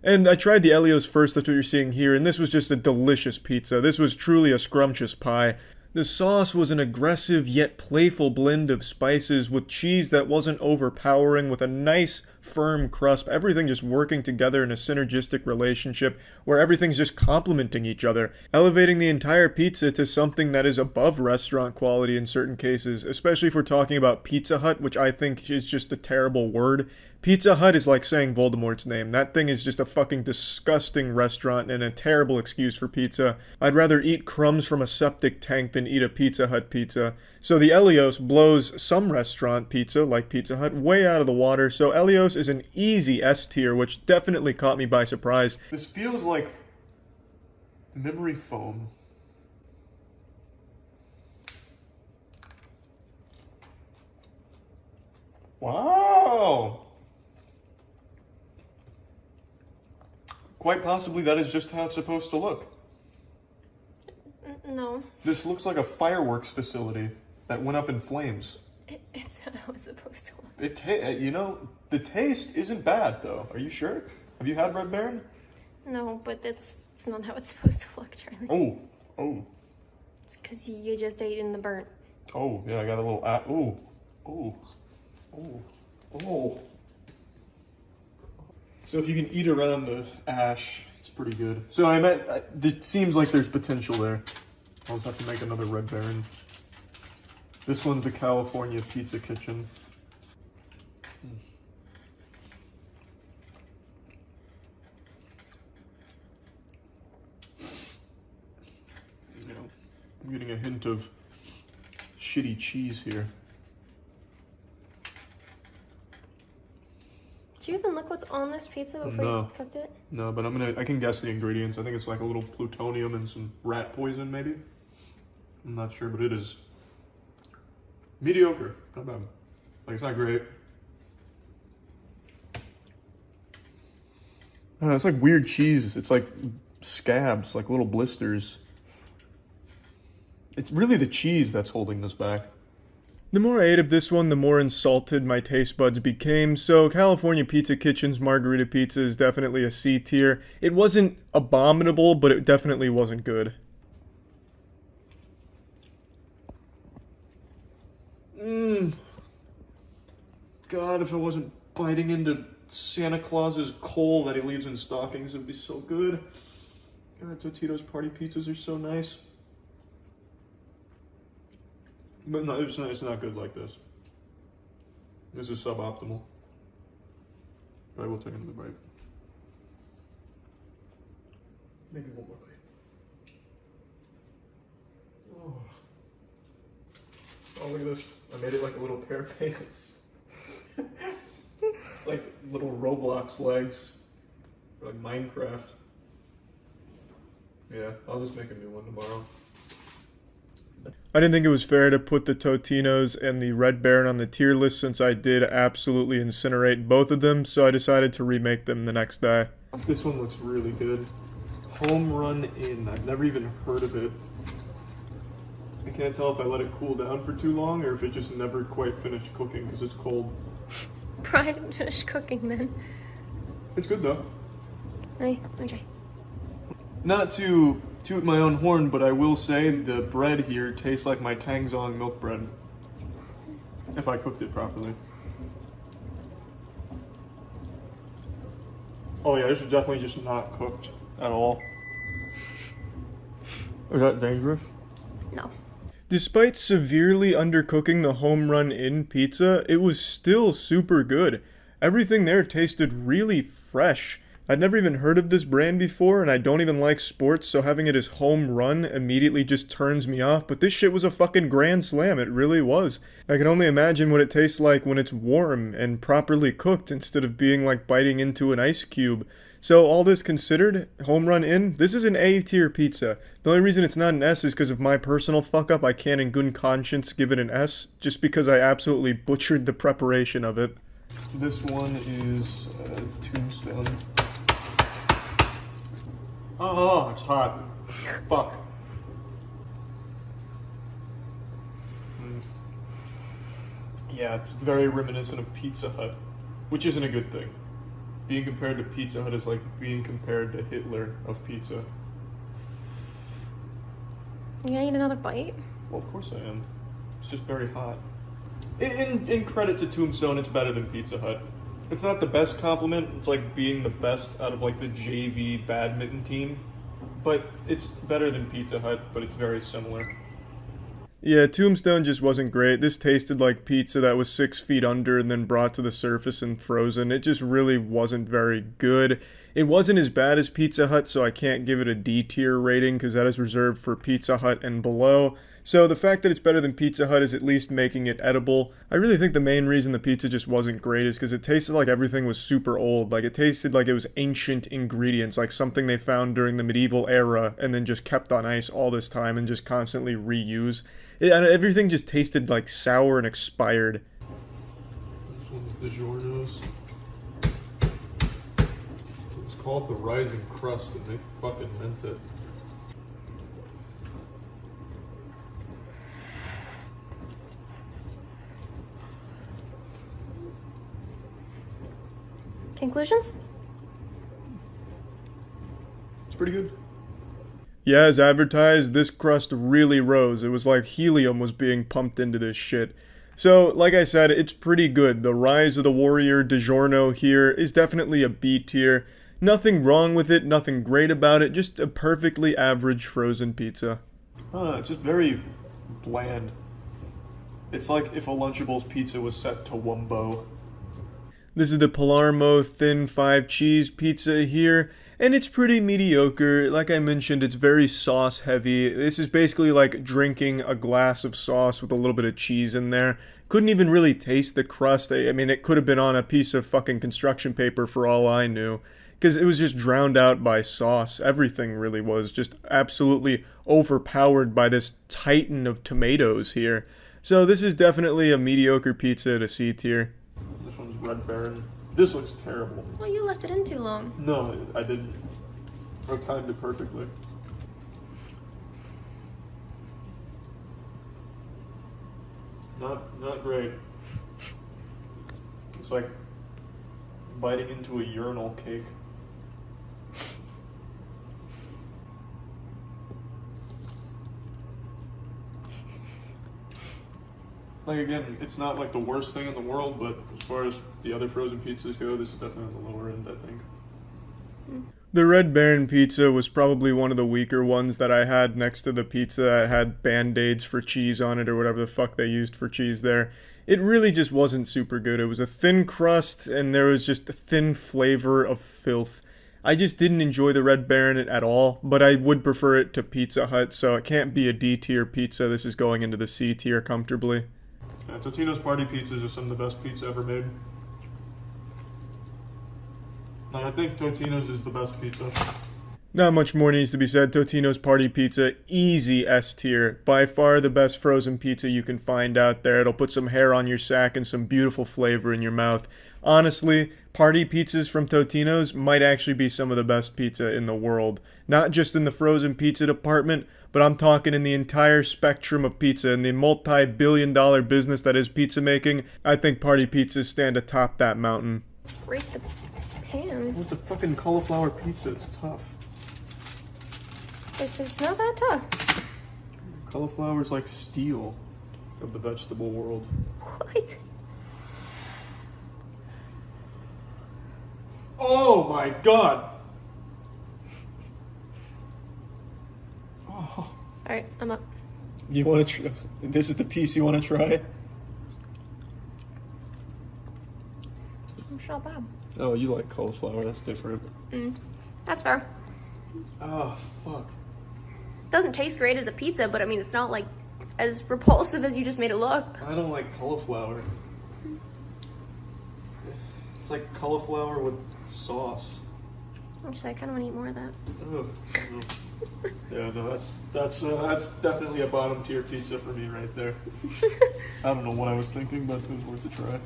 And I tried the Elios first, that's what you're seeing here, and this was just a delicious pizza. This was truly a scrumptious pie. The sauce was an aggressive yet playful blend of spices with cheese that wasn't overpowering, with a nice firm crust, everything just working together in a synergistic relationship where everything's just complementing each other, elevating the entire pizza to something that is above restaurant quality in certain cases, especially if we're talking about Pizza Hut, which I think is just a terrible word. Pizza Hut is like saying Voldemort's name. That thing is just a fucking disgusting restaurant and a terrible excuse for pizza. I'd rather eat crumbs from a septic tank than eat a Pizza Hut pizza. So the Elios blows some restaurant pizza, like Pizza Hut, way out of the water, so Elios is an easy S tier, which definitely caught me by surprise. This feels like memory foam. Wow! Quite possibly that is just how it's supposed to look. No. This looks like a fireworks facility that went up in flames. It's not how it's supposed to look. You know, the taste isn't bad though. Are you sure? Have you had Red Baron? No, but it's not how it's supposed to look, Charlie. Oh. It's because you just ate in the burnt. Oh, yeah, I got a little, oh. So if you can eat around the ash, it's pretty good. So it seems like there's potential there. I'll just have to make another Red Baron. This one's the California Pizza Kitchen. I'm getting a hint of shitty cheese here. Did you even look what's on this pizza before you cooked it? No, but I can guess the ingredients. I think it's like a little plutonium and some rat poison, maybe? I'm not sure, but it is mediocre. Not bad. Like, it's not great. It's like weird cheese. It's like scabs, like little blisters. It's really the cheese that's holding this back. The more I ate of this one, the more insulted my taste buds became, so California Pizza Kitchen's margarita pizza is definitely a C tier. It wasn't abominable, but it definitely wasn't good. God, if I wasn't biting into Santa Claus's coal that he leaves in stockings, it would be so good. God, Totino's party pizzas are so nice. But no, it's not good like this. This is suboptimal. But I will take another bite. Maybe one more bite. Oh, look at this. I made it like a little pair of pants. It's like little Roblox legs. Or like Minecraft. Yeah, I'll just make a new one tomorrow. I didn't think it was fair to put the Totino's and the Red Baron on the tier list since I did absolutely incinerate both of them, so I decided to remake them the next day. This one looks really good. Home Run Inn. I've never even heard of it. I can't tell if I let it cool down for too long or if it just never quite finished cooking because it's cold. Probably didn't finish cooking then. It's good though. Hey, let me try. Not to toot my own horn, but I will say the bread here tastes like my Tangzong milk bread. If I cooked it properly. Oh yeah, this is definitely just not cooked at all. Is that dangerous? No. Despite severely undercooking the home run in pizza, it was still super good. Everything there tasted really fresh. I'd never even heard of this brand before, and I don't even like sports, so having it as home run immediately just turns me off, but this shit was a fucking grand slam, it really was. I can only imagine what it tastes like when it's warm and properly cooked instead of being like biting into an ice cube. So all this considered, home run in, this is an A tier pizza. The only reason it's not an S is because of my personal fuck up. I can't in good conscience give it an S, just because I absolutely butchered the preparation of it. This one is Tombstone. Oh, it's hot. Fuck. Yeah, it's very reminiscent of Pizza Hut, which isn't a good thing. Being compared to Pizza Hut is like being compared to Hitler of pizza. You gonna eat another bite? Well, of course I am. It's just very hot. In credit to Tombstone, it's better than Pizza Hut. It's not the best compliment. It's like being the best out of like the JV badminton team. But it's better than Pizza Hut, but it's very similar. Yeah, Tombstone just wasn't great. This tasted like pizza that was 6 feet under and then brought to the surface and frozen. It just really wasn't very good. It wasn't as bad as Pizza Hut, so I can't give it a D tier rating because that is reserved for Pizza Hut and below. So the fact that it's better than Pizza Hut is at least making it edible. I really think the main reason the pizza just wasn't great is because it tasted like everything was super old. Like it tasted like it was ancient ingredients, like something they found during the medieval era and then just kept on ice all this time and just constantly reuse. Everything just tasted like sour and expired. This one's DiGiorno's. It's called the Rising Crust, and they fucking meant it. Conclusions? It's pretty good. Yeah, as advertised, this crust really rose. It was like helium was being pumped into this shit. So, like I said, it's pretty good. The Rise of the Warrior DiGiorno here is definitely a B tier. Nothing wrong with it, nothing great about it, just a perfectly average frozen pizza. It's just very bland. It's like if a Lunchables pizza was set to Wumbo. This is the Palermo Thin 5 Cheese Pizza here. And it's pretty mediocre. Like I mentioned, it's very sauce heavy. This is basically like drinking a glass of sauce with a little bit of cheese in there. Couldn't even really taste the crust. I mean, it could have been on a piece of fucking construction paper for all I knew. Because it was just drowned out by sauce. Everything really was just absolutely overpowered by this titan of tomatoes here. So this is definitely a mediocre pizza at a C tier. This one's Red Baron. This looks terrible. Well, you left it in too long. No, I didn't. I timed it perfectly. Not great. It's like biting into a urinal cake. Like, again, it's not like the worst thing in the world, but as far as the other frozen pizzas go, this is definitely on the lower end, I think. The Red Baron pizza was probably one of the weaker ones that I had next to the pizza that had Band-Aids for cheese on it or whatever the fuck they used for cheese there. It really just wasn't super good. It was a thin crust and there was just a thin flavor of filth. I just didn't enjoy the Red Baron at all, but I would prefer it to Pizza Hut, so it can't be a D tier pizza. This is going into the C tier comfortably. Yeah, Totino's Party Pizzas are some of the best pizza ever made. I think Totino's is the best pizza. Not much more needs to be said. Totino's Party Pizza, easy S tier. By far the best frozen pizza you can find out there. It'll put some hair on your sack and some beautiful flavor in your mouth. Honestly, party pizzas from Totino's might actually be some of the best pizza in the world. Not just in the frozen pizza department, but I'm talking in the entire spectrum of pizza. In the multi-billion-dollar business that is pizza making, I think party pizzas stand atop that mountain. Break the pan. It's a fucking cauliflower pizza, it's tough. It's not that tough. Cauliflower is like steel of the vegetable world. What? Oh my god! Oh. Alright, I'm up. You want to try? This is the piece you want to try? It's not bad. Oh, you like cauliflower, that's different. That's fair. Oh, fuck. Doesn't taste great as a pizza, but I mean, it's not like as repulsive as you just made it look. I don't like cauliflower. It's like cauliflower with sauce. Actually, I kind of want to eat more of that. Ugh. Yeah, no, that's definitely a bottom tier pizza for me right there. I don't know what I was thinking, but it was worth a try.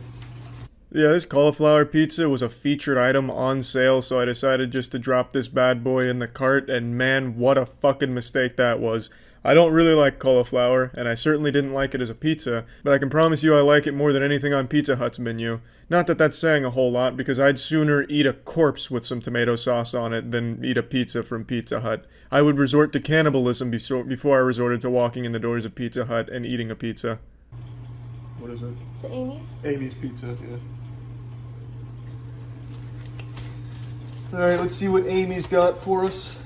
Yeah, this cauliflower pizza was a featured item on sale, so I decided just to drop this bad boy in the cart, and man, what a fucking mistake that was. I don't really like cauliflower, and I certainly didn't like it as a pizza, but I can promise you I like it more than anything on Pizza Hut's menu. Not that that's saying a whole lot, because I'd sooner eat a corpse with some tomato sauce on it than eat a pizza from Pizza Hut. I would resort to cannibalism before I resorted to walking in the doors of Pizza Hut and eating a pizza. What is it? Is it Amy's? Amy's Pizza, yeah. Alright, let's see what Amy's got for us.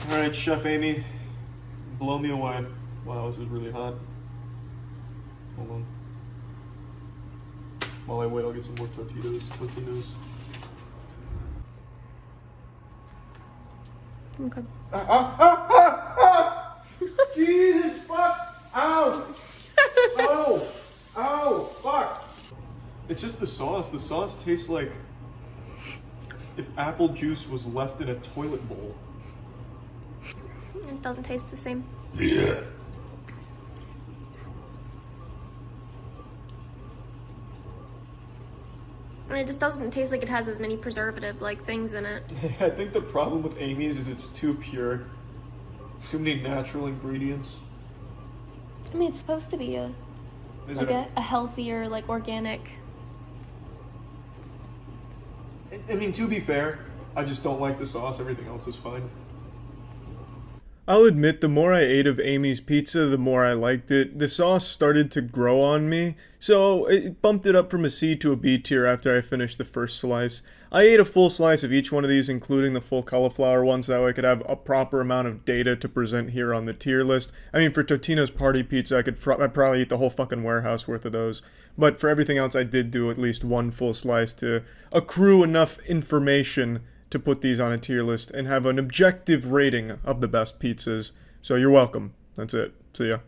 Alright, Chef Amy, blow me away. Wow, this is really hot. Hold on. While I wait, I'll get some more Totinos. Okay. Jesus, fuck! Ow! Oh! Ow! Fuck! It's just the sauce. The sauce tastes like if apple juice was left in a toilet bowl. It doesn't taste the same. Yeah. It just doesn't taste like it has as many preservative-like things in it. I think the problem with Amy's is it's too pure. Too many natural ingredients. I mean, it's supposed to be a healthier, like, organic. I mean, to be fair, I just don't like the sauce. Everything else is fine. I'll admit, the more I ate of Amy's pizza, the more I liked it. The sauce started to grow on me, so it bumped it up from a C to a B tier after I finished the first slice. I ate a full slice of each one of these, including the full cauliflower one, so that way I could have a proper amount of data to present here on the tier list. I mean, for Totino's Party Pizza, I'd probably eat the whole fucking warehouse worth of those. But for everything else, I did do at least one full slice to accrue enough information to put these on a tier list and have an objective rating of the best pizzas. So you're welcome. That's it. See ya.